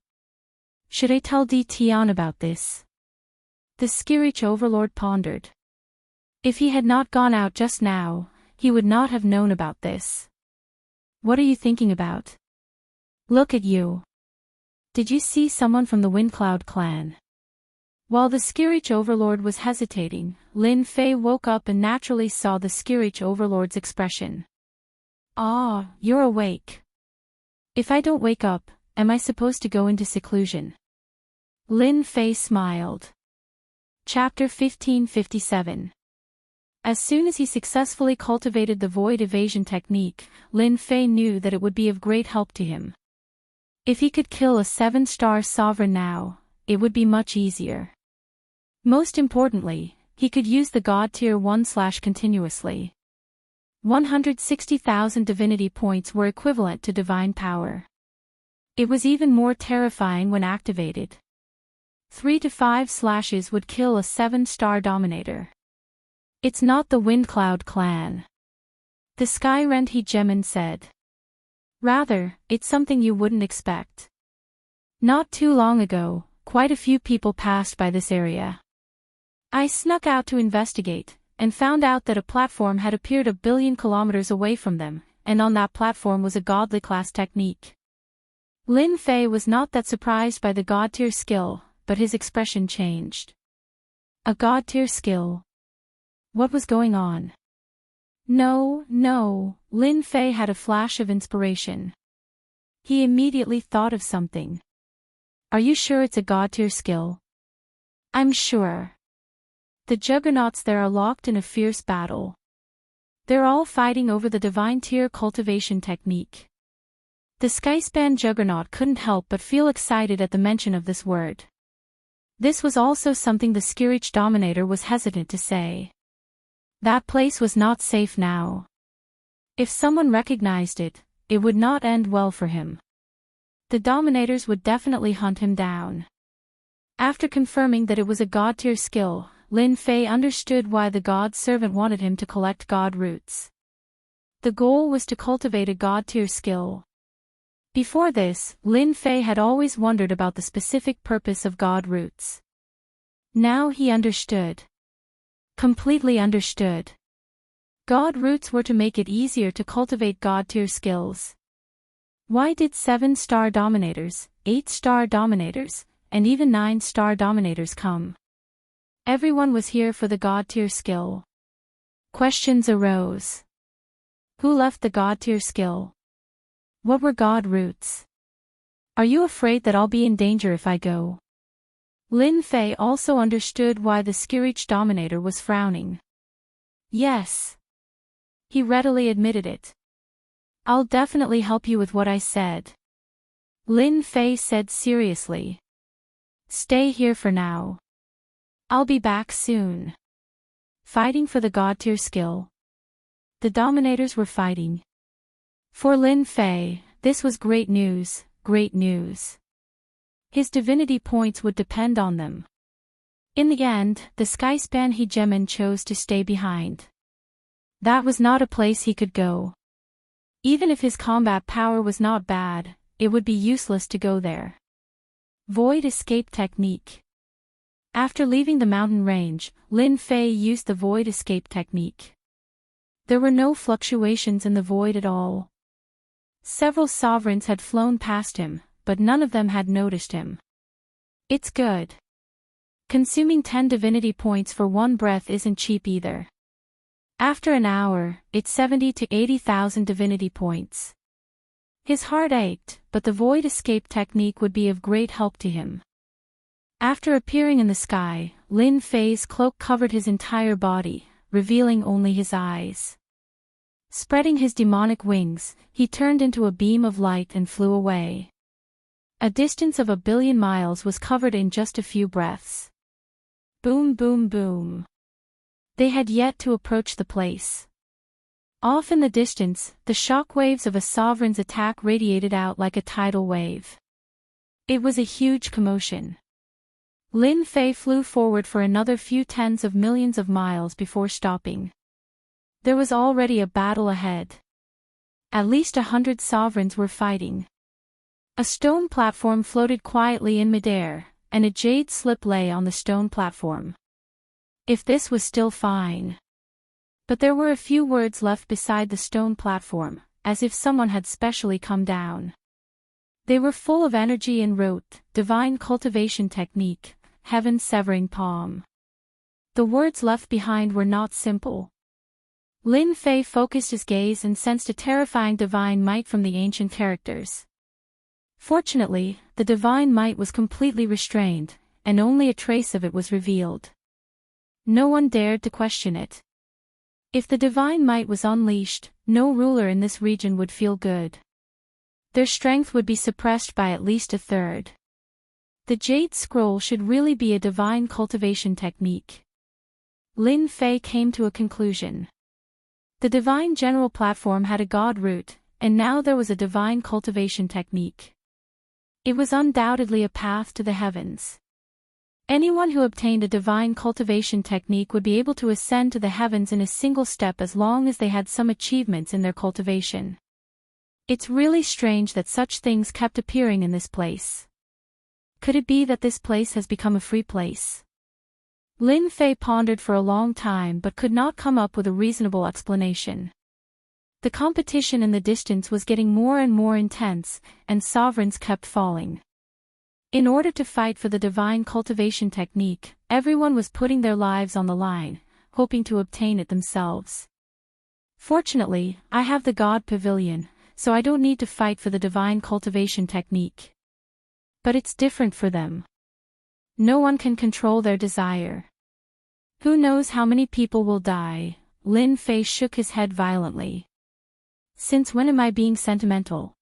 A: Should I tell Di Tian about this? The Skirich overlord pondered. If he had not gone out just now, he would not have known about this. What are you thinking about? Look at you. Did you see someone from the Windcloud clan? While the Skirich overlord was hesitating, Lin Fei woke up and naturally saw the Skirich overlord's expression. Ah, you're awake. If I don't wake up, am I supposed to go into seclusion? Lin Fei smiled. Chapter 1557. As soon as he successfully cultivated the void evasion technique, Lin Fei knew that it would be of great help to him. If he could kill a 7-star sovereign now, it would be much easier. Most importantly, he could use the God Tier 1/ continuously. 160,000 divinity points were equivalent to divine power. It was even more terrifying when activated. 3 to 5 slashes would kill a 7-star dominator. It's not the Windcloud clan. The Skyrend Hegemon said. Rather, it's something you wouldn't expect. Not too long ago, quite a few people passed by this area. I snuck out to investigate, and found out that a platform had appeared 1 billion kilometers away from them, and on that platform was a godly class technique. Lin Fei was not that surprised by the god tier skill, but his expression changed. A god tier skill. What was going on? No, Lin Fei had a flash of inspiration. He immediately thought of something. Are you sure it's a god tier skill? I'm sure. The juggernauts there are locked in a fierce battle. They're all fighting over the divine tier cultivation technique. The Skyspan juggernaut couldn't help but feel excited at the mention of this word. This was also something the Skirich dominator was hesitant to say. That place was not safe now. If someone recognized it, it would not end well for him. The dominators would definitely hunt him down. After confirming that it was a god tier skill, Lin Fei understood why the god servant wanted him to collect god roots. The goal was to cultivate a god tier skill. Before this, Lin Fei had always wondered about the specific purpose of god roots. Now he understood. Completely understood. God roots were to make it easier to cultivate god tier skills. Why did 7-star dominators, 8-star dominators, and even 9-star dominators come? Everyone was here for the god tier skill. Questions arose. Who left the god tier skill? What were god roots? Are you afraid that I'll be in danger if I go? Lin Fei also understood why the Skirich dominator was frowning. Yes. He readily admitted it. I'll definitely help you with what I said. Lin Fei said seriously. Stay here for now. I'll be back soon. Fighting for the god tier skill. The Dominators were fighting. For Lin Fei, this was great news, great news. His divinity points would depend on them. In the end, the Skyspan Hegemon chose to stay behind. That was not a place he could go. Even if his combat power was not bad, it would be useless to go there. Void Escape Technique. After leaving the mountain range, Lin Fei used the Void Escape Technique. There were no fluctuations in the void at all. Several sovereigns had flown past him, but none of them had noticed him. It's good. Consuming 10 divinity points for one breath isn't cheap either. After an hour, it's 70 to 80,000 divinity points. His heart ached, but the void escape technique would be of great help to him. After appearing in the sky, Lin Fei's cloak covered his entire body, revealing only his eyes. Spreading his demonic wings, he turned into a beam of light and flew away. A distance of 1 billion miles was covered in just a few breaths. Boom, boom, boom. They had yet to approach the place. Off in the distance, the shock waves of a sovereign's attack radiated out like a tidal wave. It was a huge commotion. Lin Fei flew forward for another few tens of millions of miles before stopping. There was already a battle ahead. At least 100 sovereigns were fighting. A stone platform floated quietly in midair, and a jade slip lay on the stone platform. If this was still fine. But there were a few words left beside the stone platform, as if someone had specially come down. They were full of energy and wrote, Divine Cultivation Technique, Heaven Severing Palm. The words left behind were not simple. Lin Fei focused his gaze and sensed a terrifying divine might from the ancient characters. Fortunately, the divine might was completely restrained, and only a trace of it was revealed. No one dared to question it. If the divine might was unleashed, no ruler in this region would feel good. Their strength would be suppressed by at least a third. The Jade Scroll should really be a divine cultivation technique. Lin Fei came to a conclusion. The divine general platform had a god root, and now there was a divine cultivation technique. It was undoubtedly a path to the heavens. Anyone who obtained a divine cultivation technique would be able to ascend to the heavens in a single step as long as they had some achievements in their cultivation. It's really strange that such things kept appearing in this place. Could it be that this place has become a free place? Lin Fei pondered for a long time but could not come up with a reasonable explanation. The competition in the distance was getting more and more intense, and sovereigns kept falling. In order to fight for the divine cultivation technique, everyone was putting their lives on the line, hoping to obtain it themselves. Fortunately, I have the God Pavilion, so I don't need to fight for the divine cultivation technique. But it's different for them. No one can control their desire. Who knows how many people will die? Lin Fei shook his head violently. Since when am I being sentimental?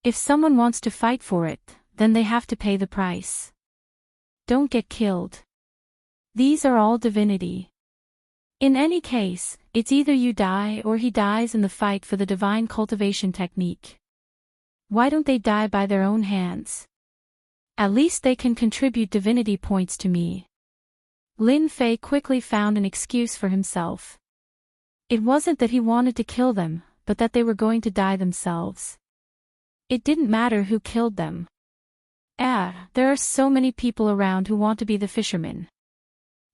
A: If someone wants to fight for it, then they have to pay the price. Don't get killed. These are all divinity. In any case, it's either you die or he dies in the fight for the divine cultivation technique. Why don't they die by their own hands? At least they can contribute divinity points to me. Lin Fei quickly found an excuse for himself. It wasn't that he wanted to kill them, but that they were going to die themselves. It didn't matter who killed them. There are so many people around who want to be the fisherman.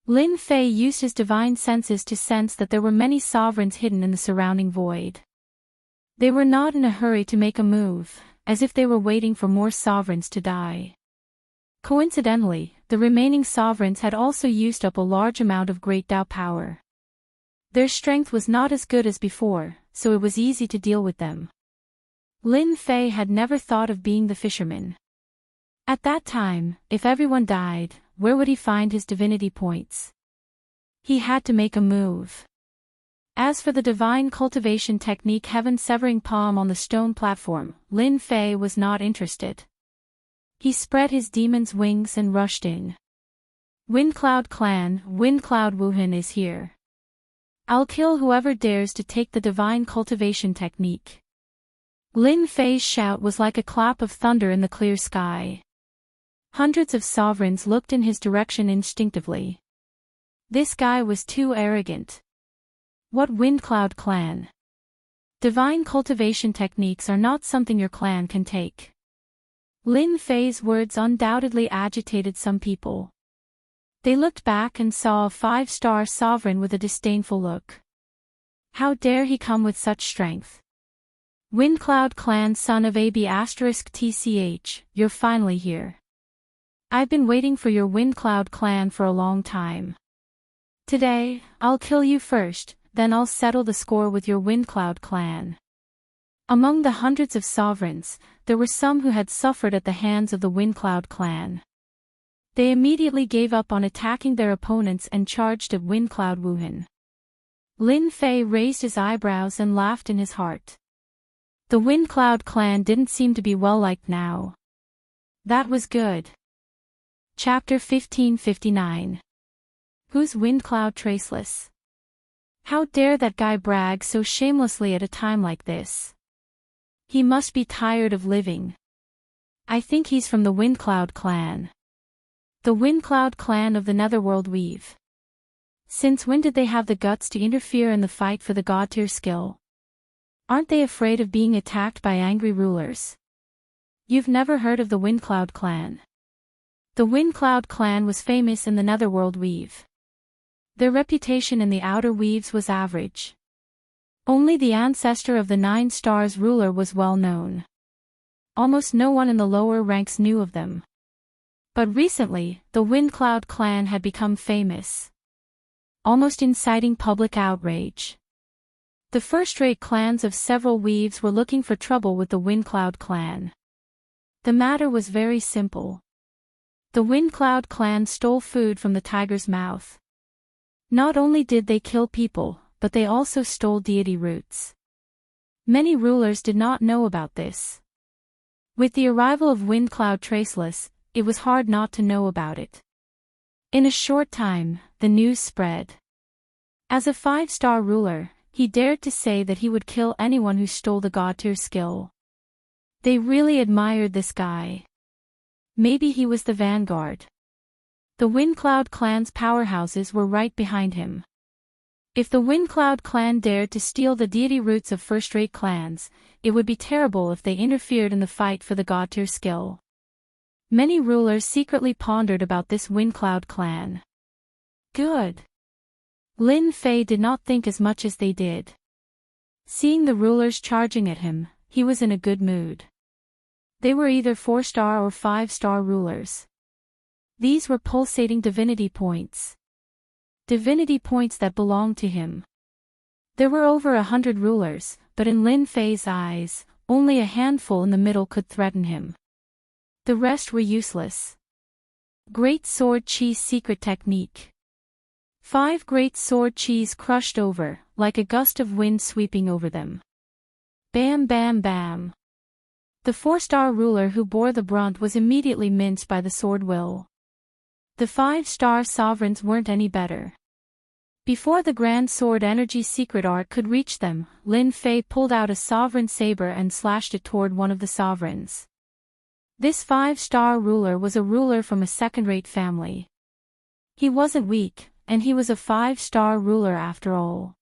A: Lin Fei used his divine senses to sense that there were many sovereigns hidden in the surrounding void. They were not in a hurry to make a move, as if they were waiting for more sovereigns to die. Coincidentally, the remaining sovereigns had also used up a large amount of Great Dao power. Their strength was not as good as before, so it was easy to deal with them. Lin Fei had never thought of being the fisherman. At that time, if everyone died, where would he find his divinity points? He had to make a move. As for the divine cultivation technique heaven-severing palm on the stone platform, Lin Fei was not interested. He spread his demon's wings and rushed in. Windcloud Clan, Windcloud Wuhan is here. I'll kill whoever dares to take the divine cultivation technique. Lin Fei's shout was like a clap of thunder in the clear sky. Hundreds of sovereigns looked in his direction instinctively. This guy was too arrogant. What Windcloud Clan? Divine cultivation techniques are not something your clan can take. Lin Fei's words undoubtedly agitated some people. They looked back and saw a 5-star sovereign with a disdainful look. How dare he come with such strength? Windcloud Clan, son of AB*TCH, you're finally here. I've been waiting for your Windcloud Clan for a long time. Today, I'll kill you first, then I'll settle the score with your Windcloud Clan. Among the hundreds of sovereigns, there were some who had suffered at the hands of the Windcloud Clan. They immediately gave up on attacking their opponents and charged at Windcloud Wuhan. Lin Fei raised his eyebrows and laughed in his heart. The Windcloud Clan didn't seem to be well liked now. That was good. Chapter 1559. Who's Windcloud Traceless? How dare that guy brag so shamelessly at a time like this? He must be tired of living. I think he's from the Windcloud Clan. The Windcloud Clan of the Netherworld Weave. Since when did they have the guts to interfere in the fight for the god-tier skill? Aren't they afraid of being attacked by angry rulers? You've never heard of the Windcloud Clan? The Windcloud Clan was famous in the Netherworld Weave. Their reputation in the Outer Weaves was average. Only the ancestor of the 9 Stars ruler was well known. Almost no one in the lower ranks knew of them. But recently, the Windcloud Clan had become famous, almost inciting public outrage. The first-rate clans of several weaves were looking for trouble with the Windcloud Clan. The matter was very simple. The Windcloud Clan stole food from the tiger's mouth. Not only did they kill people, but they also stole deity roots. Many rulers did not know about this. With the arrival of Windcloud Traceless, it was hard not to know about it. In a short time, the news spread. As a 5-star ruler, he dared to say that he would kill anyone who stole the god-tier skill. They really admired this guy. Maybe he was the vanguard. The Windcloud Clan's powerhouses were right behind him. If the Windcloud Clan dared to steal the deity roots of first-rate clans, it would be terrible if they interfered in the fight for the god-tier skill. Many rulers secretly pondered about this Windcloud Clan. Good. Lin Fei did not think as much as they did. Seeing the rulers charging at him, he was in a good mood. They were either 4-star or 5-star rulers. These were pulsating divinity points. Divinity points that belonged to him. There were over 100 rulers, but in Lin Fei's eyes, only a handful in the middle could threaten him. The rest were useless. Great Sword Chi's secret technique. 5 great sword chis crushed over, like a gust of wind sweeping over them. Bam bam bam. The 4-star ruler who bore the brunt was immediately minced by the sword will. The 5-star sovereigns weren't any better. Before the Grand Sword Energy secret art could reach them, Lin Fei pulled out a sovereign saber and slashed it toward one of the sovereigns. This 5-star ruler was a ruler from a second-rate family. He wasn't weak, and he was a 5-star ruler after all.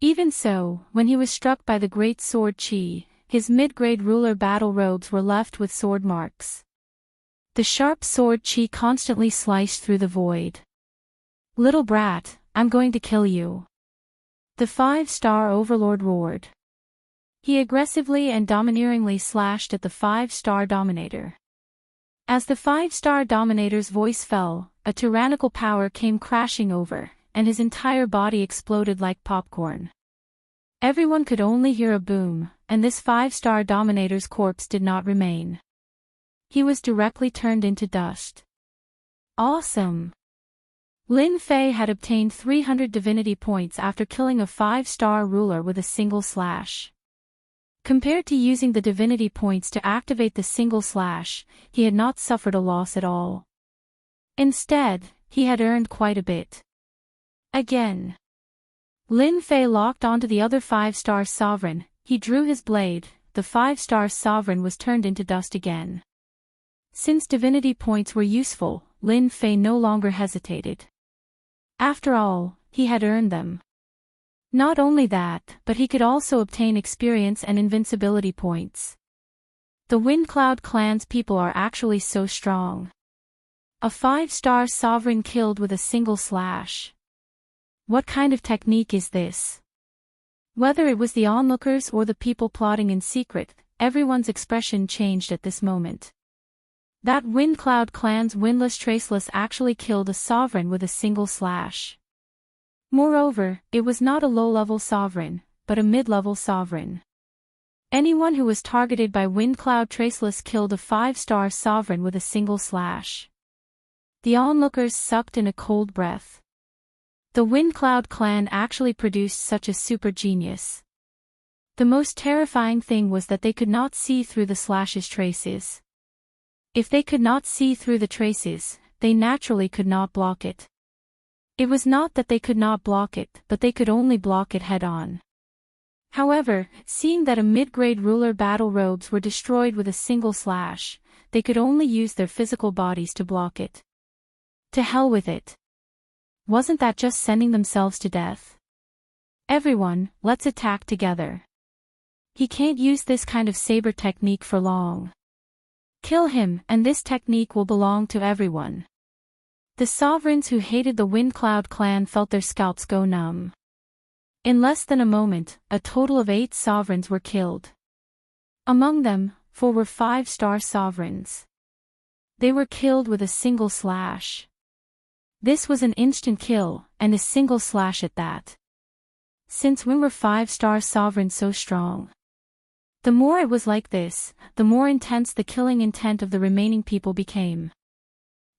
A: Even so, when he was struck by the Great Sword Chi, his mid-grade ruler battle robes were left with sword marks. The sharp sword Chi constantly sliced through the void. Little brat, I'm going to kill you. The 5-star overlord roared. He aggressively and domineeringly slashed at the 5-star dominator. As the 5-star dominator's voice fell, a tyrannical power came crashing over, and his entire body exploded like popcorn. Everyone could only hear a boom, and this 5-star dominator's corpse did not remain. He was directly turned into dust. Awesome! Lin Fei had obtained 300 divinity points after killing a 5-star ruler with a single slash. Compared to using the divinity points to activate the single slash, he had not suffered a loss at all. Instead, he had earned quite a bit. Again. Lin Fei locked onto the other 5-star sovereign, he drew his blade, the 5-star sovereign was turned into dust again. Since divinity points were useful, Lin Fei no longer hesitated. After all, he had earned them. Not only that, but he could also obtain experience and invincibility points. The Windcloud clan's people are actually so strong. A 5-star sovereign killed with a single slash. What kind of technique is this? Whether it was the onlookers or the people plotting in secret, everyone's expression changed at this moment. That Windcloud clan's Windless Traceless actually killed a sovereign with a single slash. Moreover, it was not a low-level sovereign, but a mid-level sovereign. Anyone who was targeted by Windcloud Traceless killed a 5-star sovereign with a single slash. The onlookers sucked in a cold breath. The Windcloud clan actually produced such a super genius. The most terrifying thing was that they could not see through the slash's traces. If they could not see through the traces, they naturally could not block it. It was not that they could not block it, but they could only block it head-on. However, seeing that a mid-grade ruler battle robes were destroyed with a single slash, they could only use their physical bodies to block it. To hell with it. Wasn't that just sending themselves to death? Everyone, let's attack together. He can't use this kind of saber technique for long. Kill him, and this technique will belong to everyone. The sovereigns who hated the Windcloud clan felt their scalps go numb. In less than a moment, a total of 8 sovereigns were killed. Among them, 4 were 5-star sovereigns. They were killed with a single slash. This was an instant kill, and a single slash at that. Since when were 5-star sovereigns so strong? The more it was like this, the more intense the killing intent of the remaining people became.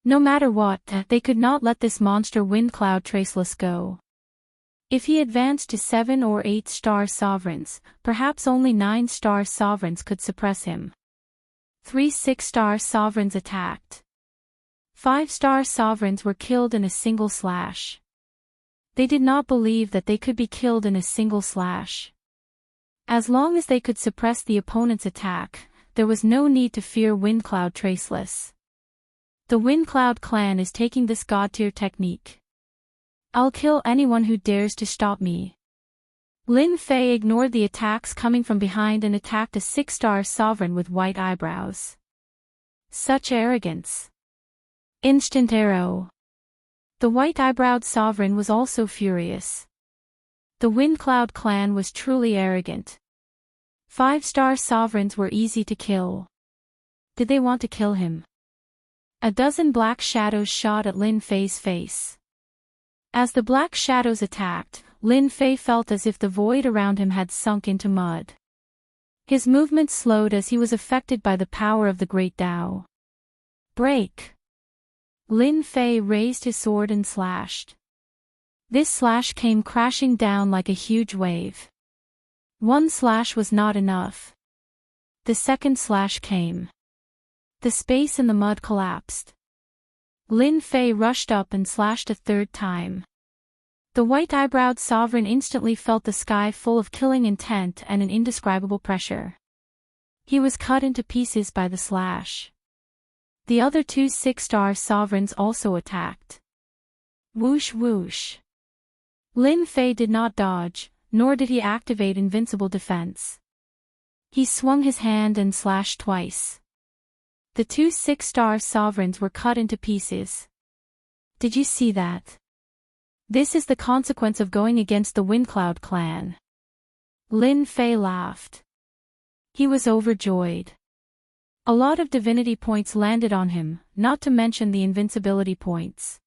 A: No matter what, they could not let this monster Windcloud Traceless go. If he advanced to 7 or 8-star sovereigns, perhaps only 9-star sovereigns could suppress him. 3 6-star sovereigns attacked. 5-star sovereigns were killed in a single slash. They did not believe that they could be killed in a single slash. As long as they could suppress the opponent's attack, there was no need to fear Windcloud Traceless. The Windcloud clan is taking this god-tier technique. I'll kill anyone who dares to stop me. Lin Fei ignored the attacks coming from behind and attacked a 6-star sovereign with white eyebrows. Such arrogance. Instant arrow. The white-eyebrowed sovereign was also furious. The Windcloud clan was truly arrogant. 5-star sovereigns were easy to kill. Did they want to kill him? A dozen black shadows shot at Lin Fei's face. As the black shadows attacked, Lin Fei felt as if the void around him had sunk into mud. His movement slowed as he was affected by the power of the Great Tao. Break! Lin Fei raised his sword and slashed. This slash came crashing down like a huge wave. One slash was not enough. The second slash came. The space in the mud collapsed. Lin Fei rushed up and slashed a third time. The white-eyebrowed sovereign instantly felt the sky full of killing intent and an indescribable pressure. He was cut into pieces by the slash. The other 2 6-star sovereigns also attacked. Whoosh whoosh. Lin Fei did not dodge, nor did he activate invincible defense. He swung his hand and slashed twice. The 2 6-star sovereigns were cut into pieces. Did you see that? This is the consequence of going against the Windcloud clan. Lin Fei laughed. He was overjoyed. A lot of divinity points landed on him, not to mention the invincibility points.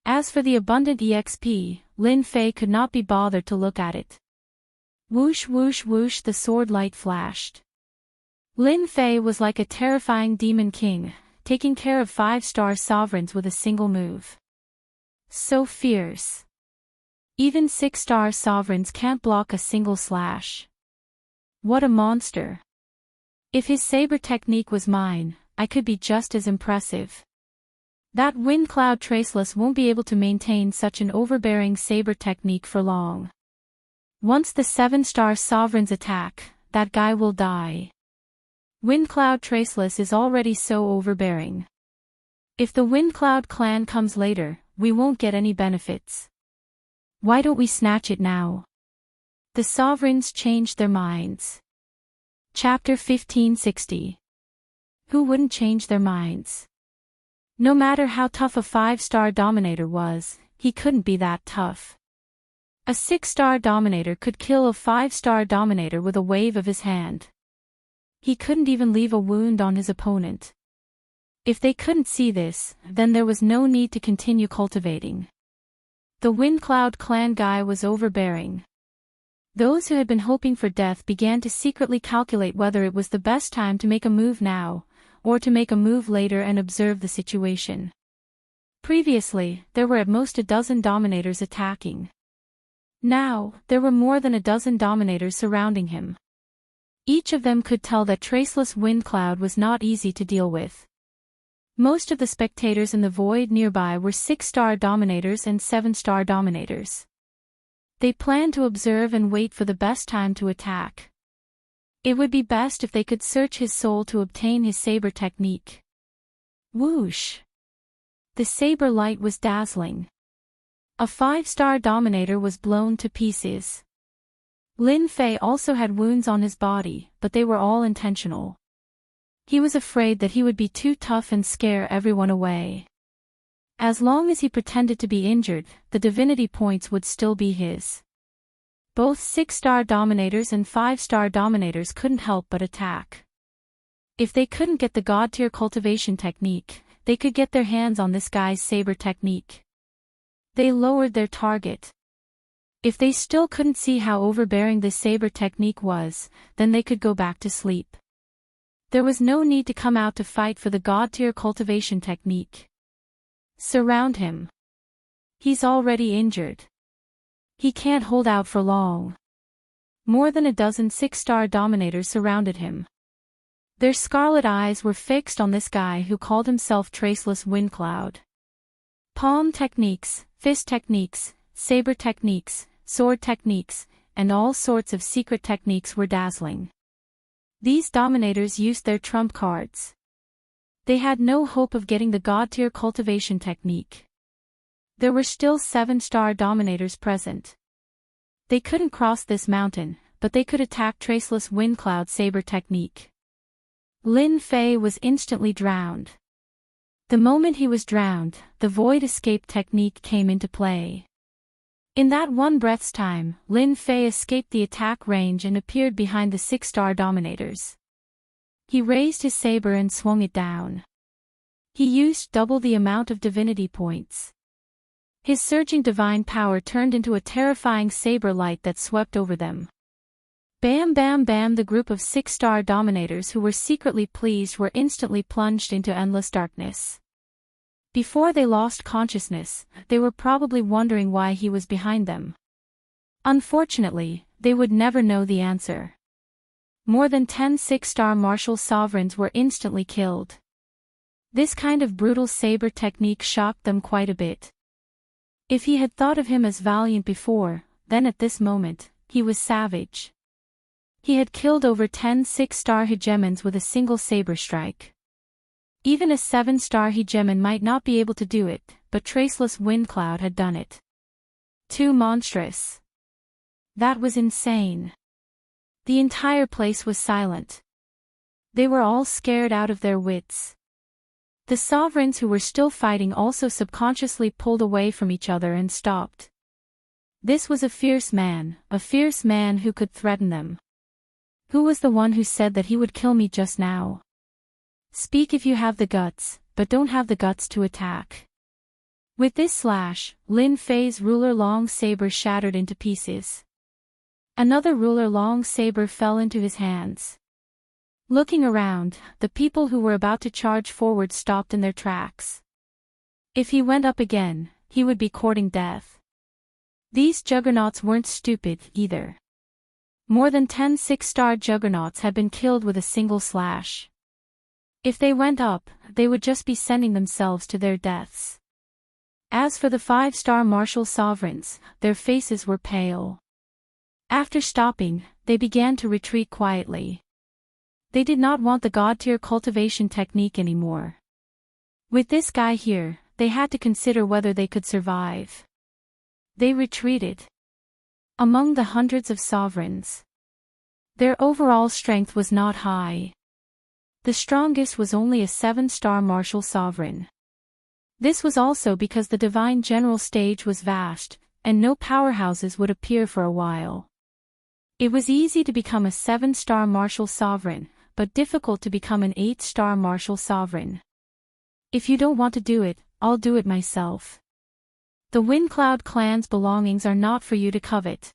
A: As for the abundant EXP, Lin Fei could not be bothered to look at it. Whoosh whoosh whoosh, the sword light flashed. Lin Fei was like a terrifying demon king, taking care of 5-star sovereigns with a single move. So fierce. Even 6-star sovereigns can't block a single slash. What a monster. If his saber technique was mine, I could be just as impressive. That wind cloud traceless won't be able to maintain such an overbearing saber technique for long. Once the 7-star sovereigns attack, that guy will die. Wind cloud traceless is already so overbearing. If the wind cloud clan comes later, we won't get any benefits. Why don't we snatch it now? The sovereigns changed their minds. Chapter 1560. Who wouldn't change their minds? No matter how tough a 5-star dominator was, he couldn't be that tough. A 6-star dominator could kill a 5-star dominator with a wave of his hand. He couldn't even leave a wound on his opponent. If they couldn't see this, then there was no need to continue cultivating. The Wind Cloud clan guy was overbearing. Those who had been hoping for death began to secretly calculate whether it was the best time to make a move now, or to make a move later and observe the situation. Previously, there were at most a dozen dominators attacking. Now, there were more than a dozen dominators surrounding him. Each of them could tell that traceless wind cloud was not easy to deal with. Most of the spectators in the void nearby were 6-star dominators and 7-star dominators. They planned to observe and wait for the best time to attack. It would be best if they could search his soul to obtain his saber technique. Whoosh! The saber light was dazzling. A 5-star dominator was blown to pieces. Lin Fei also had wounds on his body, but they were all intentional. He was afraid that he would be too tough and scare everyone away. As long as he pretended to be injured, the divinity points would still be his. Both 6-star dominators and 5-star dominators couldn't help but attack. If they couldn't get the god tier cultivation technique, they could get their hands on this guy's saber technique. They lowered their target. If they still couldn't see how overbearing this saber technique was, then they could go back to sleep. There was no need to come out to fight for the god tier cultivation technique. Surround him. He's already injured. He can't hold out for long. More than a dozen 6-star dominators surrounded him. Their scarlet eyes were fixed on this guy who called himself Traceless Wind Cloud. Palm techniques, fist techniques, saber techniques, sword techniques, and all sorts of secret techniques were dazzling. These dominators used their trump cards. They had no hope of getting the god tier cultivation technique. There were still 7-star dominators present. They couldn't cross this mountain, but they could attack Traceless Wind Cloud saber technique. Lin Fei was instantly drowned. The moment he was drowned, the void escape technique came into play. In that one breath's time, Lin Fei escaped the attack range and appeared behind the 6-star dominators. He raised his saber and swung it down. He used double the amount of divinity points. His surging divine power turned into a terrifying saber light that swept over them. Bam bam bam! The group of 6-star dominators who were secretly pleased were instantly plunged into endless darkness. Before they lost consciousness, they were probably wondering why he was behind them. Unfortunately, they would never know the answer. More than 10 6-star martial sovereigns were instantly killed. This kind of brutal saber technique shocked them quite a bit. If he had thought of him as valiant before, then at this moment, he was savage. He had killed over 10 6-star hegemons with a single saber strike. Even a 7-star hegemon might not be able to do it, but Traceless Wind Cloud had done it. Too monstrous. That was insane. The entire place was silent. They were all scared out of their wits. The sovereigns who were still fighting also subconsciously pulled away from each other and stopped. This was a fierce man who could threaten them. Who was the one who said that he would kill me just now? Speak if you have the guts, but don't have the guts to attack. With this slash, Lin Fei's ruler long saber shattered into pieces. Another ruler long saber fell into his hands. Looking around, the people who were about to charge forward stopped in their tracks. If he went up again, he would be courting death. These juggernauts weren't stupid, either. More than 10 six-star juggernauts had been killed with a single slash. If they went up, they would just be sending themselves to their deaths. As for the 5-star martial sovereigns, their faces were pale. After stopping, they began to retreat quietly. They did not want the god-tier cultivation technique anymore. With this guy here, they had to consider whether they could survive. They retreated. Among the hundreds of sovereigns, their overall strength was not high. The strongest was only a 7-star martial sovereign. This was also because the divine general stage was vast, and no powerhouses would appear for a while. It was easy to become a 7-star martial sovereign, but difficult to become an 8-star martial sovereign. If you don't want to do it, I'll do it myself. The Windcloud clan's belongings are not for you to covet.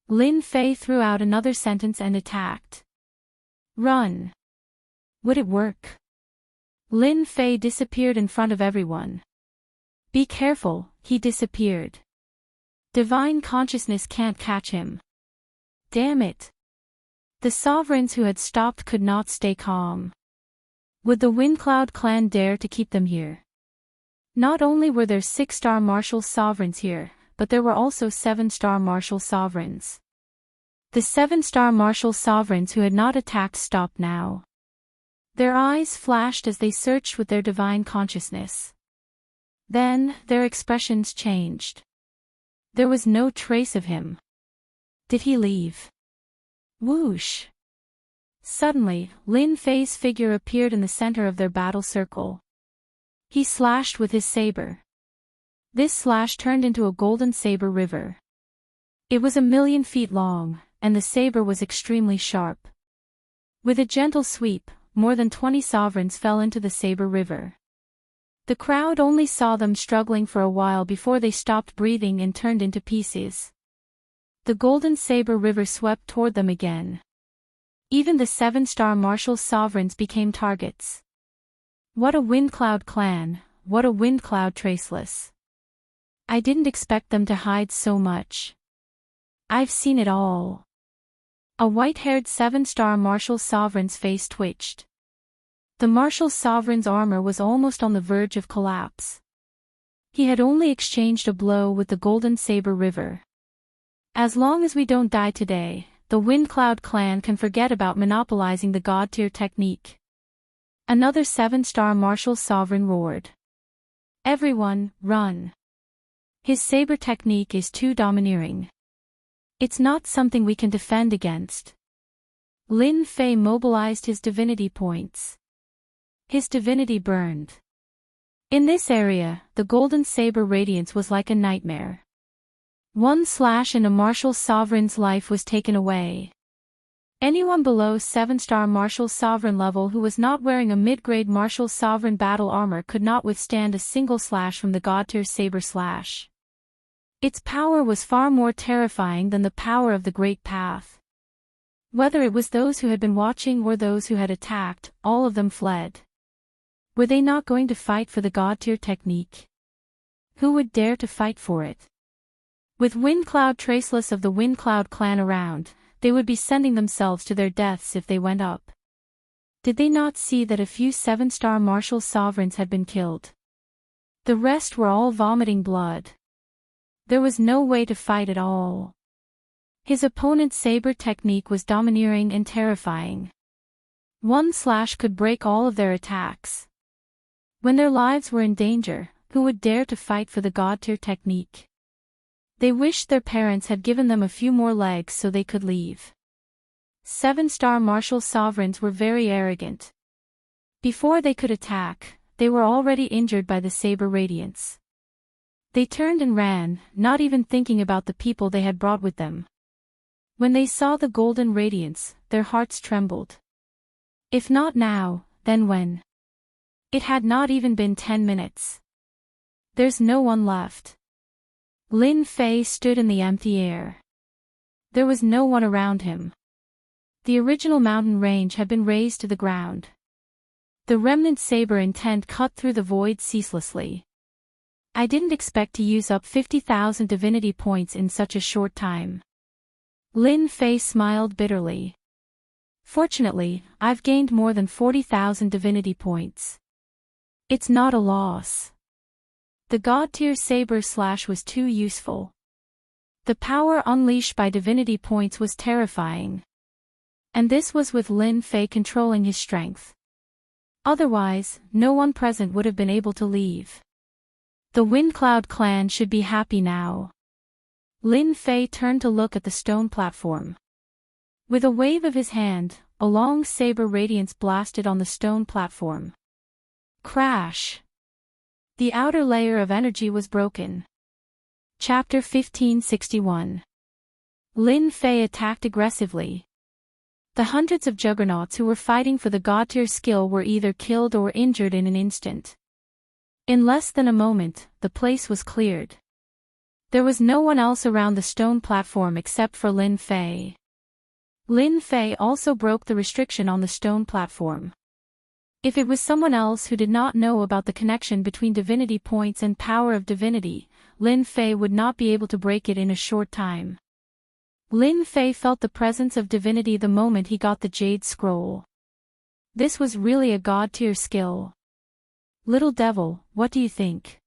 A: Lin Fei threw out another sentence and attacked. Run. Would it work? Lin Fei disappeared in front of everyone. Be careful, he disappeared. Divine consciousness can't catch him. Damn it. The sovereigns who had stopped could not stay calm. Would the Windcloud clan dare to keep them here? Not only were there 6-star martial sovereigns here, but there were also 7-star martial sovereigns. The 7-star martial sovereigns who had not attacked stopped now. Their eyes flashed as they searched with their divine consciousness. Then, their expressions changed. There was no trace of him. Did he leave? Whoosh! Suddenly, Lin Fei's figure appeared in the center of their battle circle. He slashed with his saber. This slash turned into a golden saber river. It was 1,000,000 feet long, and the saber was extremely sharp. With a gentle sweep, more than 20 sovereigns fell into the saber river. The crowd only saw them struggling for a while before they stopped breathing and turned into pieces. The golden saber river swept toward them again. Even the 7-star martial sovereigns became targets. What a Windcloud clan, what a Windcloud traceless. I didn't expect them to hide so much. I've seen it all. A white-haired 7-star martial sovereign's face twitched. The martial sovereign's armor was almost on the verge of collapse. He had only exchanged a blow with the golden saber river. As long as we don't die today, the Windcloud clan can forget about monopolizing the god-tier technique. Another 7-star martial sovereign roared. Everyone, run. His saber technique is too domineering. It's not something we can defend against. Lin Fei mobilized his divinity points. His divinity burned. In this area, the golden saber radiance was like a nightmare. One slash and a martial sovereign's life was taken away. Anyone below 7-star martial sovereign level who was not wearing a mid-grade martial sovereign battle armor could not withstand a single slash from the god-tier saber slash. Its power was far more terrifying than the power of the Great Path. Whether it was those who had been watching or those who had attacked, all of them fled. Were they not going to fight for the god-tier technique? Who would dare to fight for it? With Windcloud traceless of the Windcloud clan around, they would be sending themselves to their deaths if they went up. Did they not see that a few 7-star martial sovereigns had been killed? The rest were all vomiting blood. There was no way to fight at all. His opponent's saber technique was domineering and terrifying. One slash could break all of their attacks. When their lives were in danger, who would dare to fight for the god-tier technique? They wished their parents had given them a few more legs so they could leave. 7-star martial sovereigns were very arrogant. Before they could attack, they were already injured by the saber radiance. They turned and ran, not even thinking about the people they had brought with them. When they saw the golden radiance, their hearts trembled. If not now, then when? It had not even been 10 minutes. There's no one left. Lin Fei stood in the empty air. There was no one around him. The original mountain range had been razed to the ground. The remnant saber intent cut through the void ceaselessly. I didn't expect to use up 50,000 divinity points in such a short time. Lin Fei smiled bitterly. Fortunately, I've gained more than 40,000 divinity points. It's not a loss. The God-tier saber slash was too useful. The power unleashed by divinity points was terrifying. And this was with Lin Fei controlling his strength. Otherwise, no one present would have been able to leave. The Windcloud clan should be happy now. Lin Fei turned to look at the stone platform. With a wave of his hand, a long saber radiance blasted on the stone platform. Crash! The outer layer of energy was broken. Chapter 1561. Lin Fei attacked aggressively. The hundreds of juggernauts who were fighting for the God-tier skill were either killed or injured in an instant. In less than a moment, the place was cleared. There was no one else around the stone platform except for Lin Fei. Lin Fei also broke the restriction on the stone platform. If it was someone else who did not know about the connection between divinity points and power of divinity, Lin Fei would not be able to break it in a short time. Lin Fei felt the presence of divinity the moment he got the Jade Scroll. This was really a God-tier skill. Little devil, what do you think?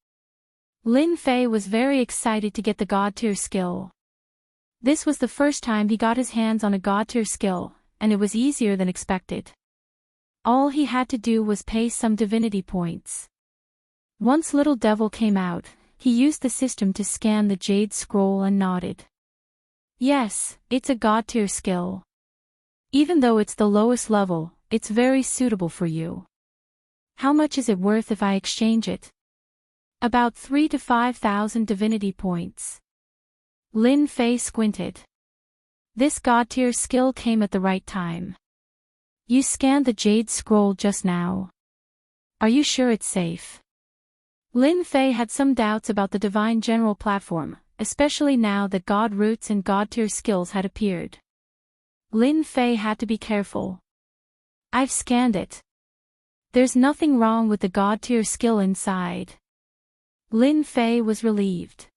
A: Lin Fei was very excited to get the God-tier skill. This was the first time he got his hands on a God-tier skill, and it was easier than expected. All he had to do was pay some divinity points. Once Little Devil came out, he used the system to scan the Jade Scroll and nodded. Yes, it's a God-tier skill. Even though it's the lowest level, it's very suitable for you. How much is it worth if I exchange it? About 3,000 to 5,000 divinity points. Lin Fei squinted. This God-tier skill came at the right time. You scanned the Jade Scroll just now. Are you sure it's safe? Lin Fei had some doubts about the Divine General platform, especially now that God Roots and God-tier skills had appeared. Lin Fei had to be careful. I've scanned it. There's nothing wrong with the God-tier skill inside. Lin Fei was relieved.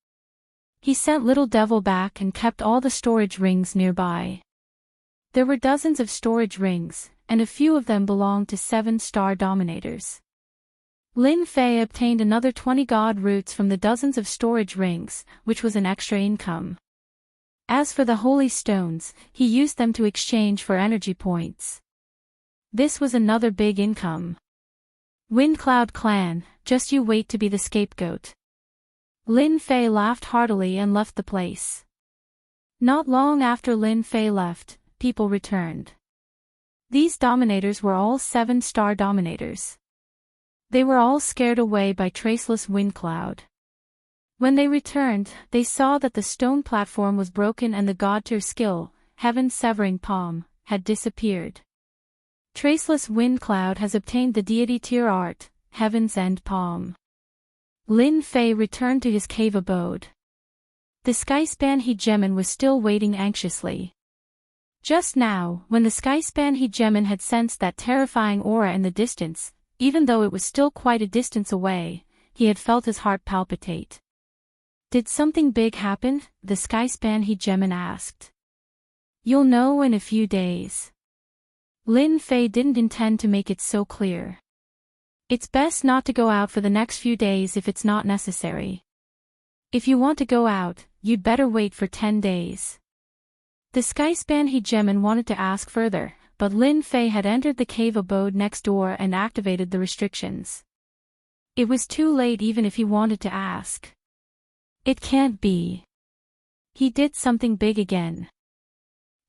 A: He sent Little Devil back and kept all the storage rings nearby. There were dozens of storage rings, and a few of them belonged to 7-star dominators. Lin Fei obtained another 20 God Roots from the dozens of storage rings, which was an extra income. As for the Holy Stones, he used them to exchange for energy points. This was another big income. Windcloud clan, just you wait to be the scapegoat. Lin Fei laughed heartily and left the place. Not long after Lin Fei left, people returned. These dominators were all 7-star dominators. They were all scared away by Traceless Windcloud. When they returned, they saw that the stone platform was broken and the God-tier skill, Heaven's Severing Palm, had disappeared. Traceless Windcloud has obtained the deity tier art, Heaven's End Palm. Lin Fei returned to his cave abode. The Skyspan Hegemon was still waiting anxiously. Just now, when the Skyspan Hegemon had sensed that terrifying aura in the distance, even though it was still quite a distance away, he had felt his heart palpitate. Did something big happen? The Skyspan Hegemon asked. You'll know in a few days. Lin Fei didn't intend to make it so clear. It's best not to go out for the next few days if it's not necessary. If you want to go out, you'd better wait for 10 days. The Skyspan Hegemon wanted to ask further, but Lin Fei had entered the cave abode next door and activated the restrictions. It was too late even if he wanted to ask. It can't be. He did something big again.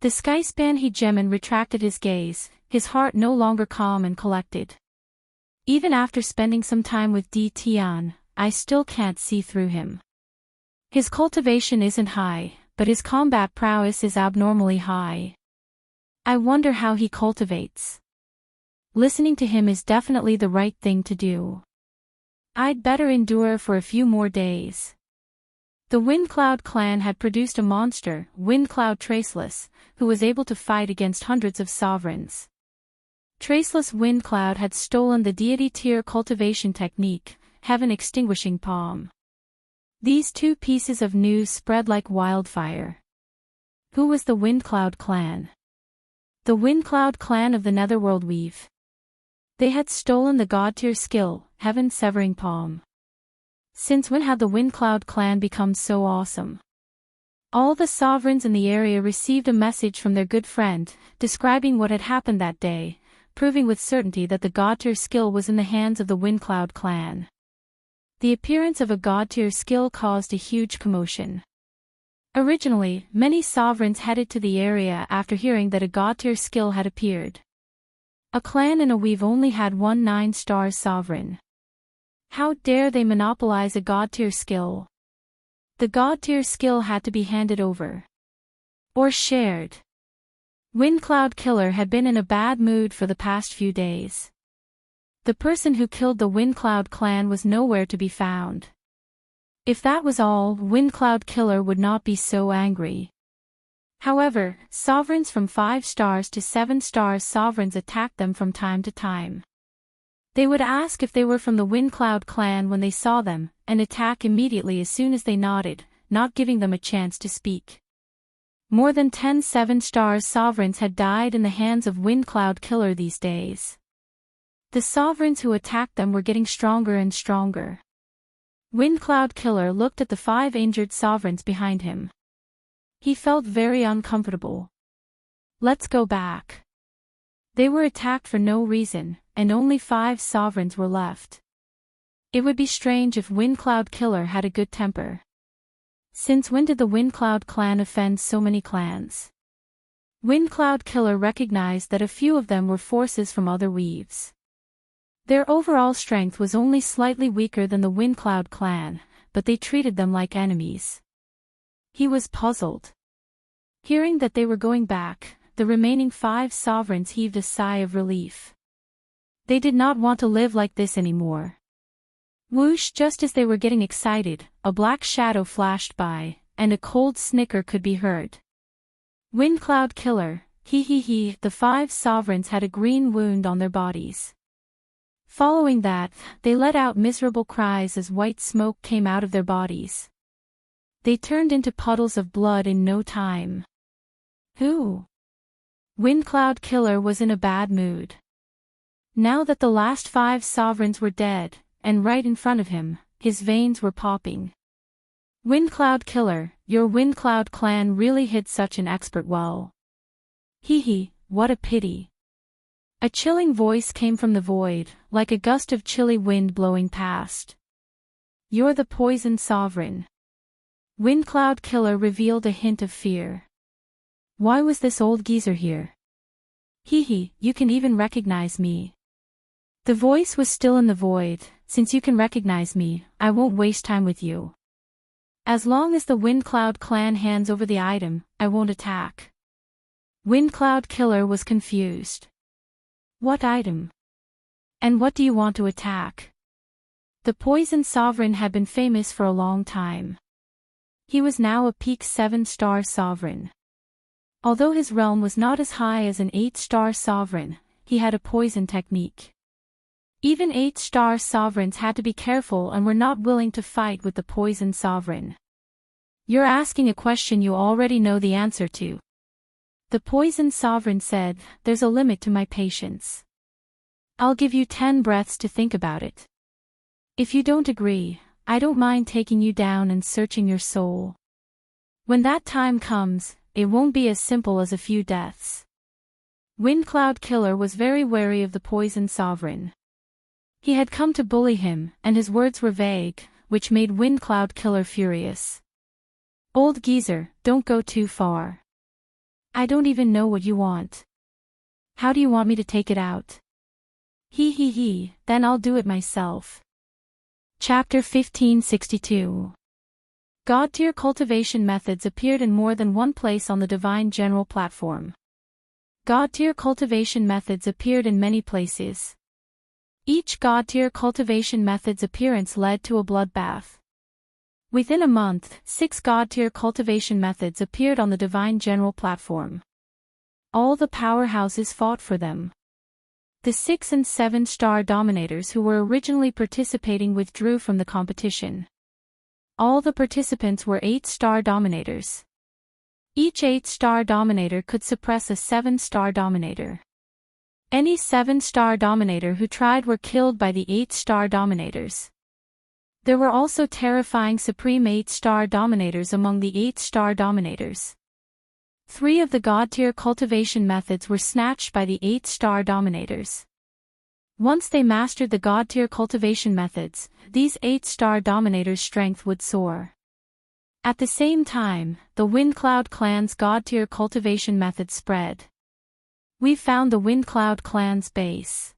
A: The Skyspan Hegemon retracted his gaze, his heart no longer calm and collected. Even after spending some time with Di Tian, I still can't see through him. His cultivation isn't high, but his combat prowess is abnormally high. I wonder how he cultivates. Listening to him is definitely the right thing to do. I'd better endure for a few more days. The Windcloud clan had produced a monster, Windcloud Traceless, who was able to fight against hundreds of sovereigns. Traceless Windcloud had stolen the deity tier cultivation technique, Heaven Extinguishing Palm. These two pieces of news spread like wildfire. Who was the Windcloud clan? The Windcloud clan of the Netherworld Weave. They had stolen the god-tier skill, Heaven-Severing Palm. Since when had the Windcloud clan become so awesome? All the sovereigns in the area received a message from their good friend, describing what had happened that day, proving with certainty that the god-tier skill was in the hands of the Windcloud clan. The appearance of a god-tier skill caused a huge commotion. Originally, many sovereigns headed to the area after hearing that a god-tier skill had appeared. A clan in a weave only had one 9-star sovereign. How dare they monopolize a god-tier skill? The god-tier skill had to be handed over. Or shared. Windcloud Killer had been in a bad mood for the past few days. The person who killed the Windcloud clan was nowhere to be found. If that was all, Windcloud Killer would not be so angry. However, sovereigns from 5 stars to 7 stars sovereigns attacked them from time to time. They would ask if they were from the Windcloud clan when they saw them, and attack immediately as soon as they nodded, not giving them a chance to speak. More than 10 7-star sovereigns had died in the hands of Windcloud Killer these days. The sovereigns who attacked them were getting stronger and stronger. Windcloud Killer looked at the 5 injured sovereigns behind him. He felt very uncomfortable. Let's go back. They were attacked for no reason, and only 5 sovereigns were left. It would be strange if Windcloud Killer had a good temper. Since when did the Windcloud clan offend so many clans? Windcloud Killer recognized that a few of them were forces from other weaves. Their overall strength was only slightly weaker than the Windcloud clan, but they treated them like enemies. He was puzzled. Hearing that they were going back, the remaining 5 sovereigns heaved a sigh of relief. They did not want to live like this anymore. Whoosh! Just as they were getting excited, a black shadow flashed by, and a cold snicker could be heard. Windcloud Killer, hee hee hee. The 5 sovereigns had a green wound on their bodies. Following that, they let out miserable cries as white smoke came out of their bodies. They turned into puddles of blood in no time. Who? Windcloud Killer was in a bad mood. Now that the last 5 sovereigns were dead, and right in front of him, his veins were popping. Windcloud Killer, your Windcloud clan really hid such an expert well. Hee hee, what a pity. A chilling voice came from the void, like a gust of chilly wind blowing past. You're the poison sovereign. Windcloud Killer revealed a hint of fear. Why was this old geezer here? Hee hee, you can even recognize me. The voice was still in the void. Since you can recognize me, I won't waste time with you. As long as the Windcloud clan hands over the item, I won't attack. Windcloud Killer was confused. What item? And what do you want to attack? The Poison Sovereign had been famous for a long time. He was now a peak 7-star sovereign. Although his realm was not as high as an 8-star sovereign, he had a poison technique. Even 8-star sovereigns had to be careful and were not willing to fight with the Poison Sovereign. You're asking a question you already know the answer to. The Poison Sovereign said, there's a limit to my patience. I'll give you 10 breaths to think about it. If you don't agree, I don't mind taking you down and searching your soul. When that time comes, it won't be as simple as a few deaths. Windcloud Killer was very wary of the Poison Sovereign. He had come to bully him, and his words were vague, which made Windcloud Killer furious. Old geezer, don't go too far. I don't even know what you want. How do you want me to take it out? Hee hee hee, then I'll do it myself. Chapter 1562. God-tier cultivation methods appeared in more than one place on the Divine General platform. God-tier cultivation methods appeared in many places. Each God-tier cultivation method's appearance led to a bloodbath. Within a month, 6 God-tier cultivation methods appeared on the Divine General platform. All the powerhouses fought for them. The 6 and 7-star dominators who were originally participating withdrew from the competition. All the participants were 8-star dominators. Each 8-star dominator could suppress a 7-star dominator. Any 7-star dominator who tried were killed by the 8-star dominators. There were also terrifying supreme 8-star dominators among the 8-star dominators. 3 of the god-tier cultivation methods were snatched by the 8-star dominators. Once they mastered the god-tier cultivation methods, these 8-star dominators' strength would soar. At the same time, the Windcloud clan's god-tier cultivation method spread. We found the Windcloud clan's base.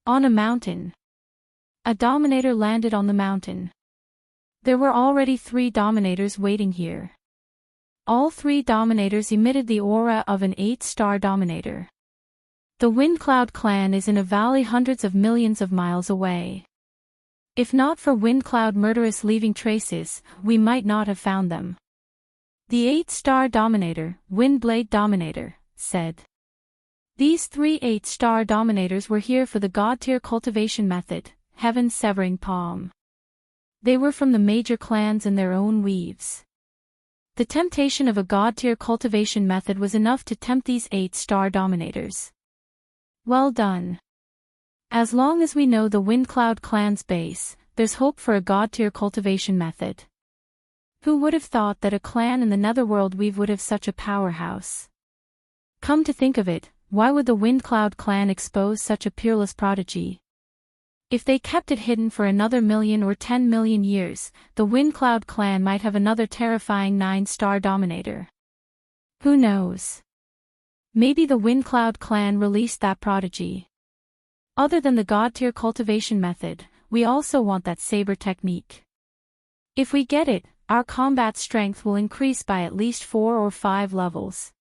A: On a mountain. A dominator landed on the mountain. There were already 3 dominators waiting here. All 3 dominators emitted the aura of an 8-star dominator. The Windcloud clan is in a valley hundreds of millions of miles away. If not for Windcloud murderous leaving traces, we might not have found them. The 8-star dominator, Windblade Dominator, said. These 3 8-star dominators were here for the god-tier cultivation method, Heaven's Severing Palm. They were from the major clans in their own weaves. The temptation of a god-tier cultivation method was enough to tempt these 8-star dominators. Well done. As long as we know the Windcloud clan's base, there's hope for a god-tier cultivation method. Who would have thought that a clan in the Netherworld weave would have such a powerhouse? Come to think of it, why would the Windcloud clan expose such a peerless prodigy? If they kept it hidden for another 1,000,000 or 10,000,000 years, the Windcloud clan might have another terrifying 9-star dominator. Who knows? Maybe the Windcloud clan released that prodigy. Other than the god-tier cultivation method, we also want that saber technique. If we get it, our combat strength will increase by at least 4 or 5 levels.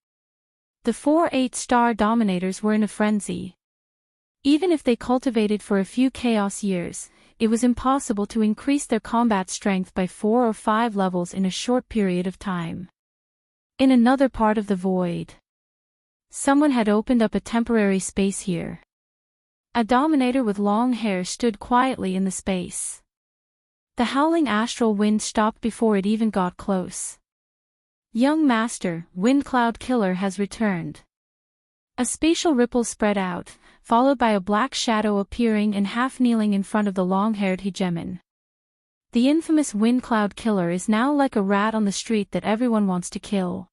A: The 4 8-star dominators were in a frenzy. Even if they cultivated for a few chaos years, it was impossible to increase their combat strength by 4 or 5 levels in a short period of time. In another part of the void, someone had opened up a temporary space here. A dominator with long hair stood quietly in the space. The howling astral wind stopped before it even got close. Young Master, Windcloud Killer has returned. A spatial ripple spread out, followed by a black shadow appearing and half-kneeling in front of the long-haired hegemon. The infamous Windcloud Killer is now like a rat on the street that everyone wants to kill.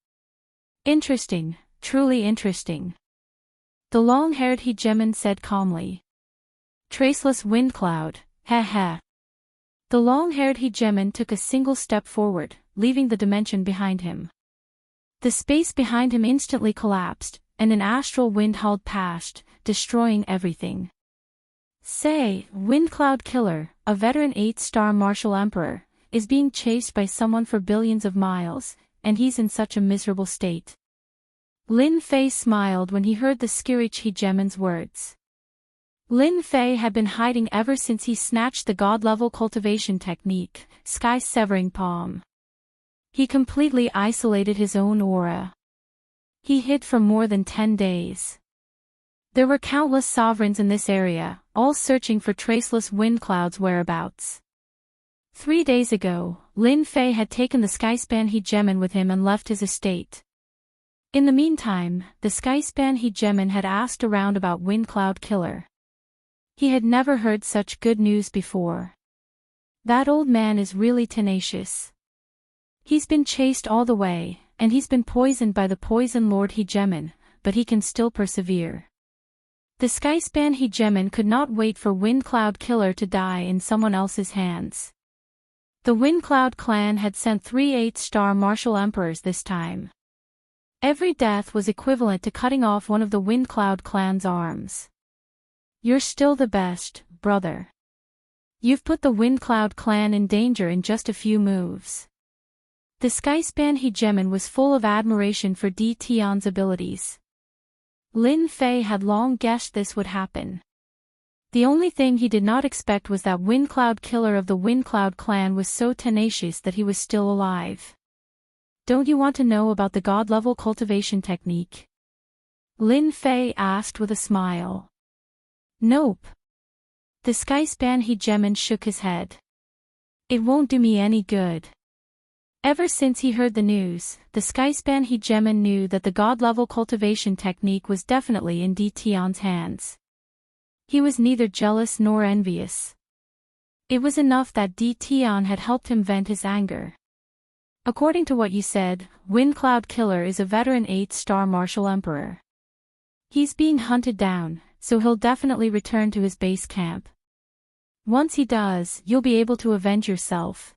A: Interesting, truly interesting. The long-haired hegemon said calmly. Traceless Windcloud, heh. The long-haired hegemon took a single step forward, leaving the dimension behind him. The space behind him instantly collapsed, and an astral wind howled past, destroying everything. Say, Windcloud Killer, a veteran 8-star martial emperor, is being chased by someone for billions of miles, and he's in such a miserable state. Lin Fei smiled when he heard the Skirich hegemon's words. Lin Fei had been hiding ever since he snatched the god-level cultivation technique, Sky Severing Palm. He completely isolated his own aura. He hid for more than 10 days. There were countless sovereigns in this area, all searching for traceless Windcloud's whereabouts. 3 days ago, Lin Fei had taken the Skyspan hegemon with him and left his estate. In the meantime, the Skyspan hegemon had asked around about Windcloud Killer. He had never heard such good news before. That old man is really tenacious. He's been chased all the way, and he's been poisoned by the Poison Lord hegemon, but he can still persevere. The Skyspan hegemon could not wait for Windcloud Killer to die in someone else's hands. The Windcloud clan had sent 3 8-star martial emperors this time. Every death was equivalent to cutting off one of the Windcloud clan's arms. You're still the best, brother. You've put the Windcloud clan in danger in just a few moves. The Skyspan hegemon was full of admiration for Di Tian's abilities. Lin Fei had long guessed this would happen. The only thing he did not expect was that Windcloud Killer of the Windcloud clan was so tenacious that he was still alive. Don't you want to know about the god-level cultivation technique? Lin Fei asked with a smile. Nope. The Skyspan hegemon shook his head. It won't do me any good. Ever since he heard the news, the Skyspan Hegemon knew that the god-level cultivation technique was definitely in Tion's hands. He was neither jealous nor envious. It was enough that Tion had helped him vent his anger. According to what you said, Windcloud Killer is a veteran 8-star martial emperor. He's being hunted down, so he'll definitely return to his base camp. Once he does, you'll be able to avenge yourself.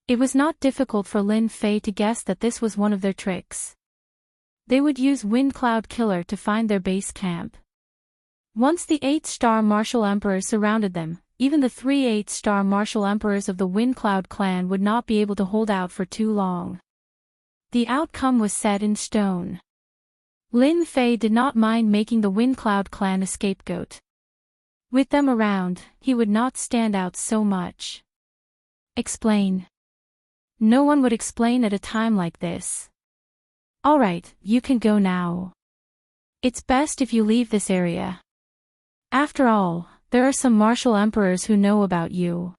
A: It was not difficult for Lin Fei to guess that this was one of their tricks. They would use Windcloud Killer to find their base camp. Once the 8-star martial emperors surrounded them, even the 3 8-star martial emperors of the Windcloud clan would not be able to hold out for too long. The outcome was set in stone. Lin Fei did not mind making the Windcloud clan a scapegoat. With them around, he would not stand out so much. Explain. No one would explain at a time like this. Alright, you can go now. It's best if you leave this area. After all, there are some martial emperors who know about you.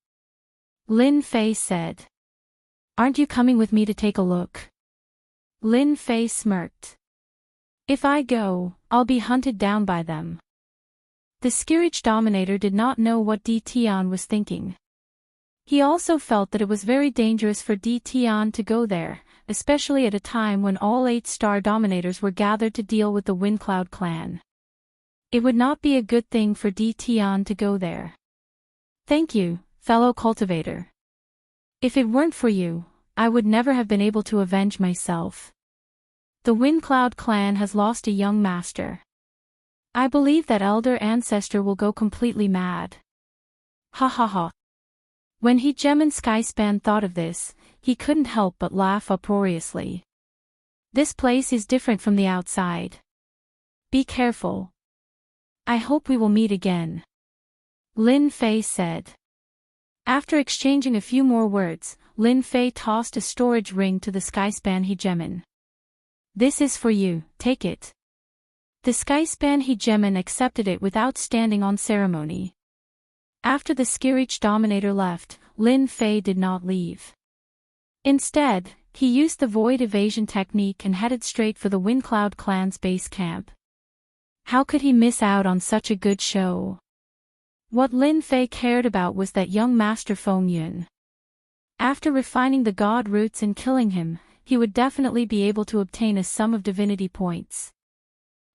A: Lin Fei said. Aren't you coming with me to take a look? Lin Fei smirked. If I go, I'll be hunted down by them. The Skirich Dominator did not know what Tion was thinking. He also felt that it was very dangerous for Tion to go there, especially at a time when all 8-star Dominators were gathered to deal with the Windcloud clan. It would not be a good thing for Tion to go there. Thank you, fellow cultivator. If it weren't for you, I would never have been able to avenge myself. The Windcloud clan has lost a young master. I believe that elder ancestor will go completely mad. Ha ha ha. When Hegemon Skyspan thought of this, he couldn't help but laugh uproariously. This place is different from the outside. Be careful. I hope we will meet again. Lin Fei said. After exchanging a few more words, Lin Fei tossed a storage ring to the Skyspan Hegemon. This is for you, take it. The Skyspan Hegemon accepted it without standing on ceremony. After the Skirich Dominator left, Lin Fei did not leave. Instead, he used the void evasion technique and headed straight for the Windcloud clan's base camp. How could he miss out on such a good show? What Lin Fei cared about was that young Master Feng Yun. After refining the god roots and killing him, he would definitely be able to obtain a sum of divinity points.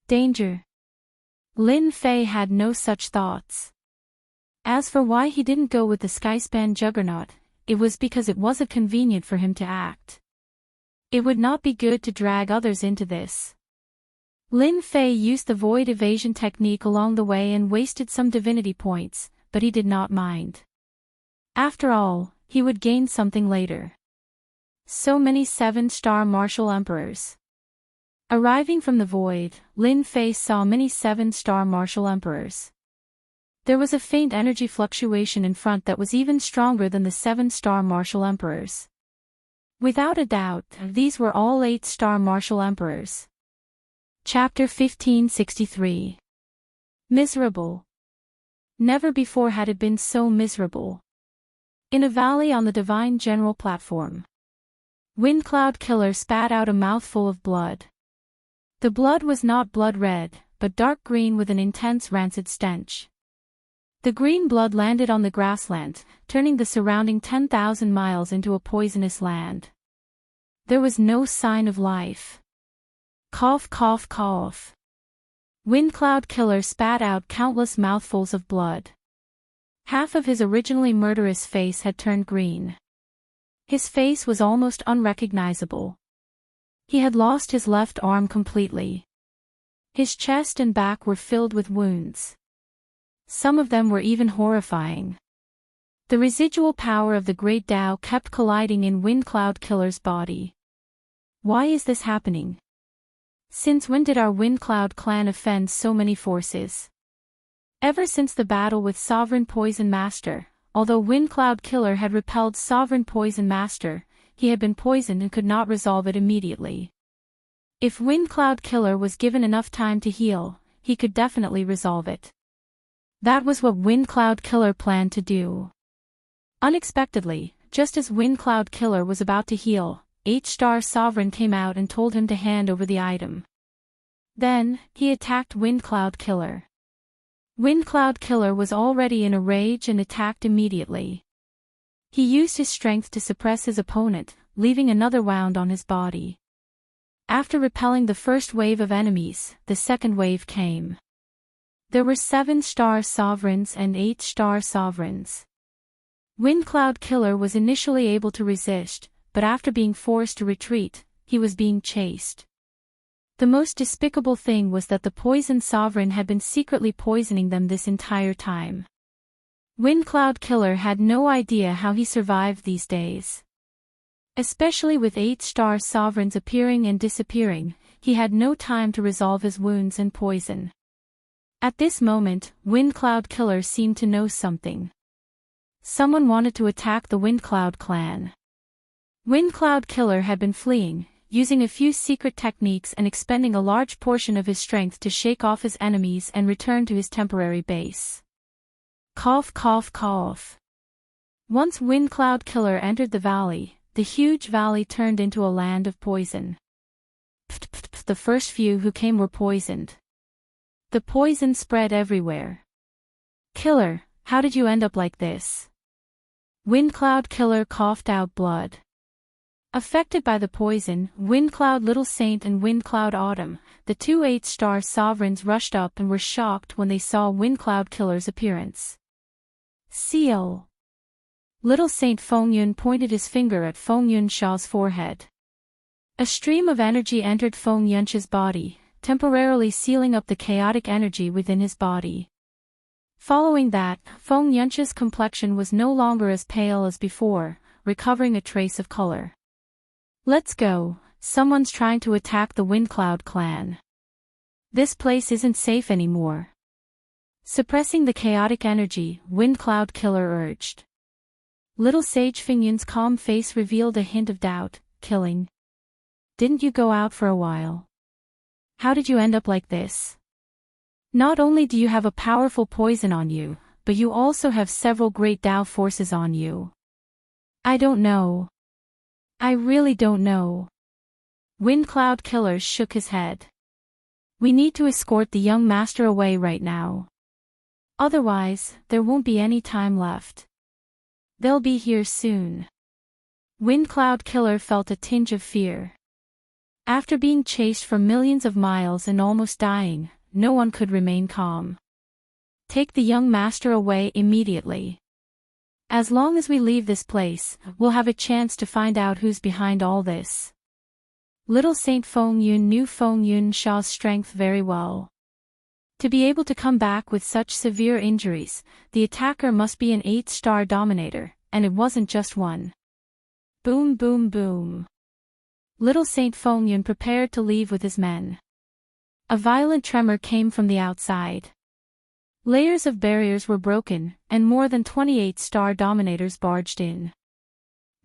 A: Danger. Lin Fei had no such thoughts. As for why he didn't go with the Skyspan Juggernaut, it was because it wasn't convenient for him to act. It would not be good to drag others into this. Lin Fei used the void evasion technique along the way and wasted some divinity points, but he did not mind. After all, he would gain something later. So many 7-star martial emperors. Arriving from the void, Lin Fei saw many 7-star martial emperors. There was a faint energy fluctuation in front that was even stronger than the 7-star martial emperors. Without a doubt, these were all 8-star martial emperors. Chapter 1563. Miserable. Never before had it been so miserable. In a valley on the Divine General platform, Windcloud Killer spat out a mouthful of blood. The blood was not blood red, but dark green with an intense rancid stench. The green blood landed on the grassland, turning the surrounding 10,000 miles into a poisonous land. There was no sign of life. Cough cough cough. Windcloud Killer spat out countless mouthfuls of blood. Half of his originally murderous face had turned green. His face was almost unrecognizable. He had lost his left arm completely. His chest and back were filled with wounds. Some of them were even horrifying. The residual power of the Great Tao kept colliding in Windcloud Killer's body. Why is this happening? Since when did our Windcloud clan offend so many forces? Ever since the battle with Sovereign Poison Master, although Windcloud Killer had repelled Sovereign Poison Master, he had been poisoned and could not resolve it immediately. If Windcloud Killer was given enough time to heal, he could definitely resolve it. That was what Windcloud Killer planned to do. Unexpectedly, just as Windcloud Killer was about to heal, H-Star Sovereign came out and told him to hand over the item. Then, he attacked Windcloud Killer. Windcloud Killer was already in a rage and attacked immediately. He used his strength to suppress his opponent, leaving another wound on his body. After repelling the first wave of enemies, the second wave came. There were 7-star sovereigns and 8-star sovereigns. Windcloud Killer was initially able to resist, but after being forced to retreat, he was being chased. The most despicable thing was that the poison sovereign had been secretly poisoning them this entire time. Windcloud Killer had no idea how he survived these days. Especially with 8-star sovereigns appearing and disappearing, he had no time to resolve his wounds and poison. At this moment, Windcloud Killer seemed to know something. Someone wanted to attack the Windcloud clan. Windcloud Killer had been fleeing, using a few secret techniques and expending a large portion of his strength to shake off his enemies and return to his temporary base. Cough cough cough. Once Windcloud Killer entered the valley, the huge valley turned into a land of poison. The first few who came were poisoned. The poison spread everywhere. Killer, how did you end up like this? Windcloud Killer coughed out blood. Affected by the poison, Windcloud Little Saint and Windcloud Autumn, the two 8-star sovereigns rushed up and were shocked when they saw Windcloud Killer's appearance. Seal. Little Saint Fengyun pointed his finger at Fengyun Sha's forehead. A stream of energy entered Fengyun's body, temporarily sealing up the chaotic energy within his body. Following that, Fengyun's complexion was no longer as pale as before, recovering a trace of color. Let's go, someone's trying to attack the Windcloud clan. This place isn't safe anymore. Suppressing the chaotic energy, Windcloud Killer urged. Little Sage Fengyun's calm face revealed a hint of doubt. Killing. Didn't you go out for a while? How did you end up like this? Not only do you have a powerful poison on you, but you also have several great Tao forces on you. I don't know. I really don't know. Windcloud Killer shook his head. We need to escort the young master away right now. Otherwise, there won't be any time left. They'll be here soon. Windcloud Killer felt a tinge of fear. After being chased for millions of miles and almost dying, no one could remain calm. Take the young master away immediately. As long as we leave this place, we'll have a chance to find out who's behind all this. Little Saint Fengyun knew Fengyun Sha's strength very well. To be able to come back with such severe injuries, the attacker must be an 8-star dominator, and it wasn't just one. Boom boom boom. Little Saint Fengyun prepared to leave with his men. A violent tremor came from the outside. Layers of barriers were broken, and more than 28-star dominators barged in.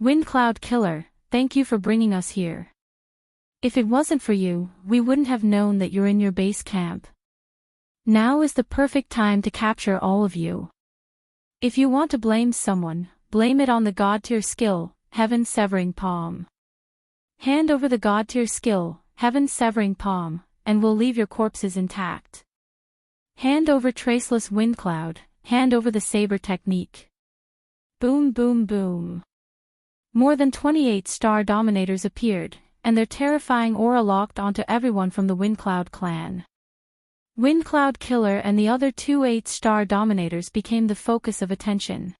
A: Windcloud Killer, thank you for bringing us here. If it wasn't for you, we wouldn't have known that you're in your base camp. Now is the perfect time to capture all of you. If you want to blame someone, blame it on the God-tier skill, Heaven Severing Palm. Hand over the God-tier skill, Heaven Severing Palm, and we'll leave your corpses intact. Hand over Traceless Windcloud, hand over the Saber Technique. Boom boom boom. More than 28-star dominators appeared, and their terrifying aura locked onto everyone from the Windcloud clan. Windcloud Killer and the other two 8-star dominators became the focus of attention.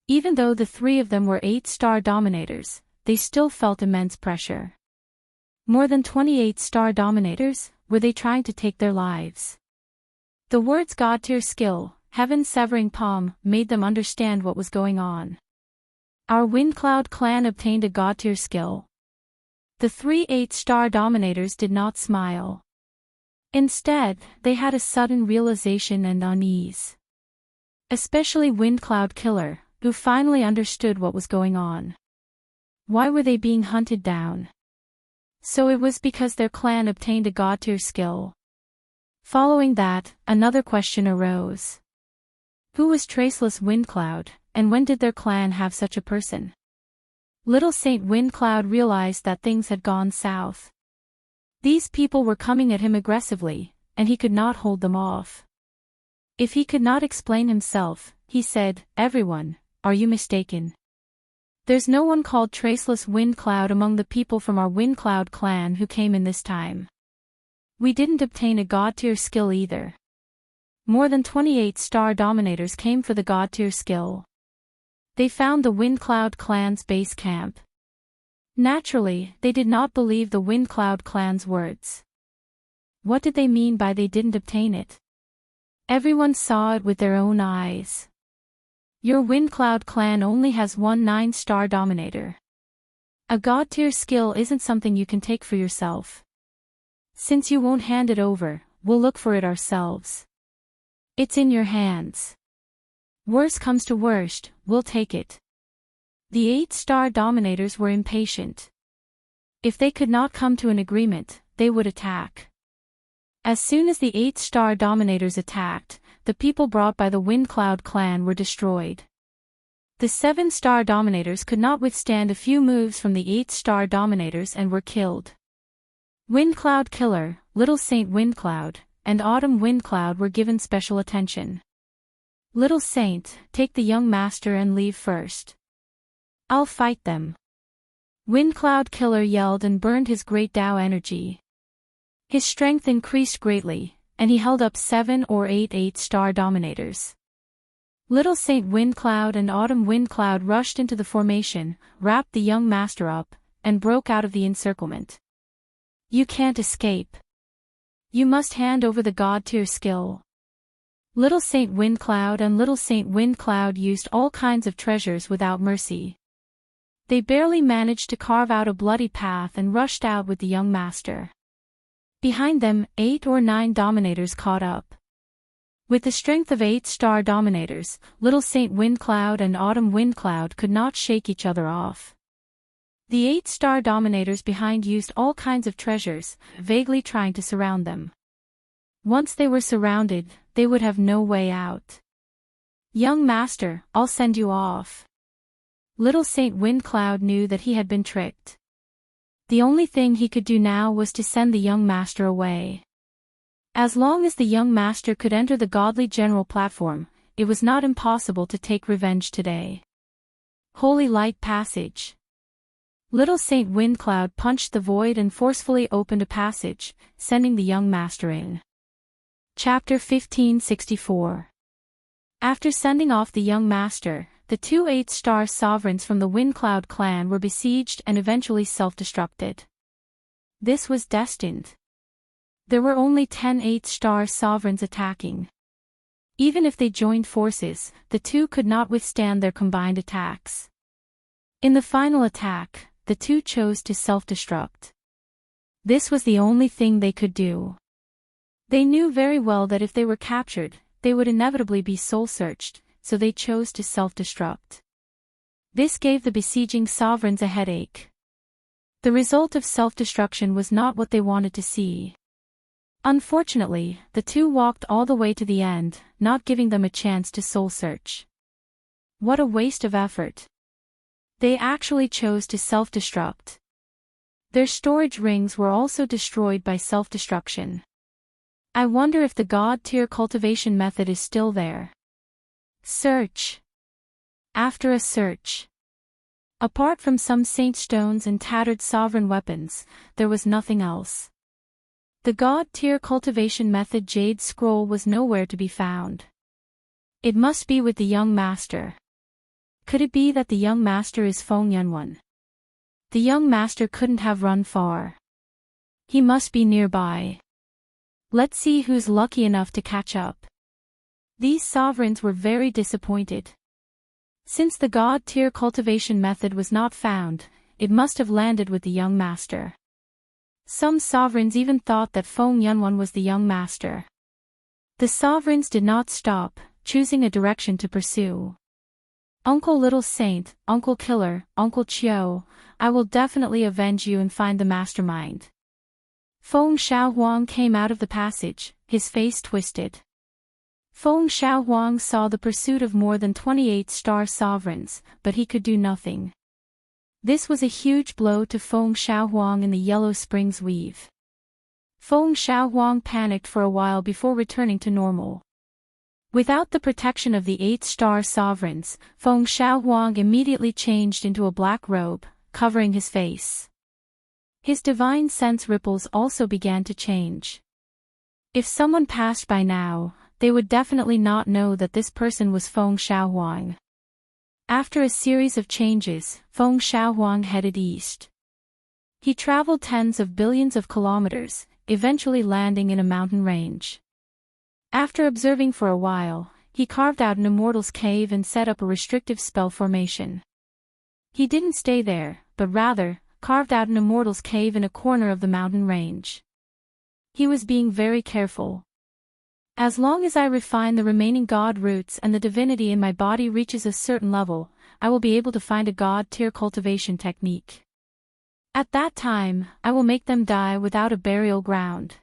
A: Even though the three of them were 8-star dominators, they still felt immense pressure. More than 28-star dominators, were they trying to take their lives? The words God-tier skill, Heaven Severing Palm, made them understand what was going on. Our Windcloud clan obtained a God-tier skill. The three 8-star dominators did not smile. Instead, they had a sudden realization and unease. Especially Windcloud Killer, who finally understood what was going on. Why were they being hunted down? So it was because their clan obtained a God-tier skill. Following that, another question arose. Who was Traceless Windcloud, and when did their clan have such a person? Little Saint Windcloud realized that things had gone south. These people were coming at him aggressively, and he could not hold them off. If he could not explain himself, he said, "Everyone, are you mistaken? There's no one called Traceless Windcloud among the people from our Windcloud clan who came in this time. We didn't obtain a god-tier skill either. More than 28 star dominators came for the god-tier skill. They found the Windcloud clan's base camp. Naturally, they did not believe the Windcloud clan's words. What did they mean by they didn't obtain it? Everyone saw it with their own eyes. Your Windcloud clan only has one 9-star dominator. A god-tier skill isn't something you can take for yourself. Since you won't hand it over, we'll look for it ourselves. It's in your hands. Worst comes to worst, we'll take it." The 8-star dominators were impatient. If they could not come to an agreement, they would attack. As soon as the 8-star dominators attacked, the people brought by the Windcloud clan were destroyed. The 7-star dominators could not withstand a few moves from the 8-star dominators and were killed. Windcloud Killer, Little Saint Windcloud, and Autumn Windcloud were given special attention. "Little Saint, take the young master and leave first. I'll fight them." Windcloud Killer yelled and burned his great Tao energy. His strength increased greatly, and he held up 7 or 8 8-star dominators. Little Saint Windcloud and Autumn Windcloud rushed into the formation, wrapped the young master up, and broke out of the encirclement. "You can't escape. You must hand over the god-tier skill." Little Saint Windcloud and Little Saint Windcloud used all kinds of treasures without mercy. They barely managed to carve out a bloody path and rushed out with the young master. Behind them, 8 or 9 dominators caught up. With the strength of 8-star dominators, Little Saint Windcloud and Autumn Windcloud could not shake each other off. The 8-star dominators behind used all kinds of treasures, vaguely trying to surround them. Once they were surrounded, they would have no way out. "Young master, I'll send you off." Little Saint Windcloud knew that he had been tricked. The only thing he could do now was to send the young master away. As long as the young master could enter the godly general platform, it was not impossible to take revenge today. Holy Light Passage. Little Saint Windcloud punched the void and forcefully opened a passage, sending the young master in. Chapter 1564. After sending off the young master, the 2 8-star sovereigns from the Windcloud clan were besieged and eventually self-destructed. This was destined. There were only 10 8-star sovereigns attacking. Even if they joined forces, the two could not withstand their combined attacks. In the final attack, the two chose to self-destruct. This was the only thing they could do. They knew very well that if they were captured, they would inevitably be soul-searched, so they chose to self-destruct. This gave the besieging sovereigns a headache. The result of self-destruction was not what they wanted to see. Unfortunately, the two walked all the way to the end, not giving them a chance to soul-search. What a waste of effort. They actually chose to self-destruct. Their storage rings were also destroyed by self-destruction. I wonder if the god-tier cultivation method is still there. Search. After a search. Apart from some saint stones and tattered sovereign weapons, there was nothing else. The god-tier cultivation method Jade Scroll was nowhere to be found. It must be with the young master. Could it be that the young master is Feng Yunwan? The young master couldn't have run far. He must be nearby. Let's see who's lucky enough to catch up. These sovereigns were very disappointed. Since the god-tier cultivation method was not found, it must have landed with the young master. Some sovereigns even thought that Feng Yunwan was the young master. The sovereigns did not stop, choosing a direction to pursue. Uncle Little Saint, Uncle Killer, Uncle Chiu, I will definitely avenge you and find the mastermind. Feng Xiaohuang came out of the passage, his face twisted. Feng Xiaohuang saw the pursuit of more than 28 star sovereigns, but he could do nothing. This was a huge blow to Feng Xiaohuang in the Yellow Springs weave. Feng Xiaohuang panicked for a while before returning to normal. Without the protection of the 8-star sovereigns, Feng Xiaohuang immediately changed into a black robe, covering his face. His divine sense ripples also began to change. If someone passed by now, they would definitely not know that this person was Feng Xiaohuang. After a series of changes, Feng Xiaohuang headed east. He traveled tens of billions of kilometers, eventually landing in a mountain range. After observing for a while, he carved out an immortal's cave and set up a restrictive spell formation. He didn't stay there, but rather, carved out an immortal's cave in a corner of the mountain range. He was being very careful. As long as I refine the remaining god roots and the divinity in my body reaches a certain level, I will be able to find a god-tier cultivation technique. At that time, I will make them die without a burial ground.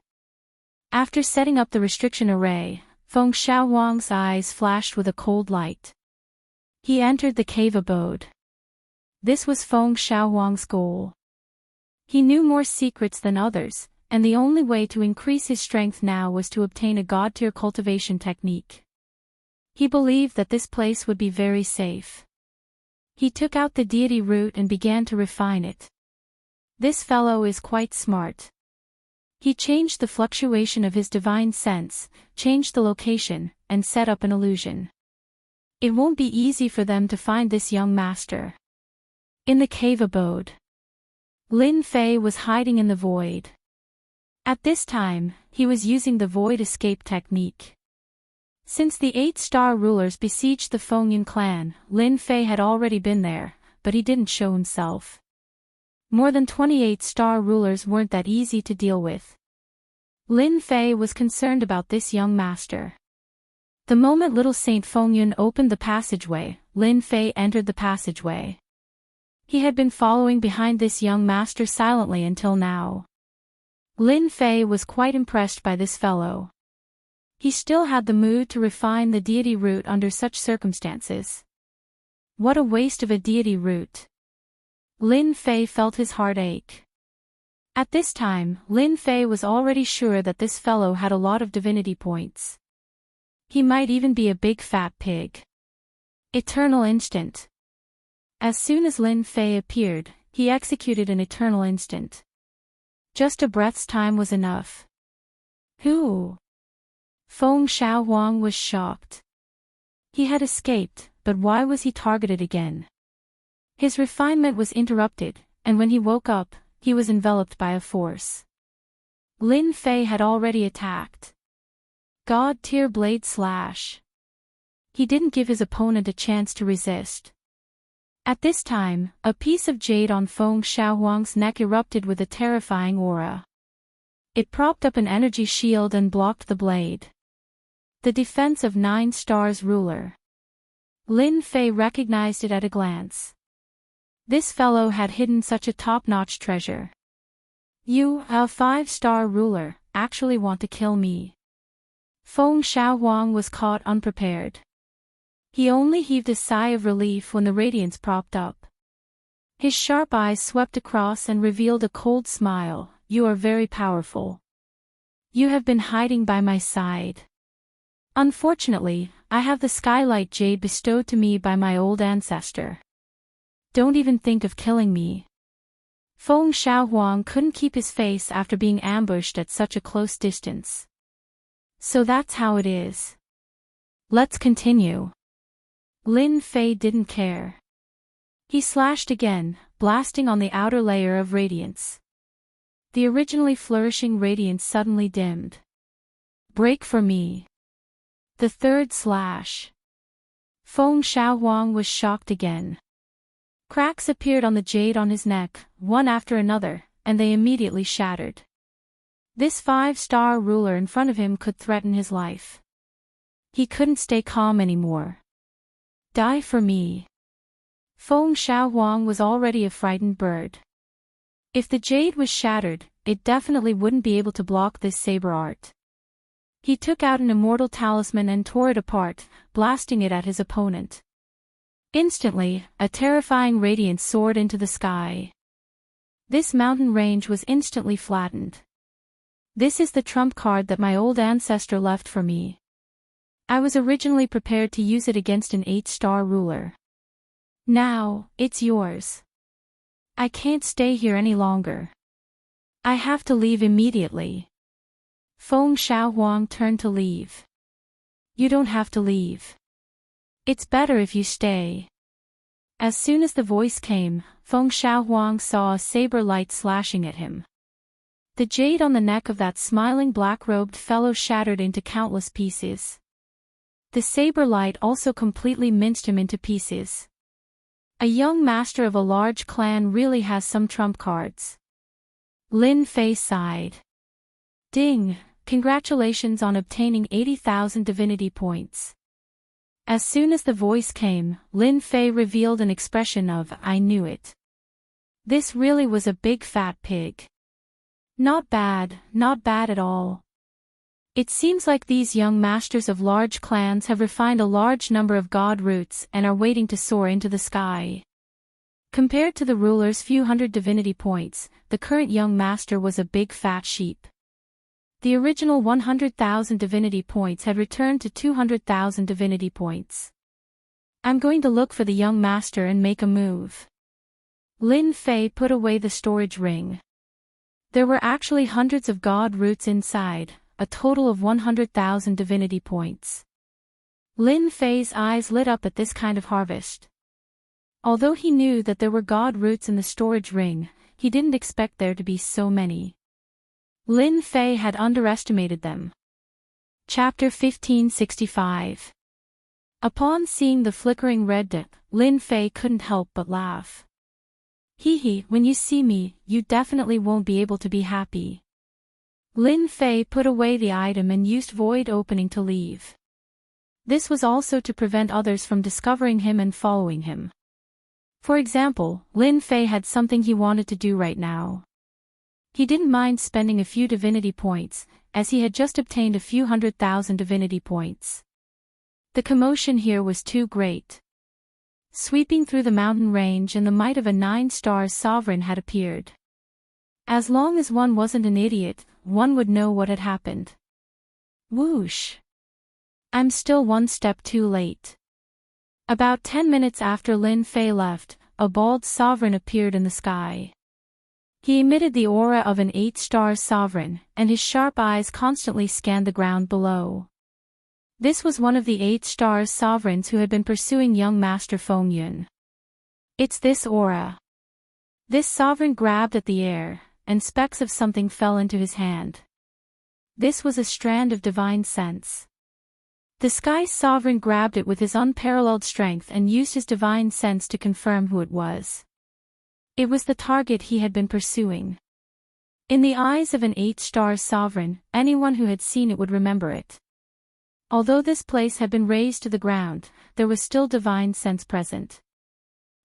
A: After setting up the restriction array, Feng Xiaohuang's eyes flashed with a cold light. He entered the cave abode. This was Feng Xiaohuang's goal. He knew more secrets than others, and the only way to increase his strength now was to obtain a god-tier cultivation technique. He believed that this place would be very safe. He took out the deity root and began to refine it. This fellow is quite smart. He changed the fluctuation of his divine sense, changed the location, and set up an illusion. It won't be easy for them to find this young master. In the cave abode, Lin Fei was hiding in the void. At this time, he was using the void escape technique. Since the 8-star rulers besieged the Fengyan clan, Lin Fei had already been there, but he didn't show himself. More than 28-star rulers weren't that easy to deal with. Lin Fei was concerned about this young master. The moment little Saint Fengyan opened the passageway, Lin Fei entered the passageway. He had been following behind this young master silently until now. Lin Fei was quite impressed by this fellow. He still had the mood to refine the deity root under such circumstances. What a waste of a deity root. Lin Fei felt his heart ache. At this time, Lin Fei was already sure that this fellow had a lot of divinity points. He might even be a big fat pig. Eternal Instant. As soon as Lin Fei appeared, he executed an eternal instant. Just a breath's time was enough. Who? Feng Xiaohuang was shocked. He had escaped, but why was he targeted again? His refinement was interrupted, and when he woke up, he was enveloped by a force. Lin Fei had already attacked. God-tier blade slash. He didn't give his opponent a chance to resist. At this time, a piece of jade on Feng Xiaohuang's neck erupted with a terrifying aura. It propped up an energy shield and blocked the blade. The defense of 9 stars ruler. Lin Fei recognized it at a glance. This fellow had hidden such a top-notch treasure. You, a 5-star ruler, actually want to kill me. Feng Xiaohuang was caught unprepared. He only heaved a sigh of relief when the radiance propped up. His sharp eyes swept across and revealed a cold smile. You are very powerful. You have been hiding by my side. Unfortunately, I have the skylight jade bestowed to me by my old ancestor. Don't even think of killing me. Feng Xiaohuang couldn't keep his face after being ambushed at such a close distance. So that's how it is. Let's continue. Lin Fei didn't care. He slashed again, blasting on the outer layer of radiance. The originally flourishing radiance suddenly dimmed. Break for me. The third slash. Feng Xiaohuang was shocked again. Cracks appeared on the jade on his neck, one after another, and they immediately shattered. This 5-star ruler in front of him could threaten his life. He couldn't stay calm anymore. Die for me. Feng Xiaohuang was already a frightened bird. If the jade was shattered, it definitely wouldn't be able to block this saber art. He took out an immortal talisman and tore it apart, blasting it at his opponent. Instantly, a terrifying radiance soared into the sky. This mountain range was instantly flattened. This is the trump card that my old ancestor left for me. I was originally prepared to use it against an 8-star ruler. Now, it's yours. I can't stay here any longer. I have to leave immediately. Feng Xiaohuang turned to leave. You don't have to leave. It's better if you stay. As soon as the voice came, Feng Xiaohuang saw a saber light slashing at him. The jade on the neck of that smiling black-robed fellow shattered into countless pieces. The saber light also completely minced him into pieces. A young master of a large clan really has some trump cards. Lin Fei sighed. Ding, congratulations on obtaining 80,000 divinity points. As soon as the voice came, Lin Fei revealed an expression of, I knew it. This really was a big fat pig. Not bad at all. It seems like these young masters of large clans have refined a large number of god roots and are waiting to soar into the sky. Compared to the ruler's few hundred divinity points, the current young master was a big fat sheep. The original 100,000 divinity points had returned to 200,000 divinity points. I'm going to look for the young master and make a move. Lin Fei put away the storage ring. There were actually hundreds of god roots inside, a total of 100,000 divinity points. Lin Fei's eyes lit up at this kind of harvest. Although he knew that there were god roots in the storage ring, he didn't expect there to be so many. Lin Fei had underestimated them. Chapter 1565. Upon seeing the flickering red dip, Lin Fei couldn't help but laugh. Hee, when you see me, you definitely won't be able to be happy. Lin Fei put away the item and used void opening to leave. This was also to prevent others from discovering him and following him. For example, Lin Fei had something he wanted to do right now. He didn't mind spending a few divinity points, as he had just obtained a few 100,000 divinity points. The commotion here was too great. Sweeping through the mountain range and the might of a 9-star sovereign had appeared. As long as one wasn't an idiot, one would know what had happened. Whoosh! I'm still one step too late. About 10 minutes after Lin Fei left, a bald sovereign appeared in the sky. He emitted the aura of an 8-star sovereign, and his sharp eyes constantly scanned the ground below. This was one of the 8-star sovereigns who had been pursuing young Master Feng Yun. It's this aura. This sovereign grabbed at the air, and specks of something fell into his hand. This was a strand of divine sense. The sky sovereign grabbed it with his unparalleled strength and used his divine sense to confirm who it was. It was the target he had been pursuing. In the eyes of an 8-star sovereign, anyone who had seen it would remember it. Although this place had been razed to the ground, there was still divine sense present.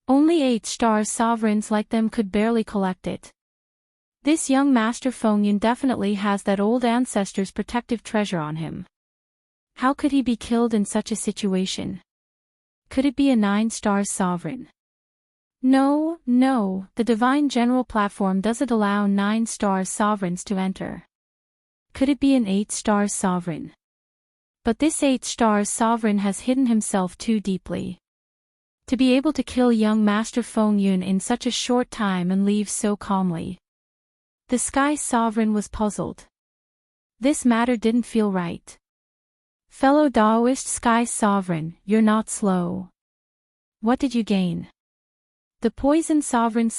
A: Only 8-star sovereigns like them could barely collect it. This young Master Feng Yun definitely has that old ancestor's protective treasure on him. How could he be killed in such a situation? Could it be a 9-star sovereign? No, the Divine General platform doesn't allow 9-star sovereigns to enter. Could it be an 8-star sovereign? But this 8-star sovereign has hidden himself too deeply. To be able to kill young Master Feng Yun in such a short time and leave so calmly. The Sky Sovereign was puzzled. This matter didn't feel right. Fellow Daoist Sky Sovereign, you're not slow. What did you gain? The Poison Sovereign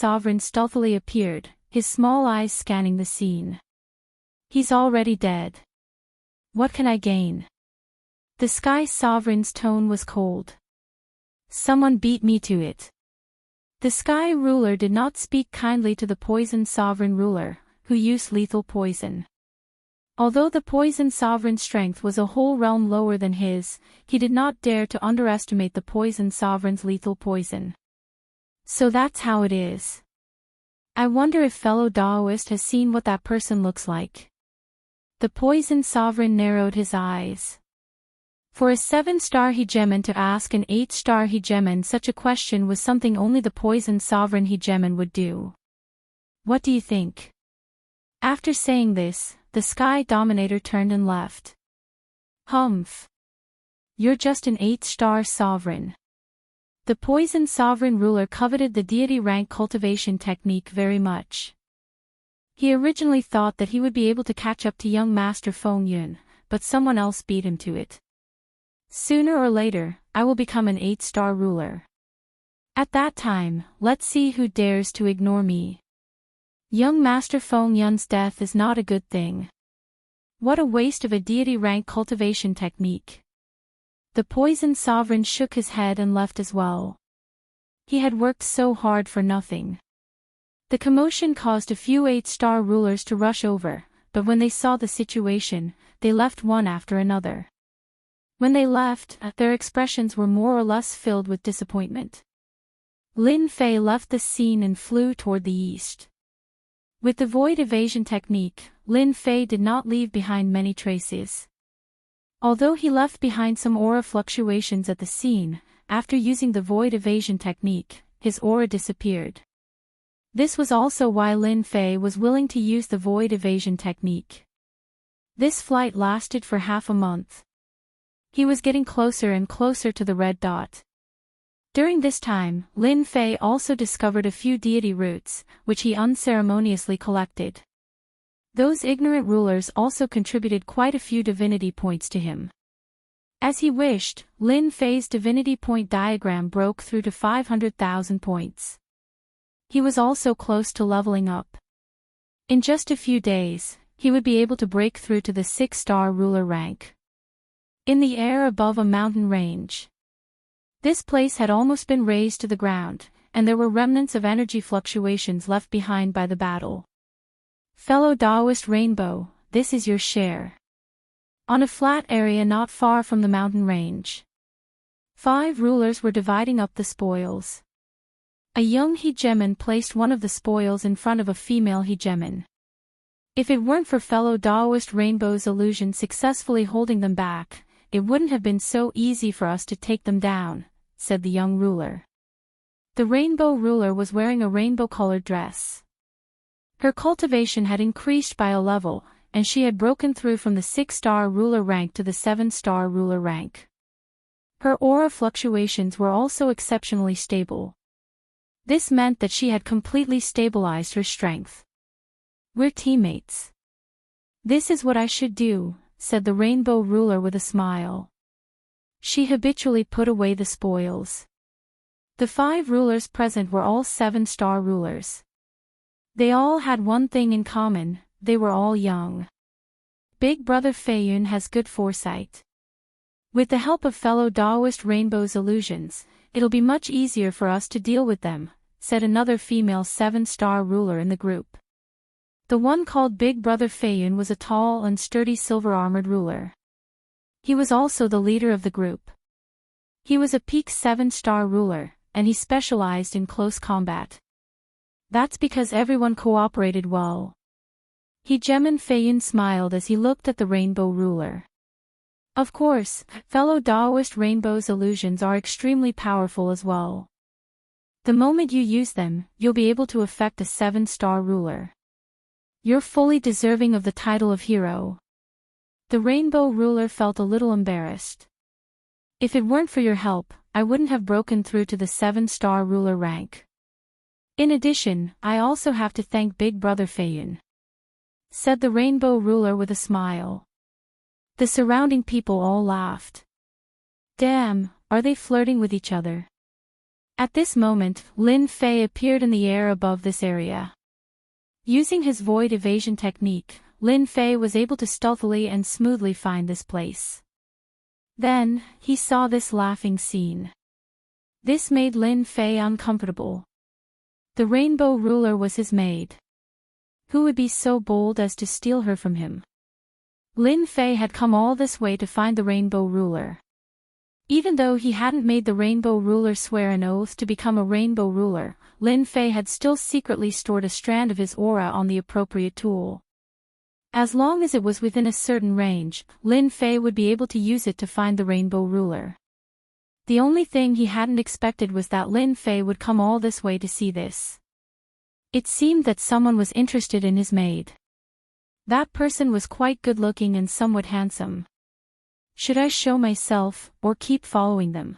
A: stealthily appeared, his small eyes scanning the scene. He's already dead. What can I gain? The Sky Sovereign's tone was cold. Someone beat me to it. The Sky Ruler did not speak kindly to the Poison Sovereign Ruler, who used lethal poison. Although the Poison Sovereign's strength was a whole realm lower than his, he did not dare to underestimate the Poison Sovereign's lethal poison. So that's how it is. I wonder if fellow Daoist has seen what that person looks like. The poison sovereign narrowed his eyes. For a 7-star hegemon to ask an 8-star hegemon such a question was something only the poison sovereign hegemon would do. What do you think? After saying this, the Sky Dominator turned and left. Humph. You're just an 8-star sovereign. The poison sovereign ruler coveted the deity rank cultivation technique very much. He originally thought that he would be able to catch up to young Master Feng Yun, but someone else beat him to it. Sooner or later, I will become an 8-star ruler. At that time, let's see who dares to ignore me. Young Master Feng Yun's death is not a good thing. What a waste of a deity rank cultivation technique. The poison sovereign shook his head and left as well. He had worked so hard for nothing. The commotion caused a few 8-star rulers to rush over, but when they saw the situation, they left one after another. When they left, their expressions were more or less filled with disappointment. Lin Fei left the scene and flew toward the east. With the void evasion technique, Lin Fei did not leave behind many traces. Although he left behind some aura fluctuations at the scene, after using the void evasion technique, his aura disappeared. This was also why Lin Fei was willing to use the void evasion technique. This flight lasted for half a month. He was getting closer and closer to the red dot. During this time, Lin Fei also discovered a few deity roots, which he unceremoniously collected. Those ignorant rulers also contributed quite a few divinity points to him. As he wished, Lin Fei's divinity point diagram broke through to 500,000 points. He was also close to leveling up. In just a few days, he would be able to break through to the 6-star ruler rank. In the air above a mountain range. This place had almost been razed to the ground, and there were remnants of energy fluctuations left behind by the battle. Fellow Taoist Rainbow, this is your share. On a flat area not far from the mountain range. 5 rulers were dividing up the spoils. A young hegemon placed one of the spoils in front of a female hegemon. If it weren't for fellow Taoist Rainbow's illusion successfully holding them back, it wouldn't have been so easy for us to take them down, said the young ruler. The rainbow ruler was wearing a rainbow-colored dress. Her cultivation had increased by a level, and she had broken through from the 6-star ruler rank to the 7-star ruler rank. Her aura fluctuations were also exceptionally stable. This meant that she had completely stabilized her strength. We're teammates. This is what I should do, said the rainbow ruler with a smile. She habitually put away the spoils. The 5 rulers present were all 7-star rulers. They all had one thing in common, they were all young. Big Brother Feiyun has good foresight. With the help of fellow Taoist Rainbow's illusions, it'll be much easier for us to deal with them, said another female 7-star ruler in the group. The one called Big Brother Feiyun was a tall and sturdy silver-armored ruler. He was also the leader of the group. He was a peak 7-star ruler, and he specialized in close combat. That's because everyone cooperated well. Hegemon Feiyun smiled as he looked at the rainbow ruler. Of course, fellow Taoist Rainbow's illusions are extremely powerful as well. The moment you use them, you'll be able to affect a 7-star ruler. You're fully deserving of the title of hero. The rainbow ruler felt a little embarrassed. If it weren't for your help, I wouldn't have broken through to the 7-star ruler rank. In addition, I also have to thank Big Brother Feiyun, said the rainbow ruler with a smile. The surrounding people all laughed. Damn, are they flirting with each other? At this moment, Lin Fei appeared in the air above this area. Using his void evasion technique, Lin Fei was able to stealthily and smoothly find this place. Then, he saw this laughing scene. This made Lin Fei uncomfortable. The rainbow ruler was his maid. Who would be so bold as to steal her from him? Lin Fei had come all this way to find the rainbow ruler. Even though he hadn't made the rainbow ruler swear an oath to become a rainbow ruler, Lin Fei had still secretly stored a strand of his aura on the appropriate tool. As long as it was within a certain range, Lin Fei would be able to use it to find the rainbow ruler. The only thing he hadn't expected was that Lin Fei would come all this way to see this. It seemed that someone was interested in his maid. That person was quite good-looking and somewhat handsome. Should I show myself, or keep following them?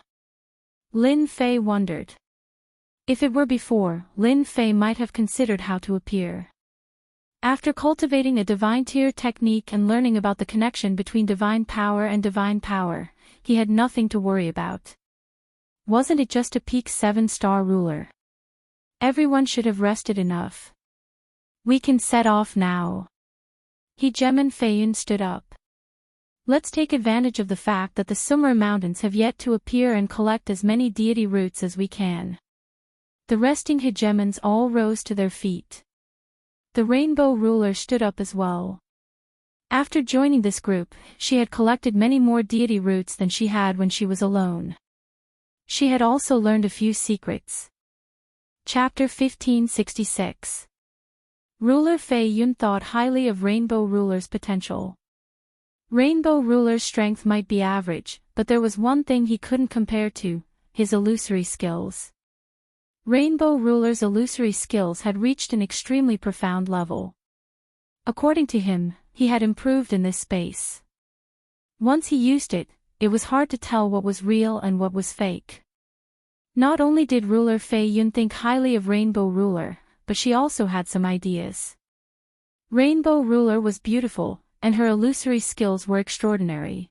A: Lin Fei wondered. If it were before, Lin Fei might have considered how to appear. After cultivating a divine tier technique and learning about the connection between divine power and divine power, he had nothing to worry about. Wasn't it just a peak 7-star ruler? Everyone should have rested enough. We can set off now. Hegemon Feiyun stood up. Let's take advantage of the fact that the Summer Mountains have yet to appear and collect as many deity roots as we can. The resting hegemons all rose to their feet. The rainbow ruler stood up as well. After joining this group, she had collected many more deity roots than she had when she was alone. She had also learned a few secrets. Chapter 1566. Ruler Fei Yun thought highly of Rainbow Ruler's potential. Rainbow Ruler's strength might be average, but there was one thing he couldn't compare to: his illusory skills. Rainbow Ruler's illusory skills had reached an extremely profound level. According to him, he had improved in this space. Once he used it, it was hard to tell what was real and what was fake. Not only did Ruler Fei Yun think highly of Rainbow Ruler, but she also had some ideas. Rainbow Ruler was beautiful, and her illusory skills were extraordinary.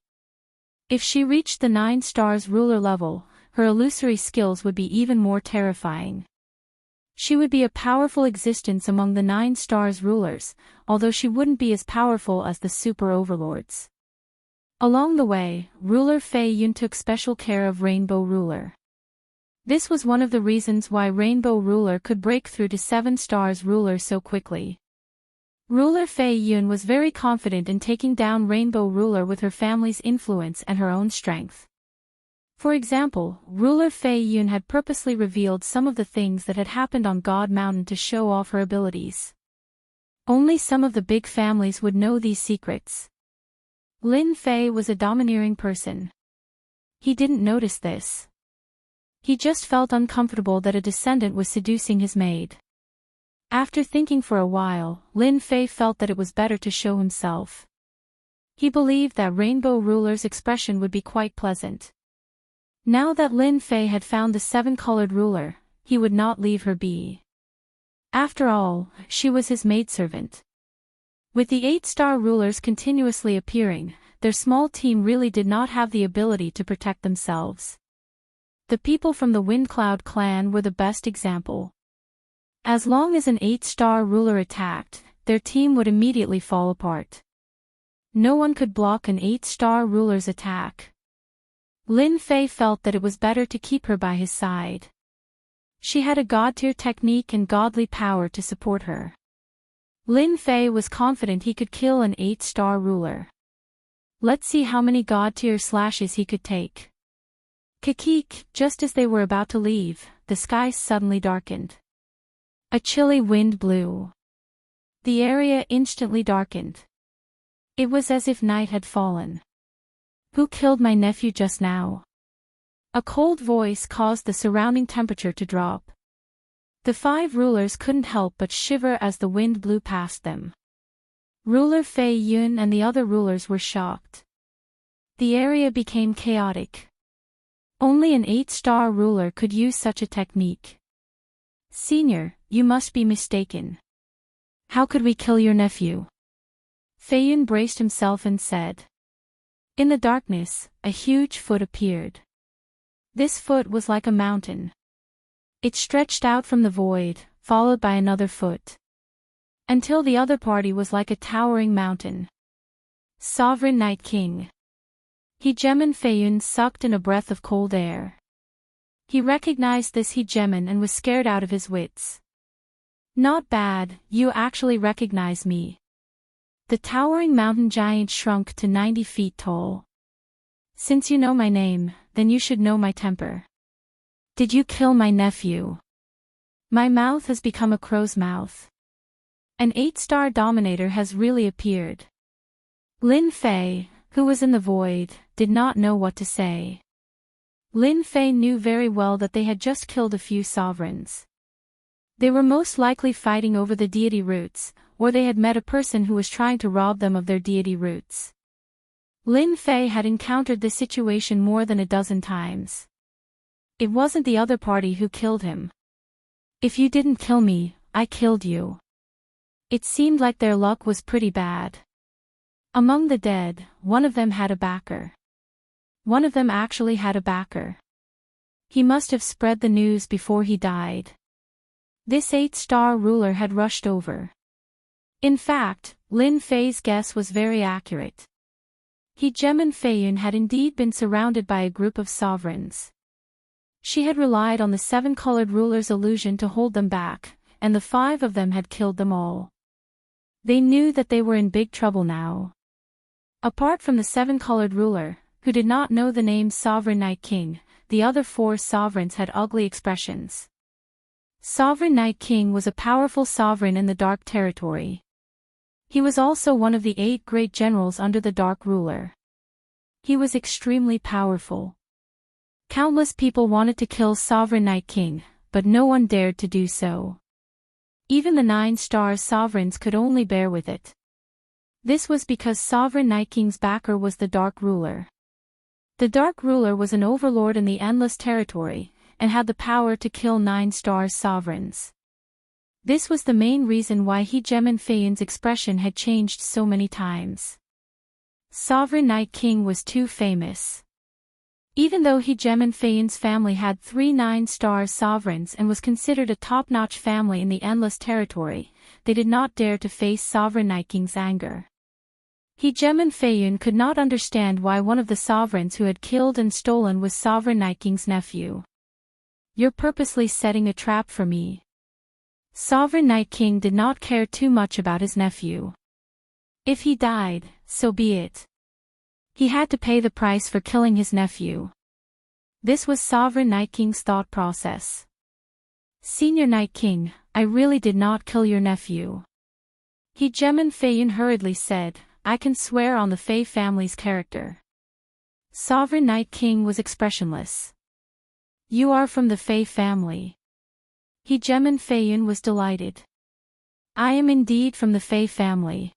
A: If she reached the 9 stars ruler level, her illusory skills would be even more terrifying. She would be a powerful existence among the 9 stars rulers, although she wouldn't be as powerful as the super overlords. Along the way, Ruler Fei Yun took special care of Rainbow Ruler. This was one of the reasons why Rainbow Ruler could break through to 7 stars ruler so quickly. Ruler Fei Yun was very confident in taking down Rainbow Ruler with her family's influence and her own strength. For example, Ruler Fei Yun had purposely revealed some of the things that had happened on God Mountain to show off her abilities. Only some of the big families would know these secrets. Lin Fei was a domineering person. He didn't notice this. He just felt uncomfortable that a descendant was seducing his maid. After thinking for a while, Lin Fei felt that it was better to show himself. He believed that Rainbow Ruler's expression would be quite pleasant. Now that Lin Fei had found the 7-colored ruler, he would not leave her be. After all, she was his maidservant. With the 8-star rulers continuously appearing, their small team really did not have the ability to protect themselves. The people from the Windcloud clan were the best example. As long as an 8-star ruler attacked, their team would immediately fall apart. No one could block an 8-star ruler's attack. Lin Fei felt that it was better to keep her by his side. She had a god-tier technique and godly power to support her. Lin Fei was confident he could kill an 8-star ruler. Let's see how many god-tier slashes he could take. Kikik, just as they were about to leave, the sky suddenly darkened. A chilly wind blew. The area instantly darkened. It was as if night had fallen. Who killed my nephew just now? A cold voice caused the surrounding temperature to drop. The 5 rulers couldn't help but shiver as the wind blew past them. Ruler Fei Yun and the other rulers were shocked. The area became chaotic. Only an 8-star ruler could use such a technique. Senior, you must be mistaken. How could we kill your nephew? Fei Yun braced himself and said. In the darkness, a huge foot appeared. This foot was like a mountain. It stretched out from the void, followed by another foot. Until the other party was like a towering mountain. Sovereign Night King. Hegemon Fei Yun sucked in a breath of cold air. He recognized this hegemon and was scared out of his wits. Not bad, you actually recognize me. The towering mountain giant shrunk to 90 feet tall. Since you know my name, then you should know my temper. Did you kill my nephew? My mouth has become a crow's mouth. An 8-star dominator has really appeared. Lin Fei, who was in the void, did not know what to say. Lin Fei knew very well that they had just killed a few sovereigns. They were most likely fighting over the deity roots, or they had met a person who was trying to rob them of their deity roots. Lin Fei had encountered this situation more than a dozen times. It wasn't the other party who killed him. If you didn't kill me, I killed you. It seemed like their luck was pretty bad. Among the dead, one of them had a backer. One of them actually had a backer. He must have spread the news before he died. This 8-star ruler had rushed over. In fact, Lin Fei's guess was very accurate. Hegemin Feiyun had indeed been surrounded by a group of sovereigns. She had relied on the 7-colored ruler's illusion to hold them back, and the 5 of them had killed them all. They knew that they were in big trouble now. Apart from the 7-colored ruler, who did not know the name Sovereign Night King, the other 4 sovereigns had ugly expressions. Sovereign Night King was a powerful sovereign in the Dark Territory. He was also one of the 8 great generals under the Dark Ruler. He was extremely powerful. Countless people wanted to kill Sovereign Night King, but no one dared to do so. Even the 9-star sovereigns could only bear with it. This was because Sovereign Night King's backer was the Dark Ruler. The Dark Ruler was an overlord in the Endless Territory, and had the power to kill 9-star sovereigns. This was the main reason why Hegemin Feiyun's expression had changed so many times. Sovereign Night King was too famous. Even though Hegemin Feiyun's family had 3 9-star sovereigns and was considered a top-notch family in the Endless Territory, they did not dare to face Sovereign Night King's anger. Hegemin Feiyun could not understand why one of the sovereigns who had killed and stolen was Sovereign Night King's nephew. You're purposely setting a trap for me. Sovereign Night King did not care too much about his nephew. If he died, so be it. He had to pay the price for killing his nephew. This was Sovereign Night King's thought process. Senior Night King, I really did not kill your nephew. Hegemin Feiyun hurriedly said, I can swear on the Fei family's character. Sovereign Night King was expressionless. You are from the Fei family. Hegemin Feiyun was delighted. I am indeed from the Fei family.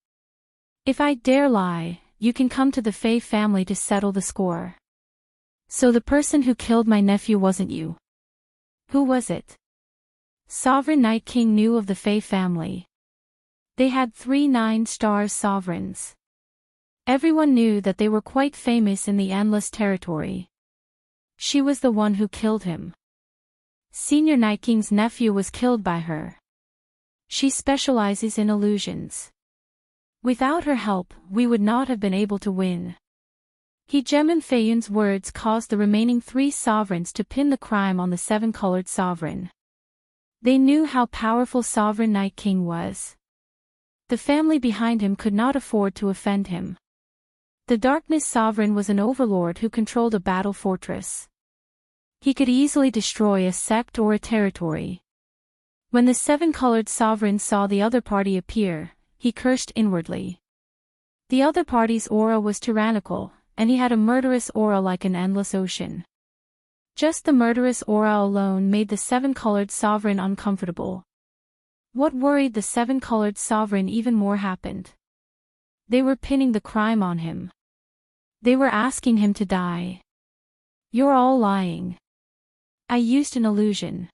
A: If I dare lie, you can come to the Fei family to settle the score. So the person who killed my nephew wasn't you. Who was it? Sovereign Night King knew of the Fei family. They had 3 9-star sovereigns. Everyone knew that they were quite famous in the Endless Territory. She was the one who killed him. Senior Night King's nephew was killed by her. She specializes in illusions. Without her help, we would not have been able to win. Hegemin Feiyun's words caused the remaining 3 sovereigns to pin the crime on the 7-colored sovereign. They knew how powerful Sovereign Night King was. The family behind him could not afford to offend him. The Darkness Sovereign was an overlord who controlled a battle fortress. He could easily destroy a sect or a territory. When the 7-colored sovereign saw the other party appear, he cursed inwardly. The other party's aura was tyrannical, and he had a murderous aura like an endless ocean. Just the murderous aura alone made the 7-colored sovereign uncomfortable. What worried the 7-colored sovereign even more happened. They were pinning the crime on him. They were asking him to die. You're all lying. I used an illusion.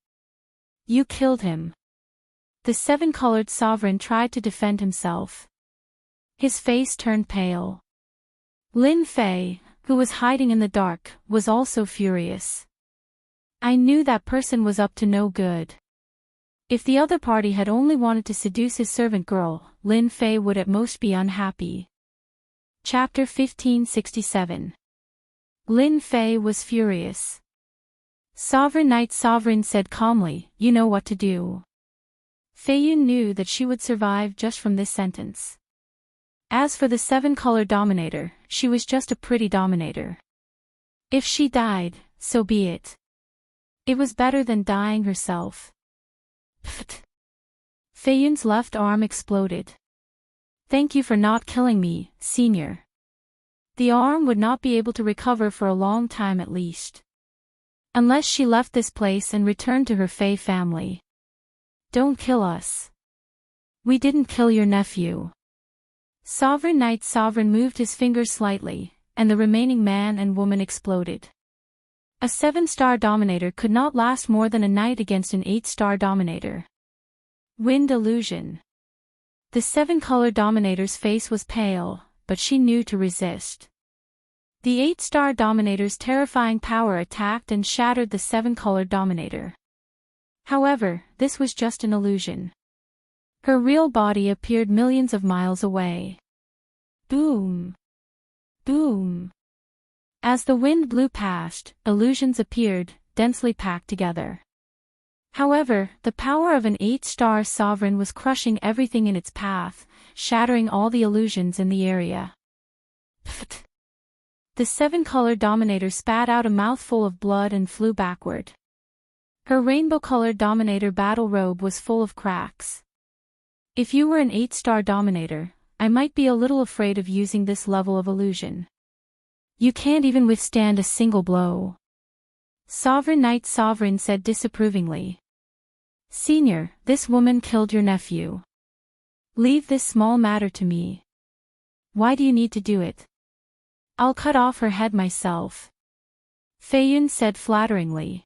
A: You killed him. The 7-colored sovereign tried to defend himself. His face turned pale. Lin Fei, who was hiding in the dark, was also furious. I knew that person was up to no good. If the other party had only wanted to seduce his servant girl, Lin Fei would at most be unhappy. Chapter 1567. Lin Fei was furious. Sovereign Night Sovereign said calmly, you know what to do. Feiyun knew that she would survive just from this sentence. As for the 7-color dominator, she was just a pretty dominator. If she died, so be it. It was better than dying herself. Pfft. Feiyun's left arm exploded. Thank you for not killing me, Senior. The arm would not be able to recover for a long time at least. Unless she left this place and returned to her Fey family. Don't kill us. We didn't kill your nephew. Sovereign Knight Sovereign moved his finger slightly, and the remaining man and woman exploded. A 7-star Dominator could not last more than a night against an 8-star Dominator. Wind illusion. The 7-color Dominator's face was pale, but she knew to resist. The 8-star Dominator's terrifying power attacked and shattered the 7-colored Dominator. However, this was just an illusion. Her real body appeared millions of miles away. Boom! Boom! As the wind blew past, illusions appeared, densely packed together. However, the power of an 8-star sovereign was crushing everything in its path, shattering all the illusions in the area. Pfft! The 7-colored Dominator spat out a mouthful of blood and flew backward. Her rainbow-colored Dominator battle robe was full of cracks. If you were an 8-star Dominator, I might be a little afraid of using this level of illusion. You can't even withstand a single blow. Sovereign Knight Sovereign said disapprovingly. Senior, this woman killed your nephew. Leave this small matter to me. Why do you need to do it? I'll cut off her head myself. Feiyun said flatteringly.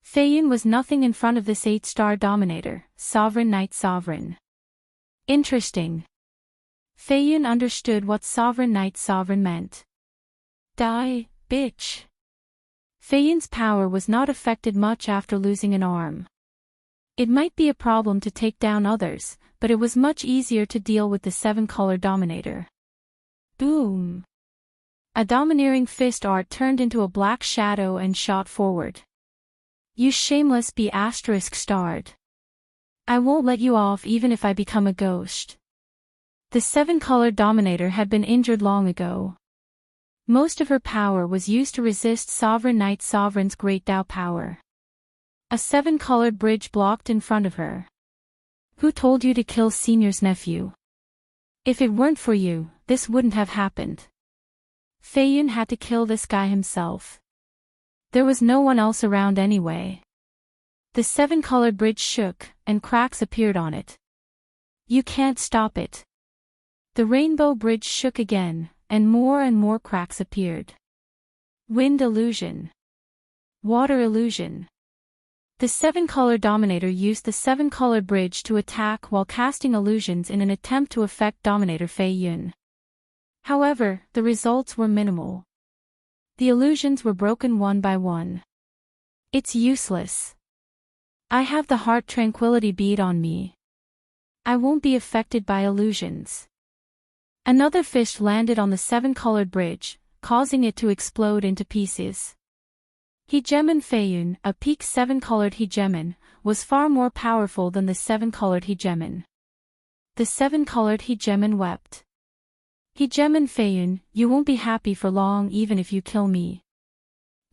A: Feiyun was nothing in front of this 8-star Dominator, Sovereign Knight Sovereign. Interesting. Feiyun understood what Sovereign Knight Sovereign meant. Die, bitch. Feiyun's power was not affected much after losing an arm. It might be a problem to take down others, but it was much easier to deal with the 7-color Dominator. Boom! A domineering fist art turned into a black shadow and shot forward. You shameless be *starred. I won't let you off even if I become a ghost. The 7-colored Dominator had been injured long ago. Most of her power was used to resist Sovereign Knight Sovereign's great Dao power. A 7-colored bridge blocked in front of her. Who told you to kill Senior's nephew? If it weren't for you, this wouldn't have happened. Feiyun had to kill this guy himself. There was no one else around anyway. The 7-colored bridge shook, and cracks appeared on it. You can't stop it. The rainbow bridge shook again, and more cracks appeared. Wind illusion. Water illusion. The 7-color Dominator used the 7-colored bridge to attack while casting illusions in an attempt to affect Dominator Feiyun. However, the results were minimal. The illusions were broken one by one. It's useless. I have the heart tranquility bead on me. I won't be affected by illusions. Another fish landed on the 7-colored bridge, causing it to explode into pieces. Hegemon Feiyun, a peak 7-colored Hegemon, was far more powerful than the 7-colored Hegemon. The 7-colored Hegemon wept. Hegemon Feiyun, you won't be happy for long even if you kill me.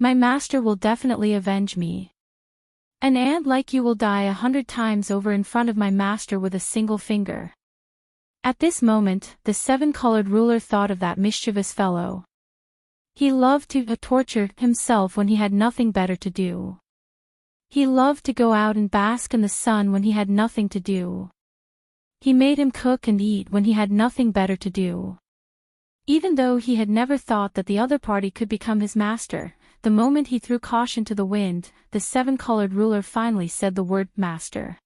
A: My master will definitely avenge me. An ant like you will die 100 times over in front of my master with a single finger. At this moment, the 7-colored ruler thought of that mischievous fellow. He loved to torture himself when he had nothing better to do. He loved to go out and bask in the sun when he had nothing to do. He made him cook and eat when he had nothing better to do. Even though he had never thought that the other party could become his master, the moment he threw caution to the wind, the 7-colored ruler finally said the word master.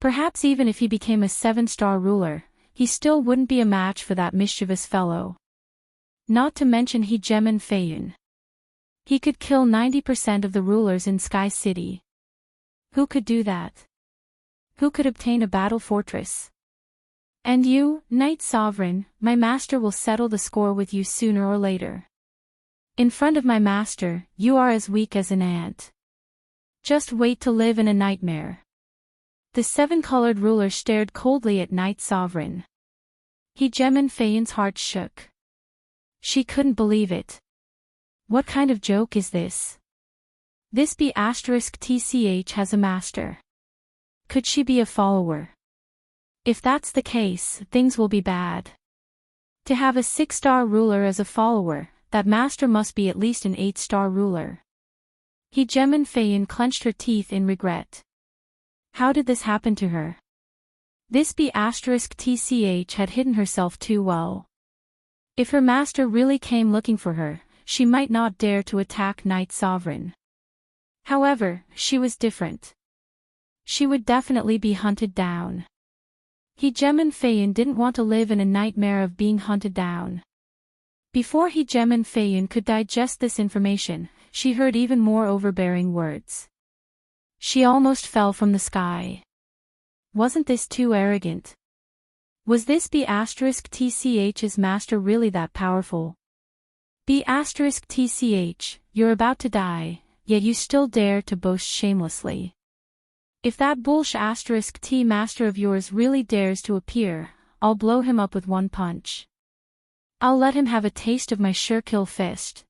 A: Perhaps even if he became a 7-star ruler, he still wouldn't be a match for that mischievous fellow. Not to mention Hegemon Feiyun. He could kill 90% of the rulers in Sky City. Who could do that? Who could obtain a battle fortress? And you, Knight Sovereign, my master will settle the score with you sooner or later. In front of my master, you are as weak as an ant. Just wait to live in a nightmare. The 7-colored ruler stared coldly at Knight Sovereign. Hegemon Feiyun's heart shook. She couldn't believe it. What kind of joke is this? This be *TCH has a master. Could she be a follower? If that's the case, things will be bad. To have a 6-star ruler as a follower, that master must be at least an 8-star ruler. Heartwarming Feyin clenched her teeth in regret. How did this happen to her? This B*TCH had hidden herself too well. If her master really came looking for her, she might not dare to attack Night Sovereign. However, she was different. She would definitely be hunted down. Heartwarming Feyin didn't want to live in a nightmare of being hunted down. Before Heartwarming Feyin could digest this information, she heard even more overbearing words. She almost fell from the sky. Wasn't this too arrogant? Was this B*TCH's master really that powerful? B*TCH, you're about to die, yet you still dare to boast shamelessly. If that T master of yours really dares to appear, I'll blow him up with one punch. I'll let him have a taste of my sure-kill fist.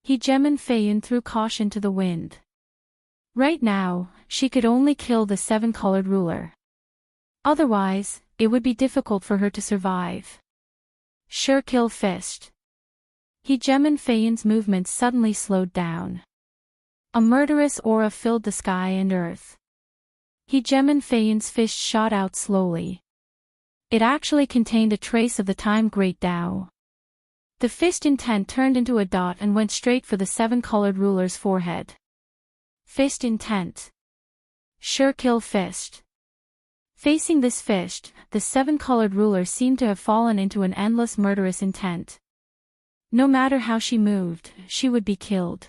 A: Heartwarming Feyin threw caution to the wind. Right now, she could only kill the 7-colored ruler. Otherwise, it would be difficult for her to survive. Sure-kill fist. Heartwarming Feyin's movements suddenly slowed down. A murderous aura filled the sky and earth. Heartwarming Feyin's fist shot out slowly. It actually contained a trace of the time Great Tao. The fist intent turned into a dot and went straight for the 7-colored ruler's forehead. Fist intent. Sure-kill fist. Facing this fist, the 7-colored ruler seemed to have fallen into an endless murderous intent. No matter how she moved, she would be killed.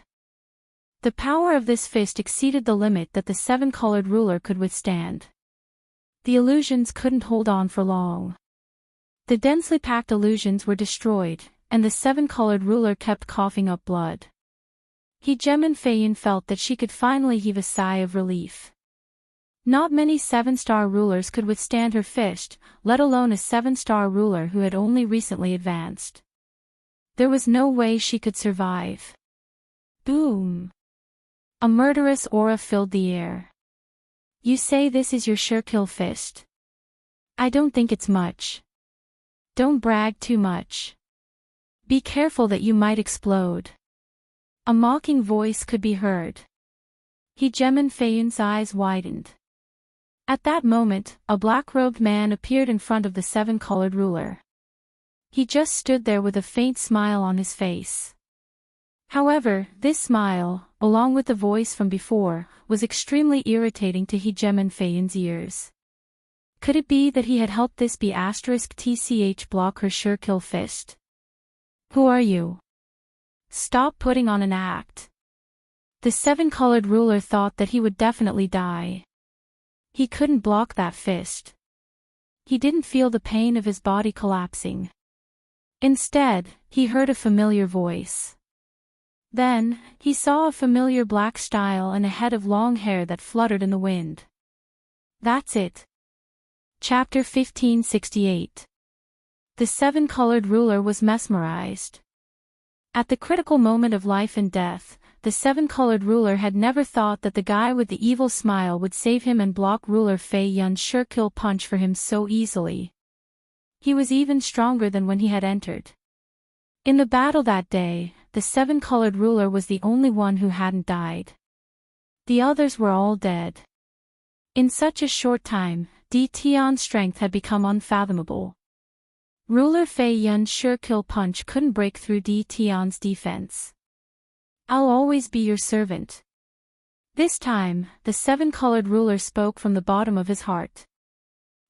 A: The power of this fist exceeded the limit that the 7-colored ruler could withstand. The illusions couldn't hold on for long. The densely packed illusions were destroyed, and the 7-colored ruler kept coughing up blood. Heartwarming Feyin felt that she could finally heave a sigh of relief. Not many 7-star rulers could withstand her fist, let alone a 7-star ruler who had only recently advanced. There was no way she could survive. Boom! A murderous aura filled the air. You say this is your sure-kill fist? I don't think it's much. Don't brag too much. Be careful that you might explode. A mocking voice could be heard. Heartwarming Feyin's eyes widened. At that moment, a black-robed man appeared in front of the 7-colored ruler. He just stood there with a faint smile on his face. However, this smile, along with the voice from before, was extremely irritating to Heartwarming Feyin's ears. Could it be that he had helped this B*TCH block her sure-kill fist? Who are you? Stop putting on an act. The 7-colored ruler thought that he would definitely die. He couldn't block that fist. He didn't feel the pain of his body collapsing. Instead, he heard a familiar voice. Then, he saw a familiar black style and a head of long hair that fluttered in the wind. That's it. Chapter 1568. The 7-colored ruler was mesmerized. At the critical moment of life and death, the 7-colored ruler had never thought that the guy with the evil smile would save him and block ruler Fei Yun's sure-kill punch for him so easily. He was even stronger than when he had entered. In the battle that day, the 7-colored ruler was the only one who hadn't died. The others were all dead. In such a short time, Tian's strength had become unfathomable. Ruler Fei Yun's sure-kill punch couldn't break through Tian's defense. I'll always be your servant. This time, the 7-colored ruler spoke from the bottom of his heart.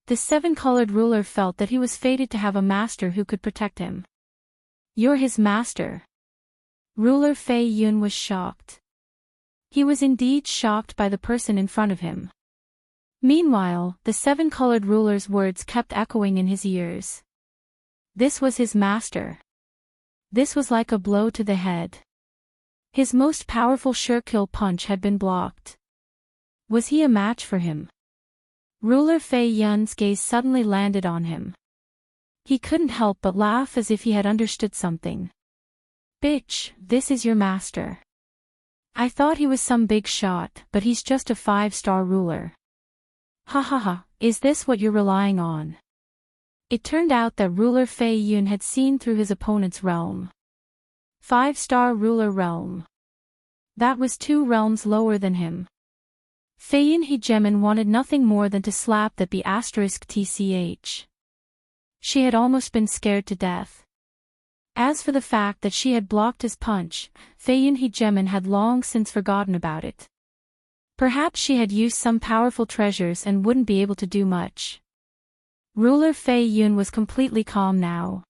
A: The 7-colored ruler felt that he was fated to have a master who could protect him. You're his master. Ruler Fei Yun was shocked. He was indeed shocked by the person in front of him. Meanwhile, the 7-colored ruler's words kept echoing in his ears. This was his master. This was like a blow to the head. His most powerful sure-kill punch had been blocked. Was he a match for him? Ruler Fei Yun's gaze suddenly landed on him. He couldn't help but laugh as if he had understood something. Bitch, this is your master. I thought he was some big shot, but he's just a 5-star ruler. Ha ha ha, is this what you're relying on? It turned out that ruler Fei Yun had seen through his opponent's realm. 5-star ruler realm. That was 2 realms lower than him. Fei Yun Hegemin wanted nothing more than to slap that B***tch. She had almost been scared to death. As for the fact that she had blocked his punch, Fei Yun Hegemin had long since forgotten about it. Perhaps she had used some powerful treasures and wouldn't be able to do much. Ruler Fei Yun was completely calm now.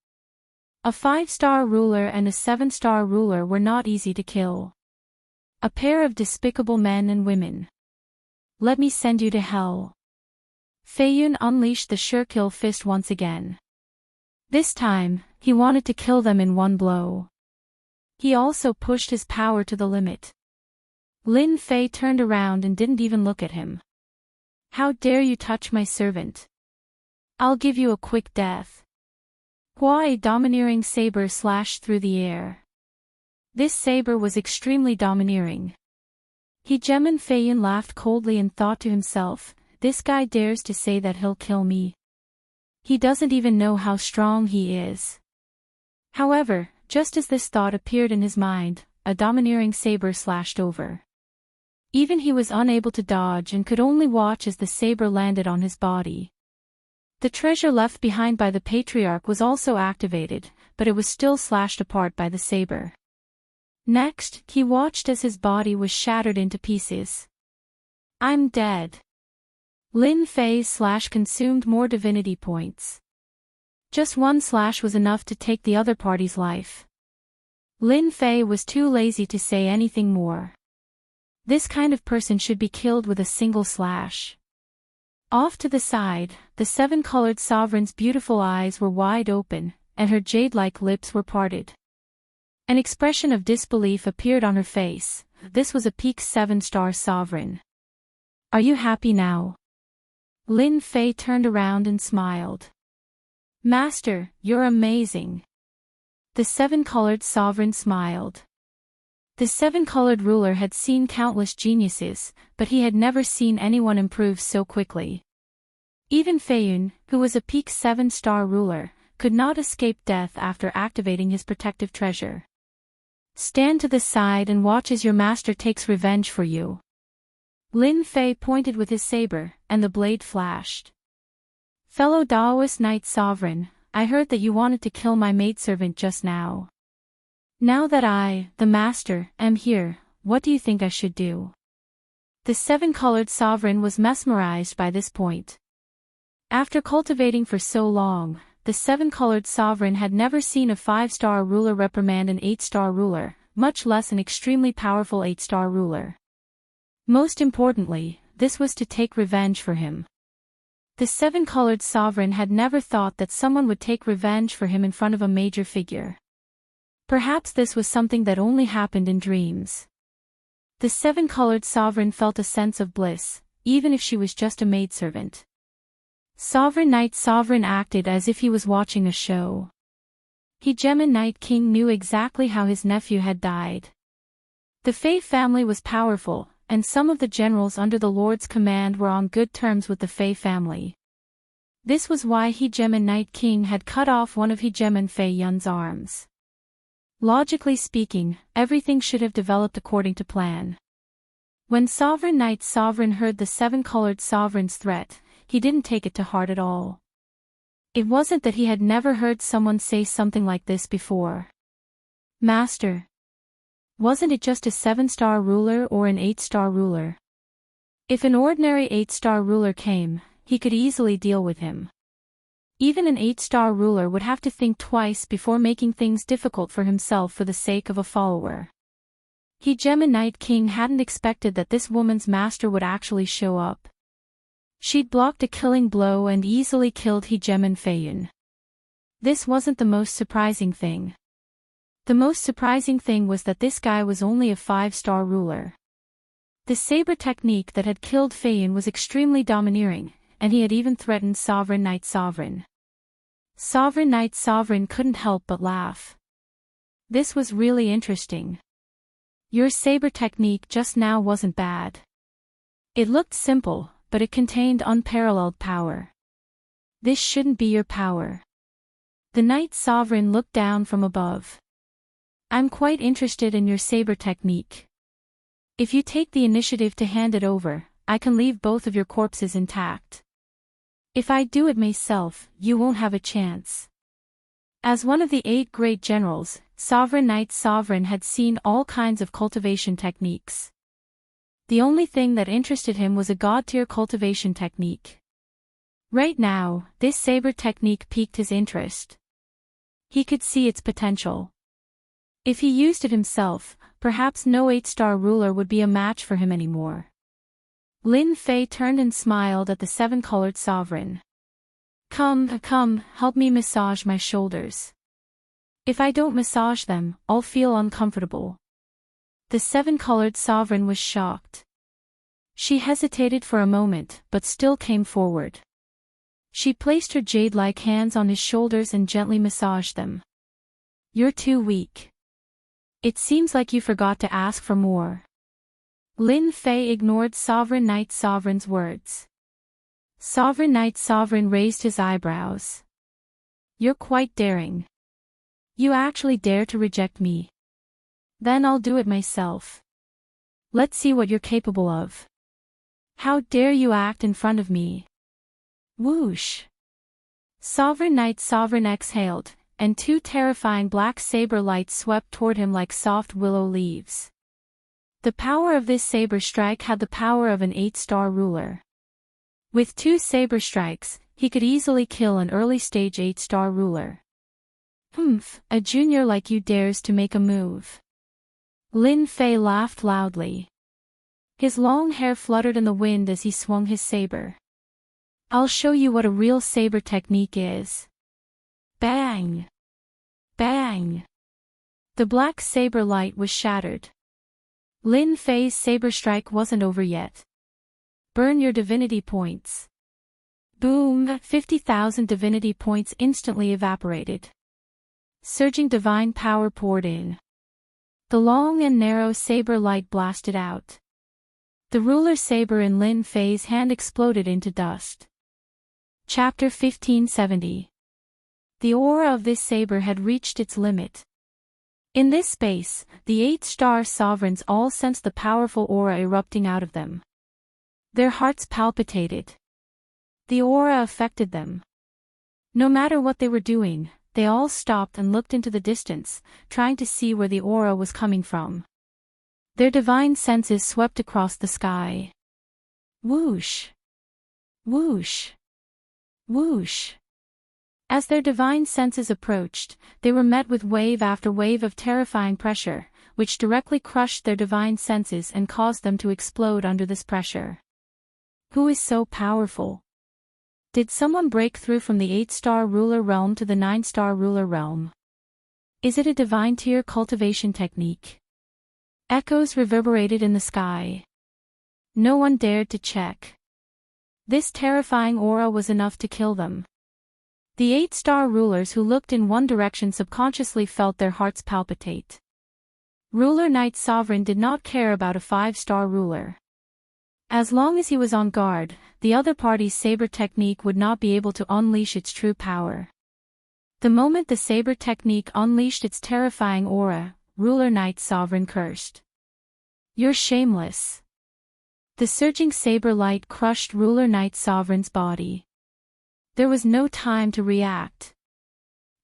A: A 5-star ruler and a 7-star ruler were not easy to kill. A pair of despicable men and women. Let me send you to hell. Fei Yun unleashed the sure-kill fist once again. This time, he wanted to kill them in one blow. He also pushed his power to the limit. Lin Fei turned around and didn't even look at him. How dare you touch my servant? I'll give you a quick death. A domineering saber slashed through the air. This saber was extremely domineering. Hegemin Fei Yun laughed coldly and thought to himself, this guy dares to say that he'll kill me. He doesn't even know how strong he is. However, just as this thought appeared in his mind, a domineering saber slashed over. Even he was unable to dodge and could only watch as the saber landed on his body. The treasure left behind by the patriarch was also activated, but it was still slashed apart by the saber. Next, he watched as his body was shattered into pieces. I'm dead. Lin Fei's slash consumed more divinity points. Just one slash was enough to take the other party's life. Lin Fei was too lazy to say anything more. This kind of person should be killed with a single slash. Off to the side, the 7-colored sovereign's beautiful eyes were wide open, and her jade-like lips were parted. An expression of disbelief appeared on her face. This was a peak 7-star sovereign. Are you happy now? Lin Fei turned around and smiled. Master, you're amazing. The 7-colored sovereign smiled. The 7-colored ruler had seen countless geniuses, but he had never seen anyone improve so quickly. Even Fei Yun, who was a peak 7-star ruler, could not escape death after activating his protective treasure. Stand to the side and watch as your master takes revenge for you. Lin Fei pointed with his saber, and the blade flashed. Fellow Daoist Knight Sovereign, I heard that you wanted to kill my maidservant just now. Now that I, the master, am here, what do you think I should do? The 7-colored sovereign was mesmerized by this point. After cultivating for so long, the 7-colored sovereign had never seen a 5-star ruler reprimand an 8-star ruler, much less an extremely powerful 8-star ruler. Most importantly, this was to take revenge for him. The 7-colored sovereign had never thought that someone would take revenge for him in front of a major figure. Perhaps this was something that only happened in dreams. The 7-colored sovereign felt a sense of bliss, even if she was just a maidservant. Sovereign Knight Sovereign acted as if he was watching a show. Hegemin Night King knew exactly how his nephew had died. The Fei family was powerful, and some of the generals under the Lord's command were on good terms with the Fei family. This was why Hegemin Night King had cut off one of Hegemin Fei Yun's arms. Logically speaking, everything should have developed according to plan. When Sovereign Knight Sovereign heard the 7-colored sovereign's threat, he didn't take it to heart at all. It wasn't that he had never heard someone say something like this before. Master. Wasn't it just a 7-star ruler or an 8-star ruler? If an ordinary 8-star ruler came, he could easily deal with him. Even an 8-star ruler would have to think twice before making things difficult for himself for the sake of a follower. Hegemin Night King hadn't expected that this woman's master would actually show up. She'd blocked a killing blow and easily killed Hegemin Fei Yun. This wasn't the most surprising thing. The most surprising thing was that this guy was only a 5-star ruler. The saber technique that had killed Fei Yun was extremely domineering, and he had even threatened Sovereign Knight Sovereign. Sovereign Knight Sovereign couldn't help but laugh. This was really interesting. Your saber technique just now wasn't bad. It looked simple, but it contained unparalleled power. This shouldn't be your power. The Knight Sovereign looked down from above. I'm quite interested in your saber technique. If you take the initiative to hand it over, I can leave both of your corpses intact. If I do it myself, you won't have a chance. As one of the 8 great generals, Sovereign Knight Sovereign had seen all kinds of cultivation techniques. The only thing that interested him was a god-tier cultivation technique. Right now, this saber technique piqued his interest. He could see its potential. If he used it himself, perhaps no 8-star ruler would be a match for him anymore. Lin Fei turned and smiled at the 7-colored sovereign. Come, help me massage my shoulders. If I don't massage them, I'll feel uncomfortable. The 7-colored sovereign was shocked. She hesitated for a moment, but still came forward. She placed her jade-like hands on his shoulders and gently massaged them. You're too weak. It seems like you forgot to ask for more. Lin Fei ignored Sovereign Knight Sovereign's words. Sovereign Knight Sovereign raised his eyebrows. You're quite daring. You actually dare to reject me. Then I'll do it myself. Let's see what you're capable of. How dare you act in front of me? Whoosh! Sovereign Knight Sovereign exhaled, and 2 terrifying black saber lights swept toward him like soft willow leaves. The power of this saber strike had the power of an 8-star ruler. With 2 saber strikes, he could easily kill an early-stage 8-star ruler. A junior like you dares to make a move. Lin Fei laughed loudly. His long hair fluttered in the wind as he swung his saber. I'll show you what a real saber technique is. Bang! Bang! The black saber light was shattered. Lin Fei's saber strike wasn't over yet. Burn your divinity points. Boom! 50,000 divinity points instantly evaporated. Surging divine power poured in. The long and narrow saber light blasted out. The ruler saber in Lin Fei's hand exploded into dust. Chapter 1570. The aura of this saber had reached its limit. In this space, the 8-star sovereigns all sensed the powerful aura erupting out of them. Their hearts palpitated. The aura affected them. No matter what they were doing, they all stopped and looked into the distance, trying to see where the aura was coming from. Their divine senses swept across the sky. Whoosh! Whoosh! Whoosh! As their divine senses approached, they were met with wave after wave of terrifying pressure, which directly crushed their divine senses and caused them to explode under this pressure. Who is so powerful? Did someone break through from the 8-star ruler realm to the 9-star ruler realm? Is it a divine tier cultivation technique? Echoes reverberated in the sky. No one dared to check. This terrifying aura was enough to kill them. The 8-star rulers who looked in one direction subconsciously felt their hearts palpitate. Ruler Knight Sovereign did not care about a 5-star ruler. As long as he was on guard, the other party's saber technique would not be able to unleash its true power. The moment the saber technique unleashed its terrifying aura, Ruler Knight Sovereign cursed. You're shameless. The surging saber light crushed Ruler Knight Sovereign's body. There was no time to react.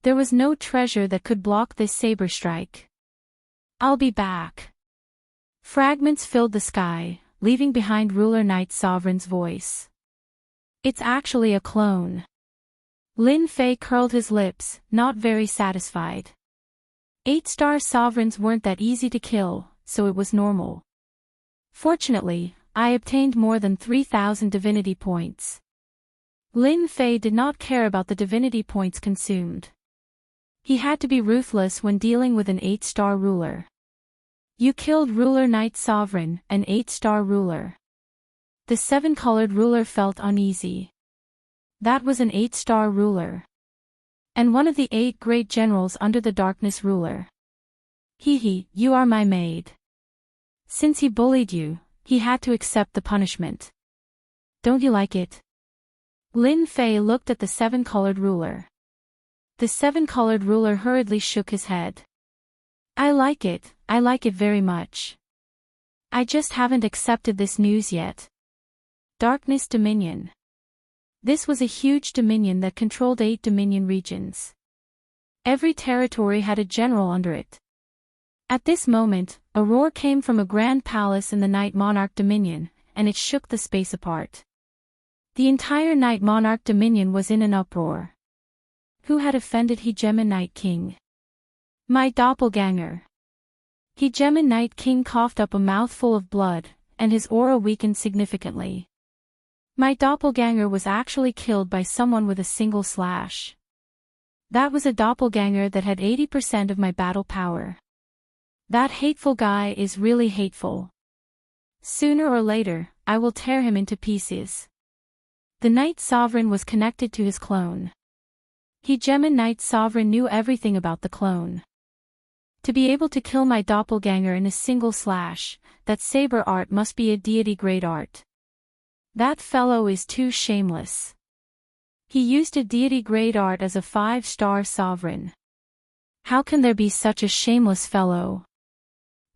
A: There was no treasure that could block this saber strike. I'll be back. Fragments filled the sky, leaving behind Ruler Knight Sovereign's voice. It's actually a clone. Lin Fei curled his lips, not very satisfied. 8-star sovereigns weren't that easy to kill, so it was normal. Fortunately, I obtained more than 3,000 divinity points. Lin Fei did not care about the divinity points consumed. He had to be ruthless when dealing with an 8-star ruler. You killed Ruler Knight Sovereign, an 8-star ruler. The 7-colored ruler felt uneasy. That was an 8-star ruler. And one of the 8 great generals under the darkness ruler. You are my maid. Since he bullied you, he had to accept the punishment. Don't you like it? Lin Fei looked at the seven-colored ruler. The seven-colored ruler hurriedly shook his head. I like it very much. I just haven't accepted this news yet. Darkness Dominion. This was a huge dominion that controlled 8 dominion regions. Every territory had a general under it. At this moment, a roar came from a grand palace in the Night Monarch Dominion, and it shook the space apart. The entire Night Monarch Dominion was in an uproar. Who had offended Hegemon Night King? My doppelganger. Hegemon Night King coughed up a mouthful of blood, and his aura weakened significantly. My doppelganger was actually killed by someone with a single slash. That was a doppelganger that had 80% of my battle power. That hateful guy is really hateful. Sooner or later, I will tear him into pieces. The Night Sovereign was connected to his clone. Hegemon Night Sovereign knew everything about the clone. To be able to kill my doppelganger in a single slash, that saber art must be a deity-grade art. That fellow is too shameless. He used a deity-grade art as a 5-star sovereign. How can there be such a shameless fellow?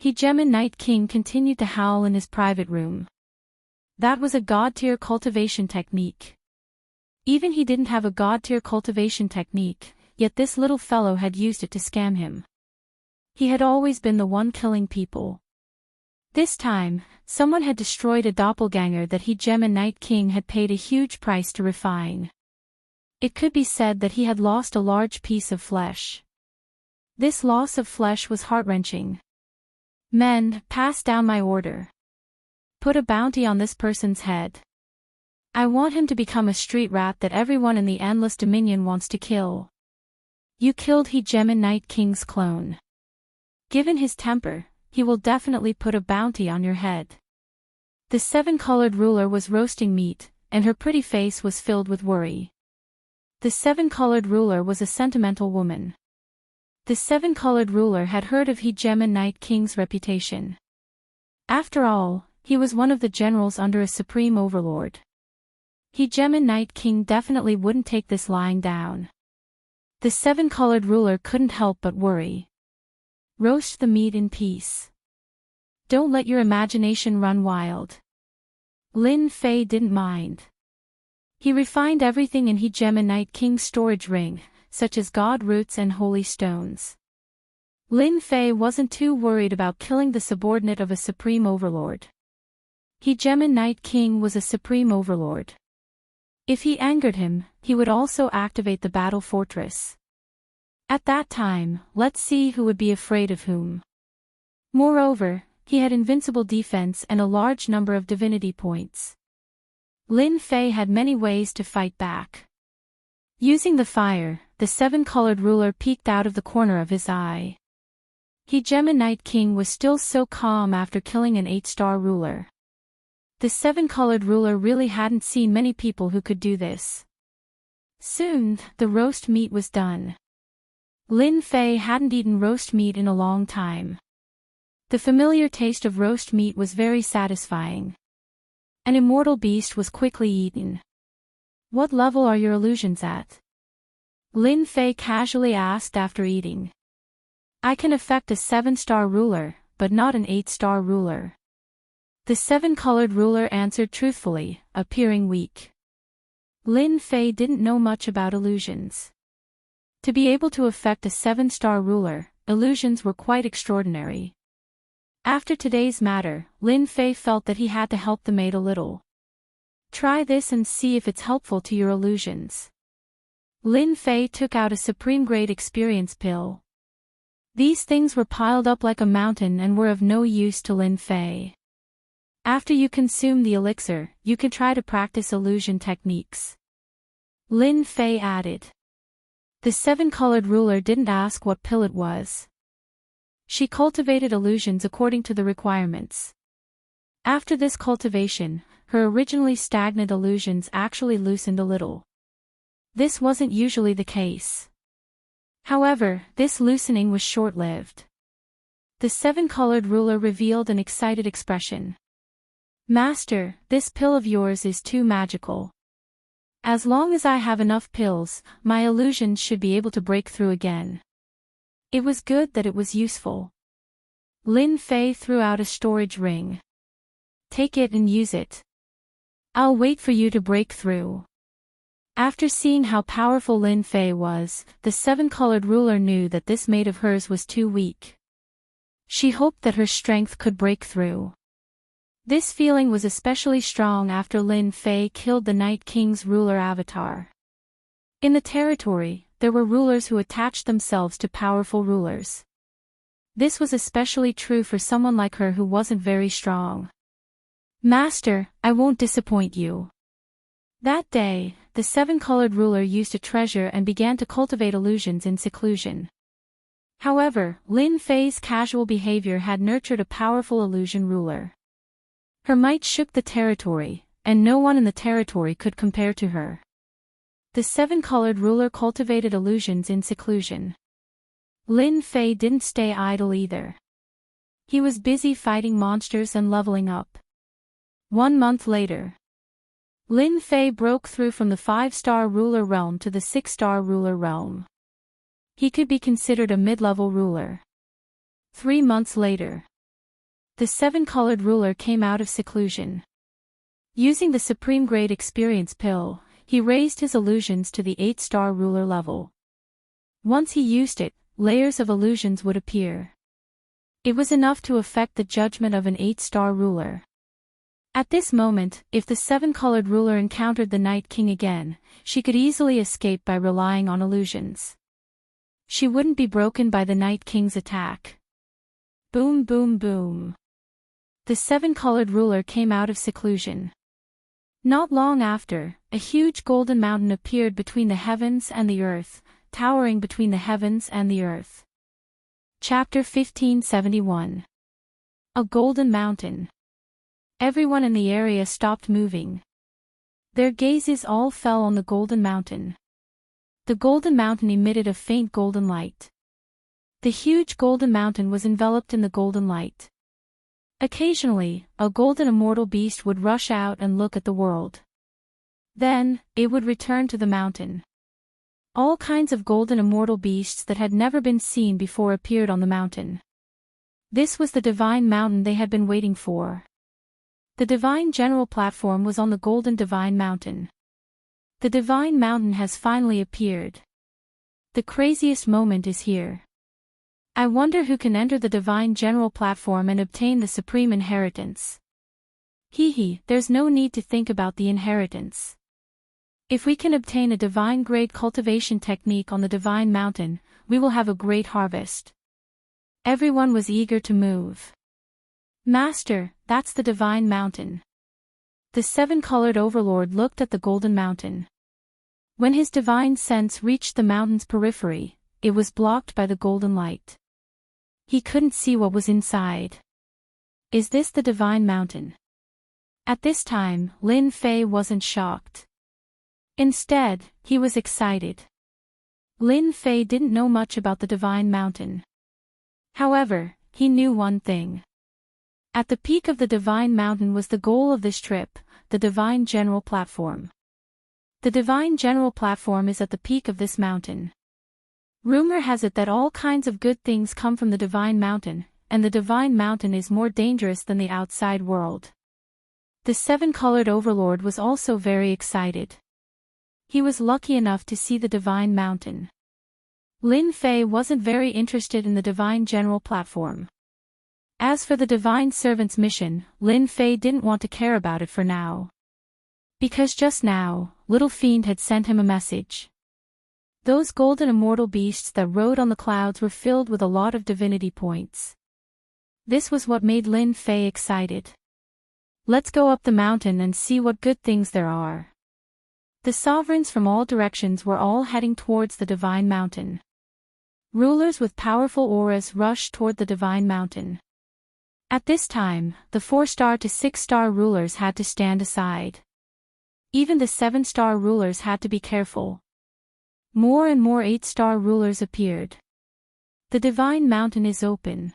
A: Hegemon Night King continued to howl in his private room. That was a god-tier cultivation technique. Even he didn't have a god-tier cultivation technique, yet this little fellow had used it to scam him. He had always been the one killing people. This time, someone had destroyed a doppelganger that Hegemon Night King had paid a huge price to refine. It could be said that he had lost a large piece of flesh. This loss of flesh was heart-wrenching. Men, pass down my order. Put a bounty on this person's head. I want him to become a street rat that everyone in the Endless Dominion wants to kill. You killed Hegemon Night King's clone. Given his temper, he will definitely put a bounty on your head. The seven-colored ruler was roasting meat, and her pretty face was filled with worry. The seven-colored ruler was a sentimental woman. The seven-colored ruler had heard of Hegemon Night King's reputation. After all, he was one of the generals under a supreme overlord. Hegemon Night King definitely wouldn't take this lying down. The seven-colored ruler couldn't help but worry. Roast the meat in peace. Don't let your imagination run wild. Lin Fei didn't mind. He refined everything in Hegemon Night King's storage ring, such as god roots and holy stones. Lin Fei wasn't too worried about killing the subordinate of a supreme overlord. Hegemon Night King was a supreme overlord. If he angered him, he would also activate the battle fortress. At that time, let's see who would be afraid of whom. Moreover, he had invincible defense and a large number of divinity points. Lin Fei had many ways to fight back. Using the fire, the seven-colored ruler peeked out of the corner of his eye. Hegemon Night King was still so calm after killing an 8-star ruler. The seven-colored ruler really hadn't seen many people who could do this. Soon, the roast meat was done. Lin Fei hadn't eaten roast meat in a long time. The familiar taste of roast meat was very satisfying. An immortal beast was quickly eaten. What level are your illusions at? Lin Fei casually asked after eating. I can affect a 7-star ruler, but not an 8-star ruler. The seven-colored ruler answered truthfully, appearing weak. Lin Fei didn't know much about illusions. To be able to affect a 7-star ruler, illusions were quite extraordinary. After today's matter, Lin Fei felt that he had to help the maid a little. Try this and see if it's helpful to your illusions. Lin Fei took out a supreme-grade experience pill. These things were piled up like a mountain and were of no use to Lin Fei. After you consume the elixir, you can try to practice illusion techniques. Lin Fei added. The seven-colored ruler didn't ask what pill it was. She cultivated illusions according to the requirements. After this cultivation, her originally stagnant illusions actually loosened a little. This wasn't usually the case. However, this loosening was short-lived. The seven-colored ruler revealed an excited expression. Master, this pill of yours is too magical. As long as I have enough pills, my illusions should be able to break through again. It was good that it was useful. Lin Fei threw out a storage ring. Take it and use it. I'll wait for you to break through. After seeing how powerful Lin Fei was, the seven-colored ruler knew that this mate of hers was too weak. She hoped that her strength could break through. This feeling was especially strong after Lin Fei killed the Night King's ruler avatar. In the territory, there were rulers who attached themselves to powerful rulers. This was especially true for someone like her who wasn't very strong. Master, I won't disappoint you. That day, the seven-colored ruler used a treasure and began to cultivate illusions in seclusion. However, Lin Fei's casual behavior had nurtured a powerful illusion ruler. Her might shook the territory, and no one in the territory could compare to her. The seven-colored ruler cultivated illusions in seclusion. Lin Fei didn't stay idle either. He was busy fighting monsters and leveling up. 1 month later, Lin Fei broke through from the 5-star ruler realm to the 6-star ruler realm. He could be considered a mid-level ruler. 3 months later, the 7-colored ruler came out of seclusion. Using the Supreme Grade Experience Pill, he raised his illusions to the 8-star ruler level. Once he used it, layers of illusions would appear. It was enough to affect the judgment of an 8-star ruler. At this moment, if the 7-colored ruler encountered the Night King again, she could easily escape by relying on illusions. She wouldn't be broken by the Night King's attack. Boom boom boom. The 7-colored ruler came out of seclusion. Not long after, a huge golden mountain appeared between the heavens and the earth, towering between the heavens and the earth. Chapter 1571. A Golden Mountain. Everyone in the area stopped moving. Their gazes all fell on the golden mountain. The golden mountain emitted a faint golden light. The huge golden mountain was enveloped in the golden light. Occasionally, a golden immortal beast would rush out and look at the world. Then, it would return to the mountain. All kinds of golden immortal beasts that had never been seen before appeared on the mountain. This was the divine mountain they had been waiting for. The divine general platform was on the golden divine mountain. The divine mountain has finally appeared. The craziest moment is here. I wonder who can enter the divine general platform and obtain the supreme inheritance. There's no need to think about the inheritance. If we can obtain a divine grade cultivation technique on the divine mountain, we will have a great harvest. Everyone was eager to move. Master, that's the divine mountain. The 7-colored overlord looked at the golden mountain. When his divine sense reached the mountain's periphery, it was blocked by the golden light. He couldn't see what was inside. Is this the divine mountain? At this time, Lin Fei wasn't shocked. Instead, he was excited. Lin Fei didn't know much about the divine mountain. However, he knew one thing. At the peak of the divine mountain was the goal of this trip, the divine general platform. The divine general platform is at the peak of this mountain. Rumor has it that all kinds of good things come from the divine mountain, and the divine mountain is more dangerous than the outside world. The 7-colored overlord was also very excited. He was lucky enough to see the divine mountain. Lin Fei wasn't very interested in the divine general platform. As for the divine servant's mission, Lin Fei didn't want to care about it for now. Because just now, Little Fiend had sent him a message. Those golden immortal beasts that rode on the clouds were filled with a lot of divinity points. This was what made Lin Fei excited. Let's go up the mountain and see what good things there are. The sovereigns from all directions were all heading towards the divine mountain. Rulers with powerful auras rushed toward the divine mountain. At this time, the 4-star to 6-star rulers had to stand aside. Even the 7-star rulers had to be careful. More and more 8-star rulers appeared. The divine mountain is open.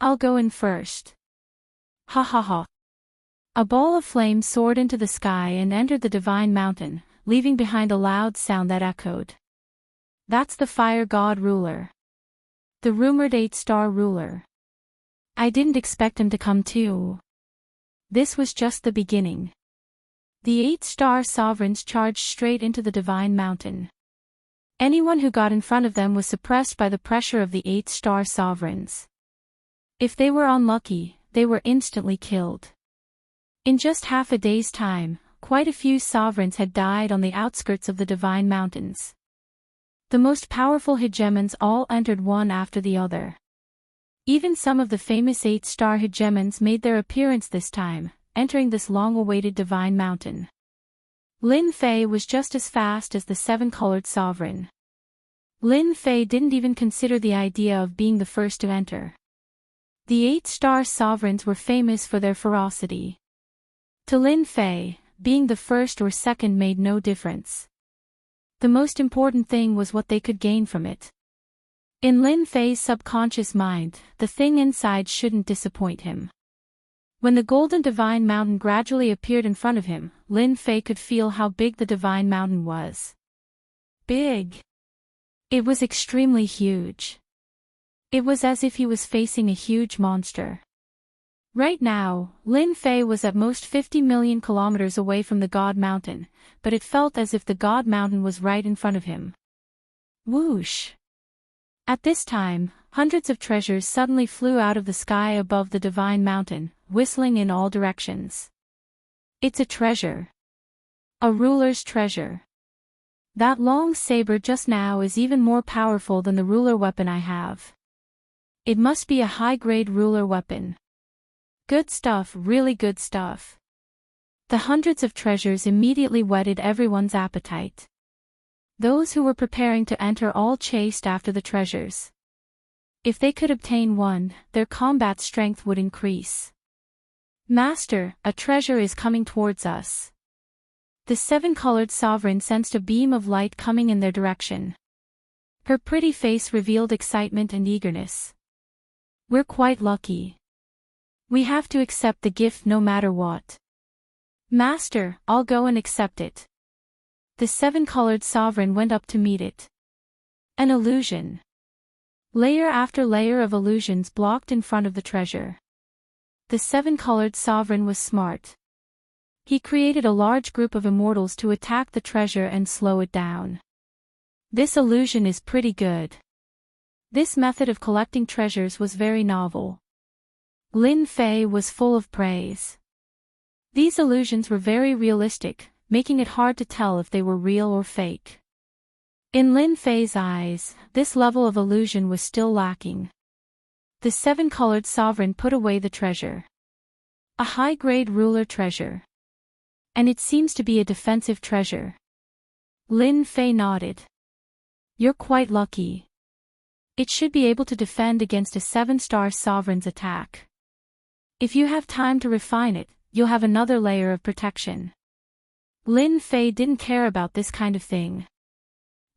A: I'll go in first. Ha ha ha. A ball of flame soared into the sky and entered the divine mountain, leaving behind a loud sound that echoed. That's the fire god ruler. The rumored 8-star ruler. I didn't expect him to come too. This was just the beginning. The 8-star sovereigns charged straight into the divine mountain. Anyone who got in front of them was suppressed by the pressure of the 8-star sovereigns. If they were unlucky, they were instantly killed. In just half a day's time, quite a few sovereigns had died on the outskirts of the divine mountains. The most powerful hegemons all entered one after the other. Even some of the famous 8-star hegemons made their appearance this time, entering this long-awaited divine mountain. Lin Fei was just as fast as the 7-colored sovereign. Lin Fei didn't even consider the idea of being the first to enter. The 8-star sovereigns were famous for their ferocity. To Lin Fei, being the first or second made no difference. The most important thing was what they could gain from it. In Lin Fei's subconscious mind, the thing inside shouldn't disappoint him. When the golden divine mountain gradually appeared in front of him, Lin Fei could feel how big the divine mountain was. Big. It was extremely huge. It was as if he was facing a huge monster. Right now, Lin Fei was at most 50 million kilometers away from the God Mountain, but it felt as if the God Mountain was right in front of him. Whoosh! At this time, hundreds of treasures suddenly flew out of the sky above the divine mountain, whistling in all directions. It's a treasure. A ruler's treasure. That long saber just now is even more powerful than the ruler weapon I have. It must be a high-grade ruler weapon. Good stuff, really good stuff. The hundreds of treasures immediately whetted everyone's appetite. Those who were preparing to enter all chased after the treasures. If they could obtain one, their combat strength would increase. Master, a treasure is coming towards us. The 7-colored sovereign sensed a beam of light coming in their direction. Her pretty face revealed excitement and eagerness. We're quite lucky. We have to accept the gift no matter what. Master, I'll go and accept it. The 7-colored sovereign went up to meet it. An illusion. Layer after layer of illusions blocked in front of the treasure. The 7-colored sovereign was smart. He created a large group of immortals to attack the treasure and slow it down. This illusion is pretty good. This method of collecting treasures was very novel. Lin Fei was full of praise. These illusions were very realistic, making it hard to tell if they were real or fake. In Lin Fei's eyes, this level of illusion was still lacking. The 7-colored sovereign put away the treasure. A high-grade ruler treasure. And it seems to be a defensive treasure. Lin Fei nodded. You're quite lucky. It should be able to defend against a 7-star sovereign's attack. If you have time to refine it, you'll have another layer of protection. Lin Fei didn't care about this kind of thing.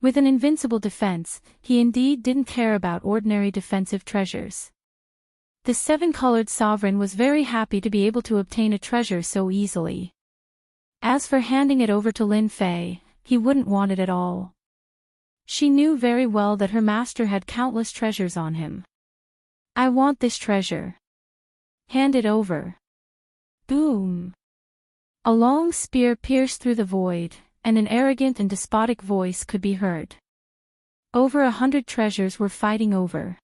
A: With an invincible defense, he indeed didn't care about ordinary defensive treasures. The 7-colored sovereign was very happy to be able to obtain a treasure so easily. As for handing it over to Lin Fei, he wouldn't want it at all. She knew very well that her master had countless treasures on him. I want this treasure. Hand it over. Boom. A long spear pierced through the void, and an arrogant and despotic voice could be heard. Over 100 treasures were fighting over.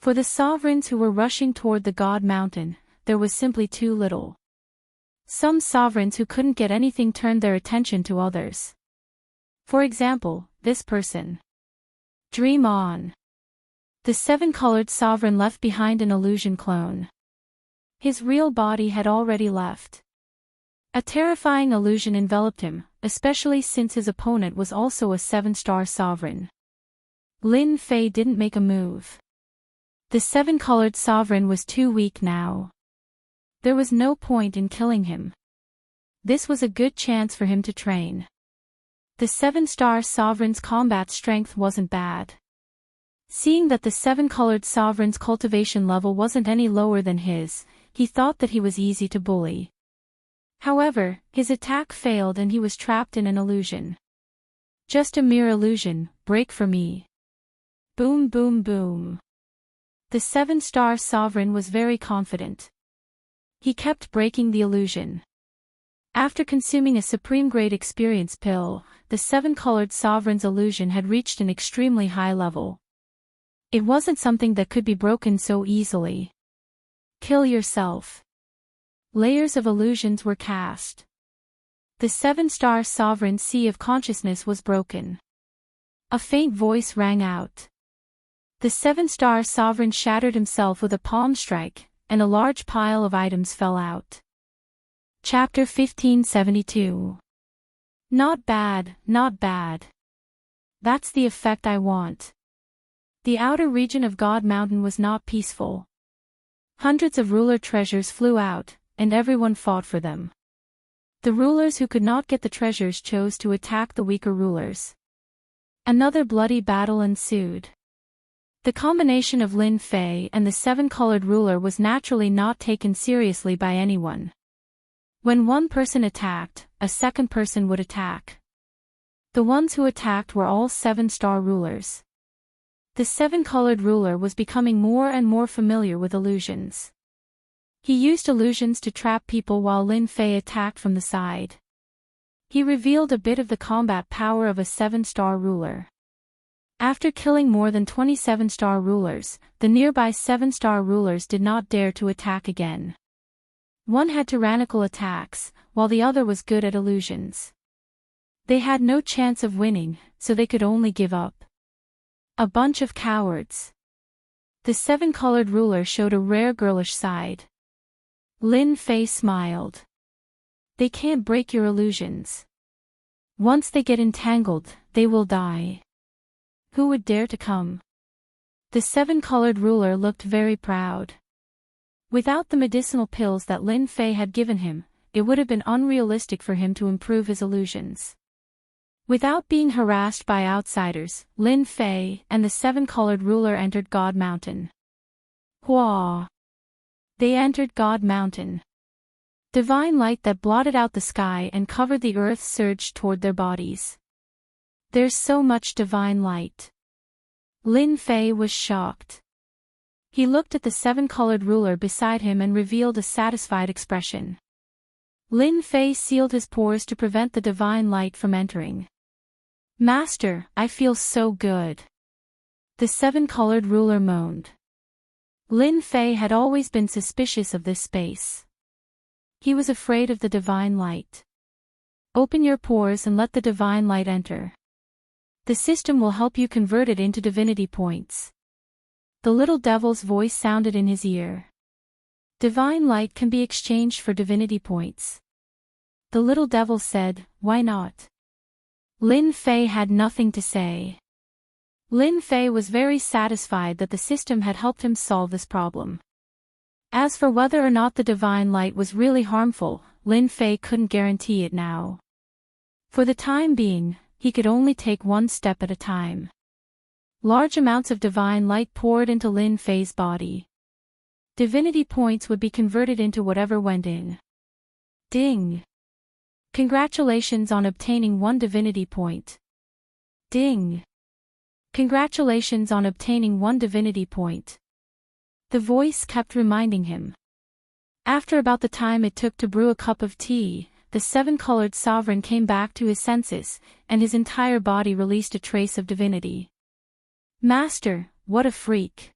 A: For the sovereigns who were rushing toward the God Mountain, there was simply too little. Some sovereigns who couldn't get anything turned their attention to others. For example, this person. Dream on. The 7-colored sovereign left behind an illusion clone. His real body had already left. A terrifying illusion enveloped him, especially since his opponent was also a 7-star sovereign. Lin Fei didn't make a move. The 7-colored sovereign was too weak now. There was no point in killing him. This was a good chance for him to train. The 7-star sovereign's combat strength wasn't bad. Seeing that the 7-colored sovereign's cultivation level wasn't any lower than his, he thought that he was easy to bully. However, his attack failed and he was trapped in an illusion. Just a mere illusion, break for me. Boom boom boom. The 7-star sovereign was very confident. He kept breaking the illusion. After consuming a supreme-grade experience pill, the 7-colored sovereign's illusion had reached an extremely high level. It wasn't something that could be broken so easily. Kill yourself. Layers of illusions were cast. The 7-star sovereign's sea of consciousness was broken. A faint voice rang out. The 7-star sovereign shattered himself with a palm strike, and a large pile of items fell out. Chapter 1572. Not bad, not bad. That's the effect I want. The outer region of God Mountain was not peaceful. Hundreds of ruler treasures flew out, and everyone fought for them. The rulers who could not get the treasures chose to attack the weaker rulers. Another bloody battle ensued. The combination of Lin Fei and the 7-colored ruler was naturally not taken seriously by anyone. When one person attacked, a second person would attack. The ones who attacked were all 7-star rulers. The 7-colored ruler was becoming more and more familiar with illusions. He used illusions to trap people while Lin Fei attacked from the side. He revealed a bit of the combat power of a 7-star ruler. After killing more than 27-star rulers, the nearby 7-star rulers did not dare to attack again. One had tyrannical attacks, while the other was good at illusions. They had no chance of winning, so they could only give up. A bunch of cowards. The 7-colored ruler showed a rare girlish side. Lin Fei smiled. They can't break your illusions. Once they get entangled, they will die. Who would dare to come? The 7-colored ruler looked very proud. Without the medicinal pills that Lin Fei had given him, it would have been unrealistic for him to improve his illusions. Without being harassed by outsiders, Lin Fei and the 7-colored ruler entered God Mountain. Hua! They entered God Mountain. Divine light that blotted out the sky and covered the earth surged toward their bodies. There's so much divine light. Lin Fei was shocked. He looked at the 7-colored ruler beside him and revealed a satisfied expression. Lin Fei sealed his pores to prevent the divine light from entering. Master, I feel so good. The 7-colored ruler moaned. Lin Fei had always been suspicious of this space. He was afraid of the divine light. Open your pores and let the divine light enter. The system will help you convert it into divinity points. The little devil's voice sounded in his ear. Divine light can be exchanged for divinity points. The little devil said, why not? Lin Fei had nothing to say. Lin Fei was very satisfied that the system had helped him solve this problem. As for whether or not the divine light was really harmful, Lin Fei couldn't guarantee it now. For the time being, he could only take one step at a time. Large amounts of divine light poured into Lin Fei's body. Divinity points would be converted into whatever went in. Ding! Congratulations on obtaining 1 divinity point. Ding! Congratulations on obtaining 1 divinity point. The voice kept reminding him. After about the time it took to brew a cup of tea, the 7-colored sovereign came back to his senses, and his entire body released a trace of divinity. Master, what a freak!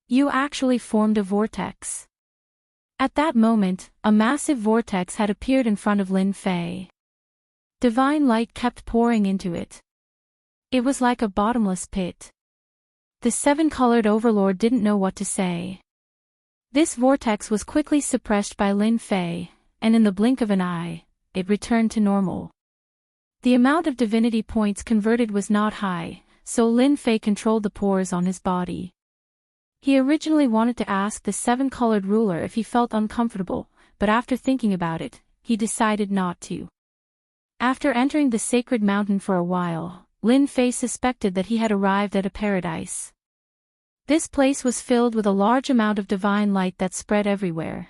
A: You actually formed a vortex. At that moment, a massive vortex had appeared in front of Lin Fei. Divine light kept pouring into it. It was like a bottomless pit. The 7-colored overlord didn't know what to say. This vortex was quickly suppressed by Lin Fei, and in the blink of an eye, it returned to normal. The amount of divinity points converted was not high, so Lin Fei controlled the pores on his body. He originally wanted to ask the 7-colored ruler if he felt uncomfortable, but after thinking about it, he decided not to. After entering the sacred mountain for a while, Lin Fei suspected that he had arrived at a paradise. This place was filled with a large amount of divine light that spread everywhere.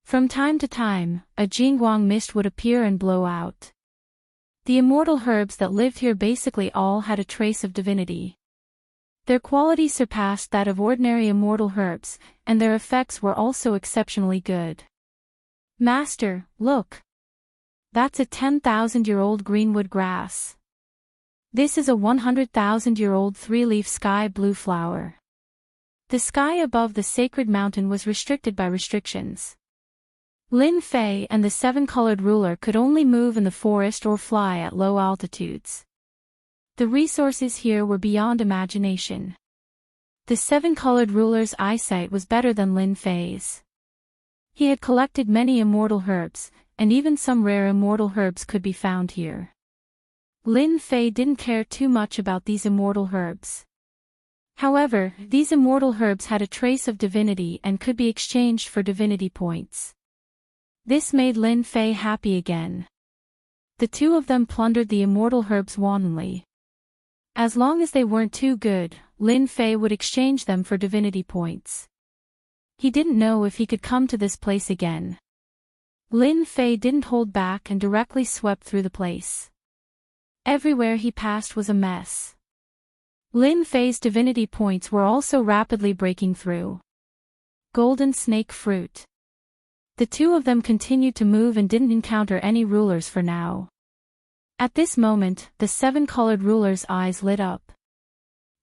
A: From time to time, a Jingguang mist would appear and blow out. The immortal herbs that lived here basically all had a trace of divinity. Their quality surpassed that of ordinary immortal herbs, and their effects were also exceptionally good. Master, look! That's a 10,000-year-old greenwood grass. This is a 100,000-year-old three-leaf sky blue flower. The sky above the sacred mountain was restricted by restrictions. Lin Fei and the seven-colored ruler could only move in the forest or fly at low altitudes. The resources here were beyond imagination. The seven-colored ruler's eyesight was better than Lin Fei's. He had collected many immortal herbs, and even some rare immortal herbs could be found here. Lin Fei didn't care too much about these immortal herbs. However, these immortal herbs had a trace of divinity and could be exchanged for divinity points. This made Lin Fei happy again. The two of them plundered the immortal herbs wantonly. As long as they weren't too good, Lin Fei would exchange them for divinity points. He didn't know if he could come to this place again. Lin Fei didn't hold back and directly swept through the place. Everywhere he passed was a mess. Lin Fei's divinity points were also rapidly breaking through. Golden snake fruit. The two of them continued to move and didn't encounter any rulers for now. At this moment, the seven-colored ruler's eyes lit up.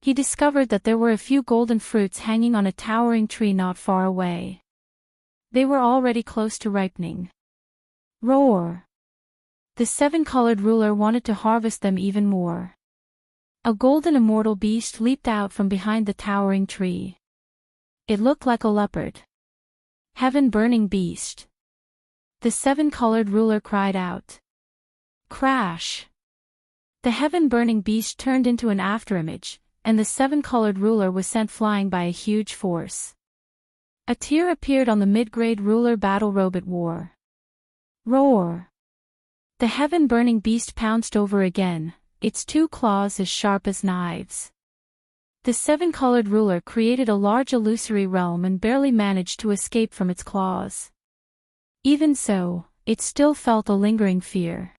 A: He discovered that there were a few golden fruits hanging on a towering tree not far away. They were already close to ripening. Roar! The seven-colored ruler wanted to harvest them even more. A golden immortal beast leaped out from behind the towering tree. It looked like a leopard. Heaven-burning beast! The seven-colored ruler cried out. Crash! The heaven-burning beast turned into an afterimage, and the seven-colored ruler was sent flying by a huge force. A tear appeared on the mid-grade ruler battle robot war. Roar! The heaven-burning beast pounced over again, its two claws as sharp as knives. The seven-colored ruler created a large illusory realm and barely managed to escape from its claws. Even so, it still felt a lingering fear.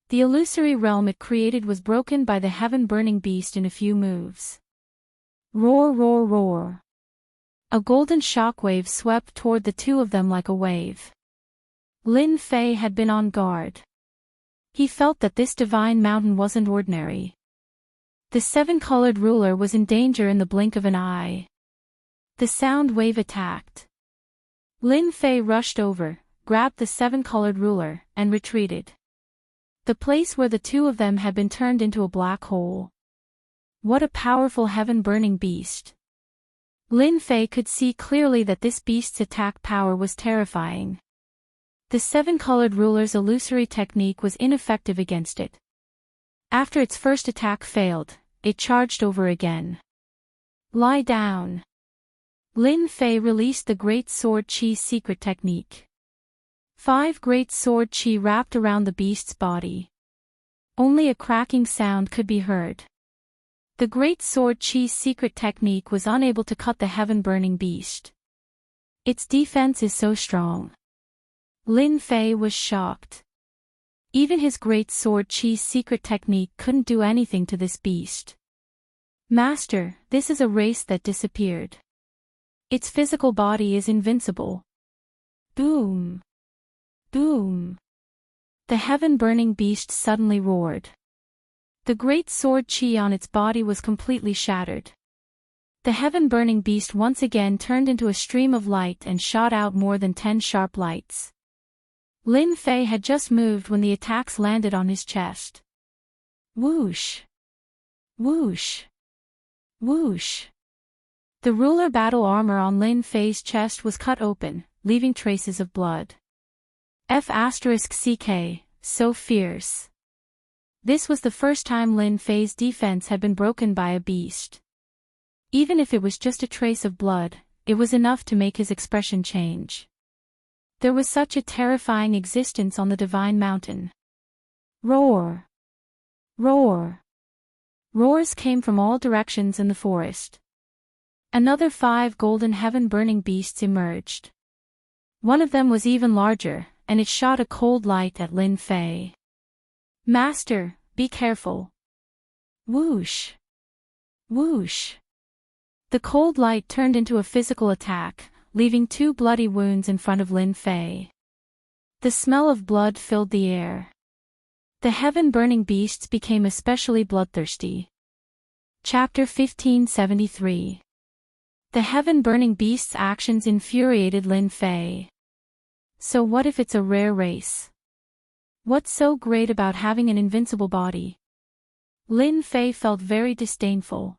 A: The illusory realm it created was broken by the heaven-burning beast in a few moves. Roar, roar, roar! A golden shockwave swept toward the two of them like a wave. Lin Fei had been on guard. He felt that this divine mountain wasn't ordinary. The seven-colored ruler was in danger in the blink of an eye. The sound wave attacked. Lin Fei rushed over, grabbed the seven-colored ruler, and retreated. The place where the two of them had been turned into a black hole. What a powerful heaven-burning beast! Lin Fei could see clearly that this beast's attack power was terrifying. The seven-colored ruler's illusory technique was ineffective against it. After its first attack failed, it charged over again. Lie down. Lin Fei released the Great Sword Qi secret technique. 5 Great Sword Qi wrapped around the beast's body. Only a cracking sound could be heard. The Great Sword Qi secret technique was unable to cut the heaven-burning beast. Its defense is so strong. Lin Fei was shocked. Even his Great Sword Qi secret technique couldn't do anything to this beast. Master, this is a race that disappeared. Its physical body is invincible. Boom! Boom! The heaven-burning beast suddenly roared. The Great Sword Qi on its body was completely shattered. The heaven-burning beast once again turned into a stream of light and shot out more than 10 sharp lights. Lin Fei had just moved when the attacks landed on his chest. Whoosh! Whoosh! Whoosh! The ruler battle armor on Lin Fei's chest was cut open, leaving traces of blood. F***ck, so fierce. This was the first time Lin Fei's defense had been broken by a beast. Even if it was just a trace of blood, it was enough to make his expression change. There was such a terrifying existence on the Divine Mountain. Roar! Roar! Roars came from all directions in the forest. Another 5 golden heaven-burning beasts emerged. One of them was even larger, and it shot a cold light at Lin Fei. "Master, be careful." Whoosh! Whoosh! The cold light turned into a physical attack, leaving 2 bloody wounds in front of Lin Fei. The smell of blood filled the air. The heaven-burning beasts became especially bloodthirsty. Chapter 1573. The heaven-burning beast's actions infuriated Lin Fei. So what if it's a rare race? What's so great about having an invincible body? Lin Fei felt very disdainful.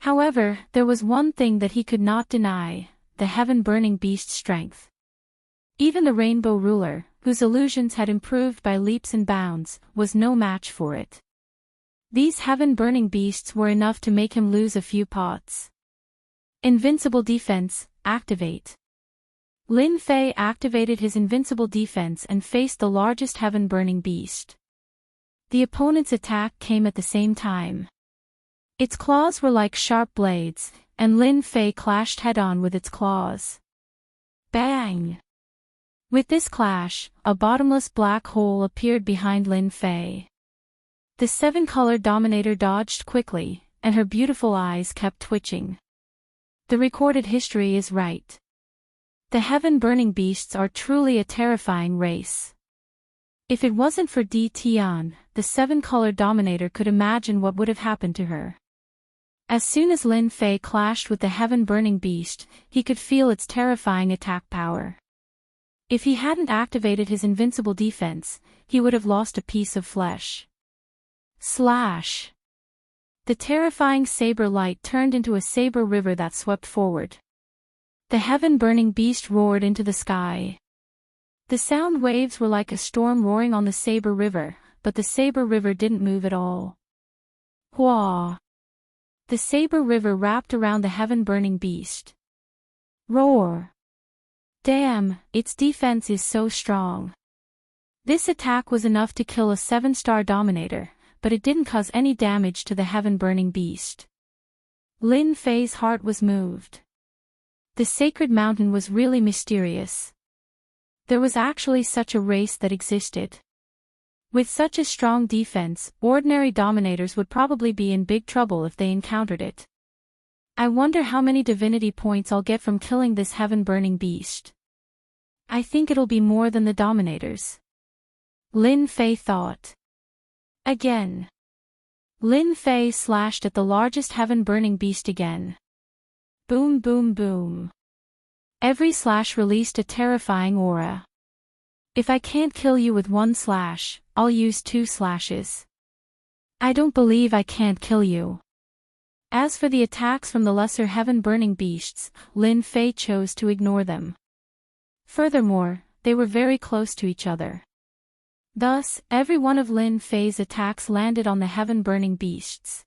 A: However, there was one thing that he could not deny: the heaven-burning beast's strength. Even the Rainbow Ruler, whose illusions had improved by leaps and bounds, was no match for it. These heaven-burning beasts were enough to make him lose a few pots. Invincible defense, activate. Lin Fei activated his invincible defense and faced the largest heaven-burning beast. The opponent's attack came at the same time. Its claws were like sharp blades, and Lin Fei clashed head-on with its claws. Bang! With this clash, a bottomless black hole appeared behind Lin Fei. The 7-color Dominator dodged quickly, and her beautiful eyes kept twitching. The recorded history is right. The heaven-burning beasts are truly a terrifying race. If it wasn't for Di Tian, the 7-color Dominator could imagine what would have happened to her. As soon as Lin Fei clashed with the heaven-burning beast, he could feel its terrifying attack power. If he hadn't activated his invincible defense, he would have lost a piece of flesh. Slash! The terrifying saber light turned into a saber river that swept forward. The heaven-burning beast roared into the sky. The sound waves were like a storm roaring on the saber river, but the saber river didn't move at all. Hua! The saber river wrapped around the heaven-burning beast. Roar! Damn, its defense is so strong. This attack was enough to kill a 7-star Dominator, but it didn't cause any damage to the heaven-burning beast. Lin Fei's heart was moved. The sacred mountain was really mysterious. There was actually such a race that existed. With such a strong defense, ordinary Dominators would probably be in big trouble if they encountered it. I wonder how many divinity points I'll get from killing this heaven-burning beast. I think it'll be more than the Dominators. Lin Fei thought. Again. Lin Fei slashed at the largest heaven-burning beast again. Boom boom boom. Every slash released a terrifying aura. If I can't kill you with 1 slash, I'll use 2 slashes. I don't believe I can't kill you. As for the attacks from the lesser heaven-burning beasts, Lin Fei chose to ignore them. Furthermore, they were very close to each other. Thus, every one of Lin Fei's attacks landed on the heaven-burning beasts.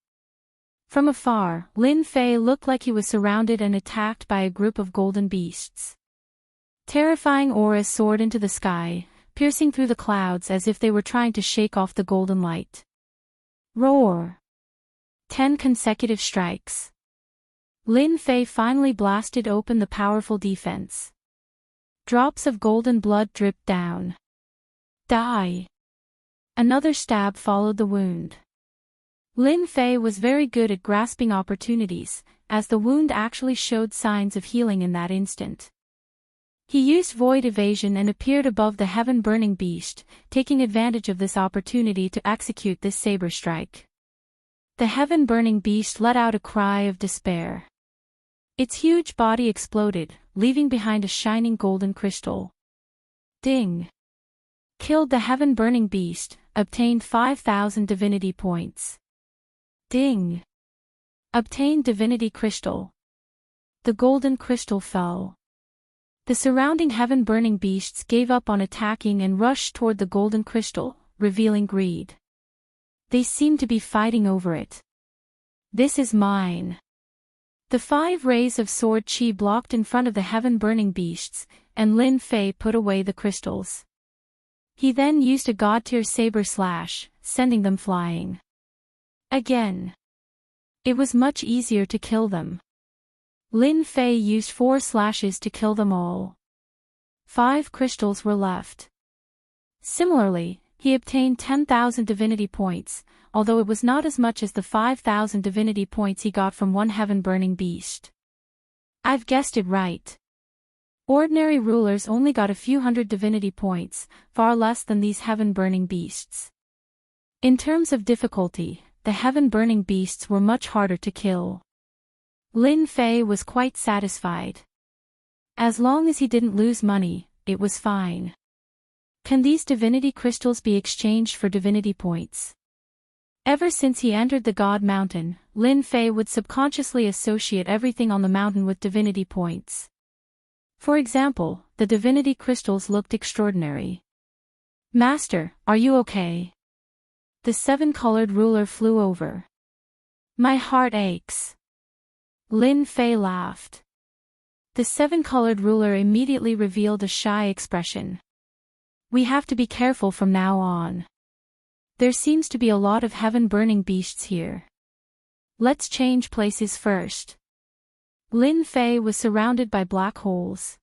A: From afar, Lin Fei looked like he was surrounded and attacked by a group of golden beasts. Terrifying auras soared into the sky, piercing through the clouds as if they were trying to shake off the golden light. Roar! 10 consecutive strikes. Lin Fei finally blasted open the powerful defense. Drops of golden blood dripped down. Die! Another stab followed the wound. Lin Fei was very good at grasping opportunities, as the wound actually showed signs of healing in that instant. He used void evasion and appeared above the heaven-burning beast, taking advantage of this opportunity to execute this saber strike. The heaven-burning beast let out a cry of despair. Its huge body exploded, leaving behind a shining golden crystal. Ding! Killed the heaven-burning beast, obtained 5,000 divinity points. Ding! Obtained divinity crystal. The golden crystal fell. The surrounding heaven-burning beasts gave up on attacking and rushed toward the golden crystal, revealing greed. They seemed to be fighting over it. This is mine. The 5 rays of sword chi blocked in front of the heaven-burning beasts, and Lin Fei put away the crystals. He then used a god-tier saber slash, sending them flying. Again. It was much easier to kill them. Lin Fei used 4 slashes to kill them all. 5 crystals were left. Similarly, he obtained 10,000 divinity points, although it was not as much as the 5,000 divinity points he got from one heaven-burning beast. I've guessed it right. Ordinary rulers only got a few hundred divinity points, far less than these heaven-burning beasts. In terms of difficulty, the heaven-burning beasts were much harder to kill. Lin Fei was quite satisfied. As long as he didn't lose money, it was fine. Can these divinity crystals be exchanged for divinity points? Ever since he entered the God Mountain, Lin Fei would subconsciously associate everything on the mountain with divinity points. For example, the divinity crystals looked extraordinary. "Master, are you okay?" The 7-colored ruler flew over. "My heart aches." Lin Fei laughed. The 7-colored ruler immediately revealed a shy expression. "We have to be careful from now on. There seems to be a lot of heaven-burning beasts here. Let's change places first." Lin Fei was surrounded by black holes.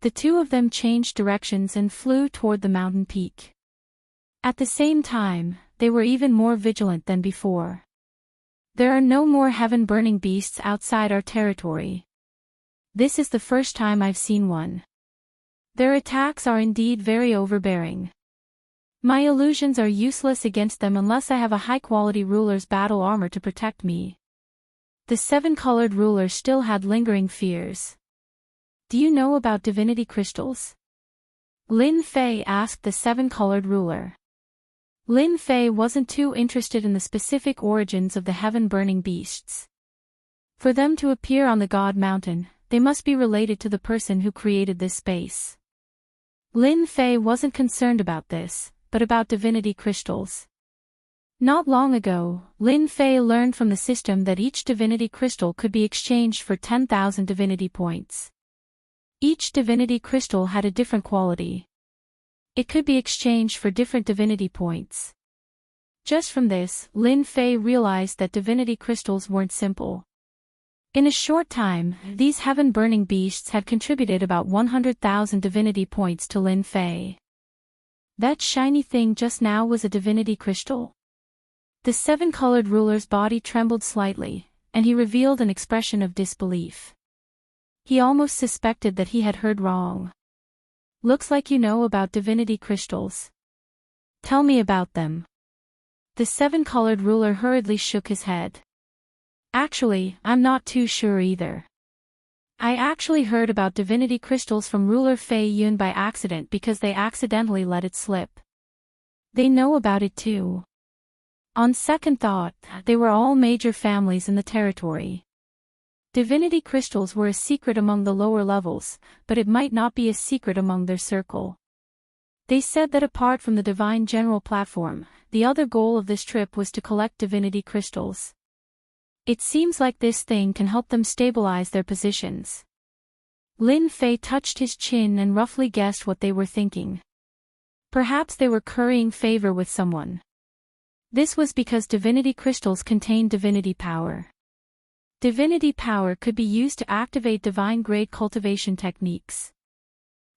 A: The two of them changed directions and flew toward the mountain peak. At the same time, they were even more vigilant than before. There are no more heaven-burning beasts outside our territory. This is the first time I've seen one. Their attacks are indeed very overbearing. My illusions are useless against them unless I have a high-quality ruler's battle armor to protect me. The 7-colored ruler still had lingering fears. "Do you know about divinity crystals?" Lin Fei asked the 7-colored ruler. Lin Fei wasn't too interested in the specific origins of the heaven-burning beasts. For them to appear on the God Mountain, they must be related to the person who created this space. Lin Fei wasn't concerned about this, but about divinity crystals. Not long ago, Lin Fei learned from the system that each divinity crystal could be exchanged for 10,000 divinity points. Each divinity crystal had a different quality. It could be exchanged for different divinity points. Just from this, Lin Fei realized that divinity crystals weren't simple. In a short time, these heaven-burning beasts had contributed about 100,000 divinity points to Lin Fei. That shiny thing just now was a divinity crystal? The 7-colored ruler's body trembled slightly, and he revealed an expression of disbelief. He almost suspected that he had heard wrong. "Looks like you know about divinity crystals. Tell me about them." The 7-colored ruler hurriedly shook his head. "Actually, I'm not too sure either. I actually heard about divinity crystals from ruler Fei Yun by accident because they accidentally let it slip. They know about it too. On second thought, they were all major families in the territory. Divinity crystals were a secret among the lower levels, but it might not be a secret among their circle. They said that apart from the Divine General platform, the other goal of this trip was to collect divinity crystals. It seems like this thing can help them stabilize their positions." Lin Fei touched his chin and roughly guessed what they were thinking. Perhaps they were currying favor with someone. This was because divinity crystals contained divinity power. Divinity power could be used to activate divine-grade cultivation techniques.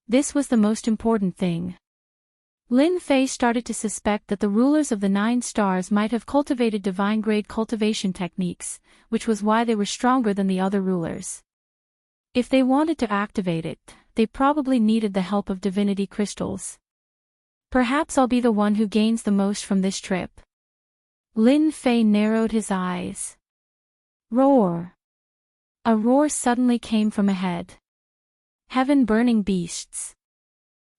A: This was the most important thing. Lin Fei started to suspect that the rulers of the 9 stars might have cultivated divine-grade cultivation techniques, which was why they were stronger than the other rulers. If they wanted to activate it, they probably needed the help of divinity crystals. Perhaps I'll be the one who gains the most from this trip. Lin Fei narrowed his eyes. Roar! A roar suddenly came from ahead. Heaven-burning beasts.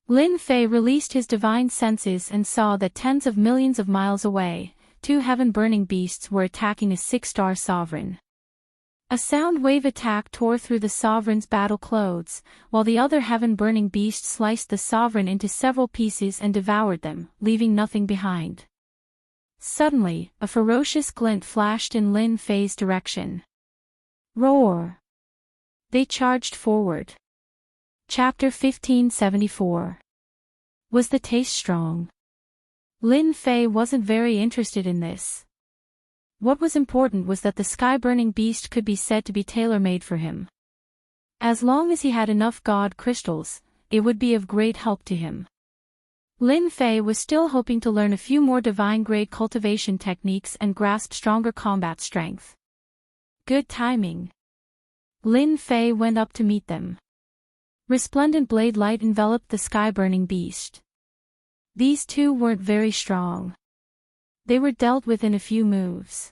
A: Lin Fei released his divine senses and saw that tens of millions of miles away, 2 heaven-burning beasts were attacking a 6-star sovereign. A sound wave attack tore through the sovereign's battle clothes, while the other heaven-burning beast sliced the sovereign into several pieces and devoured them, leaving nothing behind. Suddenly, a ferocious glint flashed in Lin Fei's direction. Roar! They charged forward. Chapter 1574. Was the taste strong? Lin Fei wasn't very interested in this. What was important was that the sky-burning beast could be said to be tailor-made for him. As long as he had enough god crystals, it would be of great help to him. Lin Fei was still hoping to learn a few more divine-grade cultivation techniques and grasp stronger combat strength. Good timing. Lin Fei went up to meet them. Resplendent blade light enveloped the sky-burning beast. These two weren't very strong. They were dealt with in a few moves.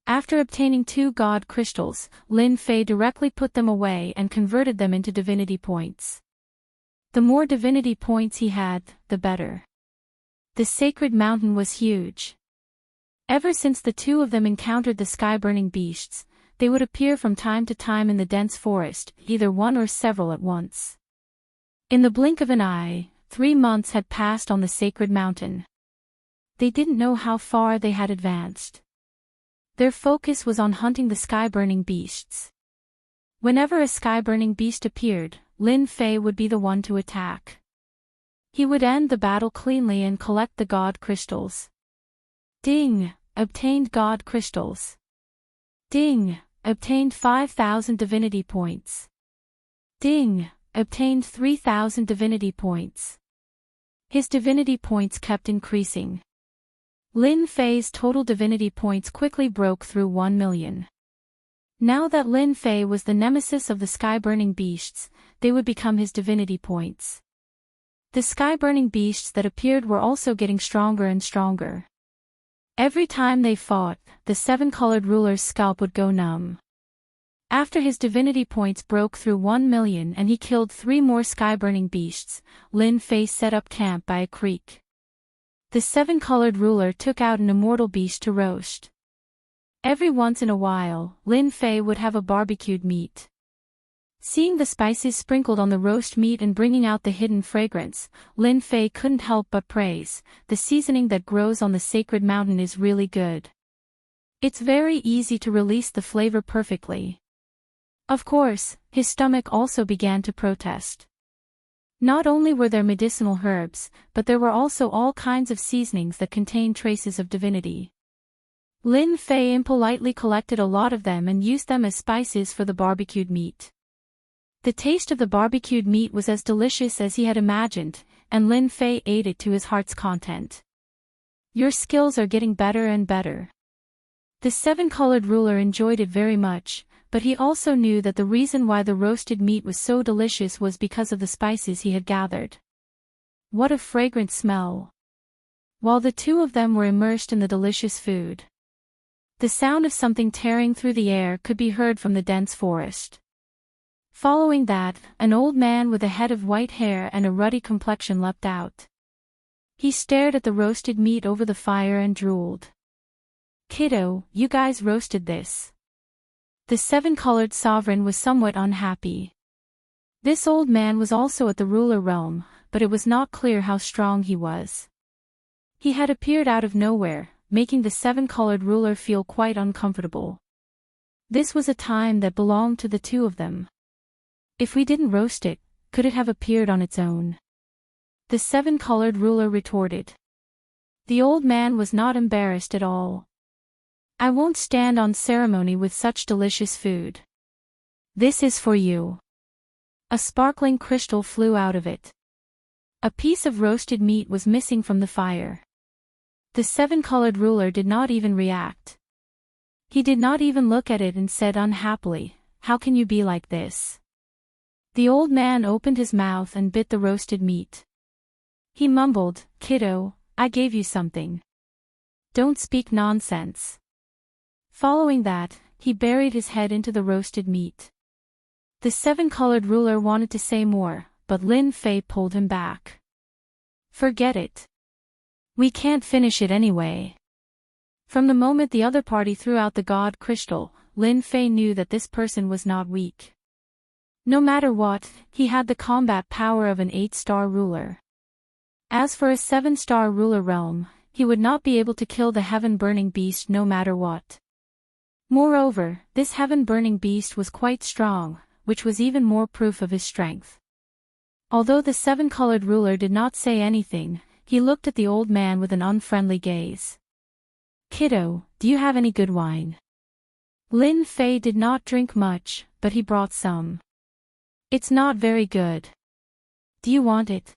A: After obtaining 2 god crystals, Lin Fei directly put them away and converted them into divinity points. The more divinity points he had, the better. The sacred mountain was huge. Ever since the two of them encountered the sky-burning beasts, they would appear from time to time in the dense forest, either one or several at once. In the blink of an eye, 3 months had passed on the sacred mountain. They didn't know how far they had advanced. Their focus was on hunting the sky-burning beasts. Whenever a sky-burning beast appeared, Lin Fei would be the one to attack. He would end the battle cleanly and collect the god crystals. Ding! Obtained god crystals. Ding! Obtained 5,000 divinity points. Ding! Obtained 3,000 divinity points. His divinity points kept increasing. Lin Fei's total divinity points quickly broke through 1 million. Now that Lin Fei was the nemesis of the sky-burning beasts, they would become his divinity points. The sky-burning beasts that appeared were also getting stronger and stronger. Every time they fought, the 7-colored ruler's scalp would go numb. After his divinity points broke through 1 million and he killed 3 more sky-burning beasts, Lin Fei set up camp by a creek. The 7-colored ruler took out an immortal beast to roast. Every once in a while, Lin Fei would have a barbecued meat. Seeing the spices sprinkled on the roast meat and bringing out the hidden fragrance, Lin Fei couldn't help but praise, the seasoning that grows on the sacred mountain is really good. It's very easy to release the flavor perfectly. Of course, his stomach also began to protest. Not only were there medicinal herbs, but there were also all kinds of seasonings that contained traces of divinity. Lin Fei impolitely collected a lot of them and used them as spices for the barbecued meat. The taste of the barbecued meat was as delicious as he had imagined, and Lin Fei ate it to his heart's content. Your skills are getting better and better. The 7-colored ruler enjoyed it very much, but he also knew that the reason why the roasted meat was so delicious was because of the spices he had gathered. What a fragrant smell! While the two of them were immersed in the delicious food, the sound of something tearing through the air could be heard from the dense forest. Following that, an old man with a head of white hair and a ruddy complexion leapt out. He stared at the roasted meat over the fire and drooled. "Kiddo, you guys roasted this." The 7-colored sovereign was somewhat unhappy. This old man was also at the ruler realm, but it was not clear how strong he was. He had appeared out of nowhere, making the 7-colored ruler feel quite uncomfortable. This was a time that belonged to the two of them. If we didn't roast it, could it have appeared on its own? The 7-colored ruler retorted. The old man was not embarrassed at all. "I won't stand on ceremony with such delicious food. This is for you." A sparkling crystal flew out of it. A piece of roasted meat was missing from the fire. The 7-colored ruler did not even react. He did not even look at it and said unhappily, "How can you be like this?" The old man opened his mouth and bit the roasted meat. He mumbled, "Kiddo, I gave you something. Don't speak nonsense." Following that, he buried his head into the roasted meat. The 7-colored ruler wanted to say more, but Lin Fei pulled him back. "Forget it. We can't finish it anyway." From the moment the other party threw out the god crystal, Lin Fei knew that this person was not weak. No matter what, he had the combat power of an 8-star ruler. As for a 7-star ruler realm, he would not be able to kill the heaven-burning beast no matter what. Moreover, this heaven-burning beast was quite strong, which was even more proof of his strength. Although the 7-colored ruler did not say anything, he looked at the old man with an unfriendly gaze. "Kiddo, do you have any good wine?" Lin Fei did not drink much, but he brought some. "It's not very good." Do you want it?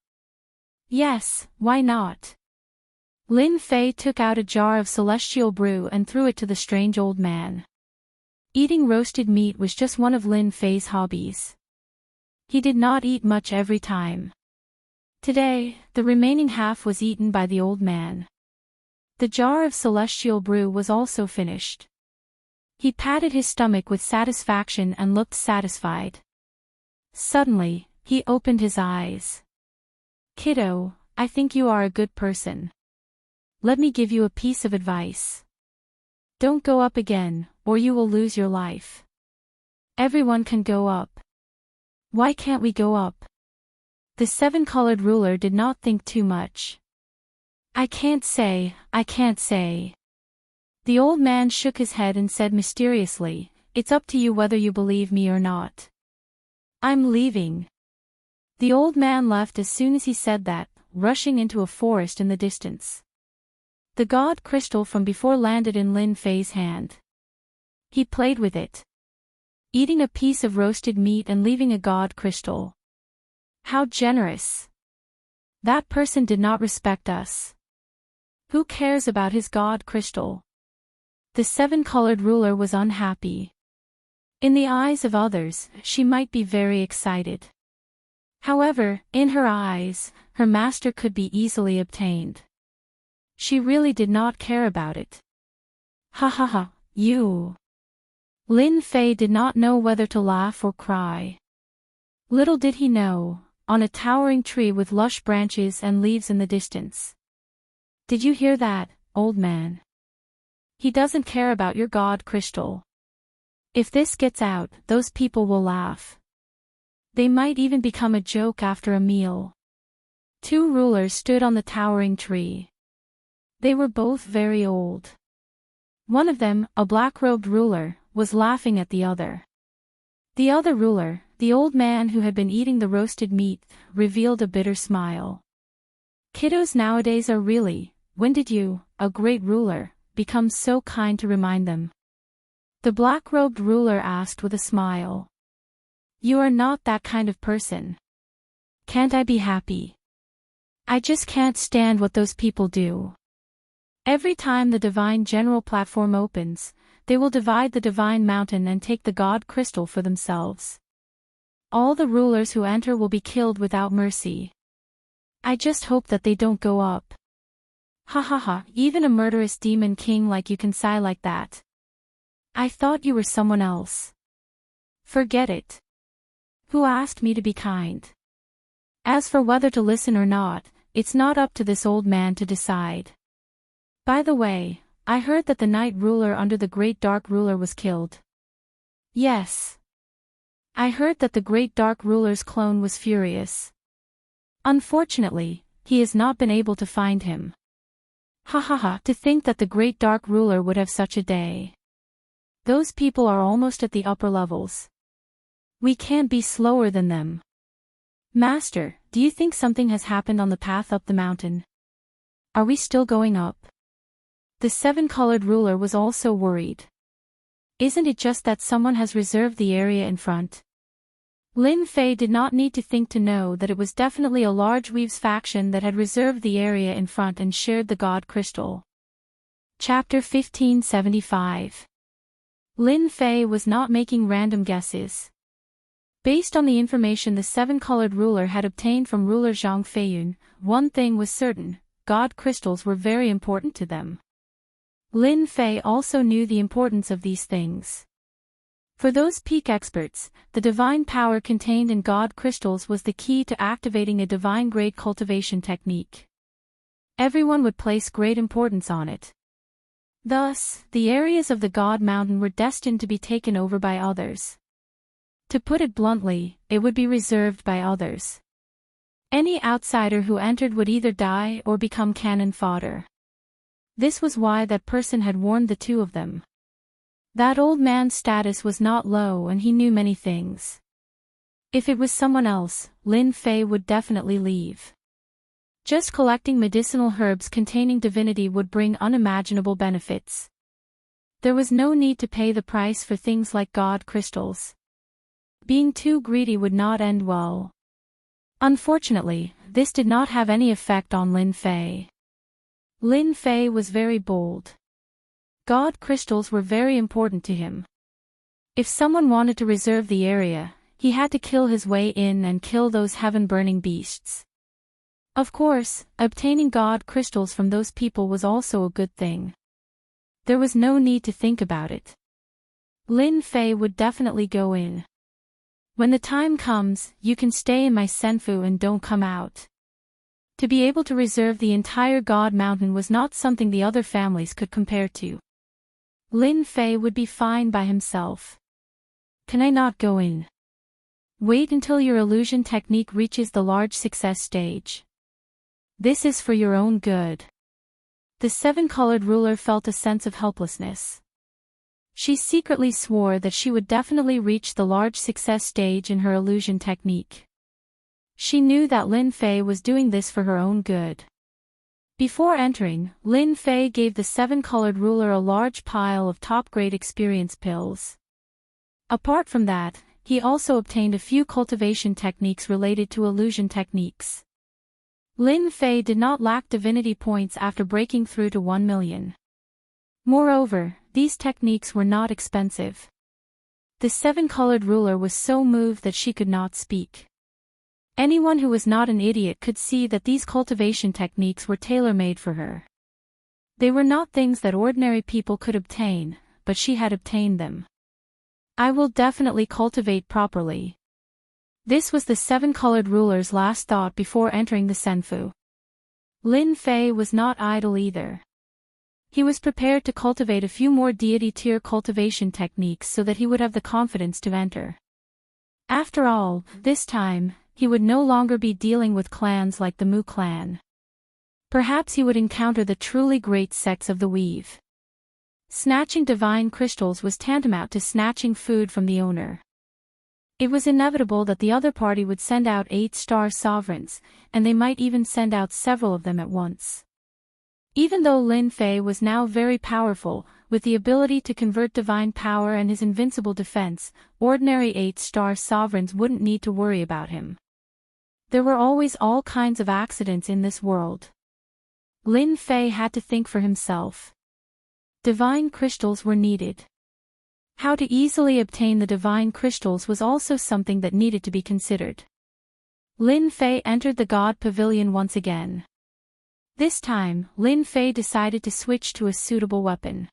A: Yes, why not? Lin Fei took out a jar of celestial brew and threw it to the strange old man. Eating roasted meat was just one of Lin Fei's hobbies. He did not eat much every time. Today, the remaining half was eaten by the old man. The jar of celestial brew was also finished. He patted his stomach with satisfaction and looked satisfied. Suddenly, he opened his eyes. Kiddo, I think you are a good person. Let me give you a piece of advice. Don't go up again, or you will lose your life. Everyone can go up. Why can't we go up? The seven-colored ruler did not think too much. I can't say. The old man shook his head and said mysteriously, it's up to you whether you believe me or not. I'm leaving. The old man left as soon as he said that, rushing into a forest in the distance. The god crystal from before landed in Lin Fei's hand. He played with it. Eating a piece of roasted meat and leaving a god crystal. How generous. That person did not respect us. Who cares about his god crystal? The seven-colored ruler was unhappy. In the eyes of others, she might be very excited. However, in her eyes, her master could be easily obtained. She really did not care about it. Ha ha ha, you. Lin Fei did not know whether to laugh or cry. Little did he know, on a towering tree with lush branches and leaves in the distance. Did you hear that, old man? He doesn't care about your god crystal. If this gets out, those people will laugh. They might even become a joke after a meal. Two rulers stood on the towering tree. They were both very old. One of them, a black-robed ruler, was laughing at the other. The other ruler, the old man who had been eating the roasted meat, revealed a bitter smile. Kiddos nowadays are really, when did you, a great ruler, become so kind to remind them? The black-robed ruler asked with a smile. You are not that kind of person. Can't I be happy? I just can't stand what those people do. Every time the Divine General platform opens, they will divide the Divine Mountain and take the God Crystal for themselves. All the rulers who enter will be killed without mercy. I just hope that they don't go up. Ha ha ha, even a murderous demon king like you can sigh like that. I thought you were someone else. Forget it. Who asked me to be kind? As for whether to listen or not, it's not up to this old man to decide. By the way, I heard that the night ruler under the great dark ruler was killed. Yes. I heard that the great dark ruler's clone was furious. Unfortunately, he has not been able to find him. Ha ha ha, to think that the great dark ruler would have such a day. Those people are almost at the upper levels. We can't be slower than them. Master, do you think something has happened on the path up the mountain? Are we still going up? The seven-colored ruler was also worried. Isn't it just that someone has reserved the area in front? Lin Fei did not need to think to know that it was definitely a large Weaves faction that had reserved the area in front and shared the God Crystal. Chapter 1575. Lin Fei was not making random guesses. Based on the information the seven-colored ruler had obtained from ruler Zhang Feiyun, one thing was certain, God crystals were very important to them. Lin Fei also knew the importance of these things. For those peak experts, the divine power contained in God crystals was the key to activating a divine-grade cultivation technique. Everyone would place great importance on it. Thus, the areas of the God Mountain were destined to be taken over by others. To put it bluntly, it would be reserved by others. Any outsider who entered would either die or become cannon fodder. This was why that person had warned the two of them. That old man's status was not low and he knew many things. If it was someone else, Lin Fei would definitely leave. Just collecting medicinal herbs containing divinity would bring unimaginable benefits. There was no need to pay the price for things like God crystals. Being too greedy would not end well. Unfortunately, this did not have any effect on Lin Fei. Lin Fei was very bold. God crystals were very important to him. If someone wanted to reserve the area, he had to kill his way in and kill those heaven-burning beasts. Of course, obtaining God crystals from those people was also a good thing. There was no need to think about it. Lin Fei would definitely go in. When the time comes, you can stay in my senfu and don't come out. To be able to reserve the entire God Mountain was not something the other families could compare to. Lin Fei would be fine by himself. Can I not go in? Wait until your illusion technique reaches the large success stage. This is for your own good. The seven-colored ruler felt a sense of helplessness. She secretly swore that she would definitely reach the large success stage in her illusion technique. She knew that Lin Fei was doing this for her own good. Before entering, Lin Fei gave the seven-colored ruler a large pile of top-grade experience pills. Apart from that, he also obtained a few cultivation techniques related to illusion techniques. Lin Fei did not lack divinity points after breaking through to 1 million. Moreover, these techniques were not expensive. The seven-colored ruler was so moved that she could not speak. Anyone who was not an idiot could see that these cultivation techniques were tailor-made for her. They were not things that ordinary people could obtain, but she had obtained them. I will definitely cultivate properly. This was the seven-colored ruler's last thought before entering the senfu. Lin Fei was not idle either. He was prepared to cultivate a few more deity tier cultivation techniques so that he would have the confidence to enter. After all, this time, he would no longer be dealing with clans like the Mu clan. Perhaps he would encounter the truly great sects of the Weave. Snatching divine crystals was tantamount to snatching food from the owner. It was inevitable that the other party would send out 8-star sovereigns, and they might even send out several of them at once. Even though Lin Fei was now very powerful, with the ability to convert divine power and his invincible defense, ordinary 8-star sovereigns wouldn't need to worry about him. There were always all kinds of accidents in this world. Lin Fei had to think for himself. Divine crystals were needed. How to easily obtain the divine crystals was also something that needed to be considered. Lin Fei entered the God Pavilion once again. This time, Lin Fei decided to switch to a suitable weapon.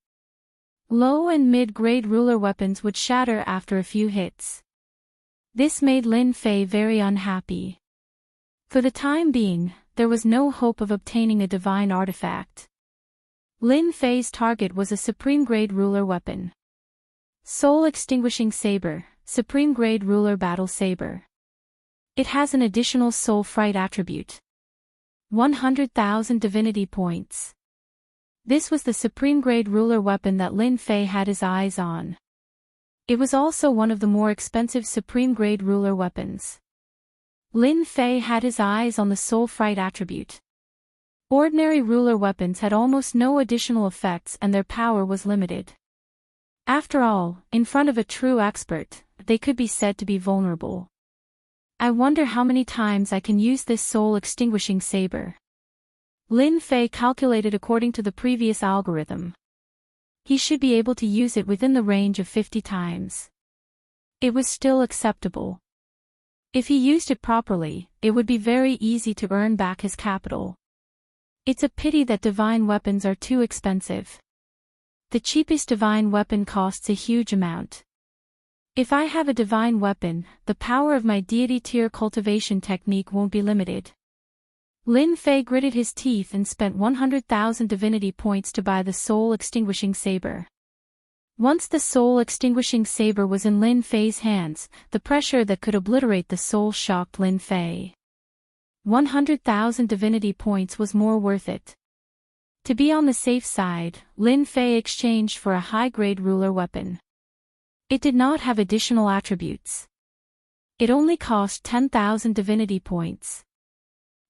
A: Low and mid-grade ruler weapons would shatter after a few hits. This made Lin Fei very unhappy. For the time being, there was no hope of obtaining a divine artifact. Lin Fei's target was a supreme-grade ruler weapon. Soul Extinguishing Saber, Supreme-grade ruler battle saber. It has an additional soul fright attribute. 100,000 divinity points. This was the supreme-grade ruler weapon that Lin Fei had his eyes on. It was also one of the more expensive supreme-grade ruler weapons. Lin Fei had his eyes on the soul fright attribute. Ordinary ruler weapons had almost no additional effects and their power was limited. After all, in front of a true expert, they could be said to be vulnerable. I wonder how many times I can use this soul extinguishing saber. Lin Fei calculated according to the previous algorithm. He should be able to use it within the range of 50 times. It was still acceptable. If he used it properly, it would be very easy to earn back his capital. It's a pity that divine weapons are too expensive. The cheapest divine weapon costs a huge amount. If I have a divine weapon, the power of my deity tier cultivation technique won't be limited. Lin Fei gritted his teeth and spent 100,000 divinity points to buy the soul extinguishing saber. Once the soul extinguishing saber was in Lin Fei's hands, the pressure that could obliterate the soul shocked Lin Fei. 100,000 divinity points was more worth it. To be on the safe side, Lin Fei exchanged for a high-grade ruler weapon. It did not have additional attributes. It only cost 10,000 divinity points.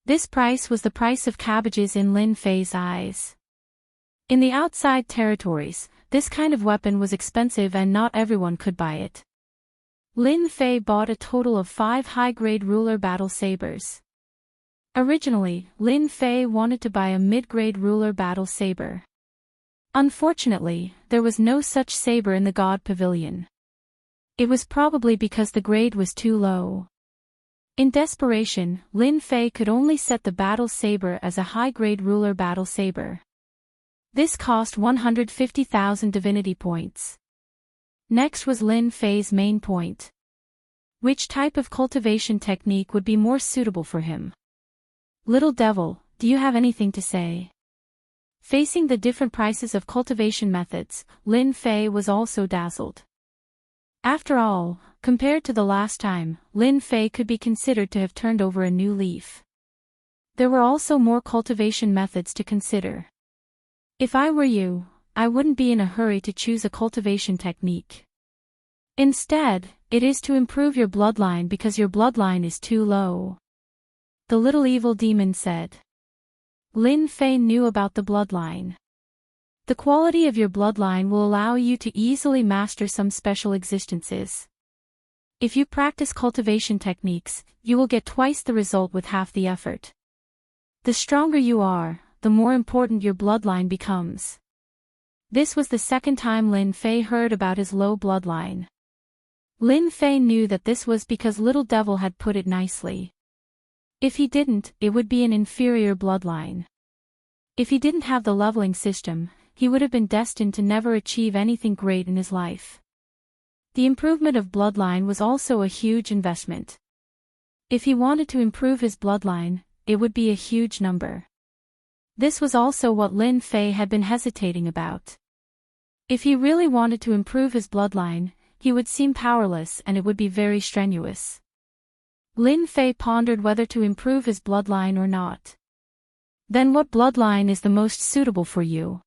A: This price was the price of cabbages in Lin Fei's eyes. In the outside territories, this kind of weapon was expensive and not everyone could buy it. Lin Fei bought a total of 5 high-grade ruler battle sabers. Originally, Lin Fei wanted to buy a mid-grade ruler battle saber. Unfortunately, there was no such saber in the God Pavilion. It was probably because the grade was too low. In desperation, Lin Fei could only set the battle saber as a high-grade ruler battle saber. This cost 150,000 divinity points. Next was Lin Fei's main point. Which type of cultivation technique would be more suitable for him? Little devil, do you have anything to say? Facing the different prices of cultivation methods, Lin Fei was also dazzled. After all, compared to the last time, Lin Fei could be considered to have turned over a new leaf. There were also more cultivation methods to consider. If I were you, I wouldn't be in a hurry to choose a cultivation technique. Instead, it is to improve your bloodline because your bloodline is too low. The little evil demon said. Lin Fei knew about the bloodline. The quality of your bloodline will allow you to easily master some special existences. If you practice cultivation techniques, you will get twice the result with half the effort. The stronger you are, the more important your bloodline becomes. This was the second time Lin Fei heard about his low bloodline. Lin Fei knew that this was because Little Devil had put it nicely. If he didn't, it would be an inferior bloodline. If he didn't have the leveling system, he would have been destined to never achieve anything great in his life. The improvement of bloodline was also a huge investment. If he wanted to improve his bloodline, it would be a huge number. This was also what Lin Fei had been hesitating about. If he really wanted to improve his bloodline, he would seem powerless and it would be very strenuous. Lin Fei pondered whether to improve his bloodline or not. Then what bloodline is the most suitable for you?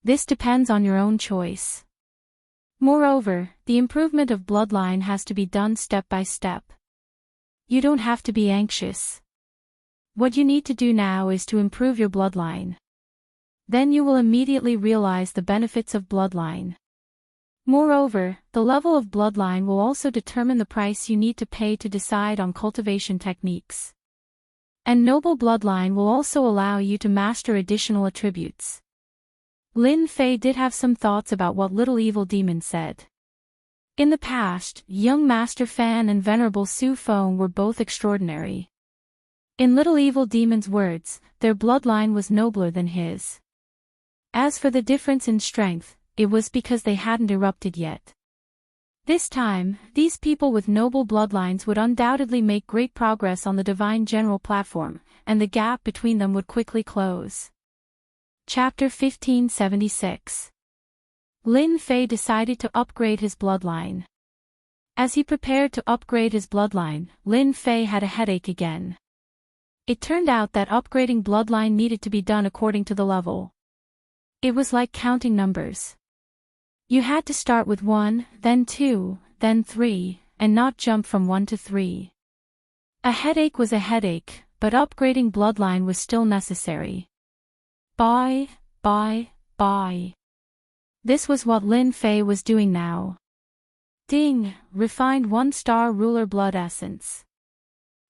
A: This depends on your own choice. Moreover, the improvement of bloodline has to be done step by step. You don't have to be anxious. What you need to do now is to improve your bloodline. Then you will immediately realize the benefits of bloodline. Moreover, the level of bloodline will also determine the price you need to pay to decide on cultivation techniques. And noble bloodline will also allow you to master additional attributes. Lin Fei did have some thoughts about what Little Evil Demon said. In the past, young Master Fan and Venerable Su Feng were both extraordinary. In Little Evil Demon's words, their bloodline was nobler than his. As for the difference in strength, it was because they hadn't erupted yet. This time, these people with noble bloodlines would undoubtedly make great progress on the Divine General platform, and the gap between them would quickly close. Chapter 1576. Lin Fei decided to upgrade his bloodline. As he prepared to upgrade his bloodline, Lin Fei had a headache again. It turned out that upgrading bloodline needed to be done according to the level. It was like counting numbers. You had to start with 1, then 2, then 3, and not jump from 1 to 3. A headache was a headache, but upgrading bloodline was still necessary. Buy. This was what Lin Fei was doing now. Ding, refined 1-star ruler blood essence.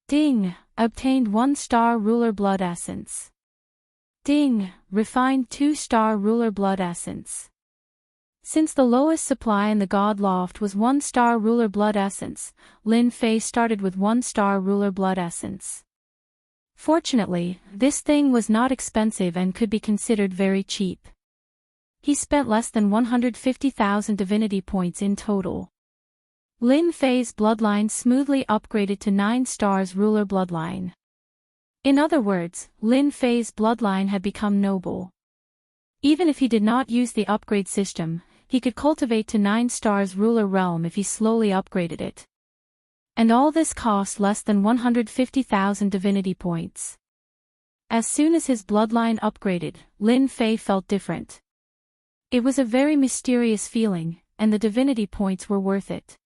A: Ding, obtained 1-star ruler blood essence. Ding, refined 2-star ruler blood essence. Since the lowest supply in the God Loft was 1-star ruler blood essence, Lin Fei started with 1-star ruler blood essence. Fortunately, this thing was not expensive and could be considered very cheap. He spent less than 150,000 divinity points in total. Lin Fei's bloodline smoothly upgraded to 9 stars ruler bloodline. In other words, Lin Fei's bloodline had become noble. Even if he did not use the upgrade system, he could cultivate to 9 stars ruler realm if he slowly upgraded it. And all this cost less than 150,000 divinity points. As soon as his bloodline upgraded, Lin Fei felt different. It was a very mysterious feeling, and the divinity points were worth it.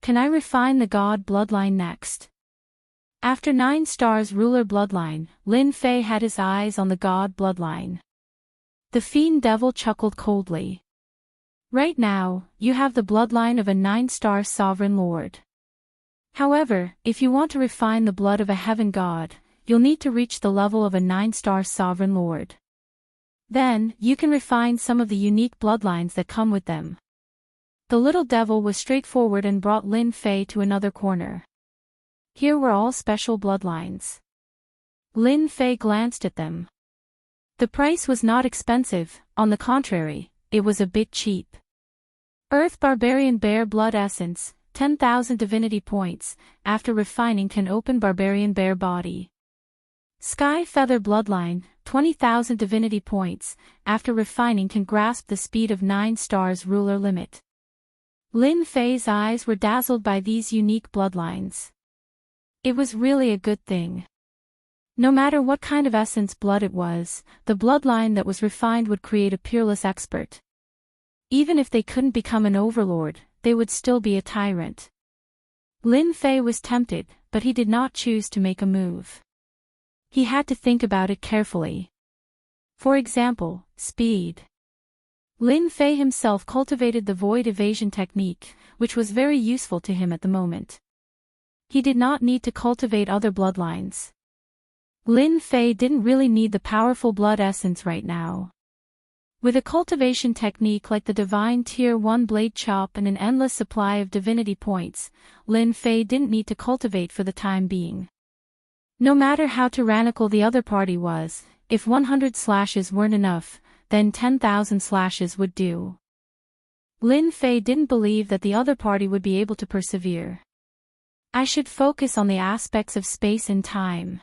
A: Can I refine the God bloodline next? After 9 stars ruler bloodline, Lin Fei had his eyes on the God bloodline. The fiend devil chuckled coldly. Right now, you have the bloodline of a 9-star sovereign lord. However, if you want to refine the blood of a heaven god, you'll need to reach the level of a 9-star sovereign lord. Then, you can refine some of the unique bloodlines that come with them. The little devil was straightforward and brought Lin Fei to another corner. Here were all special bloodlines. Lin Fei glanced at them. The price was not expensive, on the contrary, it was a bit cheap. Earth Barbarian Bear Blood Essence, 10,000 divinity points, after refining can open Barbarian Bear Body. Sky Feather Bloodline, 20,000 divinity points, after refining can grasp the speed of 9 stars ruler limit. Lin Fei's eyes were dazzled by these unique bloodlines. It was really a good thing. No matter what kind of essence blood it was, the bloodline that was refined would create a peerless expert. Even if they couldn't become an overlord, they would still be a tyrant. Lin Fei was tempted, but he did not choose to make a move. He had to think about it carefully. For example, speed. Lin Fei himself cultivated the void evasion technique, which was very useful to him at the moment. He did not need to cultivate other bloodlines. Lin Fei didn't really need the powerful blood essence right now. With a cultivation technique like the Divine Tier 1 Blade Chop and an endless supply of divinity points, Lin Fei didn't need to cultivate for the time being. No matter how tyrannical the other party was, if 100 slashes weren't enough, then 10,000 slashes would do. Lin Fei didn't believe that the other party would be able to persevere. I should focus on the aspects of space and time.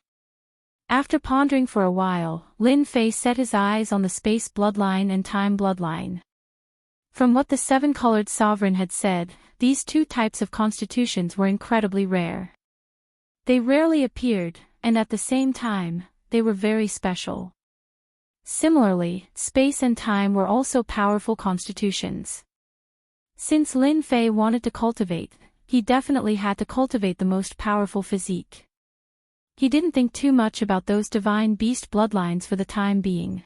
A: After pondering for a while, Lin Fei set his eyes on the space bloodline and time bloodline. From what the 7-colored sovereign had said, these two types of constitutions were incredibly rare. They rarely appeared, and at the same time, they were very special. Similarly, space and time were also powerful constitutions. Since Lin Fei wanted to cultivate, he definitely had to cultivate the most powerful physique. He didn't think too much about those divine beast bloodlines for the time being.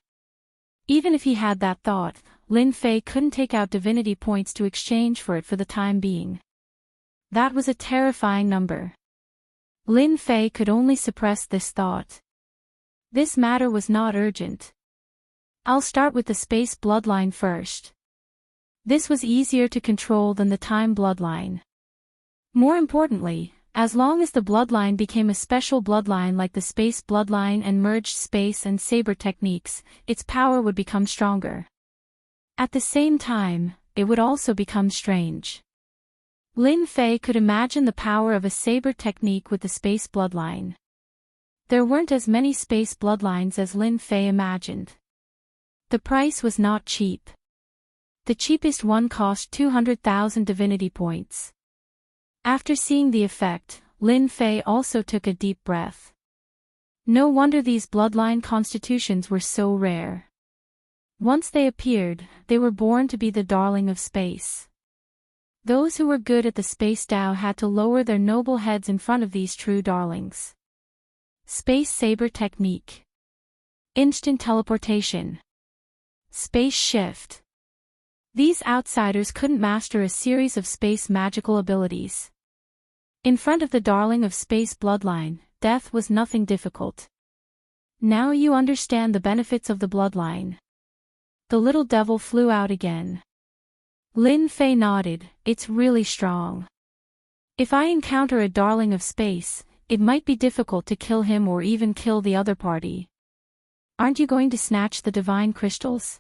A: Even if he had that thought, Lin Fei couldn't take out divinity points to exchange for it for the time being. That was a terrifying number. Lin Fei could only suppress this thought. This matter was not urgent. I'll start with the space bloodline first. This was easier to control than the time bloodline. More importantly, as long as the bloodline became a special bloodline like the space bloodline and merged space and saber techniques, its power would become stronger. At the same time, it would also become strange. Lin Fei could imagine the power of a saber technique with the space bloodline. There weren't as many space bloodlines as Lin Fei imagined. The price was not cheap. The cheapest one cost 200,000 divinity points. After seeing the effect, Lin Fei also took a deep breath. No wonder these bloodline constitutions were so rare. Once they appeared, they were born to be the darling of space. Those who were good at the space Tao had to lower their noble heads in front of these true darlings. Space Saber Technique. Instant Teleportation. Space Shift. These outsiders couldn't master a series of space magical abilities. In front of the darling of space bloodline, death was nothing difficult. Now you understand the benefits of the bloodline. The little devil flew out again. Lin Fei nodded, it's really strong. If I encounter a darling of space, it might be difficult to kill him or even kill the other party. Aren't you going to snatch the divine crystals?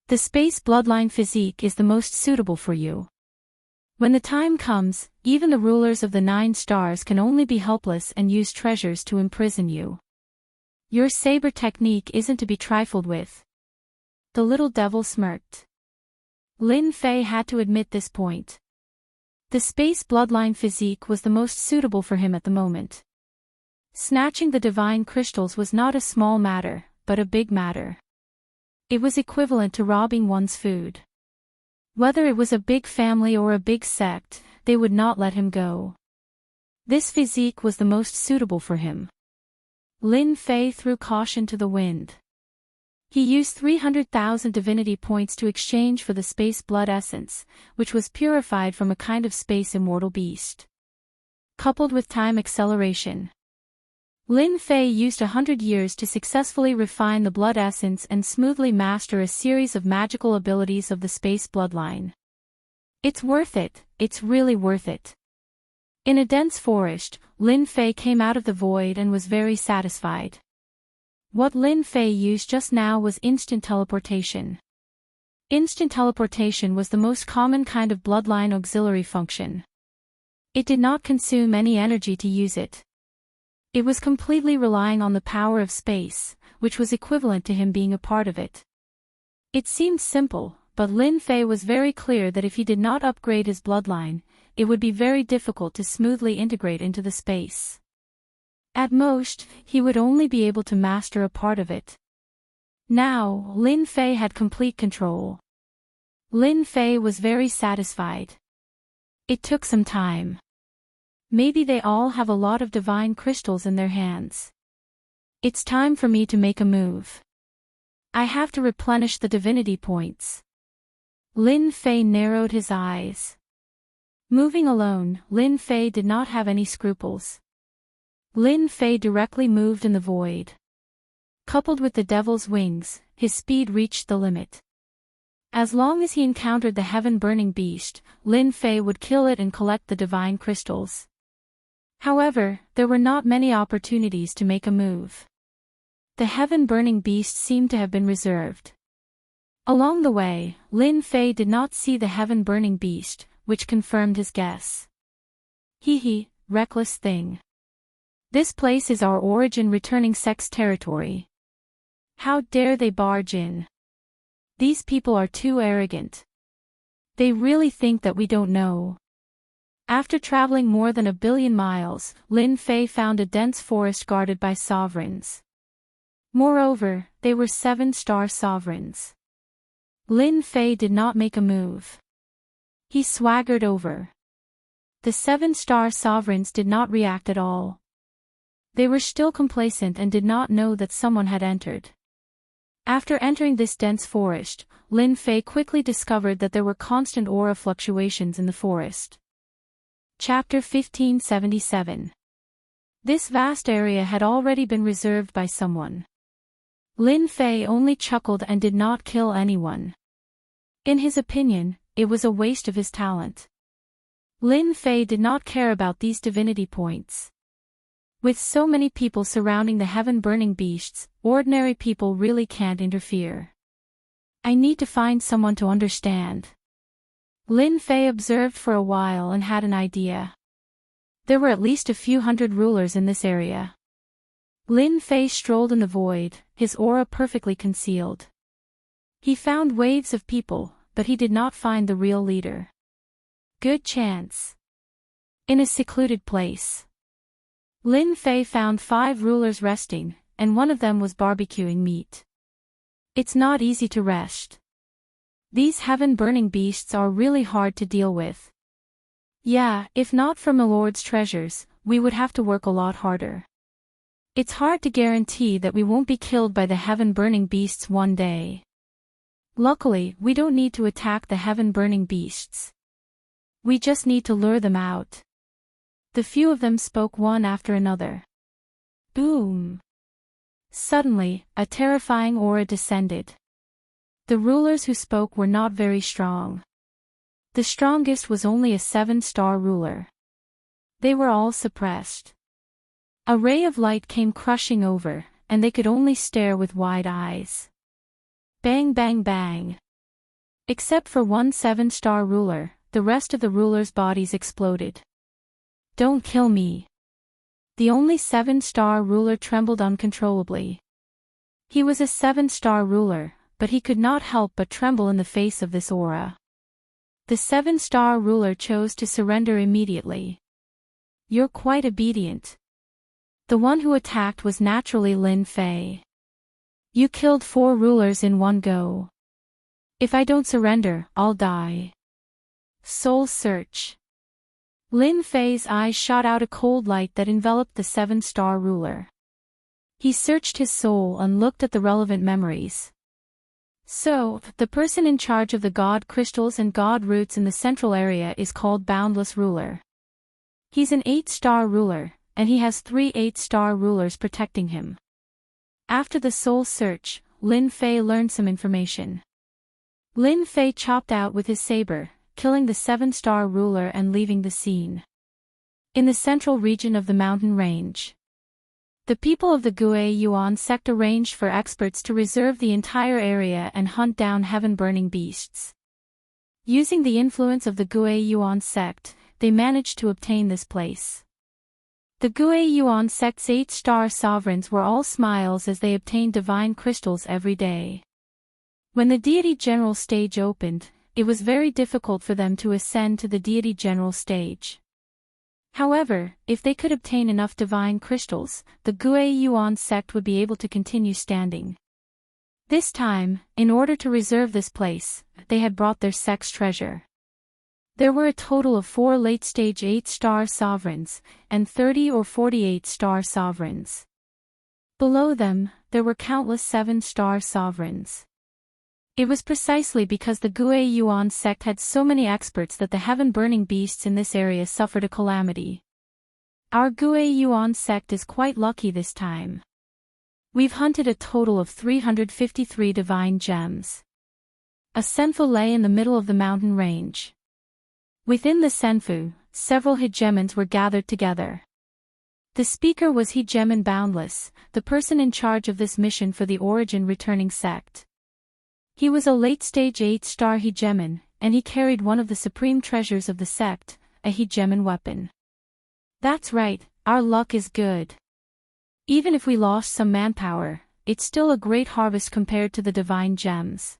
A: The space bloodline physique is the most suitable for you. When the time comes, even the rulers of the 9 stars can only be helpless and use treasures to imprison you. Your saber technique isn't to be trifled with. The little devil smirked. Lin Fei had to admit this point. The space bloodline physique was the most suitable for him at the moment. Snatching the divine crystals was not a small matter, but a big matter. It was equivalent to robbing one's food. Whether it was a big family or a big sect, they would not let him go. This physique was the most suitable for him. Lin Fei threw caution to the wind. He used 300,000 divinity points to exchange for the space blood essence, which was purified from a kind of space immortal beast. Coupled with time acceleration, Lin Fei used 100 years to successfully refine the blood essence and smoothly master a series of magical abilities of the space bloodline. It's worth it, it's really worth it. In a dense forest, Lin Fei came out of the void and was very satisfied. What Lin Fei used just now was instant teleportation. Instant teleportation was the most common kind of bloodline auxiliary function. It did not consume any energy to use it. It was completely relying on the power of space, which was equivalent to him being a part of it. It seemed simple, but Lin Fei was very clear that if he did not upgrade his bloodline, it would be very difficult to smoothly integrate into the space. At most, he would only be able to master a part of it. Now, Lin Fei had complete control. Lin Fei was very satisfied. It took some time. Maybe they all have a lot of divine crystals in their hands. It's time for me to make a move. I have to replenish the divinity points. Lin Fei narrowed his eyes. Moving alone, Lin Fei did not have any scruples. Lin Fei directly moved in the void. Coupled with the devil's wings, his speed reached the limit. As long as he encountered the heaven-burning beast, Lin Fei would kill it and collect the divine crystals. However, there were not many opportunities to make a move. The heaven-burning beast seemed to have been reserved. Along the way, Lin Fei did not see the heaven-burning beast, which confirmed his guess. Hee, reckless thing. This place is our origin returning sex territory. How dare they barge in? These people are too arrogant. They really think that we don't know. After traveling more than 1 billion miles, Lin Fei found a dense forest guarded by sovereigns. Moreover, they were 7-star sovereigns. Lin Fei did not make a move. He swaggered over. The 7-star sovereigns did not react at all. They were still complacent and did not know that someone had entered. After entering this dense forest, Lin Fei quickly discovered that there were constant aura fluctuations in the forest. Chapter 1577. This vast area had already been reserved by someone. Lin Fei only chuckled and did not kill anyone. In his opinion, it was a waste of his talent. Lin Fei did not care about these divinity points. With so many people surrounding the heaven-burning beasts, ordinary people really can't interfere. I need to find someone to understand. Lin Fei observed for a while and had an idea. There were at least a few hundred rulers in this area. Lin Fei strolled in the void, his aura perfectly concealed. He found waves of people, but he did not find the real leader. Good chance. In a secluded place, Lin Fei found 5 rulers resting, and one of them was barbecuing meat. It's not easy to rest. These heaven-burning beasts are really hard to deal with. Yeah, if not for my lord's treasures, we would have to work a lot harder. It's hard to guarantee that we won't be killed by the heaven-burning beasts one day. Luckily, we don't need to attack the heaven-burning beasts. We just need to lure them out. The few of them spoke one after another. Boom! Suddenly, a terrifying aura descended. The rulers who spoke were not very strong. The strongest was only a 7-star ruler. They were all suppressed. A ray of light came crushing over, and they could only stare with wide eyes. Bang bang bang. Except for one 7-star ruler, the rest of the rulers' bodies exploded. Don't kill me. The only 7-star ruler trembled uncontrollably. He was a 7-star ruler, but he could not help but tremble in the face of this aura. The 7-star ruler chose to surrender immediately. You're quite obedient. The one who attacked was naturally Lin Fei. You killed 4 rulers in one go. If I don't surrender, I'll die. Soul search. Lin Fei's eyes shot out a cold light that enveloped the 7-star ruler. He searched his soul and looked at the relevant memories. So, the person in charge of the god crystals and god roots in the central area is called Boundless Ruler. He's an 8-star ruler, and he has 3 8-star rulers protecting him. After the soul search, Lin Fei learned some information. Lin Fei chopped out with his saber, killing the 7-star ruler and leaving the scene. In the central region of the mountain range, the people of the Gue Yuan sect arranged for experts to reserve the entire area and hunt down heaven-burning beasts. Using the influence of the Gue Yuan sect, they managed to obtain this place. The Gue Yuan sect's 8-star sovereigns were all smiles as they obtained divine crystals every day. When the deity general stage opened, it was very difficult for them to ascend to the deity general stage. However, if they could obtain enough divine crystals, the Gue Yuan sect would be able to continue standing. This time, in order to reserve this place, they had brought their sect's treasure. There were a total of 4 late-stage 8-star sovereigns, and 30 or 48-star sovereigns. Below them, there were countless 7-star sovereigns. It was precisely because the Gue Yuan sect had so many experts that the heaven-burning beasts in this area suffered a calamity. Our Gue Yuan sect is quite lucky this time. We've hunted a total of 353 divine gems. A senfu lay in the middle of the mountain range. Within the senfu, several hegemons were gathered together. The speaker was Hegemon Boundless, the person in charge of this mission for the origin returning sect. He was a late-stage 8-star hegemon, and he carried one of the supreme treasures of the sect, a hegemon weapon. That's right, our luck is good. Even if we lost some manpower, it's still a great harvest compared to the divine gems.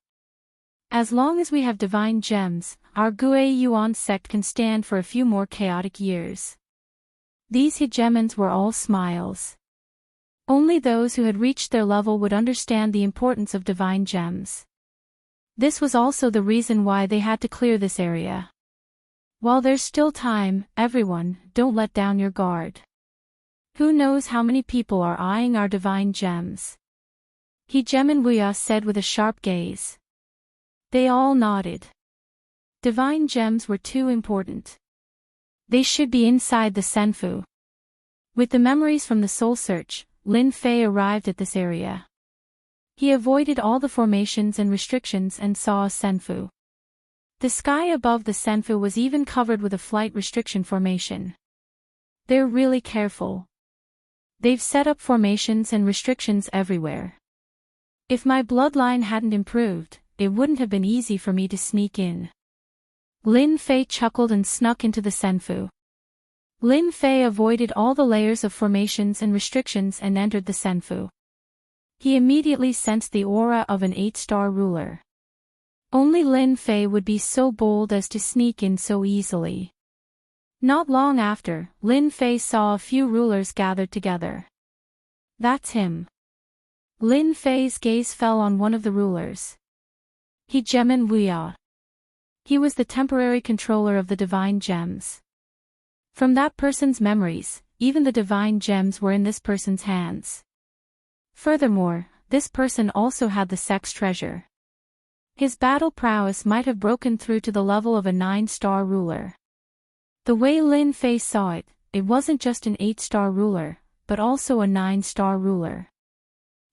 A: As long as we have divine gems, our Gue Yuan sect can stand for a few more chaotic years. These hegemons were all smiles. Only those who had reached their level would understand the importance of divine gems. This was also the reason why they had to clear this area. While there's still time, everyone, don't let down your guard. Who knows how many people are eyeing our divine gems? Hegemon Wuya said with a sharp gaze. They all nodded. Divine gems were too important. They should be inside the senfu. With the memories from the soul search, Lin Fei arrived at this area. He avoided all the formations and restrictions and saw a senfu. The sky above the senfu was even covered with a flight restriction formation. They're really careful. They've set up formations and restrictions everywhere. If my bloodline hadn't improved, it wouldn't have been easy for me to sneak in. Lin Fei chuckled and snuck into the senfu. Lin Fei avoided all the layers of formations and restrictions and entered the senfu. He immediately sensed the aura of an 8-star ruler. Only Lin Fei would be so bold as to sneak in so easily. Not long after, Lin Fei saw a few rulers gathered together. That's him. Lin Fei's gaze fell on one of the rulers. Hegemon Wuya. He was the temporary controller of the divine gems. From that person's memories, even the divine gems were in this person's hands. Furthermore, this person also had the sect's treasure. His battle prowess might have broken through to the level of a 9-star ruler. The way Lin Fei saw it, it wasn't just an 8-star ruler, but also a 9-star ruler.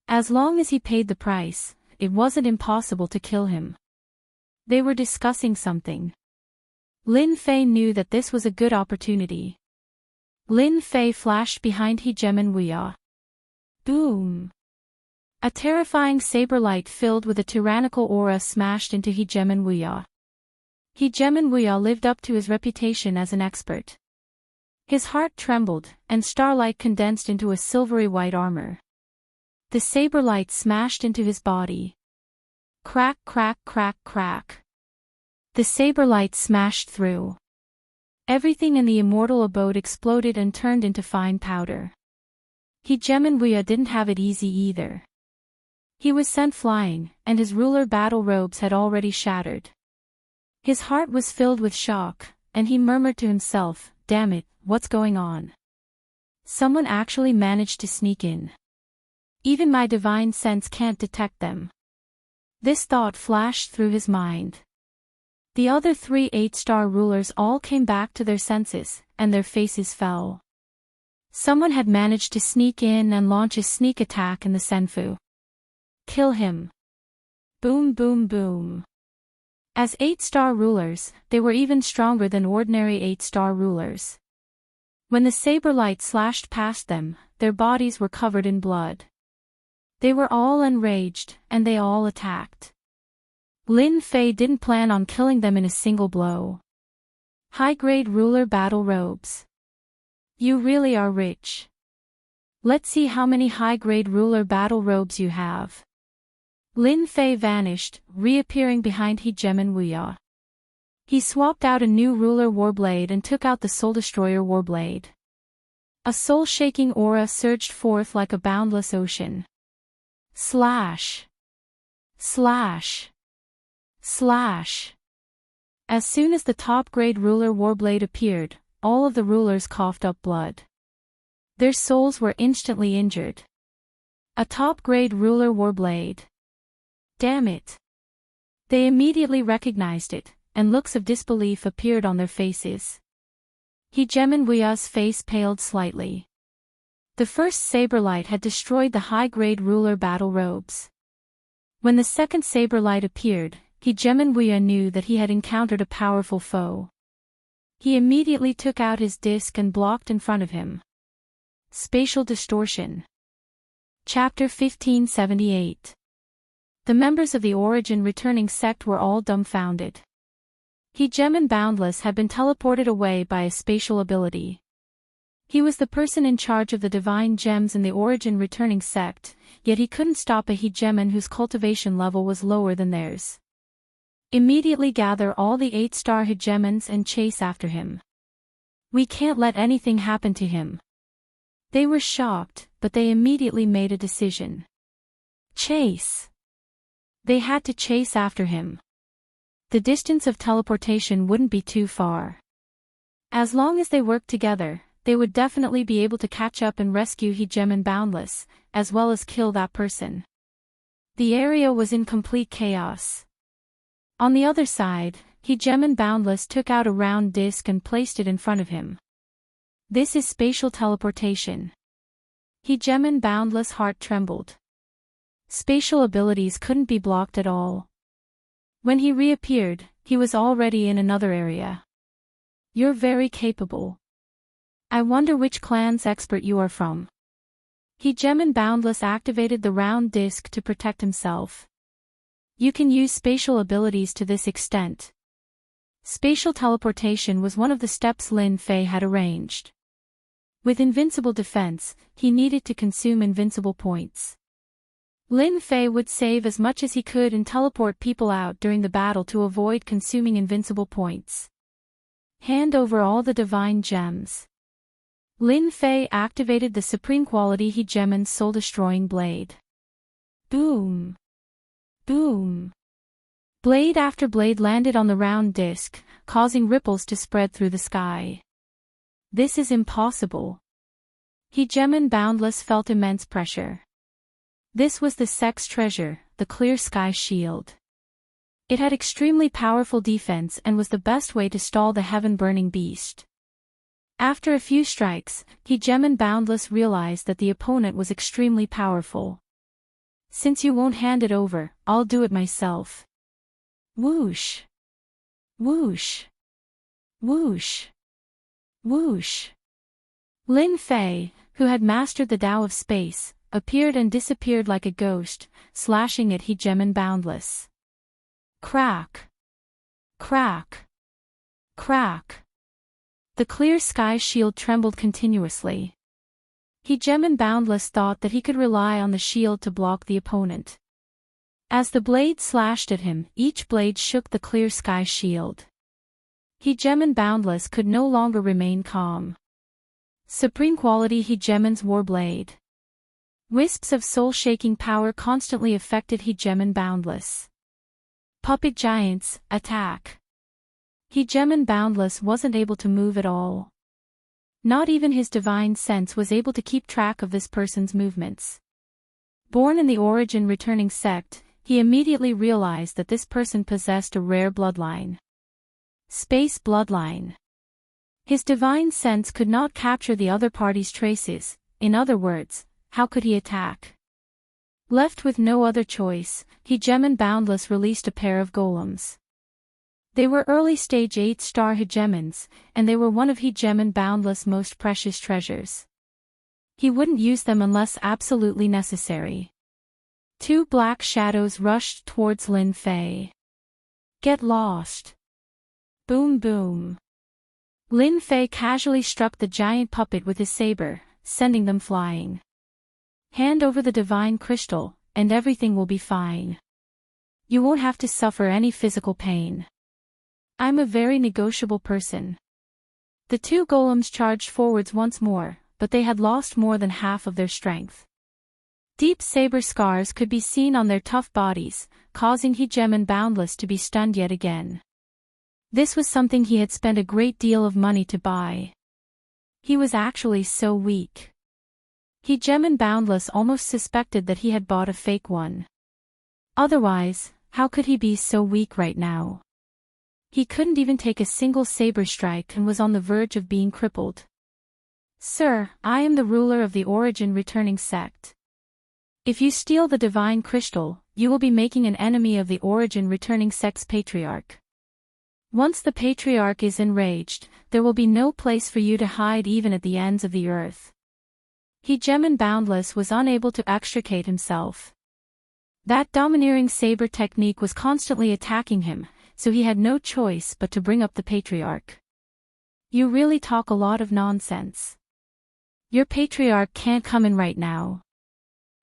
A: As long as he paid the price, it wasn't impossible to kill him. They were discussing something. Lin Fei knew that this was a good opportunity. Lin Fei flashed behind Hegemon Wuya. Boom! A terrifying saber light filled with a tyrannical aura smashed into Hegemon Wuya. Hegemon Wuya lived up to his reputation as an expert. His heart trembled, and starlight condensed into a silvery white armor. The saber light smashed into his body. Crack, crack, crack, crack. The saber light smashed through. Everything in the immortal abode exploded and turned into fine powder. Hegemon Wuya didn't have it easy either. He was sent flying, and his ruler battle robes had already shattered. His heart was filled with shock, and he murmured to himself, "Damn it, what's going on? Someone actually managed to sneak in. Even my divine sense can't detect them." This thought flashed through his mind. The other 3 8-star rulers all came back to their senses, and their faces fell. Someone had managed to sneak in and launch a sneak attack in the Senfu. Kill him. Boom boom boom. As 8-star rulers, they were even stronger than ordinary 8-star rulers. When the saber light slashed past them, their bodies were covered in blood. They were all enraged, and they all attacked. Lin Fei didn't plan on killing them in a single blow. High-grade ruler battle robes. You really are rich. Let's see how many high-grade ruler battle robes you have. Lin Fei vanished, reappearing behind Hegeman Wuya. He swapped out a new ruler warblade and took out the Soul Destroyer warblade. A soul-shaking aura surged forth like a boundless ocean. Slash! Slash! Slash! As soon as the top-grade ruler warblade appeared, all of the rulers coughed up blood. Their souls were instantly injured. A top-grade ruler warblade. Damn it! They immediately recognized it, and looks of disbelief appeared on their faces. Hegeman Wuya's face paled slightly. The first saber light had destroyed the high-grade ruler battle robes. When the second saber light appeared, Hegeman Wuya knew that he had encountered a powerful foe. He immediately took out his disc and blocked in front of him. Spatial distortion. Chapter 1578. The members of the Origin returning sect were all dumbfounded. Hegeman Boundless had been teleported away by a spatial ability. He was the person in charge of the divine gems in the Origin returning sect, yet he couldn't stop a Hegeman whose cultivation level was lower than theirs. Immediately gather all the 8-star Hegemans and chase after him. We can't let anything happen to him. They were shocked, but they immediately made a decision. Chase! They had to chase after him. The distance of teleportation wouldn't be too far. As long as they worked together, they would definitely be able to catch up and rescue Hegeman Boundless, as well as kill that person. The area was in complete chaos. On the other side, Hegeman Boundless took out a round disc and placed it in front of him. This is spatial teleportation. Hegeman Boundless' heart trembled. Spatial abilities couldn't be blocked at all. When he reappeared, he was already in another area. You're very capable. I wonder which clan's expert you are from. Hegeman Boundless activated the round disc to protect himself. You can use spatial abilities to this extent. Spatial teleportation was one of the steps Lin Fei had arranged. With invincible defense, he needed to consume invincible points. Lin Fei would save as much as he could and teleport people out during the battle to avoid consuming invincible points. Hand over all the divine gems. Lin Fei activated the supreme quality Hegeman's soul-destroying blade. Boom! Boom! Blade after blade landed on the round disc, causing ripples to spread through the sky. This is impossible. Hegeman Boundless felt immense pressure. This was the sect's treasure, the Clear Sky Shield. It had extremely powerful defense and was the best way to stall the heaven-burning beast. After a few strikes, Hegeman Boundless realized that the opponent was extremely powerful. Since you won't hand it over, I'll do it myself. Whoosh! Whoosh! Whoosh! Whoosh! Lin Fei, who had mastered the Tao of Space, appeared and disappeared like a ghost, slashing at Hegeman Boundless. Crack! Crack! Crack! The Clear Sky Shield trembled continuously. Hegeman Boundless thought that he could rely on the shield to block the opponent. As the blade slashed at him, each blade shook the Clear Sky Shield. Hegeman Boundless could no longer remain calm. Supreme quality Hegeman's Warblade. Wisps of soul-shaking power constantly affected Hegeman Boundless. Puppet Giants, attack! Hegeman Boundless wasn't able to move at all. Not even his divine sense was able to keep track of this person's movements. Born in the Origin returning sect, he immediately realized that this person possessed a rare bloodline. Space bloodline. His divine sense could not capture the other party's traces. In other words, how could he attack? Left with no other choice, Hegemon Boundless released a pair of golems. They were early-stage 8-star Hegemons, and they were one of Hegemon Boundless' most precious treasures. He wouldn't use them unless absolutely necessary. Two black shadows rushed towards Lin Fei. Get lost. Boom boom. Lin Fei casually struck the giant puppet with his saber, sending them flying. Hand over the divine crystal, and everything will be fine. You won't have to suffer any physical pain. I'm a very negotiable person. The two golems charged forwards once more, but they had lost more than half of their strength. Deep saber scars could be seen on their tough bodies, causing Hegemon Boundless to be stunned yet again. This was something he had spent a great deal of money to buy. He was actually so weak. Hegemon Boundless almost suspected that he had bought a fake one. Otherwise, how could he be so weak right now? He couldn't even take a single saber strike and was on the verge of being crippled. Sir, I am the ruler of the Origin Returning Sect. If you steal the divine crystal, you will be making an enemy of the Origin Returning Sect's patriarch. Once the patriarch is enraged, there will be no place for you to hide even at the ends of the earth. Hegemon Boundless was unable to extricate himself. That domineering saber technique was constantly attacking him, so he had no choice but to bring up the patriarch. You really talk a lot of nonsense. Your patriarch can't come in right now.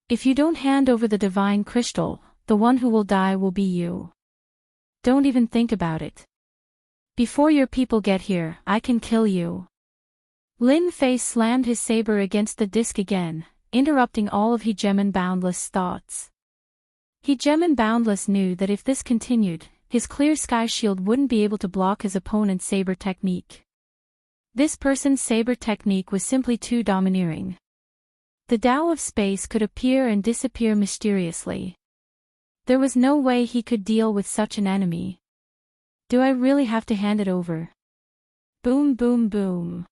A: If you don't hand over the divine crystal, the one who will die will be you. Don't even think about it. Before your people get here, I can kill you. Lin Fei slammed his saber against the disc again, interrupting all of Hegemon Boundless' thoughts. Hegemon Boundless knew that if this continued, his clear sky shield wouldn't be able to block his opponent's saber technique. This person's saber technique was simply too domineering. The Tao of space could appear and disappear mysteriously. There was no way he could deal with such an enemy. Do I really have to hand it over? Boom boom boom.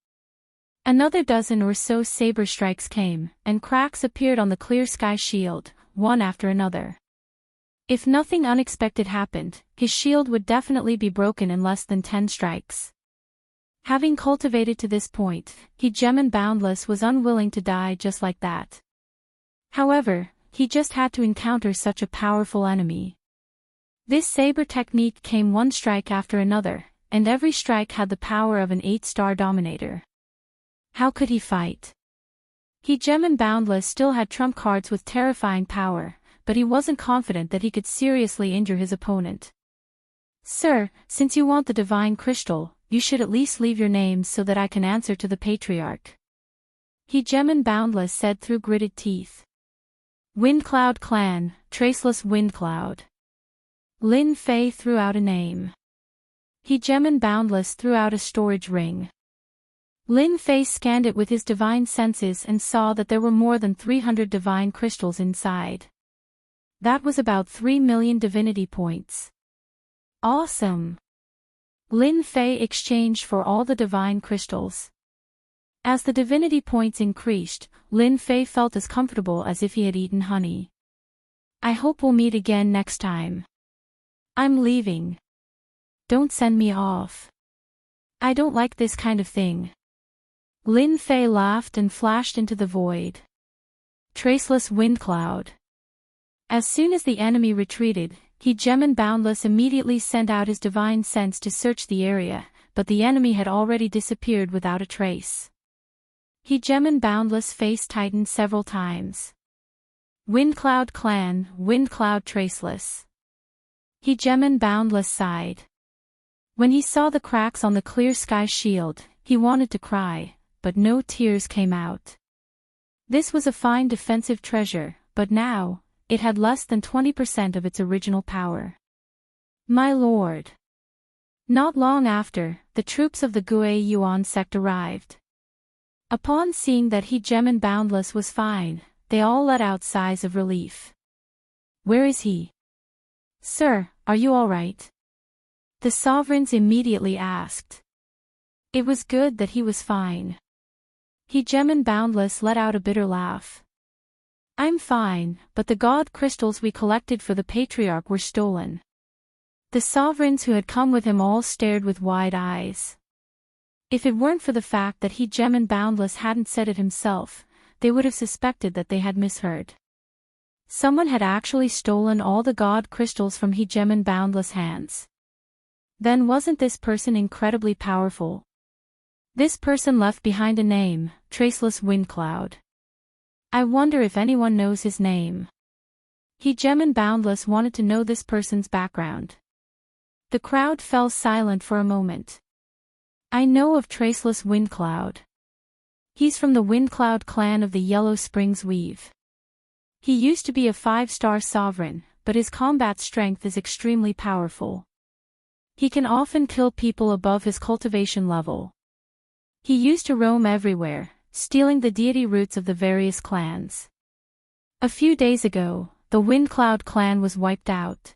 A: Another dozen or so saber strikes came, and cracks appeared on the clear sky shield, one after another. If nothing unexpected happened, his shield would definitely be broken in less than 10 strikes. Having cultivated to this point, Hegemon Boundless was unwilling to die just like that. However, he just had to encounter such a powerful enemy. This saber technique came one strike after another, and every strike had the power of an 8-star dominator. How could he fight? Hegemon Boundless still had trump cards with terrifying power, but he wasn't confident that he could seriously injure his opponent. Sir, since you want the divine crystal, you should at least leave your name so that I can answer to the patriarch. Hegemon Boundless said through gritted teeth. Windcloud Clan, Traceless Windcloud. Lin Fei threw out a name. Hegemon Boundless threw out a storage ring. Lin Fei scanned it with his divine senses and saw that there were more than 300 divine crystals inside. That was about 3 million divinity points. Awesome! Lin Fei exchanged for all the divine crystals. As the divinity points increased, Lin Fei felt as comfortable as if he had eaten honey. I hope we'll meet again next time. I'm leaving. Don't send me off. I don't like this kind of thing. Lin Fei laughed and flashed into the void. Traceless Windcloud. As soon as the enemy retreated, Hegemon Boundless immediately sent out his divine sense to search the area, but the enemy had already disappeared without a trace. Hegemon Boundless' face tightened several times. Windcloud Clan, Windcloud Traceless. Hegemon Boundless sighed. When he saw the cracks on the clear sky shield, he wanted to cry, but no tears came out. This was a fine defensive treasure, but now, it had less than 20% of its original power. My lord. Not long after, the troops of the Gui Yuan sect arrived. Upon seeing that Hegemon Boundless was fine, they all let out sighs of relief. Where is he? Sir, are you all right? The sovereigns immediately asked. It was good that he was fine. Heartwarming Boundless let out a bitter laugh. I'm fine, but the god crystals we collected for the patriarch were stolen. The sovereigns who had come with him all stared with wide eyes. If it weren't for the fact that Heartwarming Boundless hadn't said it himself, they would have suspected that they had misheard. Someone had actually stolen all the god crystals from Heartwarming Boundless' hands. Then wasn't this person incredibly powerful? This person left behind a name, Traceless Wind Cloud. I wonder if anyone knows his name. Heartwarming Boundless wanted to know this person's background. The crowd fell silent for a moment. I know of Traceless Wind Cloud. He's from the Wind Cloud clan of the Yellow Springs Weave. He used to be a 5-star sovereign, but his combat strength is extremely powerful. He can often kill people above his cultivation level. He used to roam everywhere, stealing the deity roots of the various clans. A few days ago, the Wind Cloud clan was wiped out.